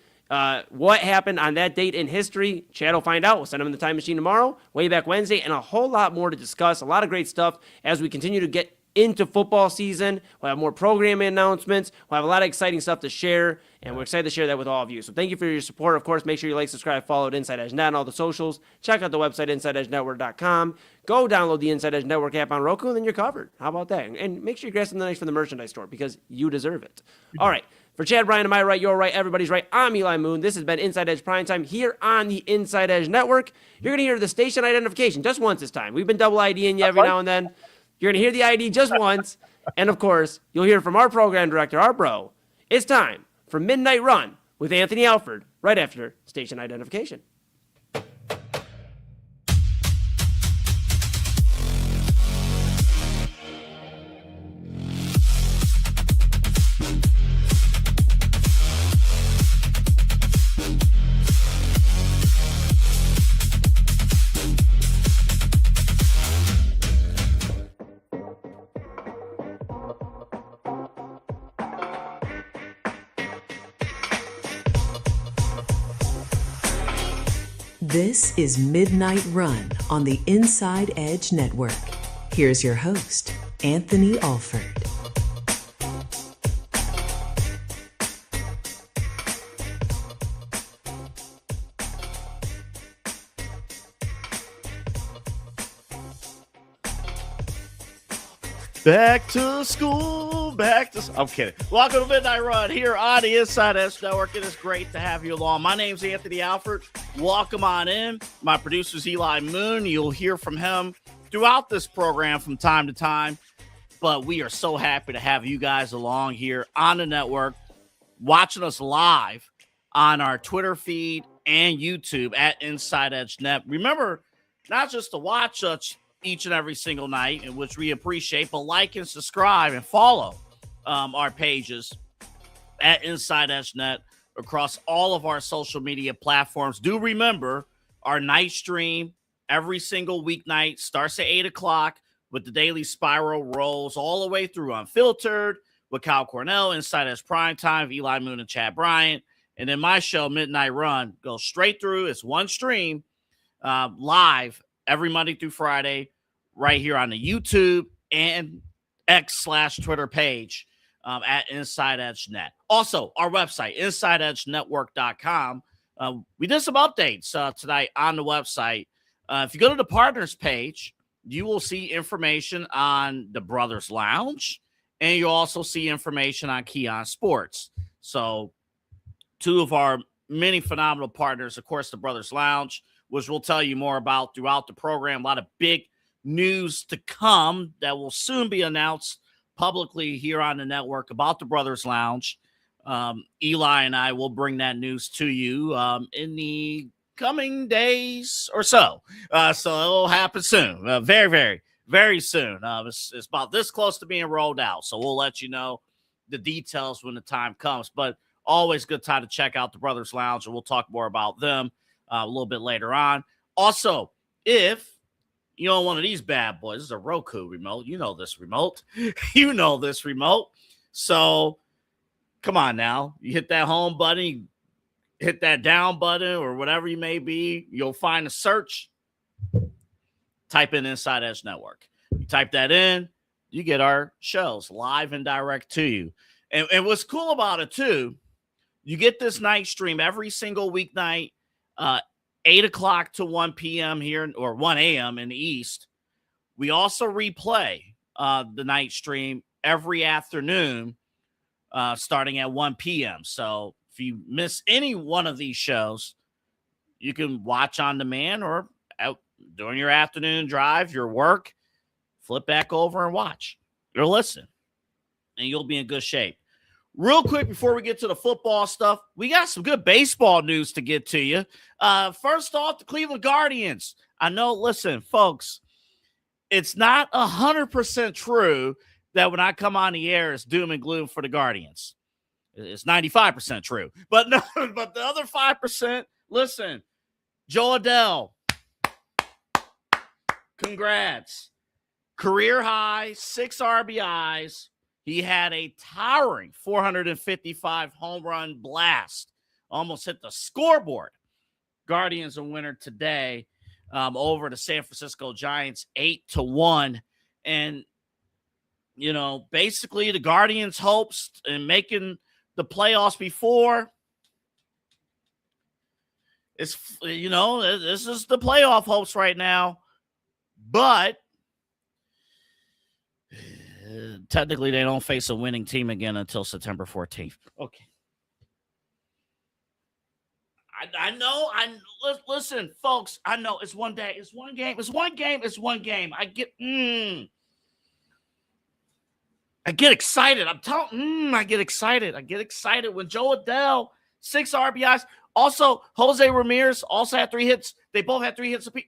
What happened on that date in history? Chad will find out. We'll send him in the time machine tomorrow, way back Wednesday, and a whole lot more to discuss. A lot of great stuff as we continue to get into football season. We'll have more programming announcements. We'll have a lot of exciting stuff to share, and we're excited to share that with all of you. So thank you for your support. Of course, make sure you like, subscribe, follow at Inside Edge Net on all the socials. Check out the website, InsideEdgeNetwork.com. Go download the Inside Edge Network app on Roku, and then you're covered. How about that? And make sure you grab something nice from the merchandise store because you deserve it. All right. For Chad Bryan, am I right? You're right. Everybody's right. I'm Eli Moon. This has been Inside Edge Primetime here on the Inside Edge Network. You're going to hear the station identification just once this time. We've been double IDing you every now and then. You're going to hear the ID just once. And, of course, you'll hear from our program director, our bro. It's time for Midnight Run with Anthony Alford right after station identification. This is Midnight Run on the InsideEdge Network. Here's your host, Anthony Alford. Back to school, I'm kidding. Welcome to Midnight Run here on the InsideEdge Network. It is great to have you along. My name's Anthony Alford. Welcome on in. My producer's Eli Moon. You'll hear from him throughout this program from time to time. But we are so happy to have you guys along here on the network, watching us live on our Twitter feed and YouTube at InsideEdge Net. Remember, not just to watch us each and every single night, in which we appreciate, but like and subscribe and follow our pages at InsideEdge Net across all of our social media platforms. Do remember our night stream every single weeknight starts at 8 o'clock with the Daily Spiral rolls all the way through Unfiltered with Kyle Cornell, InsideEdge Primetime, Eli Moon and Chad Bryant. And then my show, Midnight Run, goes straight through. It's one stream live every Monday through Friday right here on the YouTube and X/Twitter page at InsideEdge Net. Also, our website, InsideEdgeNetwork.com. We did some updates tonight on the website. If you go to the partners page, you will see information on the Brothers Lounge, and you'll also see information on Keon Sports. So two of our many phenomenal partners, of course, the Brothers Lounge, which we'll tell you more about throughout the program. A lot of big news to come that will soon be announced publicly here on the network about the Brothers Lounge. Eli and I will bring that news to you in the coming days or so. So it'll happen soon. Very, very, very soon. It's about this close to being rolled out. So we'll let you know the details when the time comes. But always good time to check out the Brothers Lounge, and we'll talk more about them a little bit later on. Also, if you know one of these bad boys, this is a Roku remote. You know this remote. You know this remote. So come on now. You hit that home button, you hit that down button, or whatever you may be. You'll find a search. Type in InsideEdge Network. You type that in, you get our shows live and direct to you. And what's cool about it, too, you get this night stream every single weeknight, 8 o'clock to 1 p.m. here, or 1 a.m. in the East. We also replay the night stream every afternoon starting at 1 p.m. So if you miss any one of these shows, you can watch on demand or out during your afternoon drive, your work, flip back over and watch or listen, and you'll be in good shape. Real quick, before we get to the football stuff, we got some good baseball news to get to you. First off, the Cleveland Guardians. I know, listen, folks, it's not 100% true that when I come on the air, it's doom and gloom for the Guardians. It's 95% true. But no, but the other 5%, listen, Joe Adell, congrats. Career high, 6 RBIs. He had a towering 455 home run blast. Almost hit the scoreboard. Guardians a winner today over the San Francisco Giants, 8-1. And, you know, basically the Guardians' hopes in making the playoffs before, it's, you know, this is the playoff hopes right now. But technically, they don't face a winning team again until September 14th. Okay. I know. Listen, folks. I know it's one day. It's one game. It's one game. It's one game. I get excited. I'm telling. I get excited. I get excited when Joe Adell, 6 RBIs. Also, Jose Ramirez also had 3 hits. They both had 3 hits apiece.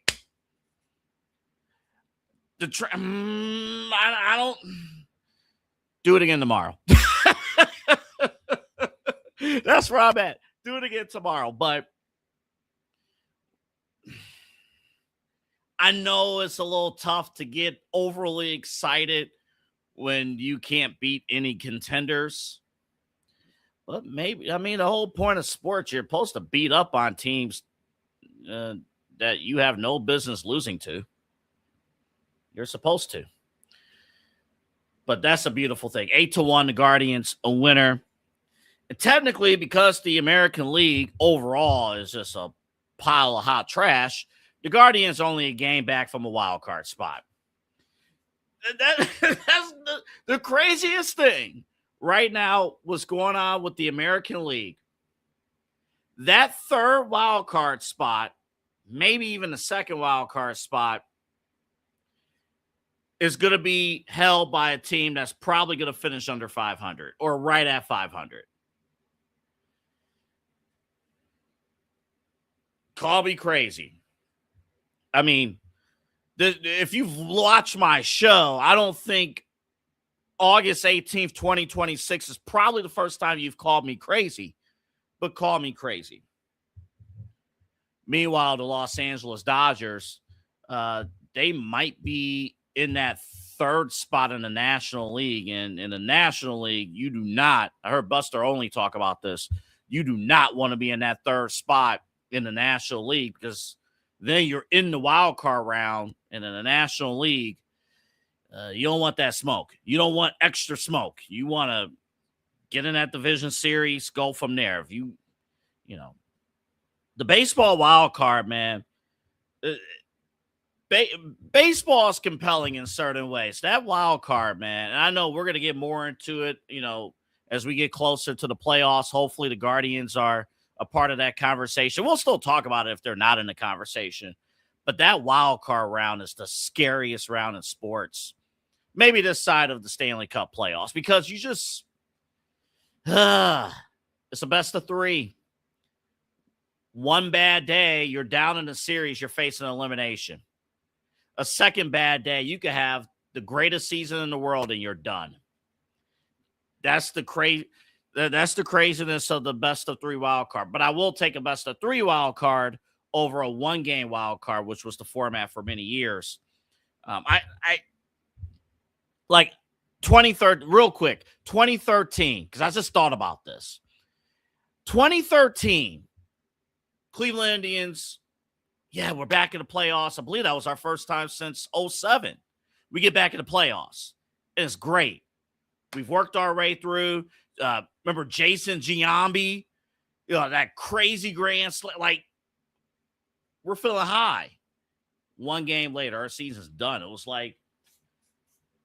I don't do it again tomorrow. That's where I'm at. Do it again tomorrow. But I know it's a little tough to get overly excited when you can't beat any contenders. But maybe, I mean, the whole point of sports, you're supposed to beat up on teams that you have no business losing to. You're supposed to. But that's a beautiful thing. 8-1, the Guardians, a winner. And technically, because the American League overall is just a pile of hot trash, the Guardians only a game back from a wild card spot. That's the craziest thing right now, what's going on with the American League. That third wild card spot, maybe even the second wild card spot, is going to be held by a team that's probably going to finish under 500 or right at 500. Call me crazy. I mean, if you've watched my show, I don't think August 18th, 2026 is probably the first time you've called me crazy, but call me crazy. Meanwhile, the Los Angeles Dodgers, they might be in that third spot in the National League. And in the National League, you do not, I heard Buster Olney talk about this, you do not want to be in that third spot in the National League, because then you're in the wild card round, and in the National League, you don't want that smoke. You don't want extra smoke. You want to get in that division series, go from there. If you know, the baseball wild card, man, baseball is compelling in certain ways. That wild card, man, and I know we're going to get more into it, you know, as we get closer to the playoffs. Hopefully the Guardians are a part of that conversation. We'll still talk about it if they're not in the conversation. But that wild card round is the scariest round in sports. Maybe this side of the Stanley Cup playoffs, because you just it's a best of three. One bad day, you're down in the series, you're facing elimination. A second bad day, you could have the greatest season in the world and you're done. That's the craziness of the best of three wild card. But I will take a best of three wild card over a one-game wild card, which was the format for many years. I like 2013, real quick, 2013, because I just thought about this. 2013, Cleveland Indians, yeah, we're back in the playoffs. I believe that was our first time since 2007. We get back in the playoffs. It's great. We've worked our way through. Remember Jason Giambi? You know, that crazy grand slam. Like, we're feeling high. One game later, our season's done. It was like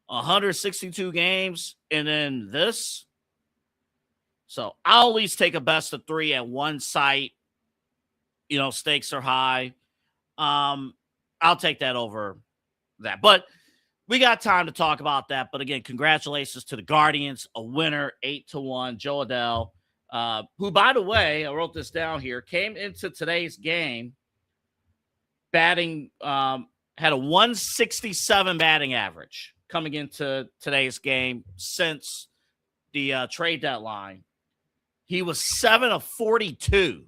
162 games, and then this. So I'll at least take a best of three at one site. You know, stakes are high. I'll take that over that. But we got time to talk about that. But again, congratulations to the Guardians, a winner, 8-1. Joe Adell, who, by the way, I wrote this down here, came into today's game batting, had a 167 batting average coming into today's game since the trade deadline. He was 7 of 42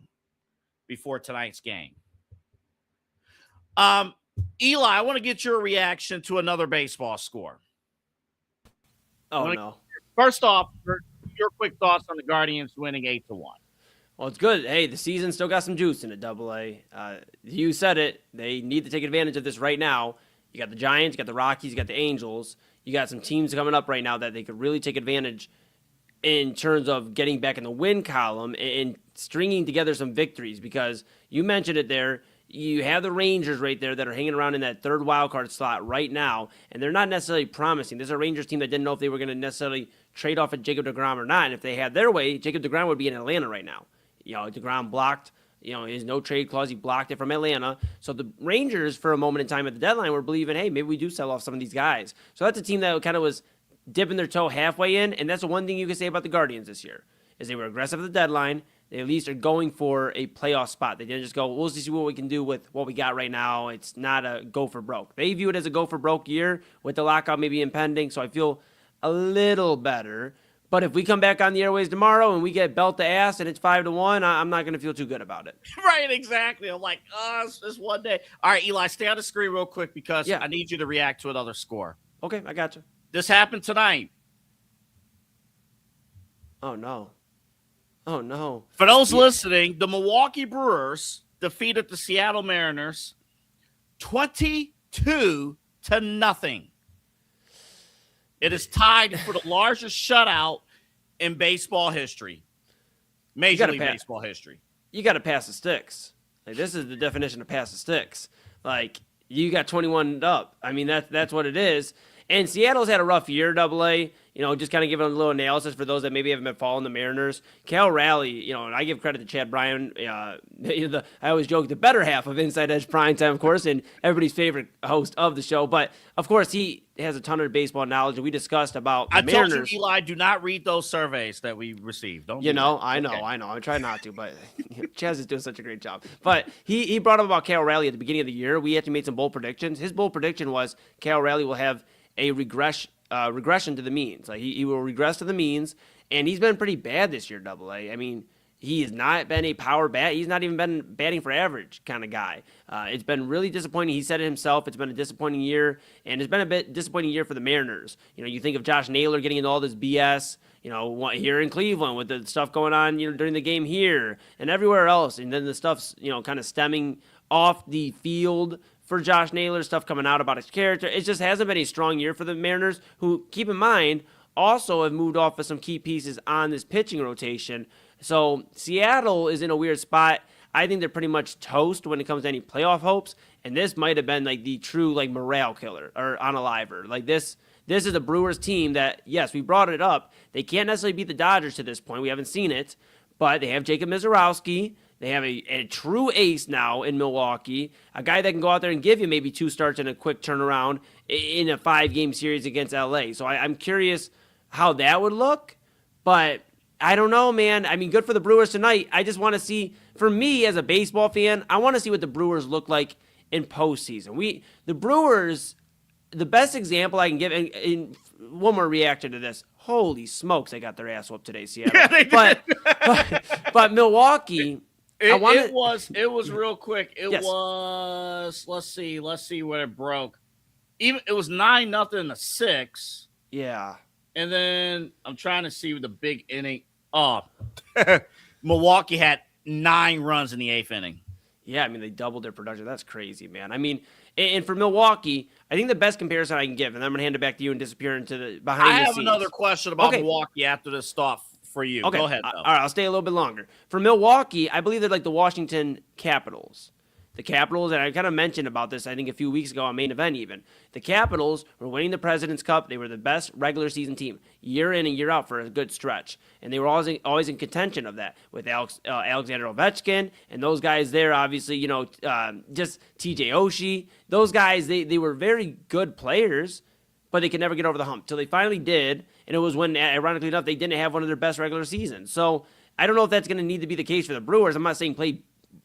before tonight's game. Eli, I want to get your reaction to another baseball score. Oh, no. First off, your quick thoughts on the Guardians winning 8-1. Well, it's good. Hey, the season still got some juice in it, AA. You said it. They need to take advantage of this right now. You got the Giants, you got the Rockies, you got the Angels. You got some teams coming up right now that they could really take advantage in terms of getting back in the win column and stringing together some victories, because you mentioned it there. You have the Rangers right there that are hanging around in that third wild card slot right now, and they're not necessarily promising. There's a Rangers team that didn't know if they were going to necessarily trade off at Jacob deGrom or not, and if they had their way, Jacob deGrom would be in Atlanta right now. You know, deGrom blocked, his no-trade clause. He blocked it from Atlanta. So the Rangers, for a moment in time at the deadline, were believing, hey, maybe we do sell off some of these guys. So that's a team that kind of was dipping their toe halfway in, and that's the one thing you can say about the Guardians this year, is they were aggressive at the deadline. They at least are going for a playoff spot. They didn't just go, we'll see what we can do with what we got right now. It's not a go for broke. They view it as a go for broke year with the lockout maybe impending, so I feel a little better. But if we come back on the airways tomorrow and we get belt to ass and it's 5-1, I'm not going to feel too good about it. Right, exactly. I'm like, it's just one day. All right, Eli, stay on the screen real quick because I need you to react to another score. Okay, I got you. This happened tonight. Oh, no. Oh, no. For those listening, the Milwaukee Brewers defeated the Seattle Mariners 22-0. It is tied for the largest shutout in baseball history. Major League Baseball history. You got to pass the sticks. Like, this is the definition of pass the sticks. Like, you got 21 up. I mean, that's what it is. And Seattle's had a rough year, AA. Just kind of giving a little analysis for those that maybe haven't been following the Mariners. Cal Raleigh, and I give credit to Chad Bryan. I always joke, the better half of Inside Edge Primetime, of course, and everybody's favorite host of the show. But, of course, he has a ton of baseball knowledge, and we discussed about the Mariners. I told you, Eli, do not read those surveys that we received. Don't I know. I try not to, but Chaz is doing such a great job. But he brought up about Cal Raleigh at the beginning of the year. We actually made some bold predictions. His bold prediction was Cal Raleigh will have a regression to the means. Like he will regress to the means, and he's been pretty bad this year, AA. I mean, he has not been a power bat. He's not even been batting for average kind of guy. It's been really disappointing. He said it himself. It's been a disappointing year, and it's been a bit disappointing year for the Mariners. You think of Josh Naylor getting into all this BS, here in Cleveland with the stuff going on, during the game here and everywhere else, and then the stuff's, kind of stemming off the field for Josh Naylor, stuff coming out about his character. It just hasn't been a strong year for the Mariners, who, keep in mind, also have moved off of some key pieces on this pitching rotation. So Seattle is in a weird spot. I think they're pretty much toast when it comes to any playoff hopes, and this might have been like the true morale killer or unaliver. Like this is a Brewers team that, yes, we brought it up. They can't necessarily beat the Dodgers to this point. We haven't seen it, but they have Jacob Mizorowski. They have a true ace now in Milwaukee, a guy that can go out there and give you maybe 2 starts and a quick turnaround in a 5-game series against LA. So I'm curious how that would look, but I don't know, man. I mean, good for the Brewers tonight. I just want to see, for me as a baseball fan, I want to see what the Brewers look like in postseason. The Brewers, the best example I can give, and one more reaction to this. Holy smokes, they got their ass whooped today, Seattle. Yeah, they did. But Milwaukee. It was real quick. It was, let's see where it broke. It was 9-0 to 6. Yeah. And then I'm trying to see the big inning. Oh, Milwaukee had 9 runs in the 8th inning. Yeah, I mean, they doubled their production. That's crazy, man. I mean, and for Milwaukee, I think the best comparison I can give, and I'm going to hand it back to you and disappear into the behind the scenes. I have another question about Milwaukee after this stuff for you. Okay. Go ahead, though. All right, I'll stay a little bit longer. For Milwaukee, I believe they're like the Washington Capitals. The Capitals, and I kind of mentioned about this, I think, a few weeks ago on Main Event even. The Capitals were winning the President's Cup. They were the best regular season team year in and year out for a good stretch. And they were always in contention of that with Alexander Ovechkin and those guys there, obviously, just TJ Oshie. Those guys, they were very good players, but they could never get over the hump till they finally did. And it was when, ironically enough, they didn't have one of their best regular seasons. So I don't know if that's going to need to be the case for the Brewers. I'm not saying play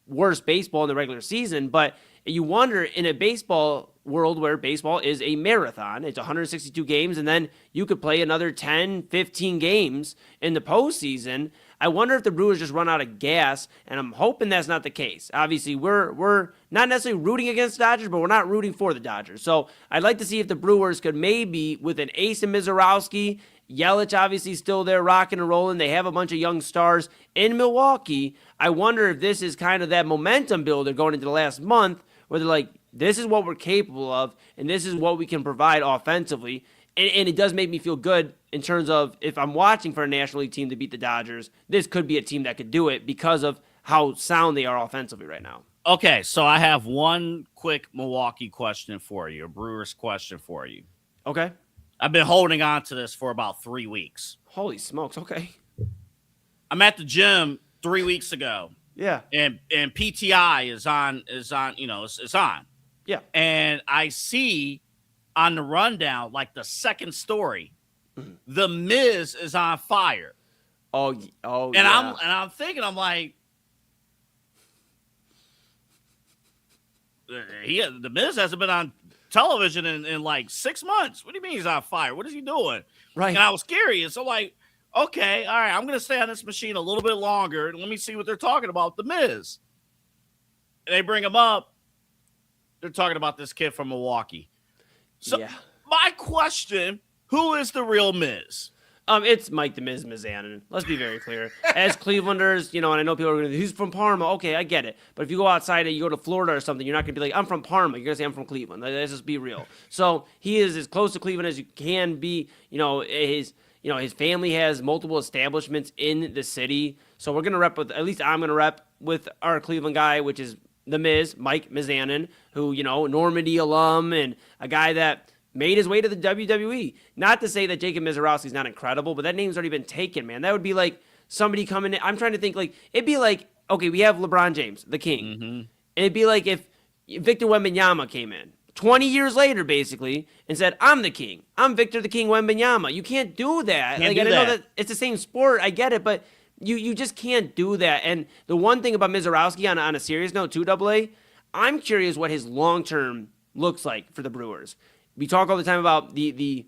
worse baseball in the regular season, but you wonder in a baseball world where baseball is a marathon, it's 162 games, and then you could play another 10, 15 games in the postseason. I wonder if the Brewers just run out of gas, and I'm hoping that's not the case. Obviously, we're not necessarily rooting against the Dodgers, but we're not rooting for the Dodgers. So I'd like to see if the Brewers could maybe, with an ace in Mizorowski, Yelich obviously still there rocking and rolling. They have a bunch of young stars in Milwaukee. I wonder if this is kind of that momentum builder going into the last month where they're like, this is what we're capable of, and this is what we can provide offensively. And it does make me feel good in terms of if I'm watching for a National League team to beat the Dodgers, this could be a team that could do it because of how sound they are offensively right now. Okay, so I have one quick Milwaukee question for you, a Brewers question for you. Okay. I've been holding on to this for about 3 weeks. Holy smokes, okay. I'm at the gym 3 weeks ago. Yeah. And PTI is on, it's on. Yeah. And I see on the rundown, like the second story, The Miz is on fire. And yeah. I'm thinking, I'm like, The Miz hasn't been on television in like 6 months. What do you mean he's on fire? What is he doing? Right. And I was curious. So like, okay, all right, I'm going to stay on this machine a little bit longer. Let me see what they're talking about, The Miz. And they bring him up. They're talking about this kid from Milwaukee. So my question, who is the real Miz? It's Mike the Miz Mizanin. Let's be very clear. As Clevelanders, and I know people are going to, he's from Parma. Okay, I get it. But if you go outside and you go to Florida or something, you're not going to be like, I'm from Parma. You're going to say, I'm from Cleveland. Let's just be real. So he is as close to Cleveland as you can be. His family has multiple establishments in the city. So we're going to rep with, at least I'm going to rep with our Cleveland guy, which is the Miz, Mike Mizanin, who, Normandy alum and a guy that made his way to the WWE. Not to say that Jacob Mizorowski's not incredible, but that name's already been taken, man. That would be like somebody coming in. I'm trying to think, it'd be like, okay, we have LeBron James, the king. Mm-hmm. And it'd be like if Victor Wembanyama came in 20 years later, basically, and said, I'm the king. I'm Victor the King Wembanyama. You can't do that. I know that it's the same sport. I get it, but you just can't do that. And the one thing about Mizorowski on a serious note, too, AA, I'm curious what his long-term looks like for the Brewers. We talk all the time about the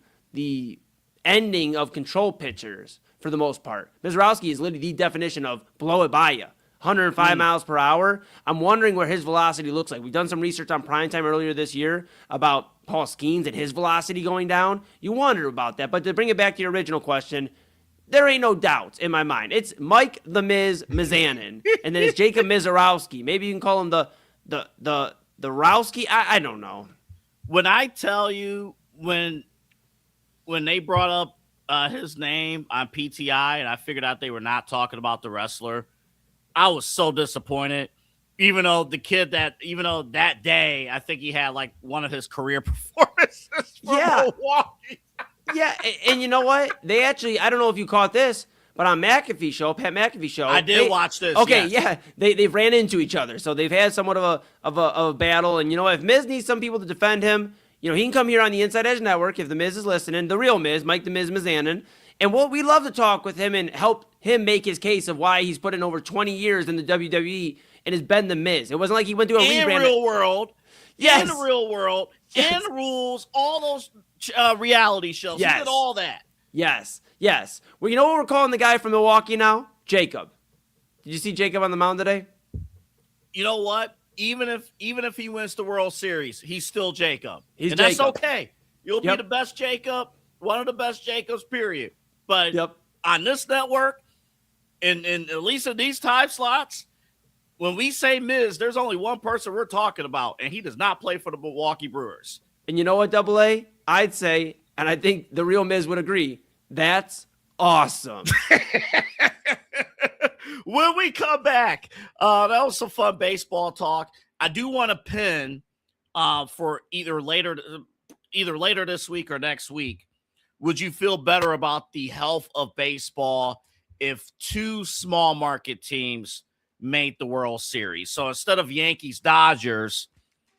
ending of control pitchers for the most part. Mizorowski is literally the definition of blow it by you. 105 miles per hour. I'm wondering where his velocity looks like. We've done some research on Primetime earlier this year about Paul Skeens and his velocity going down. You wonder about that. But to bring it back to your original question, there ain't no doubt in my mind. It's Mike the Miz Mizanin, and then it's Jacob Mizorowski. Maybe you can call him the Rowski. I don't know. When I tell you, when they brought up his name on PTI and I figured out they were not talking about the wrestler, I was so disappointed. Even though that day, I think he had like one of his career performances for Milwaukee. Yeah, and you know what? They actually, I don't know if you caught this, but on Pat McAfee show. I did watch this. Okay, yes. Yeah, they've ran into each other, so they've had somewhat of a battle. And if Miz needs some people to defend him, he can come here on the Inside Edge Network if the Miz is listening. The real Miz, Mike the Miz Mizanin, and we love to talk with him and help him make his case of why he's put in over 20 years in the WWE and has been the Miz. It wasn't like he went through a rebrand. In real world, yes, in the real world, in rules, all those reality shows. Yes. He did all that. Yes. Well, you know what we're calling the guy from Milwaukee now? Jacob. Did you see Jacob on the mound today? You know what? Even if he wins the World Series, he's still Jacob. That's okay. You'll be the best Jacob, one of the best Jacobs, period. But on this network, and at least in these time slots, when we say Miz, there's only one person we're talking about, and he does not play for the Milwaukee Brewers. And you know what, AA? I'd say, and I think the real Miz would agree, that's awesome. When we come back, that was some fun baseball talk. I do want to pin for either later this week or next week. Would you feel better about the health of baseball if two small market teams made the World Series? So instead of Yankees Dodgers,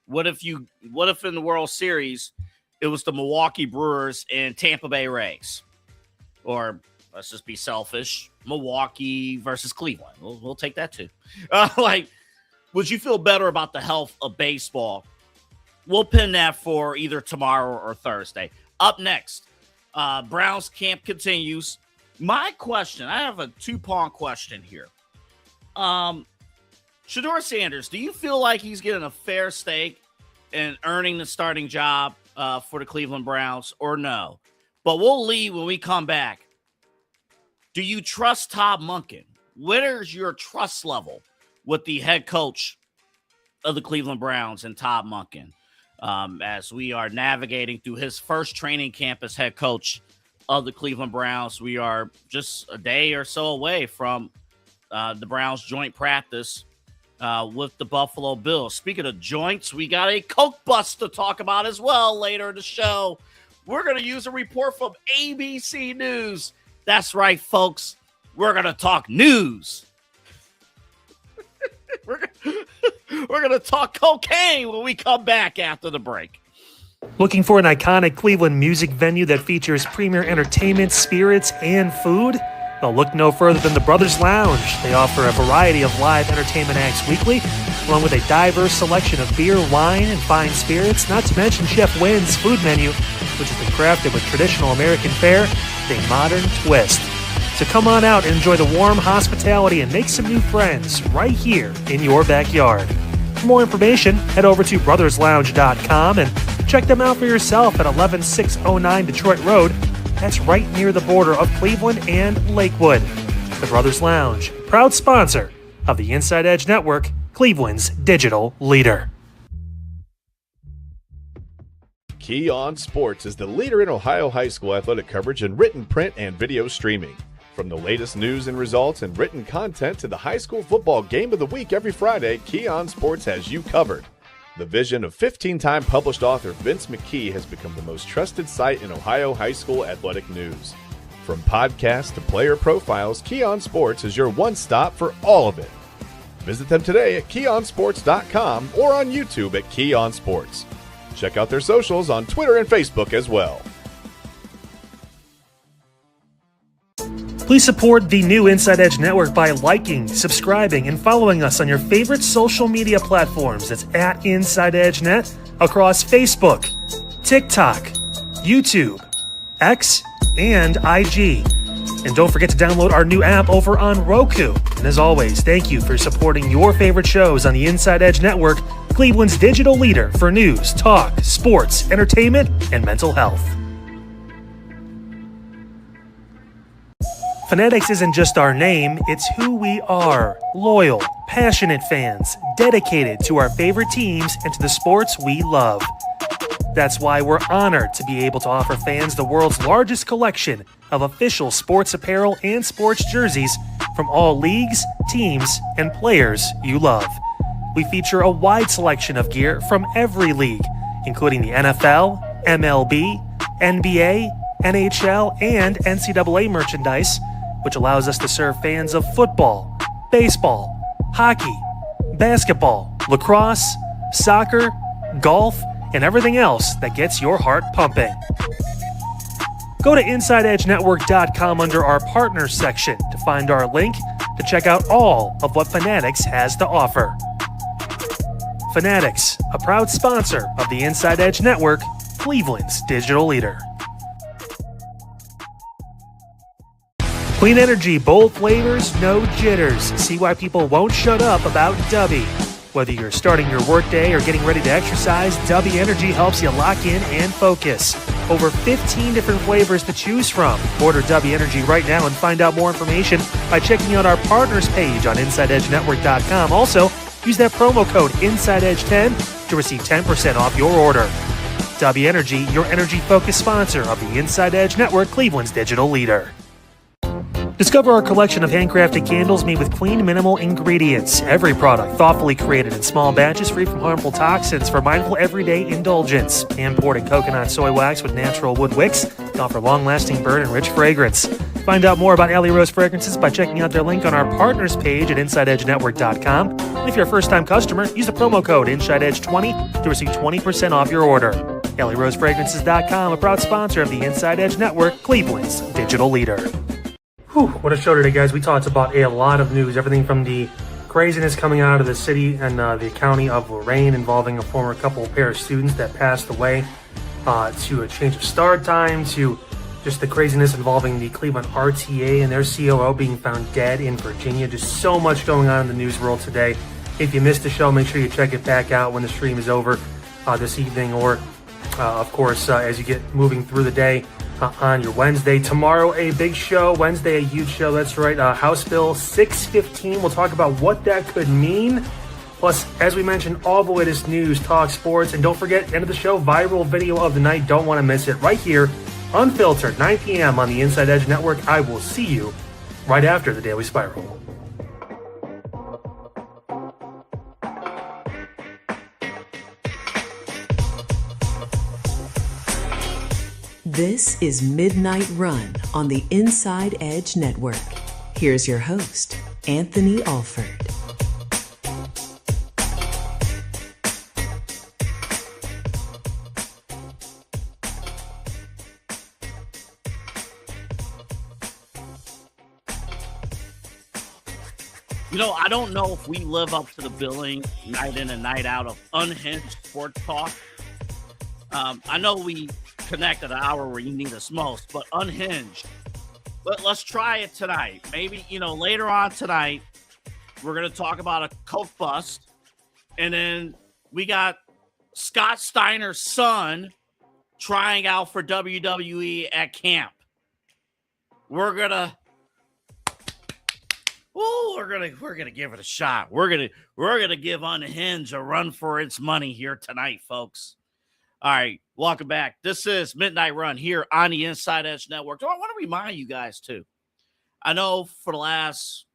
what if in the World Series it was the Milwaukee Brewers and Tampa Bay Rays? Or let's just be selfish, Milwaukee versus Cleveland. We'll take that too. Would you feel better about the health of baseball? We'll pin that for either tomorrow or Thursday. Up next, Browns camp continues. My question, I have a two-pronged question here. Shedeur Sanders, do you feel like he's getting a fair stake in earning the starting job for the Cleveland Browns or no? But we'll leave when we come back. Do you trust Todd Monken? Where's your trust level with the head coach of the Cleveland Browns and Todd Monken as we are navigating through his first training camp as head coach of the Cleveland Browns? We are just a day or so away from the Browns joint practice with the Buffalo Bills. Speaking of joints, we got a Coke bust to talk about as well later in the show. We're going to use a report from ABC News. That's right, folks. We're going to talk news. We're going to talk cocaine when we come back after the break. Looking for an iconic Cleveland music venue that features premier entertainment, spirits, and food? Well, look no further than the Brothers Lounge. They offer a variety of live entertainment acts weekly, along with a diverse selection of beer, wine, and fine spirits, not to mention Chef Wynn's food menu, which has been crafted with traditional American fare with a modern twist. So come on out and enjoy the warm hospitality and make some new friends right here in your backyard. For more information, head over to brotherslounge.com and check them out for yourself at 11609 Detroit Road. That's right near the border of Cleveland and Lakewood. The Brothers Lounge, proud sponsor of the Inside Edge Network, Cleveland's digital leader. Key On Sports is the leader in Ohio high school athletic coverage in written, print, and video streaming. From the latest news and results and written content to the high school football game of the week every Friday, Key On Sports has you covered. The vision of 15-time published author Vince McKee has become the most trusted site in Ohio high school athletic news. From podcasts to player profiles, Key On Sports is your one-stop for all of it. Visit them today at keyonsports.com or on YouTube at Key On Sports. Check out their socials on Twitter and Facebook as well. Please support the new Inside Edge Network by liking, subscribing, and following us on your favorite social media platforms. It's at Inside Edge Net across Facebook, TikTok, YouTube, X, and IG. And don't forget to download our new app over on Roku. And as always, thank you for supporting your favorite shows on the Inside Edge Network, Cleveland's digital leader for news, talk, sports, entertainment, and mental health. Fanatics isn't just our name, it's who we are. Loyal, passionate fans, dedicated to our favorite teams and to the sports we love. That's why we're honored to be able to offer fans the world's largest collection of official sports apparel and sports jerseys from all leagues, teams, and players you love. We feature a wide selection of gear from every league, including the NFL, MLB, NBA, NHL, and NCAA merchandise, which allows us to serve fans of football, baseball, hockey, basketball, lacrosse, soccer, golf, and everything else that gets your heart pumping. Go to InsideEdgeNetwork.com under our Partners section to find our link to check out all of what Fanatics has to offer. Fanatics, a proud sponsor of the Inside Edge Network, Cleveland's digital leader. Clean energy, bold flavors, no jitters. See why people won't shut up about Dubby. Whether you're starting your workday or getting ready to exercise, Dubby Energy helps you lock in and focus. Over 15 different flavors to choose from. Order Dubby Energy right now and find out more information by checking out our partners page on InsideEdgeNetwork.com. Also, use that promo code InsideEdge10 to receive 10% off your order. Dubby Energy, your energy-focused sponsor of the Inside Edge Network, Cleveland's digital leader. Discover our collection of handcrafted candles made with clean, minimal ingredients. Every product thoughtfully created in small batches free from harmful toxins for mindful everyday indulgence. Imported coconut soy wax with natural wood wicks to offer long-lasting burn and rich fragrance. Find out more about Alley Rose Fragrances by checking out their link on our partners page at InsideEdgeNetwork.com. And if you're a first-time customer, use the promo code InsideEdge20 to receive 20% off your order. AlleyRoseFragrances.com, a proud sponsor of the Inside Edge Network, Cleveland's digital leader. Whew, what a show today, guys. We talked about a lot of news, everything from the craziness coming out of the city and the county of Lorain involving a former pair of students that passed away, to a change of start time, to just the craziness involving the Cleveland RTA and their COO being found dead in Virginia. Just so much going on in the news world today. If you missed the show, make sure you check it back out when the stream is over this evening, or of course, as you get moving through the day on your Wednesday. Tomorrow, a big show. Wednesday, a huge show. That's right. House Bill 615. We'll talk about what that could mean. Plus, as we mentioned, all the latest news, talk, sports. And don't forget, end of the show, viral video of the night. Don't want to miss it. Right here, unfiltered, 9 p.m. on the Inside Edge Network. I will see you right after the Daily Spiral. This is Midnight Run on the Inside Edge Network. Here's your host, Anthony Alford. You know, I don't know if we live up to the billing night in and night out of unhinged sports talk. I know we connect at an hour where you need us most, but unhinged. But let's try it tonight. Maybe, later on tonight, we're going to talk about a Coke bust. And then we got Scott Steiner's son trying out for WWE at camp. we're gonna give it a shot. We're gonna give Unhinged a run for its money here tonight, folks. All right, welcome back. This is Midnight Run here on the Inside Edge Network. So I want to remind you guys too. I know for the last,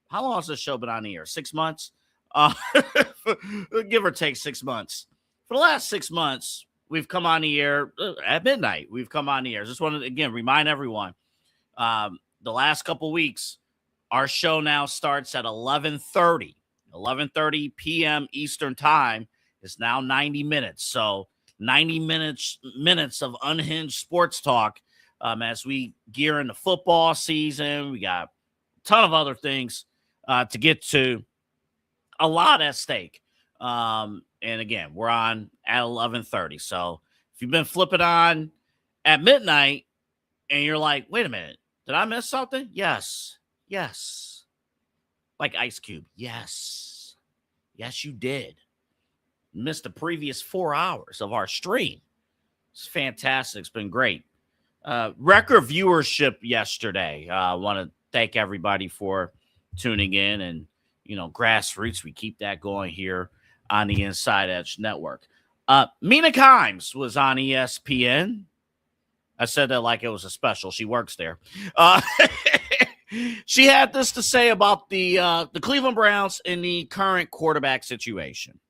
how long has this show been on the air? 6 months, give or take 6 months. For the last 6 months, we've come on the air at midnight. We've come on the air. Just want to again remind everyone. The last couple weeks, our show now starts at 11:30 p.m. Eastern time. It's now 90 minutes. So 90 minutes of unhinged sports talk as we gear into football season. We got a ton of other things to get to. A lot at stake. And again, we're on at 11:30. So if you've been flipping on at midnight and you're like, wait a minute, did I miss something? Yes. Like Ice Cube. Yes, you did. Missed the previous 4 hours of our stream. It's fantastic. It's been great. Record viewership yesterday. I want to thank everybody for tuning in and, grassroots. We keep that going here on the Inside Edge Network. Mina Kimes was on ESPN. I said that like it was a special. She works there. She had this to say about the Cleveland Browns in the current quarterback situation.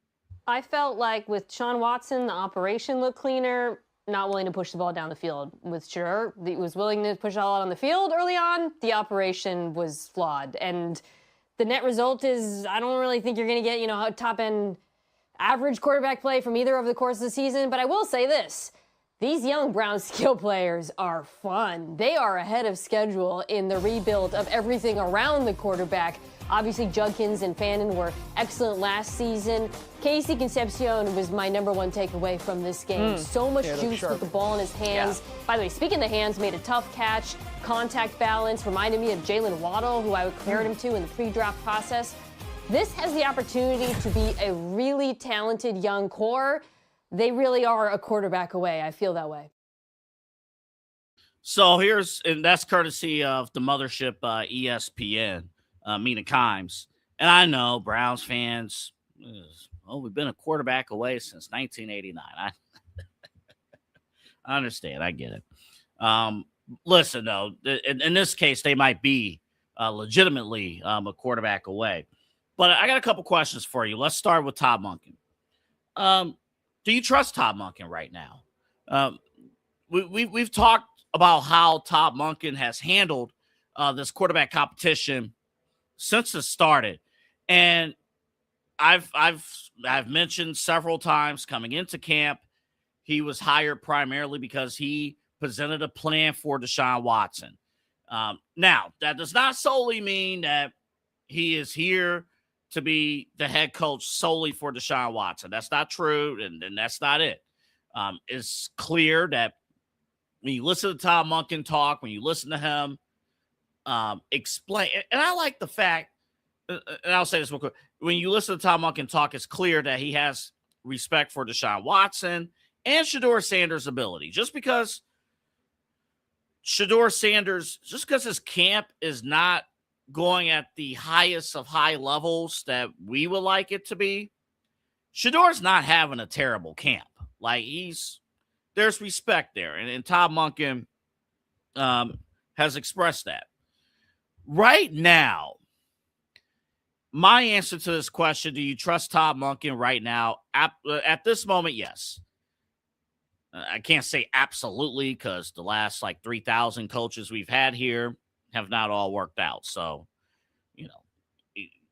I felt like with Sean Watson, the operation looked cleaner, not willing to push the ball down the field. With Sure, he was willing to push it all out on the field early on. The operation was flawed. And the net result is I don't really think you're going to get, a top-end average quarterback play from either over the course of the season. But I will say this. These young Browns skill players are fun. They are ahead of schedule in the rebuild of everything around the quarterback. Obviously, Judkins and Fannin were excellent last season. Casey Concepcion was my number one takeaway from this game. So much juice with the ball in his hands. Yeah. By the way, speaking of the hands, made a tough catch. Contact balance reminded me of Jalen Waddle, who I compared him to in the pre-draft process. This has the opportunity to be a really talented young core. They really are a quarterback away. I feel that way. So and that's courtesy of the mothership ESPN, Mina Kimes. And I know Browns fans, we've been a quarterback away since 1989. I understand. I get it. Listen, though, in this case, they might be legitimately a quarterback away. But I got a couple questions for you. Let's start with Todd Monken. Do you trust Todd Monken right now? We've talked about how Todd Monken has handled this quarterback competition since it started, and I've mentioned several times coming into camp, he was hired primarily because he presented a plan for Deshaun Watson. Now, that does not solely mean that he is here to be the head coach solely for Deshaun Watson. That's not true, and that's not it. It's clear that when you listen to Todd Monken talk, when you listen to him explain, and I like the fact, and I'll say this real quick, when you listen to Todd Monken talk, it's clear that he has respect for Deshaun Watson and Shedeur Sanders' ability. Just because Shedeur Sanders, just because his camp is not going at the highest of high levels that we would like it to be, Shedeur's not having a terrible camp. Like, there's respect there. And Todd Monken has expressed that. Right now, my answer to this question, do you trust Todd Monken right now? At this moment, yes. I can't say absolutely because the last 3,000 coaches we've had here have not all worked out. So,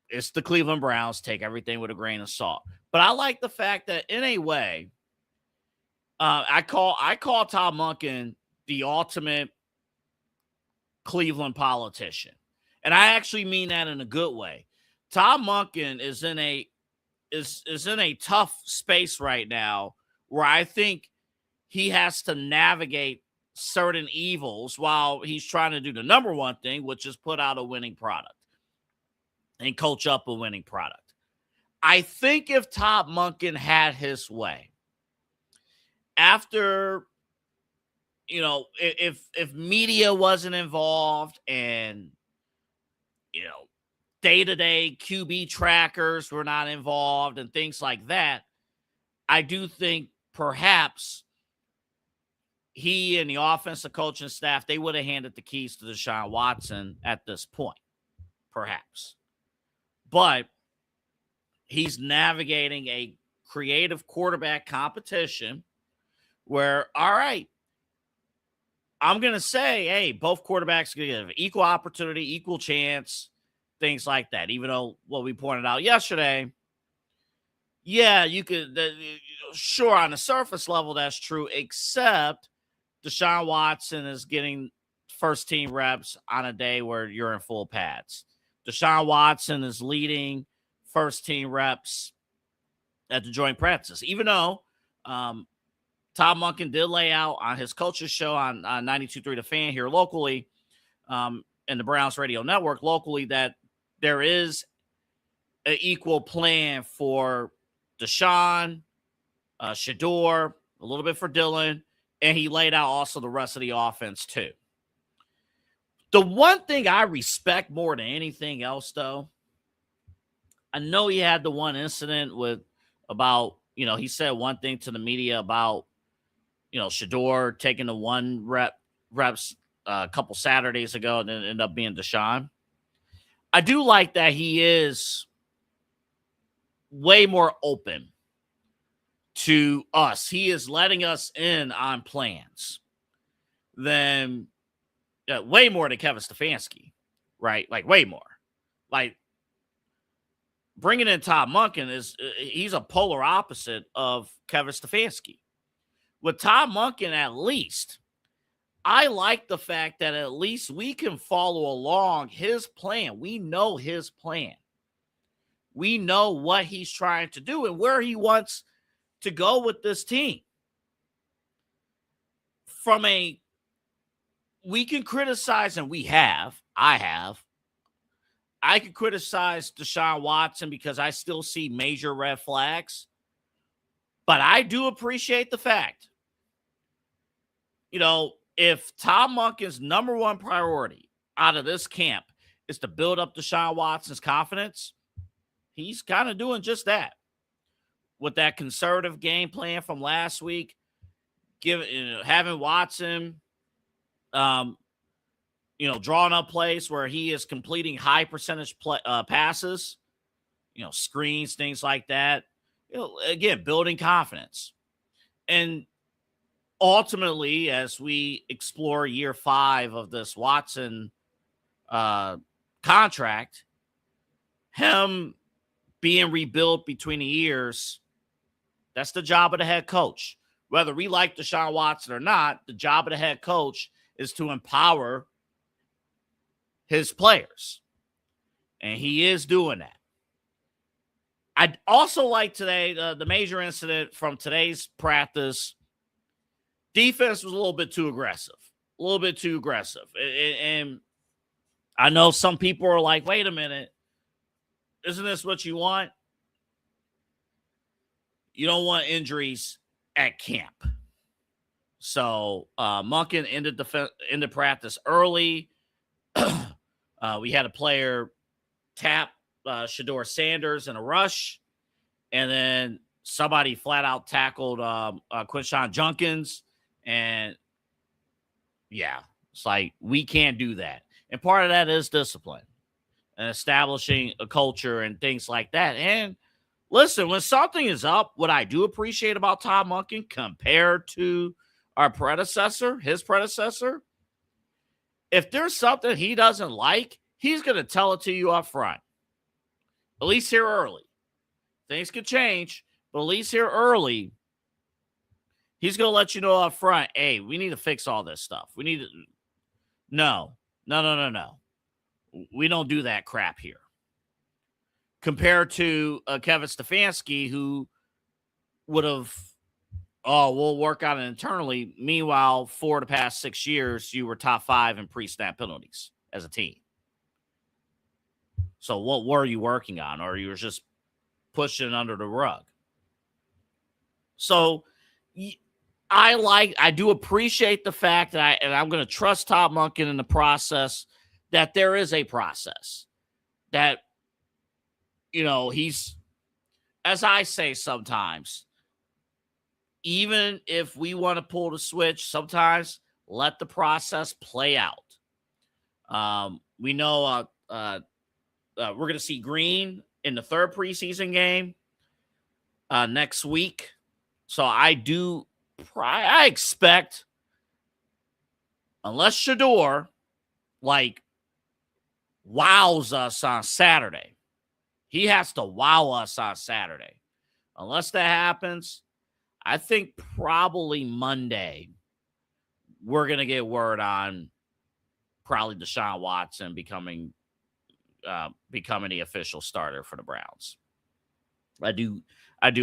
it's the Cleveland Browns. Take everything with a grain of salt. But I like the fact that in a way, I call Todd Monken the ultimate Cleveland politician. And I actually mean that in a good way. Todd Monken is in a tough space right now where I think he has to navigate certain evils while he's trying to do the number one thing, which is put out a winning product and coach up a winning product. I think if Todd Monken had his way, after if media wasn't involved and, day-to-day QB trackers were not involved and things like that, I do think perhaps he and the offensive coaching staff, they would have handed the keys to Deshaun Watson at this point, perhaps. But he's navigating a creative quarterback competition where, all right, I'm going to say, hey, both quarterbacks are going to have equal opportunity, equal chance, things like that. Even though what we pointed out yesterday, yeah, you could, sure, on the surface level, that's true, except Deshaun Watson is getting first team reps on a day where you're in full pads. Deshaun Watson is leading first team reps at the joint practices, even though Tom Monken did lay out on his coach's show on 92.3 The Fan here locally, and the Browns radio network locally, that there is an equal plan for Deshaun, Shador, a little bit for Dylan, and he laid out also the rest of the offense too. The one thing I respect more than anything else, though, I know he had the one incident about, he said one thing to the media about, Shador taking the reps a couple Saturdays ago and then ended up being Deshaun. I do like that he is way more open to us. He is letting us in on plans than way more than Kevin Stefanski, right? Like way more. Like bringing in Tom Monken he's a polar opposite of Kevin Stefanski. With Tom Monken, at least, I like the fact that at least we can follow along his plan. We know his plan. We know what he's trying to do and where he wants to go with this team. We can criticize, and I could criticize Deshaun Watson because I still see major red flags. But I do appreciate the fact, if Tom Monken's number one priority out of this camp is to build up Deshaun Watson's confidence, he's kind of doing just that. With that conservative game plan from last week, having Watson, drawing up plays where he is completing high percentage passes, screens, things like that. Again, building confidence. And ultimately, as we explore year 5 of this Watson contract, him being rebuilt between the years, that's the job of the head coach. Whether we like Deshaun Watson or not, the job of the head coach is to empower his players. And he is doing that. I'd also like today, the major incident from today's practice, defense was a little bit too aggressive. And I know some people are like, wait a minute, isn't this what you want? You don't want injuries at camp. So Monken ended practice early. We had a player tap Shador Sanders in a rush, and then somebody flat out tackled Quinshon Junkins, and it's like we can't do that. And part of that is discipline and establishing a culture and things like that. And listen, when something is up, what I do appreciate about Tom Monken compared to his predecessor, if there's something he doesn't like, he's going to tell it to you up front. At least here early. Things could change, but at least here early, he's going to let you know up front, hey, we need to fix all this stuff. We need to... No. We don't do that crap here. Compared to Kevin Stefanski, who would have, we'll work on it internally. Meanwhile, for the past 6 years, you were top 5 in pre-snap penalties as a team. So what were you working on? Or you were just pushing it under the rug? So I do appreciate the fact that I'm going to trust Todd Monken in the process, that there is a process that, he's, as I say sometimes, even if we want to pull the switch, sometimes let the process play out. We know we're going to see Green in the third preseason game next week. So I expect, unless Shedeur wows us on Saturday, he has to wow us on Saturday. Unless that happens, I think probably Monday we're going to get word on probably Deshaun Watson becoming the official starter for the Browns. I do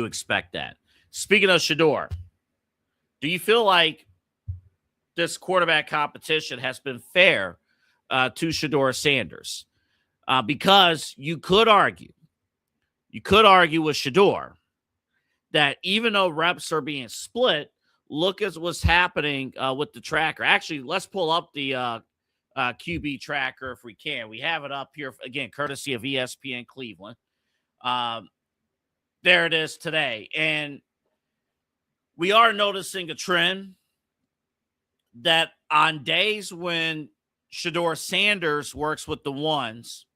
expect that. Speaking of Shedeur, do you feel like this quarterback competition has been fair to Shedeur Sanders? Because you could argue with Shedeur that even though reps are being split, look at what's happening with the tracker. Actually, let's pull up the QB tracker if we can. We have it up here, again, courtesy of ESPN Cleveland. There it is today. And we are noticing a trend that on days when Shedeur Sanders works with the ones,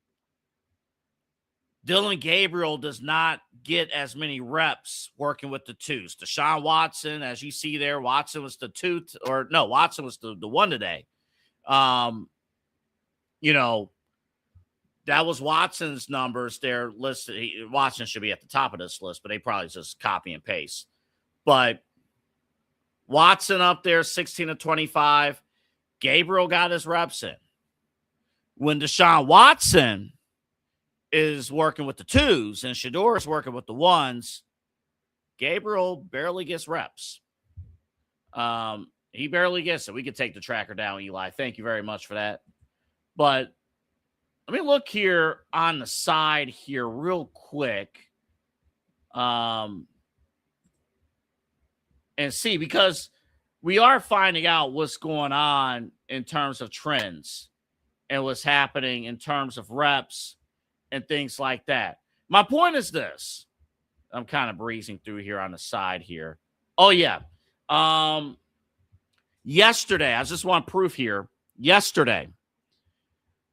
Dylan Gabriel does not get as many reps working with the twos. Deshaun Watson, as you see there, Watson was the two, Watson was the one today. That was Watson's numbers there listed. Watson should be at the top of this list, but they probably just copy and paste. But Watson up there, 16 to 25. Gabriel got his reps in. When Deshaun Watson is working with the twos and Shedeur is working with the ones, Gabriel barely gets reps. He barely gets it. We could take the tracker down, Eli. Thank you very much for that. But let me look here on the side here real quick and see, because we are finding out what's going on in terms of trends and what's happening in terms of reps and things like that. My point is this. I'm kind of breezing through here on the side here. Oh, yeah. Yesterday, I just want proof here. Yesterday,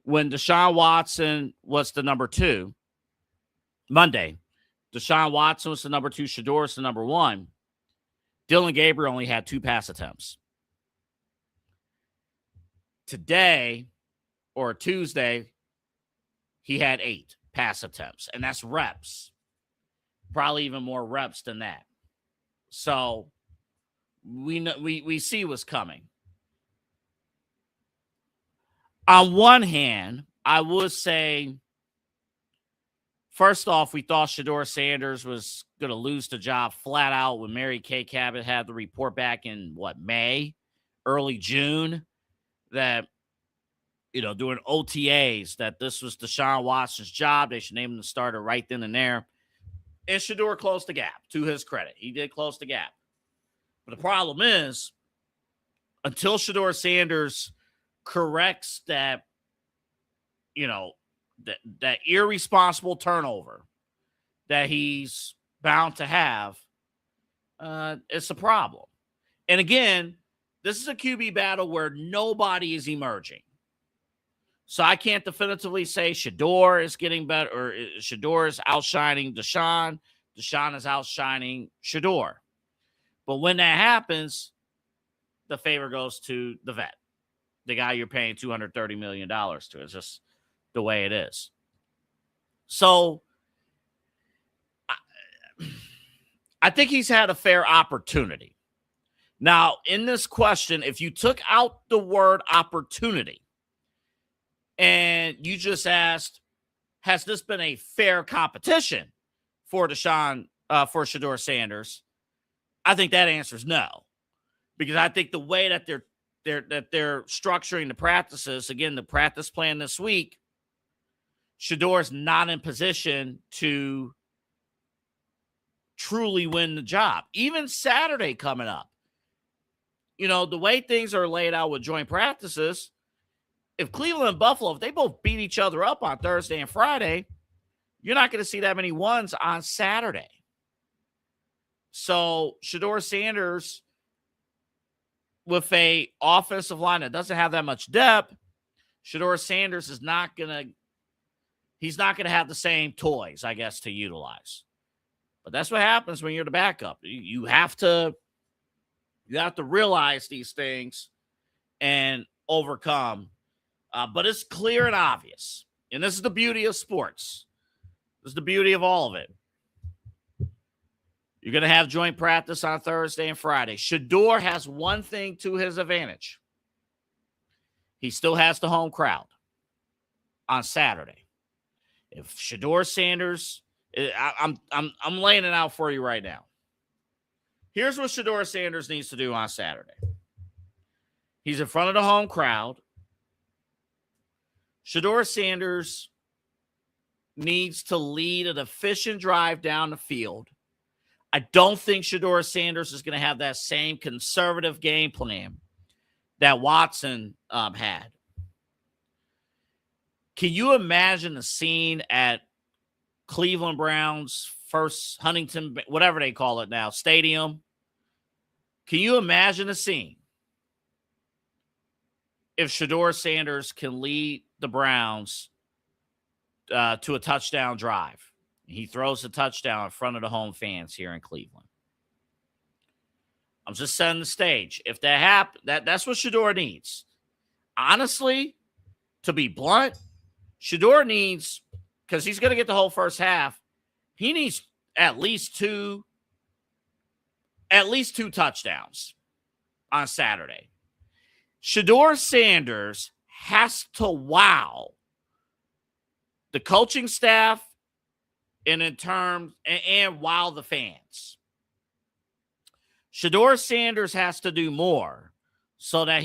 when Deshaun Watson was the number 2, Monday, Deshaun Watson was the number 2, Shedeur was the number 1. Dylan Gabriel only had 2 pass attempts. Today, or Tuesday, he had 8 pass attempts, and that's reps. Probably even more reps than that. So we see what's coming. On one hand, I would say, first off, we thought Shedeur Sanders was going to lose the job flat out when Mary Kay Cabot had the report back in, May, early June, that, doing OTAs, that this was Deshaun Watson's job. They should name him the starter right then and there. And Shedeur closed the gap, to his credit. He did close the gap. But the problem is, until Shedeur Sanders corrects that, that irresponsible turnover that he's bound to have, it's a problem. And again, this is a QB battle where nobody is emerging. So I can't definitively say Shedeur is getting better, or Shedeur is outshining Deshaun. Deshaun is outshining Shedeur. But when that happens, the favor goes to the vet, the guy you're paying $230 million to. It's just the way it is. So I think he's had a fair opportunity. Now, in this question, if you took out the word opportunity and you just asked, has this been a fair competition for Shedeur Sanders? I think that answer is no, because I think the way that they're structuring the practices, again, the practice plan this week, Shedeur is not in position to truly win the job. Even Saturday coming up, the way things are laid out with joint practices, if Cleveland and Buffalo, if they both beat each other up on Thursday and Friday, you're not going to see that many ones on Saturday. So Shedeur Sanders, with a offensive line that doesn't have that much depth, Shedeur Sanders is not going to have the same toys, I guess, to utilize. But that's what happens when you're the backup. You have to realize these things and overcome. But it's clear and obvious. And this is the beauty of sports. This is the beauty of all of it. You're going to have joint practice on Thursday and Friday. Shedeur has one thing to his advantage. He still has the home crowd on Saturday. If Shedeur Sanders, I'm laying it out for you right now. Here's what Shedeur Sanders needs to do on Saturday. He's in front of the home crowd. Shedeur Sanders needs to lead an efficient drive down the field. I don't think Shedeur Sanders is going to have that same conservative game plan that Watson had. Can you imagine the scene at Cleveland Browns first Huntington, whatever they call it now, stadium? Can you imagine the scene if Shedeur Sanders can lead the Browns to a touchdown drive? He throws a touchdown in front of the home fans here in Cleveland. I'm just setting the stage. If that happens, that's what Shedeur needs. Honestly, to be blunt, Shedeur needs, because he's going to get the whole first half, he needs at least two touchdowns on Saturday. Shedeur Sanders has to wow the coaching staff and wow the fans. Shedeur Sanders has to do more so that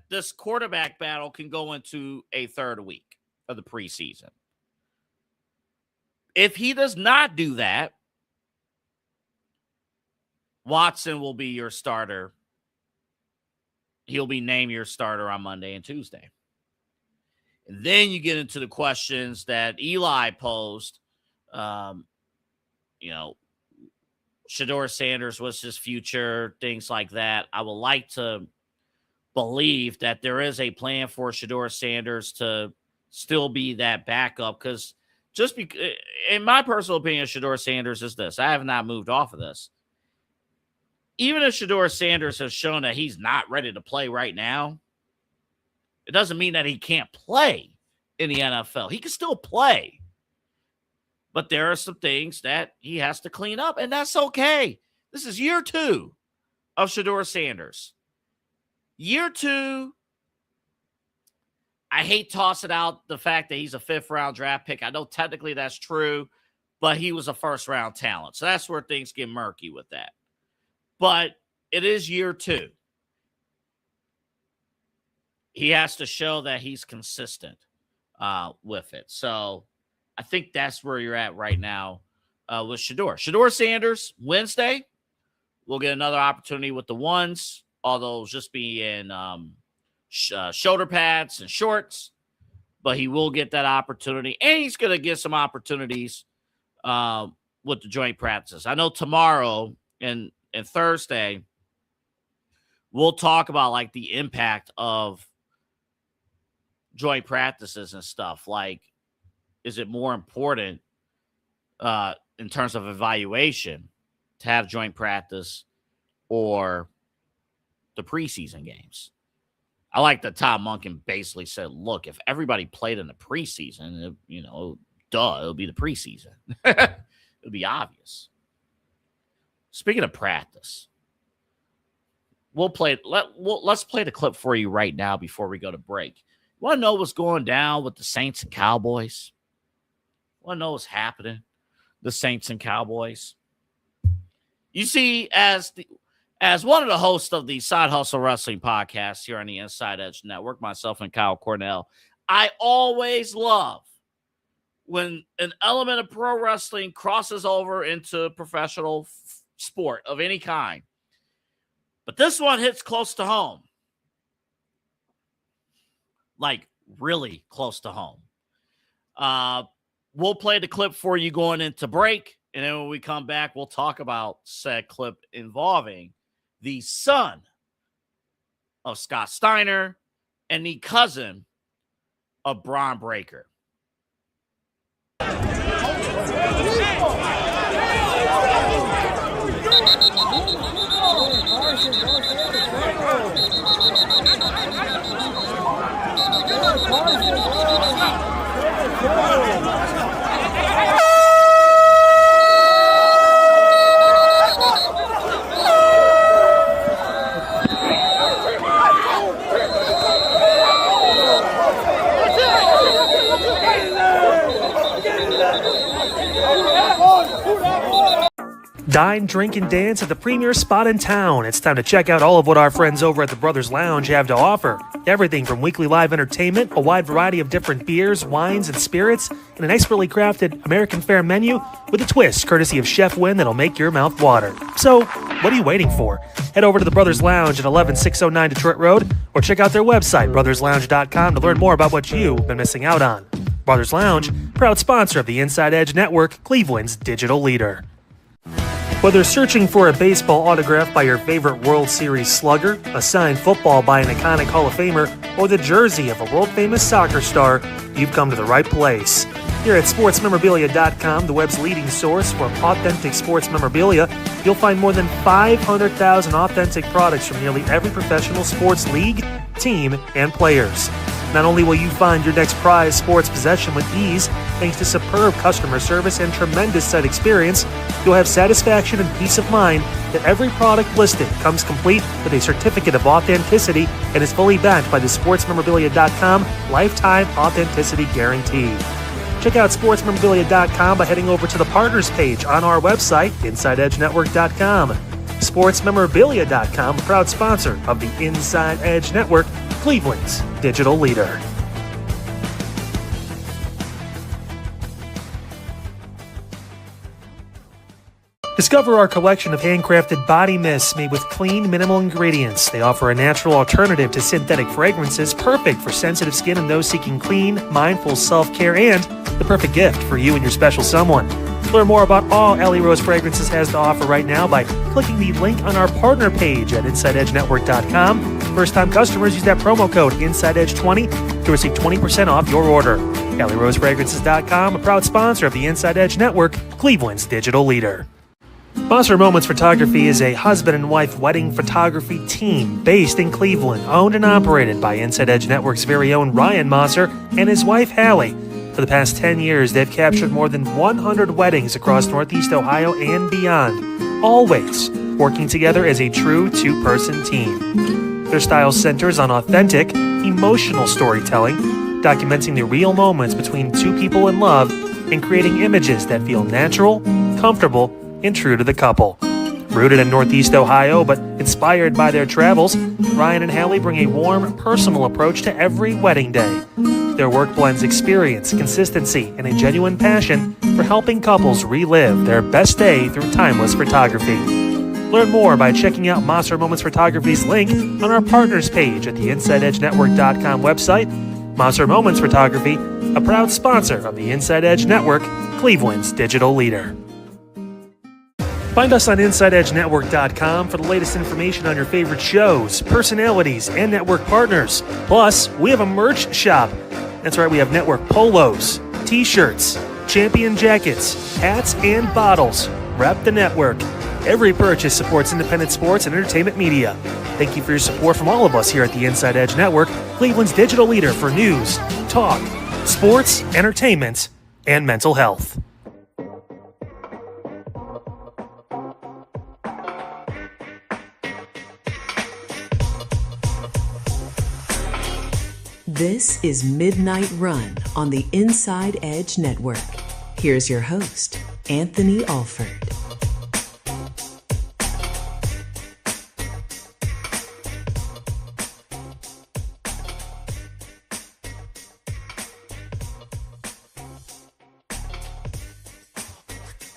this quarterback battle can go into a third week of the preseason. If he does not do that, Watson will be your starter. He'll be named your starter on Monday and Tuesday. And then you get into the questions that Eli posed. Shedeur Sanders, what's his future, things like that. I would like to believe that there is a plan for Shedeur Sanders to still be that backup, because in my personal opinion, Shedeur Sanders is this. I have not moved off of this. Even if Shedeur Sanders has shown that he's not ready to play right now, it doesn't mean that he can't play in the NFL. He can still play. But there are some things that he has to clean up, and that's okay. This is year 2 of Shedeur Sanders. Year 2, I hate tossing out the fact that he's a 5th-round draft pick. I know technically that's true, but he was a first-round talent. So that's where things get murky with that. But it is year 2. He has to show that he's consistent with it. So I think that's where you're at right now with Shedeur. Shedeur Sanders, Wednesday, we'll get another opportunity with the ones, although it'll just be in shoulder pads and shorts. But he will get that opportunity, and he's going to get some opportunities with the joint practices. I know tomorrow and Thursday, we'll talk about like the impact of joint practices and stuff. Like, is it more important in terms of evaluation to have joint practice or the preseason games? I like that Tom Monken basically said, look, if everybody played in the preseason, it'll be the preseason. It'll be obvious. Speaking of practice, let's play the clip for you right now before we go to break. You want to know what's going down with the Saints and Cowboys? Want to know what's happening? The Saints and Cowboys. You see, as one of the hosts of the Side Hustle Wrestling podcast here on the Inside Edge Network, myself and Kyle Cornell, I always love when an element of pro wrestling crosses over into professional sport of any kind. But this one hits close to home. Like, really close to home. We'll play the clip for you going into break. And then when we come back, we'll talk about said clip involving the son of Scott Steiner and the cousin of Braun Breaker. Dine, drink, and dance at the premier spot in town. It's time to check out all of what our friends over at the Brothers Lounge have to offer. Everything from weekly live entertainment, a wide variety of different beers, wines, and spirits, and an expertly crafted American fare menu with a twist courtesy of Chef Wynn that'll make your mouth water. So, what are you waiting for? Head over to the Brothers Lounge at 11609 Detroit Road or check out their website, brotherslounge.com, to learn more about what you've been missing out on. Brothers Lounge, proud sponsor of the Inside Edge Network, Cleveland's digital leader. Whether searching for a baseball autograph by your favorite World Series slugger, a signed football by an iconic Hall of Famer, or the jersey of a world-famous soccer star, you've come to the right place. Here at sportsmemorabilia.com, the web's leading source for authentic sports memorabilia, you'll find more than 500,000 authentic products from nearly every professional sports league, team, and players. Not only will you find your next prized sports possession with ease, thanks to superb customer service and tremendous site experience, you'll have satisfaction and peace of mind that every product listed comes complete with a certificate of authenticity and is fully backed by the sportsmemorabilia.com lifetime authenticity guarantee. Check out sportsmemorabilia.com by heading over to the partners page on our website, InsideEdgeNetwork.com. Sportsmemorabilia.com, a proud sponsor of the Inside Edge Network, Cleveland's digital leader. Discover our collection of handcrafted body mists made with clean, minimal ingredients. They offer a natural alternative to synthetic fragrances, perfect for sensitive skin and those seeking clean, mindful self-care, and the perfect gift for you and your special someone. Learn more about all Ellie Rose Fragrances has to offer right now by clicking the link on our partner page at InsideEdgeNetwork.com. First-time customers use that promo code InsideEdge20 to receive 20% off your order. EllieRoseFragrances.com, a proud sponsor of the Inside Edge Network, Cleveland's digital leader. Monster Moments Photography is a husband and wife wedding photography team based in Cleveland, owned and operated by Inside Edge Network's very own Ryan Mosser and his wife Hallie. For the past 10 years, they've captured more than 100 weddings across Northeast Ohio and beyond, always working together as a true two-person team. Their style centers on authentic, emotional storytelling, documenting the real moments between two people in love and creating images that feel natural, comfortable, and true to the couple. Rooted in Northeast Ohio, but inspired by their travels, Ryan and Hallie bring a warm, personal approach to every wedding day. Their work blends experience, consistency, and a genuine passion for helping couples relive their best day through timeless photography. Learn more by checking out Monster Moments Photography's link on our partners page at the InsideEdgeNetwork.com website. Monster Moments Photography, a proud sponsor of the Inside Edge Network, Cleveland's digital leader. Find us on InsideEdgeNetwork.com for the latest information on your favorite shows, personalities, and network partners. Plus, we have a merch shop. That's right, we have network polos, t-shirts, champion jackets, hats, and bottles. Rep the network. Every purchase supports independent sports and entertainment media. Thank you for your support from all of us here at the Inside Edge Network, Cleveland's digital leader for news, talk, sports, entertainment, and mental health. This is Midnight Run on the Inside Edge Network. Here's your host, Anthony Alford.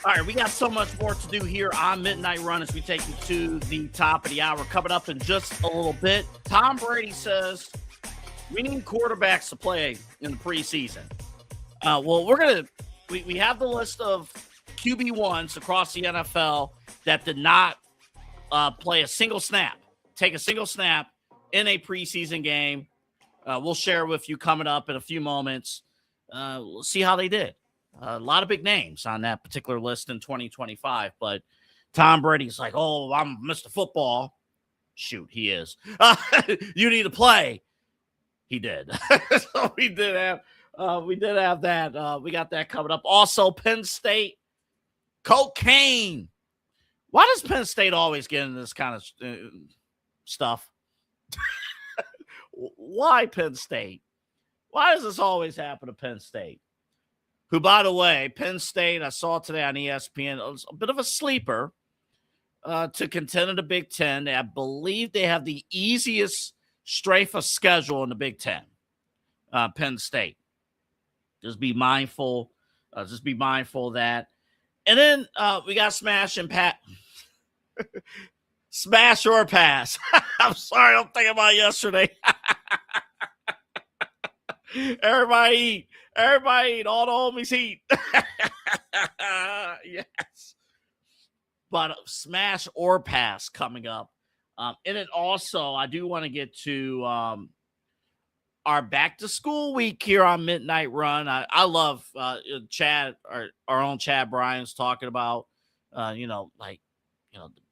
All right, we got so much more to do here on Midnight Run as we take you to the top of the hour. Coming up in just a little bit, Tom Brady says we need quarterbacks to play in the preseason. Well, we have the list of QB1s across the NFL that did not play a single snap, take a single snap in a preseason game. We'll share with you coming up in a few moments. We'll see how they did. A lot of big names on that particular list in 2025, but Tom Brady's like, oh, I'm Mr. Football. Shoot, he is. You need to play. He did. So we did have that. We got that coming up. Also, Penn State, cocaine. Why does Penn State always get into this kind of stuff? Why Penn State? Why does this always happen to Penn State? Who, by the way, Penn State, I saw today on ESPN, was a bit of a sleeper to contend in the Big Ten. I believe they have the easiest strength of schedule in the Big Ten, Penn State. Just be mindful of that. And then we got smash and pat. Smash or pass. I'm sorry, I'm thinking about yesterday. Everybody eat. All the homies eat. Yes. But smash or pass coming up. And then also, I do want to get to our back to school week here on Midnight Run. I love Chad, our own Chad Bryan's talking about,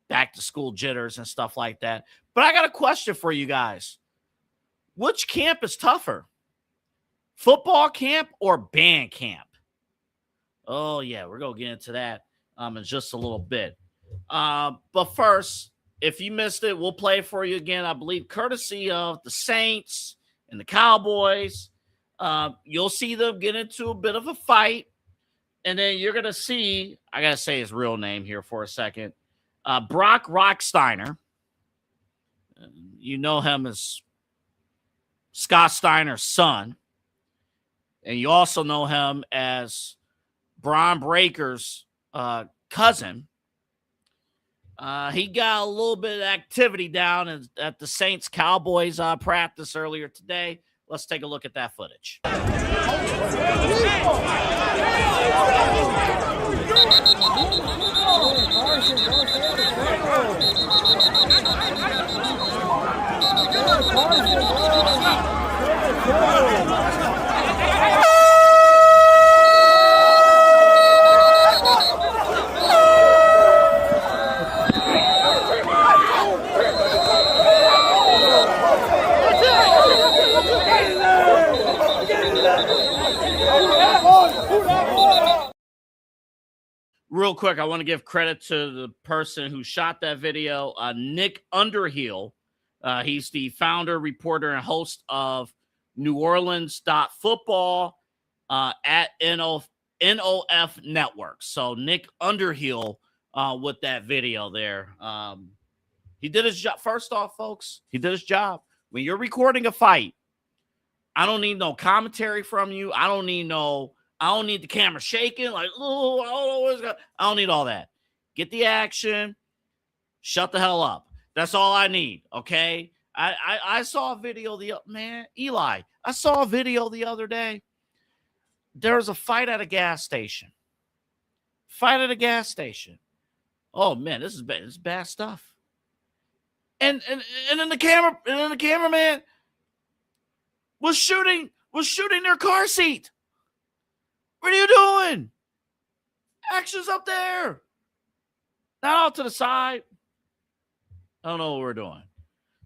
back to school jitters and stuff like that. But I got a question for you guys. Which camp is tougher? Football camp or band camp? Oh, yeah, we're going to get into that in just a little bit. But first, if you missed it, we'll play for you again, I believe, courtesy of the Saints and the Cowboys. You'll see them get into a bit of a fight. And then you're going to see, I got to say his real name here for a second, Brock Rocksteiner. You know him as Scott Steiner's son. And you also know him as Bron Breaker's cousin. He got a little bit of activity down at the Saints-Cowboys practice earlier today. Let's take a look at that footage. Real quick, I want to give credit to the person who shot that video, Nick Underhill. He's the founder, reporter, and host of New Orleans.football at NOF Network. So Nick Underhill with that video there. He did his job. First off, folks, he did his job. When you're recording a fight, I don't need no commentary from you. I don't need the camera shaking like, oh, I don't know what's going on. I don't need all that. Get the action. Shut the hell up. That's all I need, okay? I saw a video Eli. I saw a video the other day. There was a fight at a gas station. Oh man, this is bad stuff. And then the cameraman was shooting their car seat. What are you doing? Action's up there. Not out to the side. I don't know what we're doing.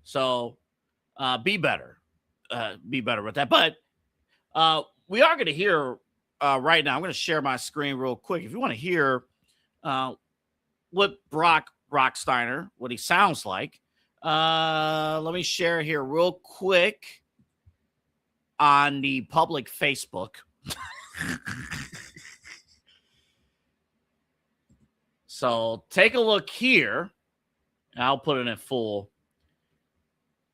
So be better. Be better with that. But we are going to hear right now. I'm going to share my screen real quick. If you want to hear what Brock Rocksteiner, what he sounds like, let me share here real quick on the public Facebook. So take a look here. I'll put it in full.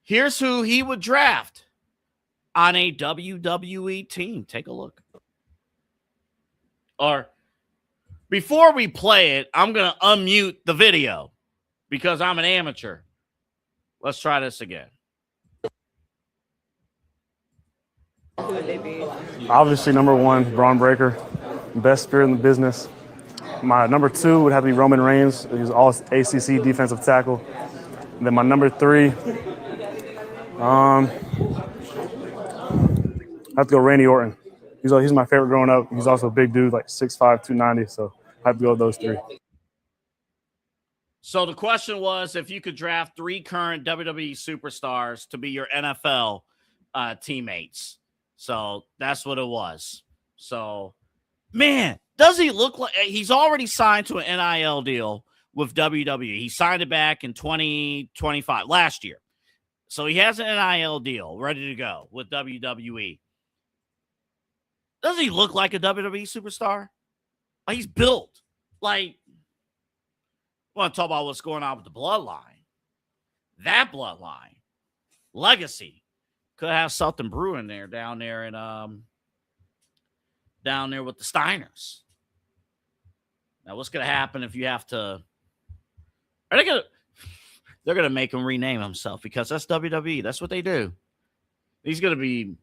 Here's who he would draft on a WWE team. Take a look. Or Before we play it, I'm going to unmute the video because I'm an amateur. Let's try this again. Obviously, number one, Braun Breaker, best spirit in the business. My number two would have to be Roman Reigns. He's all ACC defensive tackle. And then my number three, I have to go Randy Orton. He's my favorite growing up. He's also a big dude, like 6'5", 290. So I have to go with those three. So the question was if you could draft 3 current WWE superstars to be your NFL teammates. So that's what it was. So, man, does he look like he's already signed to an NIL deal with WWE? He signed it back in 2025, last year. So he has an NIL deal ready to go with WWE. Does he look like a WWE superstar? Like he's built. Like, I want to talk about what's going on with the bloodline. That bloodline. Legacy. Could have something brewing there down there with the Steiners. Now, what's going to happen if you have to? They're going to make him rename himself because that's WWE. That's what they do. He's going to be,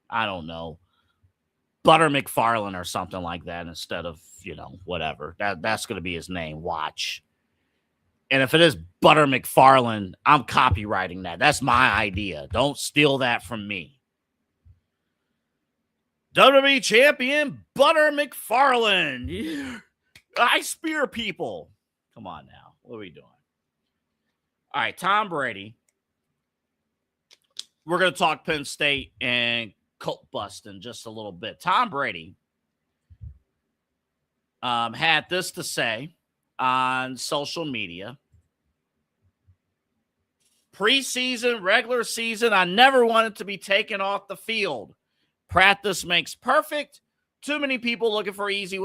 I don't know, Butter McFarlane or something like that instead of, whatever. That's going to be his name. Watch. And if it is Butter McFarlane, I'm copywriting that. That's my idea. Don't steal that from me. WWE champion Butter McFarlane. I spear people. Come on now. What are we doing? All right, Tom Brady. We're going to talk Penn State and cult bust in just a little bit. Tom Brady had this to say on social media. Preseason, regular season, I never wanted to be taken off the field. Practice makes perfect. Too many people looking for easy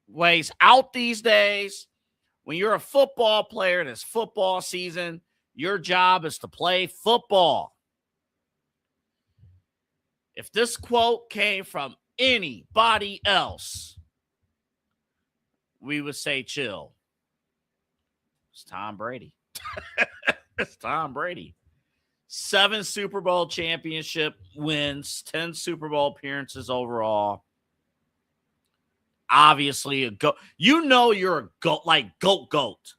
ways out these days. When you're a football player and it's football season, your job is to play football. If this quote came from anybody else, we would say chill. It's Tom Brady. It's Tom Brady. 7 Super Bowl championship wins, 10 Super Bowl appearances overall. Obviously a goat. You're a goat, like goat.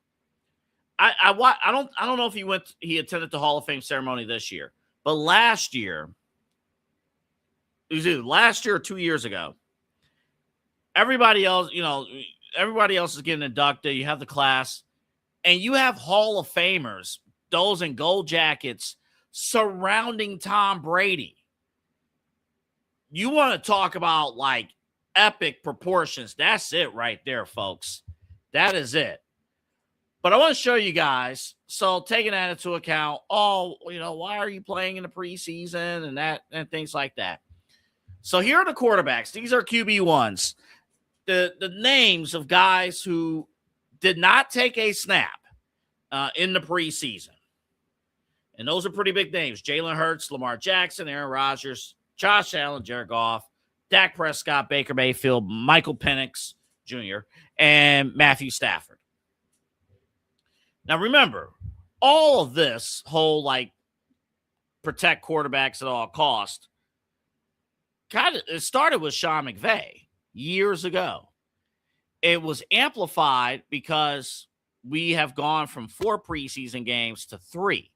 I don't know if he attended the Hall of Fame ceremony this year, but last year, it was either last year or 2 years ago. Everybody else is getting inducted. You have the class, and you have Hall of Famers, those in gold jackets, surrounding Tom Brady. You want to talk about like epic proportions. That's it right there, folks. That is it. But I want to show you guys. So taking that into account, why are you playing in the preseason and things like that? So here are the quarterbacks. These are QB1s. The names of guys who did not take a snap in the preseason. And those are pretty big names. Jalen Hurts, Lamar Jackson, Aaron Rodgers, Josh Allen, Jared Goff, Dak Prescott, Baker Mayfield, Michael Penix Jr., and Matthew Stafford. Now, remember, all of this whole, protect quarterbacks at all costs, it started with Sean McVay years ago. It was amplified because we have gone from 4 preseason games to 3.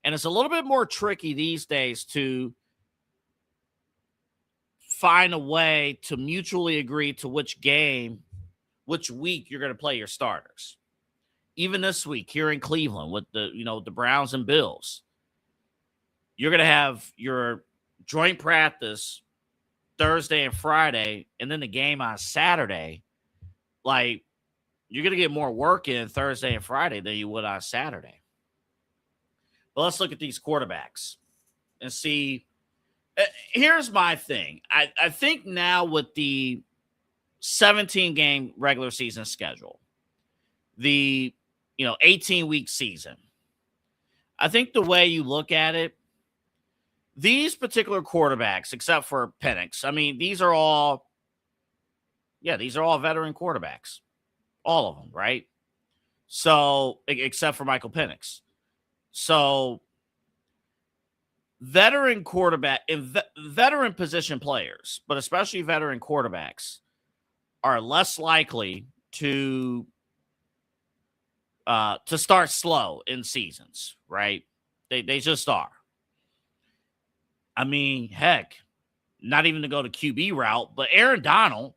And it's a little bit more tricky these days to find a way to mutually agree to which week you're going to play your starters. Even this week here in Cleveland with the Browns and Bills, you're going to have your joint practice Thursday and Friday, and then the game on Saturday. You're going to get more work in Thursday and Friday than you would on Saturday. But let's look at these quarterbacks and see. Here's my thing. I think now with the 17-game regular season schedule, the 18-week season, I think the way you look at it, these particular quarterbacks, except for Penix, I mean, these are all Yeah, these are all veteran quarterbacks. All of them, right? So, except for Michael Penix. So, veteran quarterback and veteran position players, but especially veteran quarterbacks, are less likely to start slow in seasons, right? They just are. I mean, heck, not even to go to QB route, but Aaron Donald,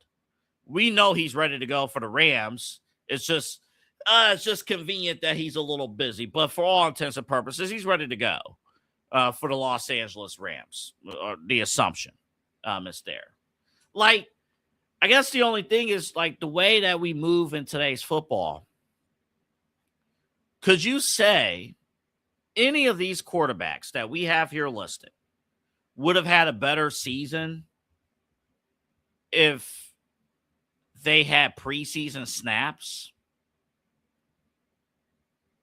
we know he's ready to go for the Rams. It's just convenient that he's a little busy, but for all intents and purposes, he's ready to go for the Los Angeles Rams. The assumption is there. Like, I guess the only thing is, like, the way that we move in today's football. Could you say any of these quarterbacks that we have here listed would have had a better season if they had preseason snaps?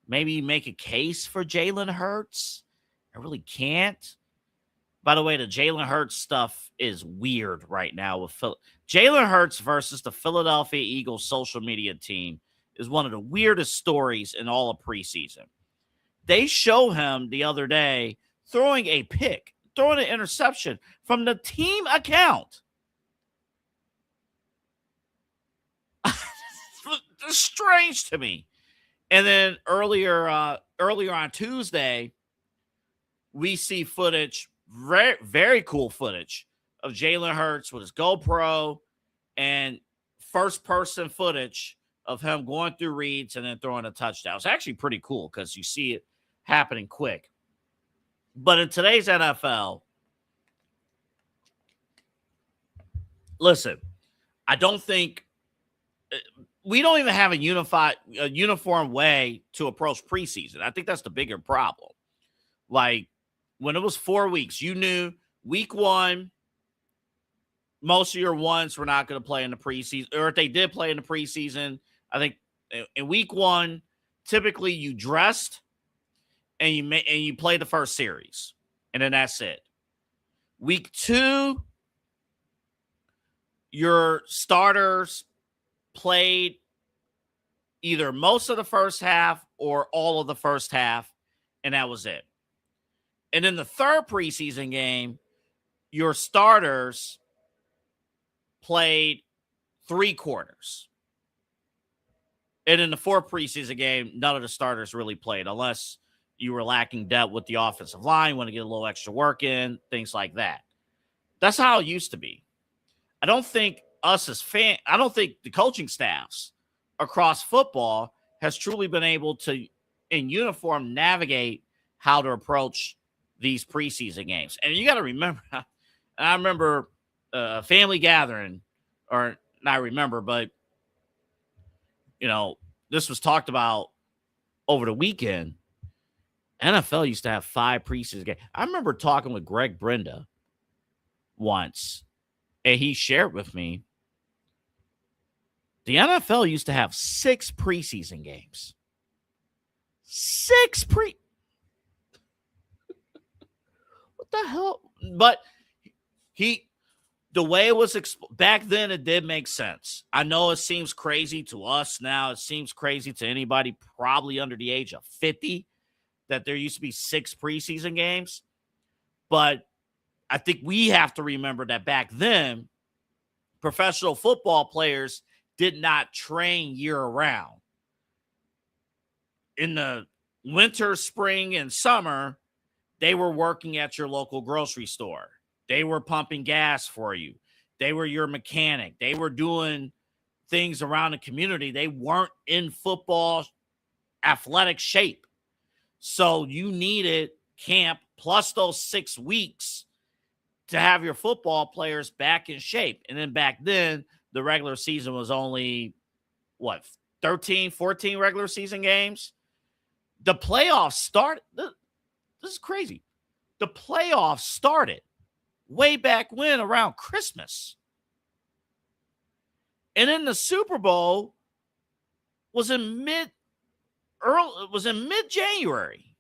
Maybe make a case for Jalen Hurts? I really can't. By the way, the Jalen Hurts stuff is weird right now with Jalen Hurts versus the Philadelphia Eagles social media team is one of the weirdest stories in all of preseason. They show him the other day throwing a pick, throwing an interception from the team account. It's strange to me. And then earlier on Tuesday, we see footage, very, very cool footage of Jalen Hurts with his GoPro and first-person footage of him going through reads and then throwing a touchdown. It's actually pretty cool because you see it happening quick. But in today's NFL, listen, I don't think we don't even have a uniform way to approach preseason. I think that's the bigger problem. Like, when it was 4 weeks, you knew week 1, most of your ones were not going to play in the preseason, or if they did play in the preseason, I think in week 1, typically you dressed and you played the first series, and then that's it. Week 2, your starters played either most of the first half or all of the first half, and that was it. And in the third preseason game, your starters played 3 quarters. And in the fourth preseason game, none of the starters really played unless you were lacking depth with the offensive line, want to get a little extra work in, things like that. That's how it used to be. I don't think the coaching staffs across football has truly been able to, in uniform, navigate how to approach these preseason games. And you got to remember, I remember a family gathering, or not remember, but, you know, this was talked about over the weekend. NFL used to have 5 preseason games. I remember talking with Greg Brenda once, and he shared with me the NFL used to have 6 preseason games. 6 What the hell? But the way it was back then, it did make sense. I know it seems crazy to us now. It seems crazy to anybody probably under the age of 50 that there used to be 6 preseason games. But I think we have to remember that back then, professional football players did not train year-round. In the winter, spring, and summer, they were working at your local grocery store. They were pumping gas for you. They were your mechanic. They were doing things around the community. They weren't in football athletic shape. So you needed camp plus those 6 weeks to have your football players back in shape. And then back then, the regular season was only, 13, 14 regular season games? The playoffs started. This is crazy. The playoffs started way back when, around Christmas. And then the Super Bowl was in mid-January.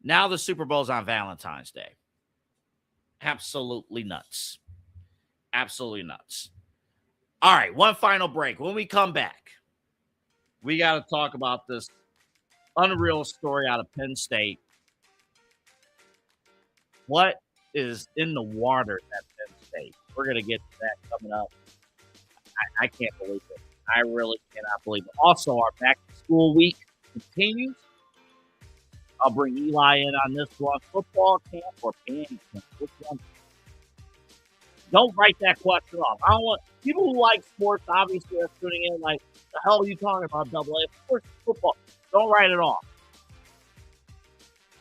Now the Super Bowl's on Valentine's Day. Absolutely nuts. Absolutely nuts. All right, one final break. When we come back, we got to talk about this unreal story out of Penn State. What is in the water at Penn State? We're going to get to that coming up. I can't believe it. I really cannot believe it. Also, our back-to-school week continues. I'll bring Eli in on this one. Football camp or panty camp? Which one? Don't write that question off. I don't want people who like sports, obviously, are tuning in like, the hell are you talking about, Double A? Of course, football. Don't write it off.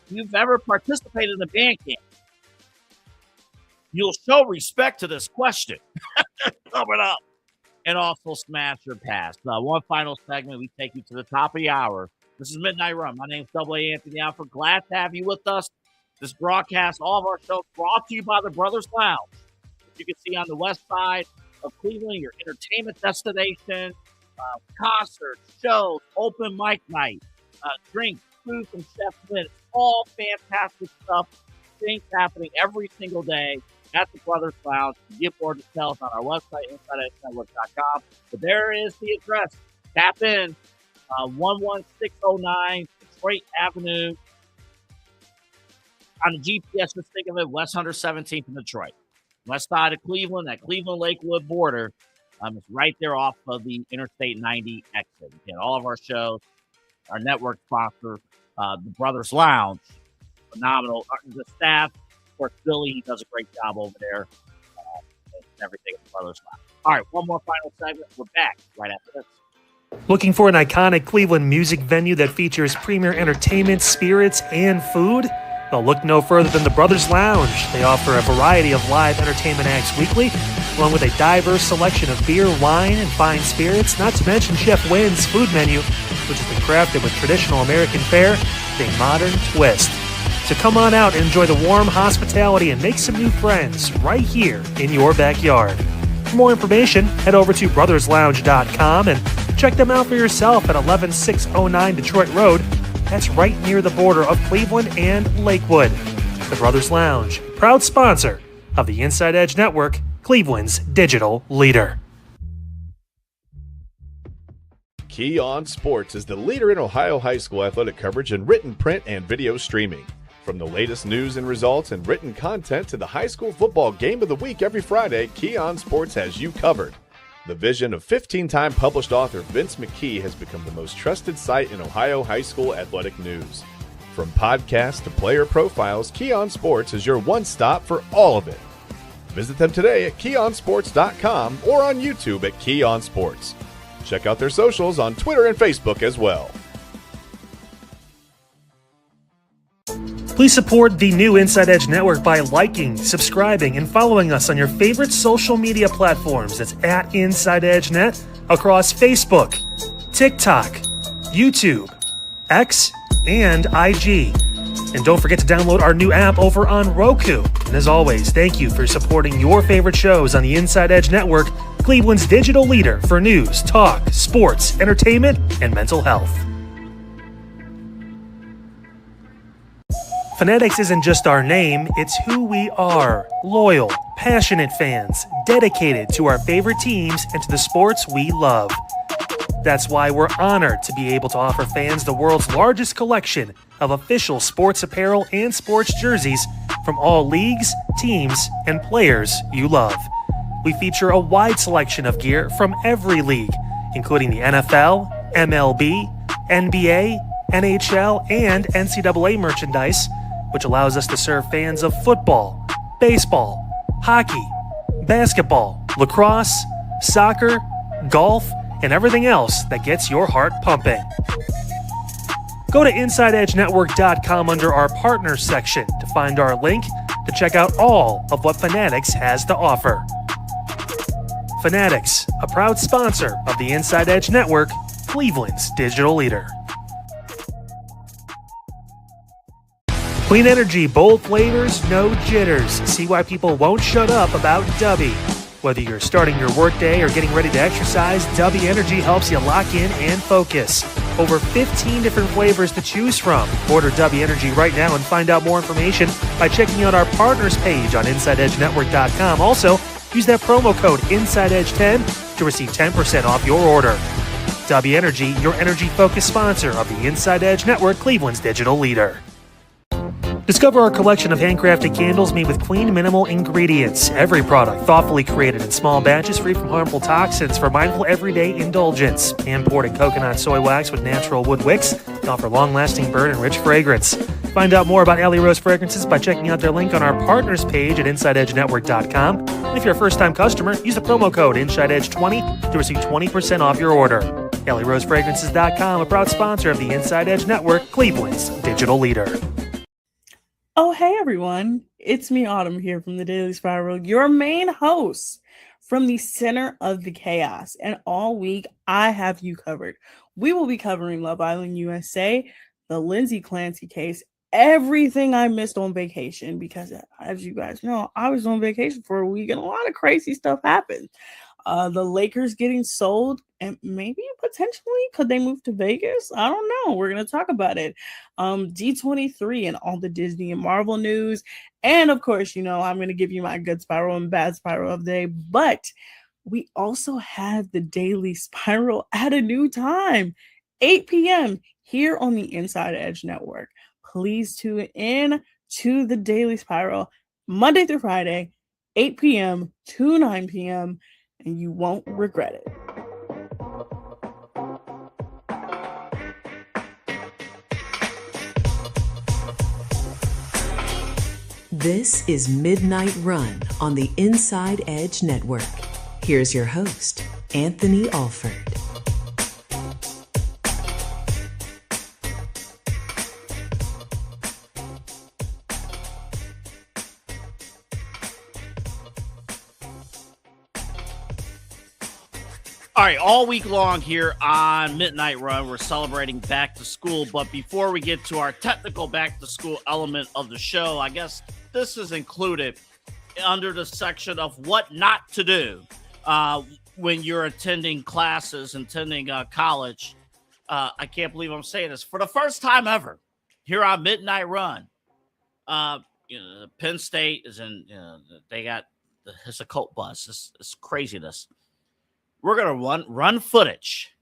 If you've ever participated in a band camp, you'll show respect to this question. Coming up. And also smash your pass. One final segment. We take you to the top of the hour. This is Midnight Run. My name is Double A Anthony Alford. Glad to have you with us. This broadcast, all of our shows brought to you by the Brothers Lounge. You can see on the west side of Cleveland, your entertainment destination, concerts, shows, open mic night, drinks, food from Chef Lynn. It's all fantastic stuff. Things happening every single day at the Brothers Lounge. You get more details on our website, InsideEdgeNetwork.com. But there is the address. Tap in, 11609 Detroit Avenue. On the GPS, just think of it, West 117th in Detroit. West side of Cleveland, that Cleveland-Lakewood border. It's right there off of the Interstate 90 exit. Again, all of our shows, our network sponsor, the Brothers Lounge, phenomenal. The staff, of course, Billy, he does a great job over there. And everything at the Brothers Lounge. All right, one more final segment. We're back right after this. Looking for an iconic Cleveland music venue that features premier entertainment, spirits, and food? Well, look no further than the Brothers Lounge. They offer a variety of live entertainment acts weekly, along with a diverse selection of beer, wine, and fine spirits, not to mention Chef Wynn's food menu, which has been crafted with traditional American fare with a modern twist. So come on out and enjoy the warm hospitality and make some new friends right here in your backyard. For more information, head over to brotherslounge.com and check them out for yourself at 11609 Detroit Road. That's right near the border of Cleveland and Lakewood. The Brothers Lounge, proud sponsor of the Inside Edge Network, Cleveland's digital leader. Key On Sports is the leader in Ohio high school athletic coverage in written, print, and video streaming. From the latest news and results and written content to the high school football game of the week every Friday, Key On Sports has you covered. The vision of 15-time published author Vince McKee has become the most trusted site in Ohio high school athletic news. From podcasts to player profiles, Key On Sports is your one-stop for all of it. Visit them today at keyonsports.com or on YouTube at Key On Sports. Check out their socials on Twitter and Facebook as well. Please support the new Inside Edge Network by liking, subscribing, and following us on your favorite social media platforms. It's at Inside Edge Net across Facebook, TikTok, YouTube, X, and IG. And don't forget to download our new app over on Roku. And as always, thank you for supporting your favorite shows on the Inside Edge Network, Cleveland's digital leader for news, talk, sports, entertainment, and mental health. Fanatics isn't just our name, it's who we are. Loyal, passionate fans, dedicated to our favorite teams and to the sports we love. That's why we're honored to be able to offer fans the world's largest collection of official sports apparel and sports jerseys from all leagues, teams, and players you love. We feature a wide selection of gear from every league, including the NFL, MLB, NBA, NHL, and NCAA merchandise, which allows us to serve fans of football, baseball, hockey, basketball, lacrosse, soccer, golf, and everything else that gets your heart pumping. Go to InsideEdgeNetwork.com under our Partners section to find our link to check out all of what Fanatics has to offer. Fanatics, a proud sponsor of the Inside Edge Network, Cleveland's digital leader. Clean energy, bold flavors, no jitters. See why people won't shut up about Dubby. Whether you're starting your workday or getting ready to exercise, Dubby Energy helps you lock in and focus. Over 15 different flavors to choose from. Order Dubby Energy right now and find out more information by checking out our partners page on InsideEdgeNetwork.com. Also, use that promo code InsideEdge10 to receive 10% off your order. W Energy, your energy-focused sponsor of the InsideEdge Network, Cleveland's digital leader. Discover our collection of handcrafted candles made with clean, minimal ingredients. Every product thoughtfully created in small batches free from harmful toxins for mindful everyday indulgence. Imported coconut soy wax with natural wood wicks to offer long-lasting burn and rich fragrance. Find out more about Alley Rose Fragrances by checking out their link on our partners page at InsideEdgeNetwork.com. And if you're a first-time customer, use the promo code InsideEdge20 to receive 20% off your order. AlleyRoseFragrances.com, a proud sponsor of the InsideEdge Network, Cleveland's digital leader. Oh, hey everyone. It's me, Autumn, here from the Daily Spiral, your main host from the center of the chaos. And all week, I have you covered. We will be covering Love Island USA, the Lindsay Clancy case, everything I missed on vacation, because as you guys know, I was on vacation for a week and a lot of crazy stuff happened. The Lakers getting sold, and maybe potentially could they move to Vegas? I don't know. We're going to talk about it. D23 and all the Disney and Marvel news. And of course, you know, I'm going to give you my good spiral and bad spiral of the day. But we also have the Daily Spiral at a new time, 8 p.m. here on the Inside Edge Network. Please tune in to the Daily Spiral Monday through Friday, 8 p.m. to 9 p.m., and you won't regret it. This is Midnight Run on the Inside Edge Network. Here's your host, Anthony Alford. All right, all week long here on Midnight Run, we're celebrating back to school. But before we get to our technical back to school element of the show, I guess this is included under the section of what not to do when you're attending classes, attending college. I can't believe I'm saying this for the first time ever here on Midnight Run. Penn State is in. They got it's a cult bus. It's craziness. We're going to run footage.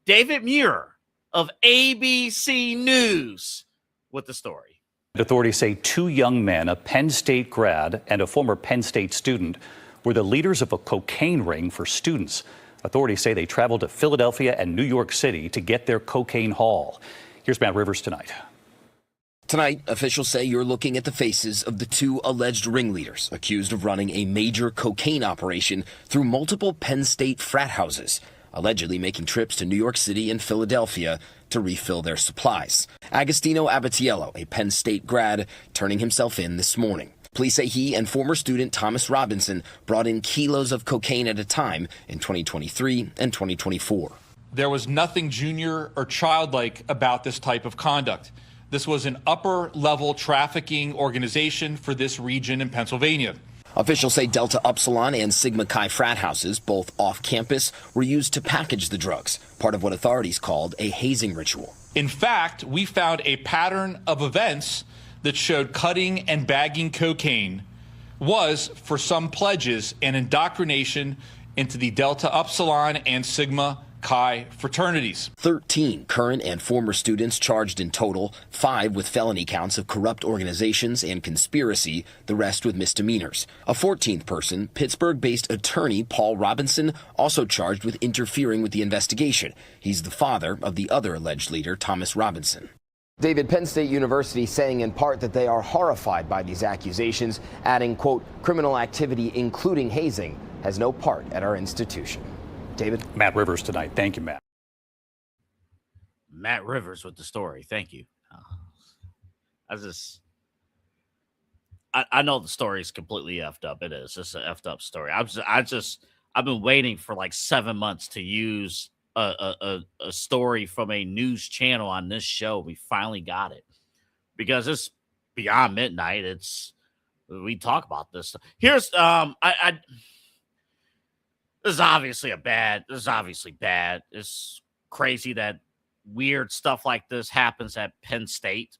David Muir of ABC News with the story. Authorities say two young men, a Penn State grad and a former Penn State student, were the leaders of a cocaine ring for students. Authorities say they traveled to Philadelphia and New York City to get their cocaine haul. Here's Matt Rivers tonight. Tonight, officials say you're looking at the faces of the two alleged ringleaders accused of running a major cocaine operation through multiple Penn State frat houses, allegedly making trips to New York City and Philadelphia to refill their supplies. Agostino Abatiello, a Penn State grad, turning himself in this morning. Police say he and former student Thomas Robinson brought in kilos of cocaine at a time in 2023 and 2024. There was nothing junior or childlike about this type of conduct. This was an upper-level trafficking organization for this region in Pennsylvania. Officials say Delta Upsilon and Sigma Chi frat houses, both off-campus, were used to package the drugs, part of what authorities called a hazing ritual. In fact, we found a pattern of events that showed cutting and bagging cocaine was, for some pledges, an indoctrination into the Delta Upsilon and Sigma Chi fraternities. 13 current and former students charged in total, 5 with felony counts of corrupt organizations and conspiracy, the rest with misdemeanors. A 14th person, Pittsburgh-based attorney Paul Robinson, also charged with interfering with the investigation. He's the father of the other alleged leader, Thomas Robinson. David, Penn State University saying in part that they are horrified by these accusations, adding, quote, criminal activity, including hazing, has no part at our institution. David? Matt Rivers tonight. Thank you, Matt. Matt Rivers with the story. Thank you. I know the story is completely effed up. It is. It's an effed up story. I've been waiting for like 7 months to use a story from a news channel on this show. We finally got it because it's beyond midnight. We talk about this. Here's This is obviously bad. It's crazy that weird stuff like this happens at Penn State.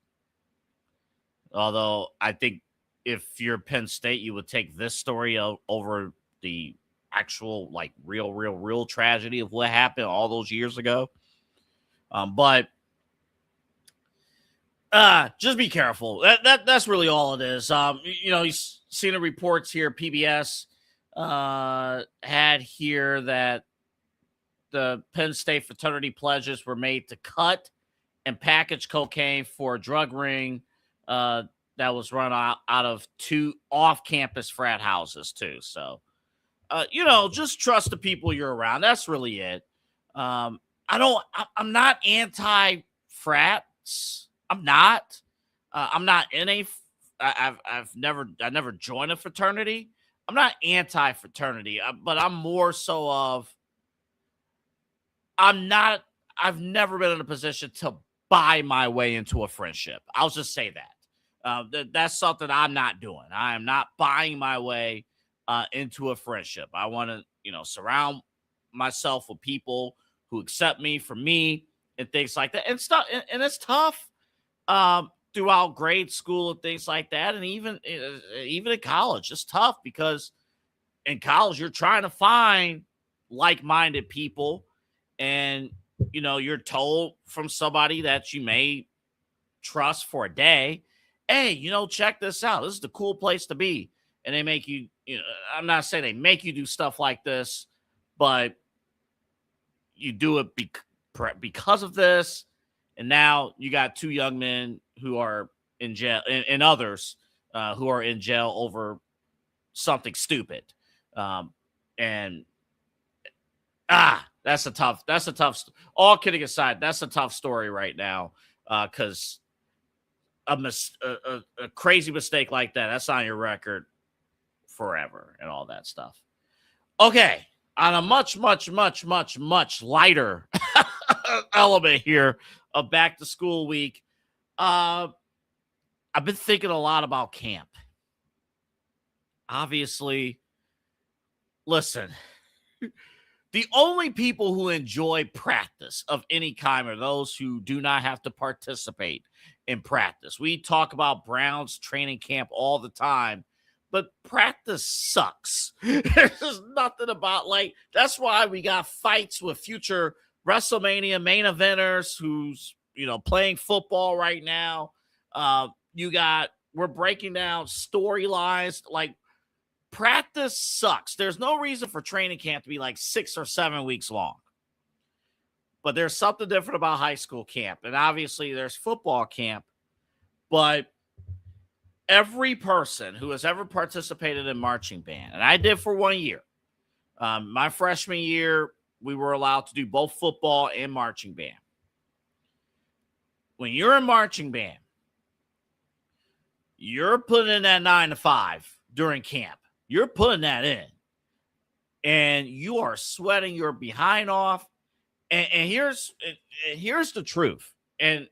Although I think if you're Penn State, you would take this story over the actual, like, real tragedy of what happened all those years ago. But just be careful. That's really all it is. You've seen the reports here. PBS had here that the Penn State fraternity pledges were made to cut and package cocaine for a drug ring that was run out of 2 off-campus frat houses too. So, just trust the people you're around. That's really it. I'm not anti-frats. I'm not. I'm not in a. I've never joined a fraternity. I'm not anti-fraternity, but I'm more so of. I've never been in a position to buy my way into a friendship. I'll just say that. That's something I'm not doing. I am not buying my way into a friendship. I want to, surround myself with people who accept me for me and things like that. And stuff, and it's tough throughout grade school and things like that, and even in college, it's tough because in college you're trying to find like-minded people, and you're told from somebody that you may trust for a day, hey, check this out. This is the cool place to be, and they make you. I'm not saying they make you do stuff like this, but you do it because of this. And now you got 2 young men who are in jail, and others who are in jail over something stupid. That's a tough. All kidding aside, that's a tough story right now because a crazy mistake like that's on your record forever and all that stuff. Okay, on a much lighter element here of back to school week, I've been thinking a lot about camp. Obviously, listen, the only people who enjoy practice of any kind are those who do not have to participate in practice. We talk about Browns training camp all the time, but practice sucks. There's nothing about, that's why we got fights with future WrestleMania main eventers who's, playing football right now. We're breaking down storylines. Practice sucks. There's no reason for training camp to be 6 or 7 weeks long. But there's something different about high school camp. And obviously there's football camp. But every person who has ever participated in marching band, and I did for 1 year. My freshman year, we were allowed to do both football and marching band. When you're in marching band, you're putting in that 9 to 5 during camp. You're putting that in. And you are sweating your behind off. And here's the truth. And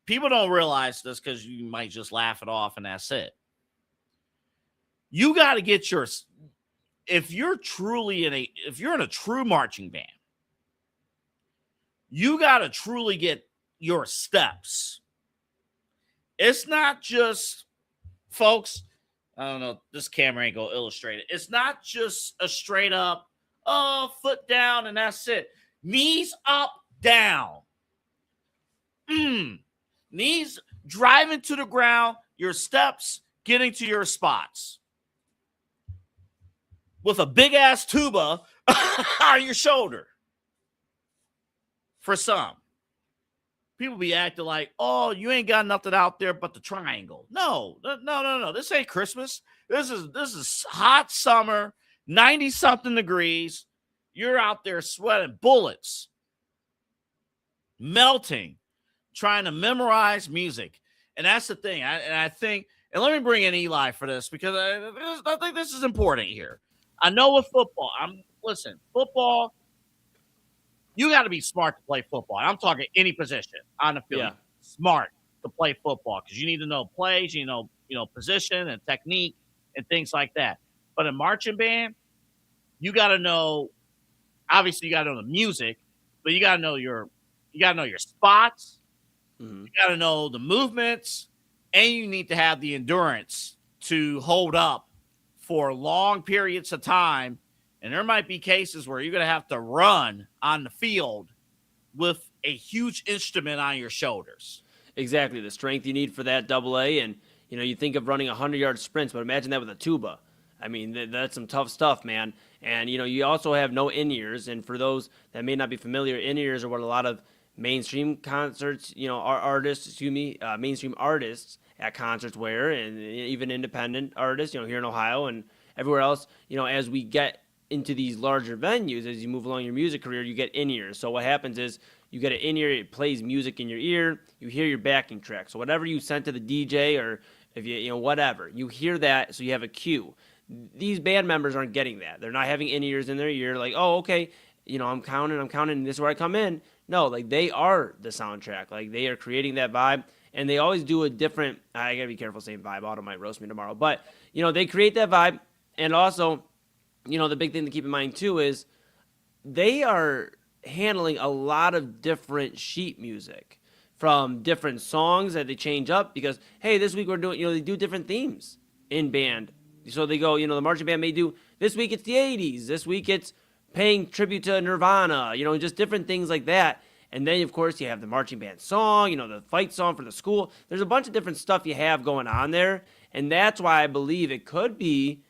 people don't realize this because you might just laugh it off and that's it. You got to get if you're in a true marching band, you got to truly get your steps. It's not just, folks, I don't know, this camera ain't going to illustrate it. It's not just a straight up, foot down and that's it. Knees up, down. Knees driving to the ground, your steps getting to your spots. With a big ass tuba on your shoulder. For some. People be acting like, oh, you ain't got nothing out there but the triangle. No. This ain't Christmas. This is hot summer, 90-something degrees. You're out there sweating bullets, melting, trying to memorize music. And that's the thing. I think, and let me bring in Eli for this because I think this is important here. I know with football, football, you got to be smart to play football. I'm talking any position on the field. Yeah. Smart to play football because you need to know plays, you know, position and technique and things like that. But in marching band, you got to know. Obviously, you got to know the music, but you got to know your spots. Mm-hmm. You got to know the movements, and you need to have the endurance to hold up for long periods of time. And there might be cases where you're going to have to run on the field with a huge instrument on your shoulders. Exactly. The strength you need for that AA. And, you think of running 100-yard sprints, but imagine that with a tuba. I mean, that's some tough stuff, man. And, you also have no in-ears. And for those that may not be familiar, in-ears are what a lot of mainstream concerts, mainstream artists at concerts wear, and even independent artists, here in Ohio and everywhere else, as we get into these larger venues, as you move along your music career, you get in-ears. So what happens is you get an in-ear, it plays music in your ear, you hear your backing track. So whatever you sent to the DJ, or if whatever, you hear that, so you have a cue. These band members aren't getting that. They're not having in-ears in their ear, like, oh, okay, I'm counting, and this is where I come in. No, like, they are the soundtrack. Like, they are creating that vibe, and they always do a different, I gotta be careful saying vibe, Otto might roast me tomorrow, but, they create that vibe, and also, the big thing to keep in mind, too, is they are handling a lot of different sheet music from different songs that they change up because, hey, this week we're doing, they do different themes in band. So they go, the marching band may do, this week it's the 80s, this week it's paying tribute to Nirvana, just different things like that. And then, of course, you have the marching band song, the fight song for the school. There's a bunch of different stuff you have going on there. And that's why I believe it could be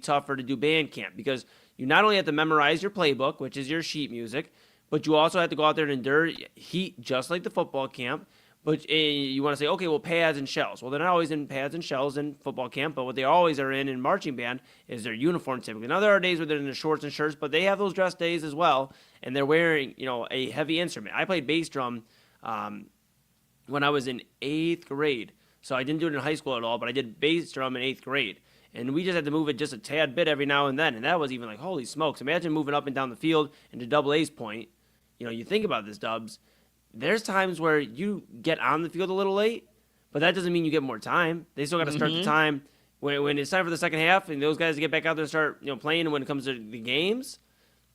tougher to do band camp, because you not only have to memorize your playbook, which is your sheet music, but you also have to go out there and endure heat just like the football camp. But you want to say, okay, well, pads and shells. Well, they're not always in pads and shells in football camp, but what they always are in marching band is their uniform typically. Now, there are days where they're in the shorts and shirts, but they have those dress days as well, and they're wearing, a heavy instrument. I played bass drum when I was in 8th grade, so I didn't do it in high school at all, but I did bass drum in 8th grade. And we just had to move it just a tad bit every now and then, and that was even like, holy smokes. Imagine moving up and down the field into double A's point. You think about this, Dubs. There's times where you get on the field a little late, but that doesn't mean you get more time. They still got to start the time when it's time for the second half, and those guys get back out there and start playing. And when it comes to the games,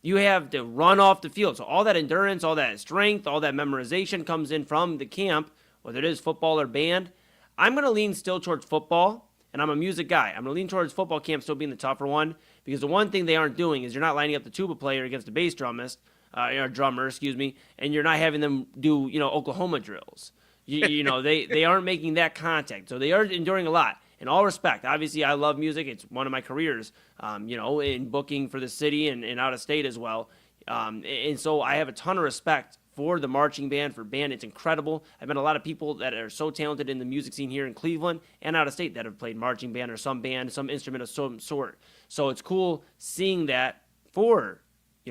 you have to run off the field. So all that endurance, all that strength, all that memorization comes in from the camp, whether it is football or band. I'm going to lean still towards football, and I'm a music guy. I'm going to lean towards football camp still being the tougher one, because the one thing they aren't doing is you're not lining up the tuba player against the bass drummer, and you're not having them do, Oklahoma drills. They aren't making that contact. So they are enduring a lot. In all respect, obviously, I love music. It's one of my careers, in booking for the city and out of state as well. And so I have a ton of respect for the marching band, for band. It's incredible. I've met a lot of people that are so talented in the music scene here in Cleveland and out of state that have played marching band or some instrument of some sort. So it's cool seeing that for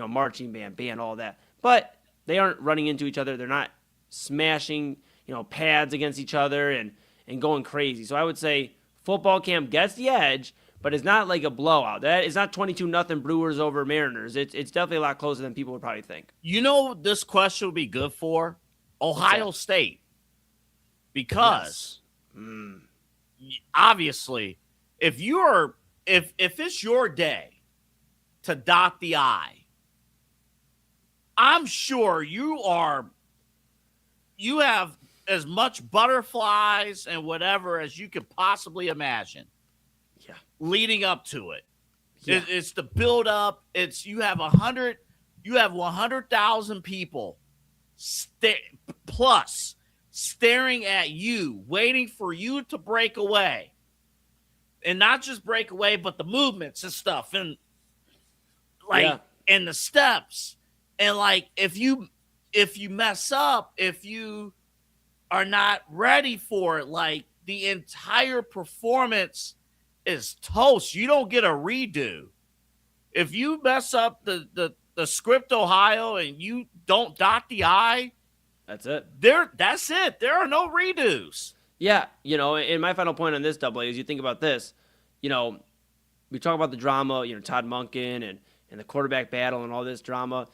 marching band, all that. But they aren't running into each other. They're not smashing, pads against each other and going crazy. So I would say football camp gets the edge, but it's not like a blowout. It's not 22-0 Brewers over Mariners. It's definitely a lot closer than people would probably think. This question would be good for Ohio State, because obviously, if it's your day to dot the I, I'm sure you have as much butterflies and whatever as you could possibly imagine. Yeah. Leading up to it. Yeah. It's the build up. You have 100,000 people plus staring at you, waiting for you to break away. And not just break away, but the movements and stuff, and and the steps. And if you mess up, if you are not ready for it, the entire performance is toast. You don't get a redo. If you mess up the script Ohio and you don't dot the I, that's it. That's it. There are no redos. Yeah, and my final point on this, Double A, is you think about this. We talk about the drama, Todd Monken and the quarterback battle and all this drama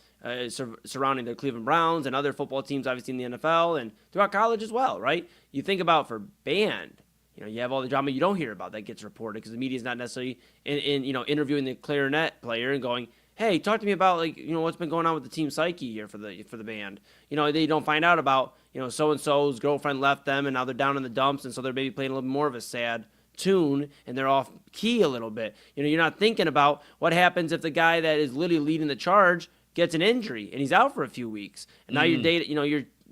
surrounding the Cleveland Browns and other football teams, obviously, in the NFL and throughout college as well, right? You think about for band, you have all the drama you don't hear about that gets reported because the media is not necessarily interviewing the clarinet player and going, hey, talk to me about what's been going on with the team psyche here for the band. They don't find out about so and so's girlfriend left them and now they're down in the dumps, and so they're maybe playing a little more of a sad tune and they're off key a little bit. You know, you're not thinking about what happens if the guy that is literally leading the charge gets an injury and he's out for a few weeks. And now you're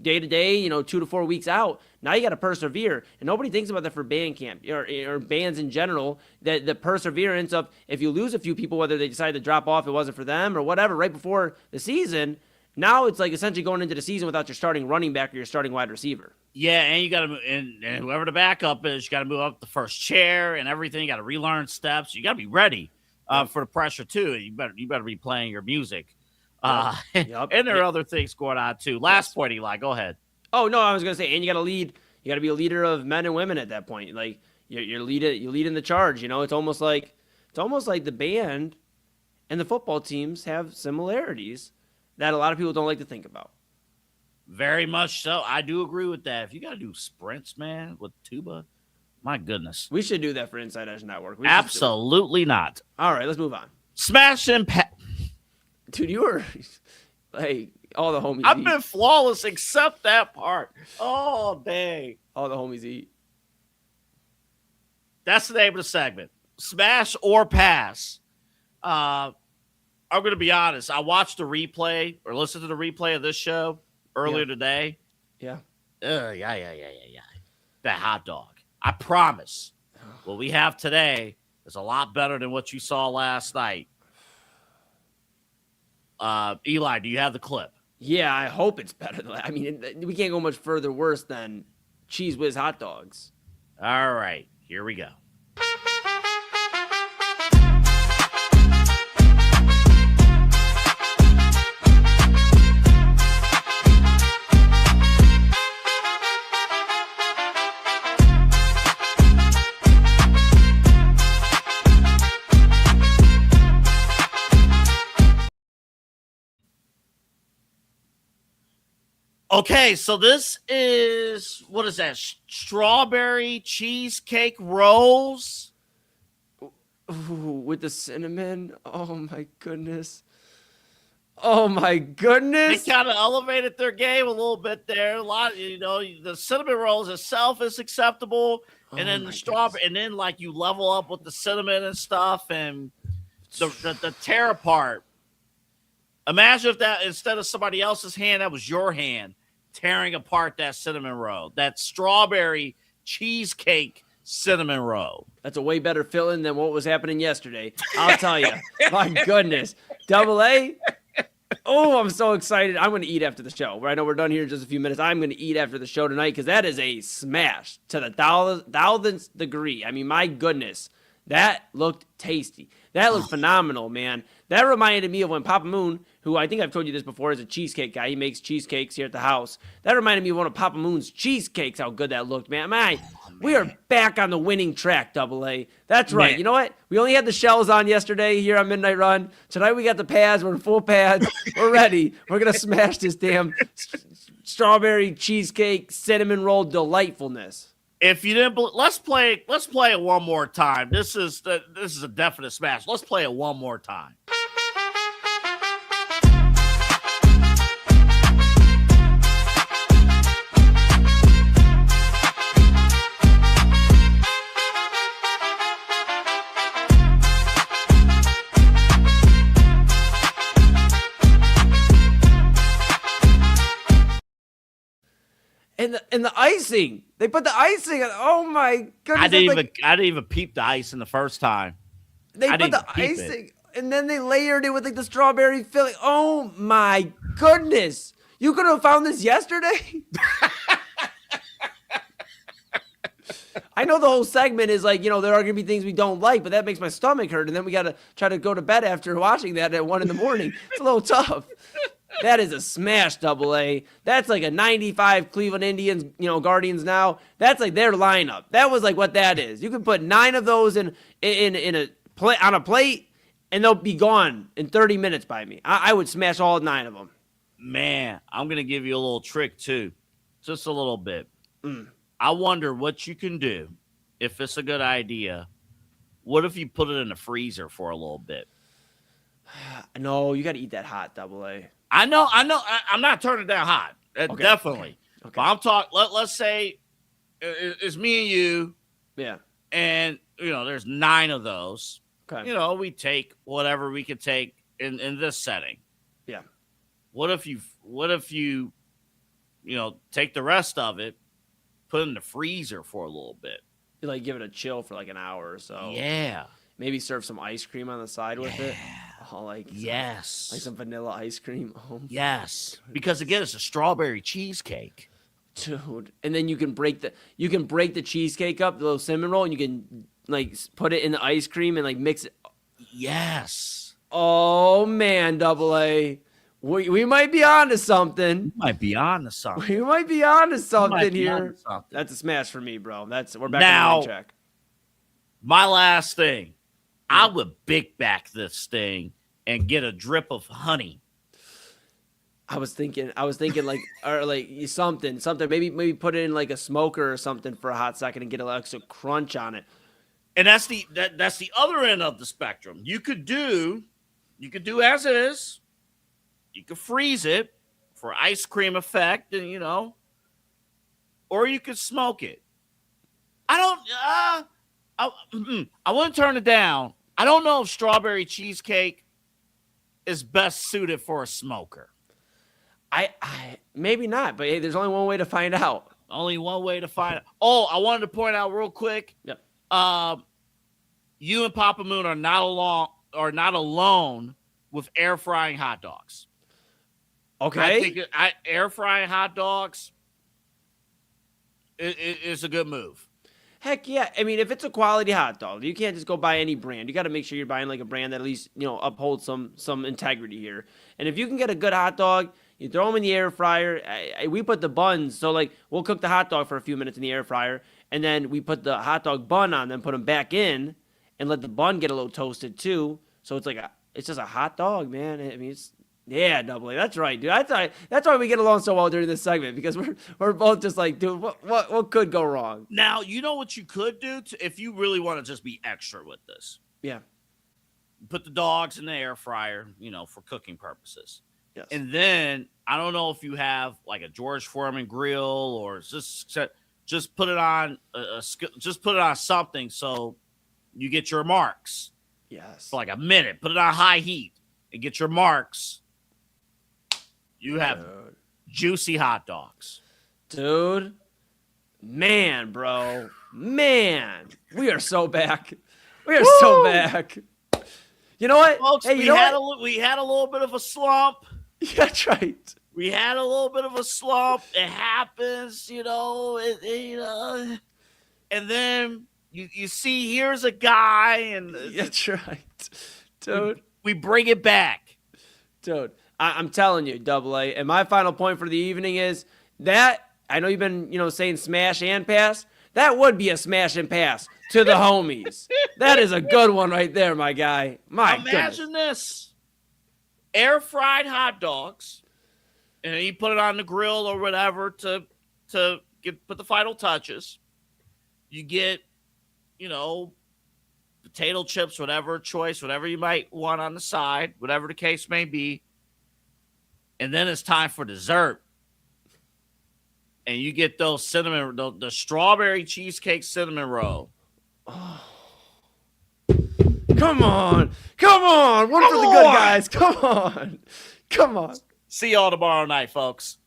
day to day, 2 to 4 weeks out. Now you got to persevere. And nobody thinks about that for band camp or bands in general, that the perseverance of if you lose a few people, whether they decide to drop off, it wasn't for them or whatever, right before the season. Now it's like essentially going into the season without your starting running back or your starting wide receiver. Yeah, and you got to, and whoever the backup is, you got to move up the first chair and everything. You got to relearn steps. You got to be ready for the pressure too. You better be playing your music. And there are other things going on too. Last point, Eli, go ahead. Oh no, I was gonna say, and you got to lead. You got to be a leader of men and women at that point. Like you're leading the charge. It's almost like the band and the football teams have similarities that a lot of people don't like to think about. Very much so. I do agree with that. If you got to do sprints, man, with tuba, my goodness. We should do that for InsideEdge Network. Absolutely not. All right, let's move on. Smash and Dude, you were like all the homies. I've been flawless except that part. Oh, dang. All the homies eat. That's the name of the segment. Smash or pass. I'm going to be honest. I watched the replay or listened to the replay of this show earlier today. Yeah. Yeah. That hot dog. I promise what we have today is a lot better than what you saw last night. Eli, do you have the clip? Yeah, I hope it's better than that. I mean, we can't go much further worse than Cheese Whiz hot dogs. All right, here we go. Okay, so this is, what is that? Strawberry cheesecake rolls? Ooh, with the cinnamon. Oh, my goodness. Oh, my goodness. They kind of elevated their game a little bit there. A lot, the cinnamon rolls itself is acceptable. And then the strawberry, and then like you level up with the cinnamon and stuff and the tear apart. Imagine if that, instead of somebody else's hand, that was your hand tearing apart that cinnamon roll, that strawberry cheesecake cinnamon roll. That's a way better filling than what was happening yesterday. I'll tell you. My goodness. Double A. Oh, I'm so excited. I'm going to eat after the show. I know we're done here in just a few minutes. I'm going to eat after the show tonight because that is a smash to the thousandth degree. I mean, my goodness. That looked tasty. That looked phenomenal, man. That reminded me of when Papa Moon, who I think I've told you this before, is a cheesecake guy. He makes cheesecakes here at the house. That reminded me of one of Papa Moon's cheesecakes, how good that looked, man. We are back on the winning track, Double A. That's right. Man. You know what? We only had the shells on yesterday here on Midnight Run. Tonight we got the pads. We're in full pads. We're ready. We're going to smash this damn strawberry cheesecake cinnamon roll delightfulness. If you didn't, let's play it one more time. This is a definite smash. Let's play it one more time. And the icing. They put the icing on. Oh my goodness. I didn't even peep the icing the first time. They put the icing and then they layered it with like the strawberry filling. Oh my goodness. You could have found this yesterday. I know the whole segment is like, there are going to be things we don't like, but that makes my stomach hurt. And then we got to try to go to bed after watching that at 1 a.m. It's a little tough. That is a smash, Double A. That's like a 95 Cleveland Indians, Guardians now. That's like their lineup. That was like what that is. You can put 9 of those in a on a plate, and they'll be gone in 30 minutes by me. I would smash all 9 of them. Man, I'm gonna give you a little trick too, just a little bit. I wonder what you can do if it's a good idea. What if you put it in the freezer for a little bit? No, you got to eat that hot, Double A. I know. I'm not turning down hot. Definitely. Okay. But I'm talking. Let's say it's me and you. Yeah. and there's 9 of those. Okay. We take whatever we could take in this setting. Yeah. What if you take the rest of it, put it in the freezer for a little bit? You like give it a chill for like an hour or so. Yeah. Maybe serve some ice cream on the side with it. Oh, yes. Like some vanilla ice cream. Oh, yes. Because again, it's a strawberry cheesecake. Dude. And then you can break the cheesecake up, the little cinnamon roll, and you can like put it in the ice cream and like mix it. Yes. Oh man, Double A. We might be on to something. We might be on to something. We might be on to something be here. onto something. That's a smash for me, bro. We're back Now, on the track. My last thing. I would big back this thing and get a drip of honey. I was thinking like or like something. Maybe put it in like a smoker or something for a hot second and get an extra crunch on it. And that's the other end of the spectrum. You could do as is. You could freeze it for ice cream effect, and or you could smoke it. I wouldn't turn it down. I don't know if strawberry cheesecake is best suited for a smoker. I maybe not, but hey, there's only one way to find out. Only one way to find out. Oh, I wanted to point out real quick. Yep. You and Papa Moon are not alone with air frying hot dogs. Okay. I think air frying hot dogs is a good move. Heck yeah. I mean, if it's a quality hot dog, you can't just go buy any brand. You got to make sure you're buying like a brand that at least, upholds some integrity here. And if you can get a good hot dog, you throw them in the air fryer. We put the buns. So like we'll cook the hot dog for a few minutes in the air fryer. And then we put the hot dog bun on them, put them back in and let the bun get a little toasted too. So it's like, it's just a hot dog, man. I mean, yeah, Double A. That's right, dude. That's why we get along so well during this segment because we're both just like, dude, what could go wrong? Now, you know what you could do if you really want to just be extra with this. Yeah. Put the dogs in the air fryer, for cooking purposes. Yes. And then I don't know if you have like a George Foreman grill or just put it on just put it on something so you get your marks. Yes. For like a minute. Put it on high heat and get your marks. You have juicy hot dogs. Dude. Man, bro. Man. We are so back. We are so back. You know what? Folks, hey, we had a little bit of a slump. Yeah, that's right. We had a little bit of a slump. It happens, and then you see here's a guy and that's right. Dude. We bring it back. Dude. I'm telling you, Double A. And my final point for the evening is that I know you've been, saying smash and pass. That would be a smash and pass to the homies. That is a good one right there, my guy. Imagine this. Air fried hot dogs. And then you put it on the grill or whatever to put the final touches. You get, potato chips, whatever choice, whatever you might want on the side, whatever the case may be. And then it's time for dessert. And you get those the strawberry cheesecake cinnamon roll. Oh. Come on. One for the good guys. Come on. See y'all tomorrow night, folks.